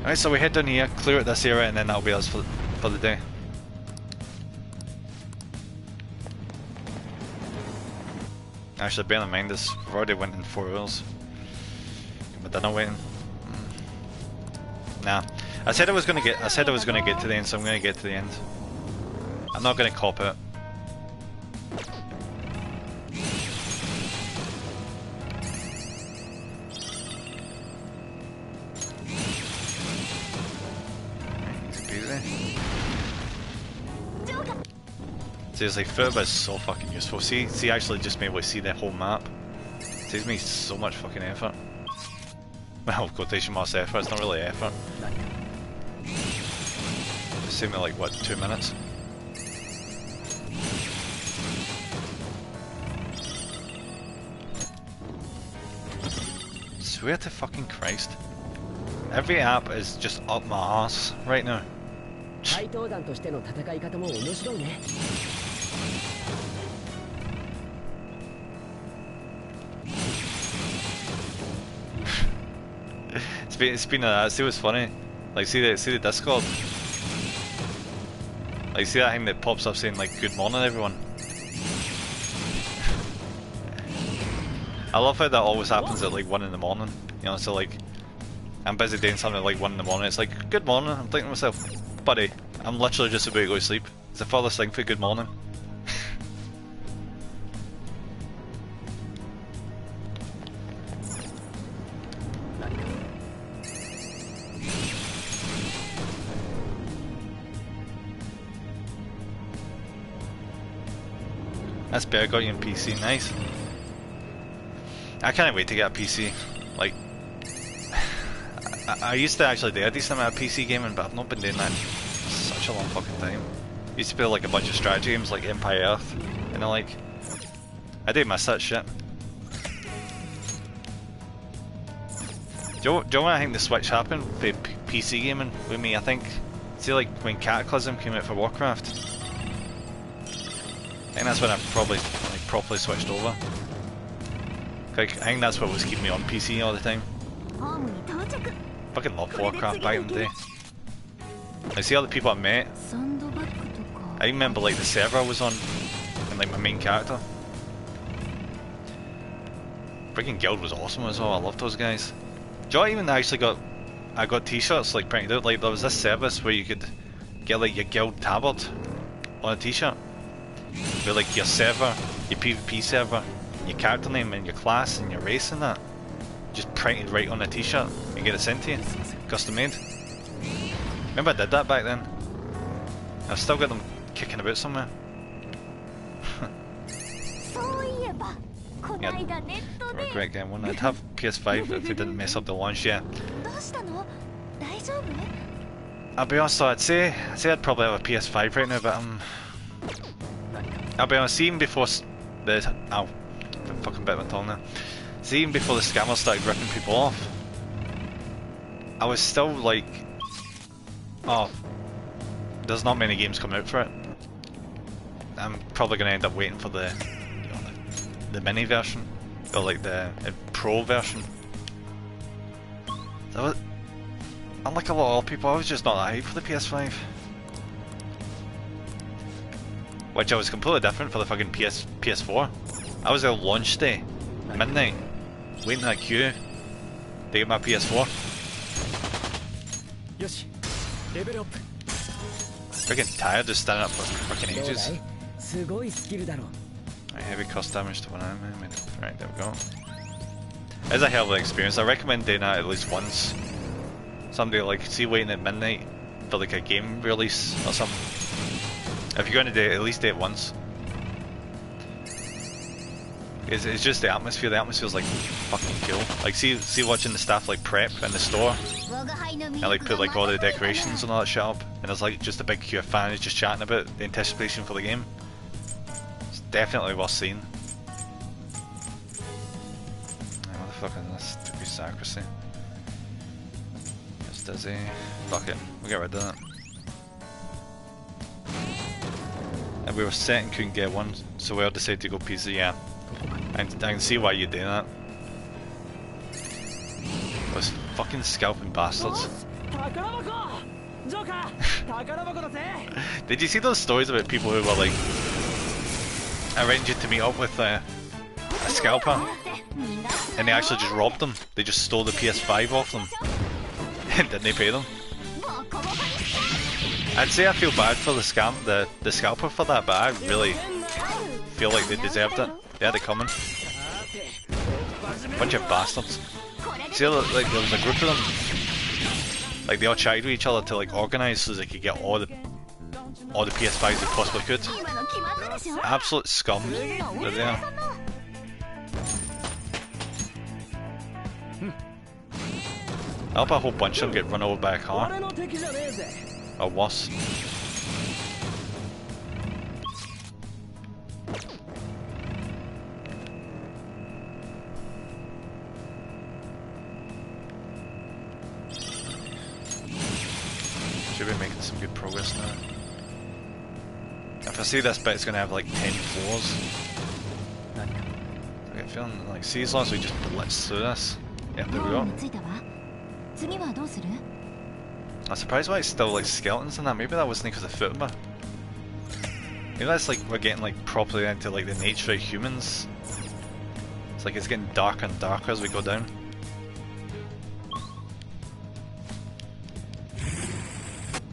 [SPEAKER 1] Alright, so we head down here, clear out this area, and then that'll be us for the day. Actually, bear in mind this, we've already went in 4 hours. But dinner waiting. Nah. I said I was gonna get to the end, so I'm gonna get to the end. I'm not gonna cop it. Seriously, Furba is so fucking useful. See, actually just being able to see the whole map saves me so much fucking effort. Well, quotation marks effort, it's not really effort. It saved me like, what, 2 minutes? Swear to fucking Christ. Every app is just up my ass right now. It's been see what's funny, like see the Discord. Like, see that thing that pops up saying like "Good morning, everyone." I love how that always happens at like 1 in the morning. You know, so like I'm busy doing something at like 1 in the morning. It's like "Good morning." I'm thinking to myself, buddy, I'm literally just about to go to sleep. It's the furthest thing for good morning. That's better, got you in PC, nice. I can't wait to get a PC. Like, I used to actually do a decent amount of PC gaming, but I've not been doing that in such a long fucking time. Used to play like a bunch of strategy games like Empire Earth, and like, I do miss that shit. Do you know when I think the switch happened for PC gaming with me? I think, see like when Cataclysm came out for Warcraft. I think that's when I probably like properly switched over. Like, I think that's what was keeping me on PC all the time. Fucking loved Warcraft back in the day. I see all the people I met. I remember like the server I was on and like my main character. Freaking Guild was awesome as well. I loved those guys. Do you know, I even actually got t-shirts like printed out. Like there was this service where you could get like your Guild tabard on a t-shirt. With like your server, your PvP server, your character name and your class and your race and that. Just printed right on a t-shirt and get it sent to you. Custom made. Remember I did that back then? I've still got them kicking about somewhere. Yeah, regret getting one. I'd have PS5 if we didn't mess up the launch yet. I'll be honest though, I'd say I'd probably have a PS5 right now, but I'll be honest, even before the I'm fucking bit of a tongue now. See, even before the scammers started ripping people off, I was still like, oh, there's not many games coming out for it. I'm probably gonna end up waiting for the, you know, the mini version or like the pro version. Unlike a lot of people, I was just not that hyped for the PS5. Which I was completely different for the fucking PS4. I was there launch day, midnight, waiting in that queue to get my PS4. Freaking tired just standing up for fucking ages. Right, heavy cost damage to one enemy. Right, there we go. It's a hell of an experience. I recommend doing that at least once. Somebody like, see, waiting at midnight for like a game release or something. If you're going to do it, at least do it once. It's just the atmosphere. The atmosphere's like fucking cool. Like see watching the staff like prep in the store and like put like all the decorations and all that shit up, and there's like just a big queue of fans just chatting about the anticipation for the game. It's definitely worth seeing. What the fuck is this? Stupid sacristy. It's dizzy. Fuck it. We'll get rid of that. And we were set and couldn't get one, so we all decided to go PC, yeah. I can see why you're doing that. Those fucking scalping bastards. Did you see those stories about people who were like arranging to meet up with a scalper and they actually just robbed them? They just stole the PS5 off them and didn't pay them. I'd say I feel bad for the scalper for that, but I really feel like they deserved it. They had it coming. Bunch of bastards. See, like there was a group of them. Like they all chatted with each other to like organise so they could get all the PS5s they possibly could. Absolute scum that they are. I hope a whole bunch of them get run over by a car. Or worse. Should be making some good progress now. If I see this bit, it's gonna have like 10 floors. I get feeling like, see, as long as we just blitz through this. Yeah, there we go. I'm surprised why it's still like skeletons in that. Maybe that wasn't because of Futaba. Maybe that's like we're getting like properly into like the nature of humans. It's like it's getting darker and darker as we go down.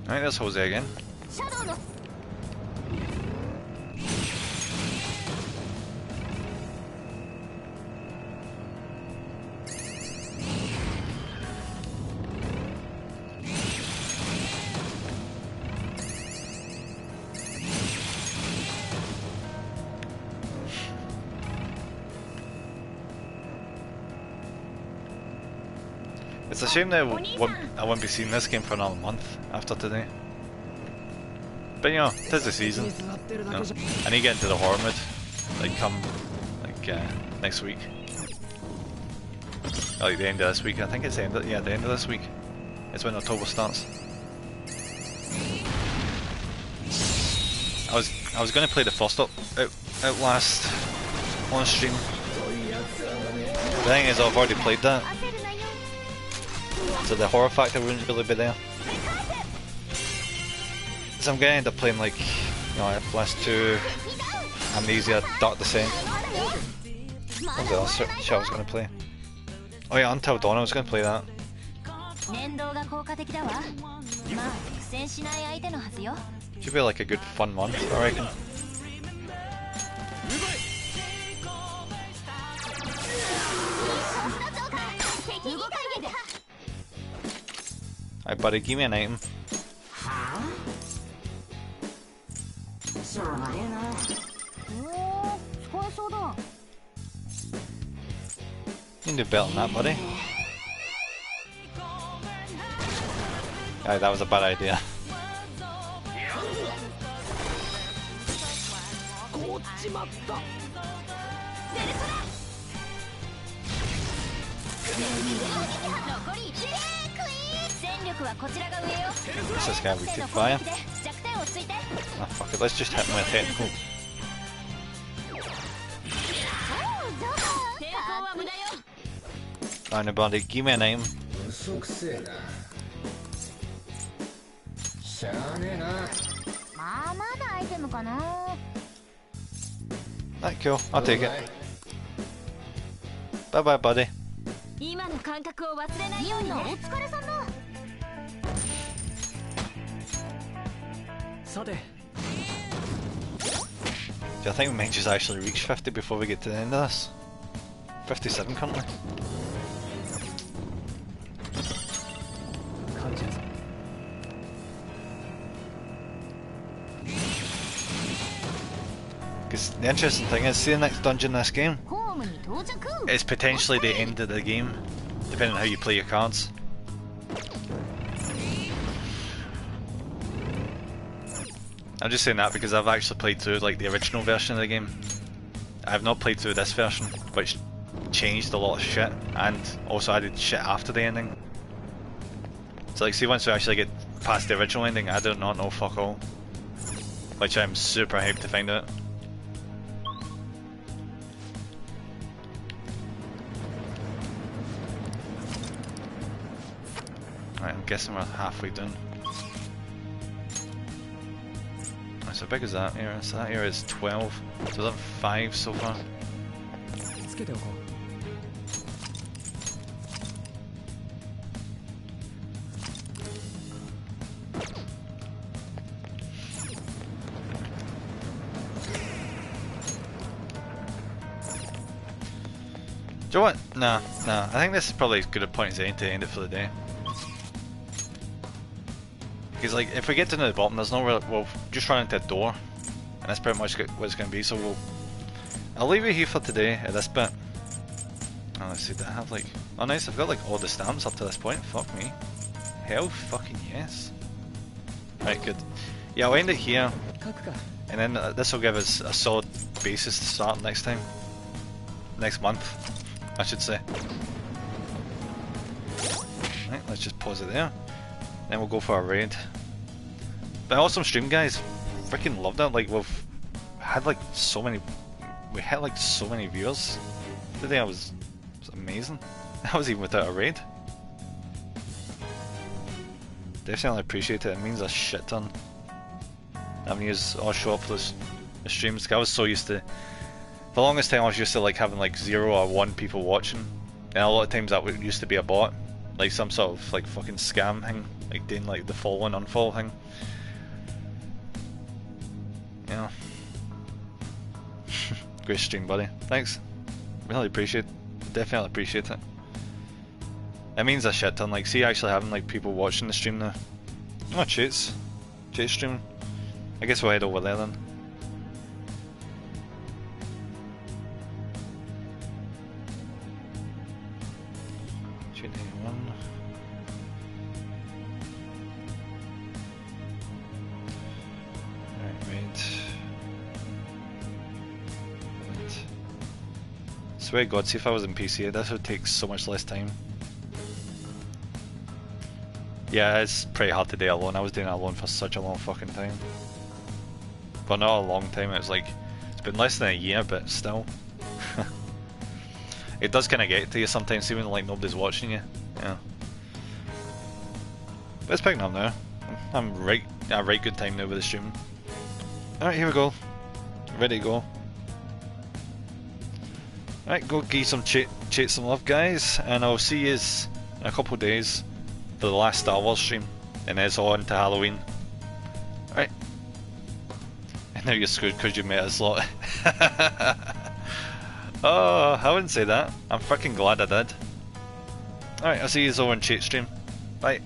[SPEAKER 1] Alright, there's Jose again. It's a shame that I won't be seeing this game for another month after today. But you know, it is the season. You know, I need to get into the horror mood, like come next week. Like the end of this week. I think it's the end of this week. It's when October starts. I was gonna play the first Outlast on stream. The thing is, I've already played that. So the horror factor wouldn't really be there. So I'm gonna end up playing like, you know, Outlast 2, Amnesia, Dark Descent. What was the other shit I was gonna play? Oh yeah, Until Dawn, I was gonna play that. Should be like a good fun month, I reckon. Alright buddy, give me an item. You can do better than that, buddy. Alright, that was a bad idea. What's this guy weak to fire? Ah, fuck it, let's just hit him with technical. Alright, buddy, give me a name. Alright, cool, I'll take it. Bye bye, buddy. Do I think we might just actually reach 50 before we get to the end of this? 57 currently. Because the interesting thing is, see the next dungeon in this game? It's potentially the end of the game, depending on how you play your cards. I'm just saying that because I've actually played through like the original version of the game. I have not played through this version, which changed a lot of shit, and also added shit after the ending. So like, see, once we actually get past the original ending, I do not know fuck all. Which I'm super hyped to find out. Right, I'm guessing we're halfway done. How big is that area? So that area is 12. So that's 5 so far. Do you know what? Nah. I think this is probably as good a point as any to end it for the day. Because like, if we get down to the bottom, there's nowhere, we'll just run into a door, and that's pretty much what it's going to be. So I'll leave it here for today at this bit. Oh, let's see, do I have like, oh nice, I've got like all the stamps up to this point. Fuck me. Hell fucking yes. Right, good. Yeah, I'll end it here, and then this will give us a solid basis to start next time. Next month, I should say. Right, let's just pause it there. Then we'll go for a raid. But awesome stream, guys. Freaking loved it. Like, we've had like so many, we had like so many viewers today. It was amazing. That was even without a raid. Definitely appreciate it. It means a shit ton. I'm gonna use all show up for this the streams. I was so used to, for the longest time I was used to like having like 0 or 1 people watching, and a lot of times that used to be a bot, like some sort of like fucking scam thing, like doing like the follow and unfollow thing. Yeah. Great stream, buddy. Thanks. Really appreciate it. Definitely appreciate it. It means a shit ton. Like, see actually having like people watching the stream now. Oh, Chate's streaming. I guess we'll head over there then. I swear to God, see if I was in PC, this would take so much less time. Yeah, it's pretty hard to do it alone. I was doing it alone for such a long fucking time. But not a long time, it's like, it's been less than a year, but still. It does kind of get to you sometimes, even like nobody's watching you. Yeah. But it's picking up now. I'm a right good time now with the stream. Alright, here we go. Ready to go. Alright, go give some chat some love, guys, and I'll see you in a couple of days for the last Star Wars stream, and then it's on to Halloween. Alright. And now you're screwed because you met us lot. Oh, I wouldn't say that. I'm fucking glad I did. Alright, I'll see you all on chat stream. Bye.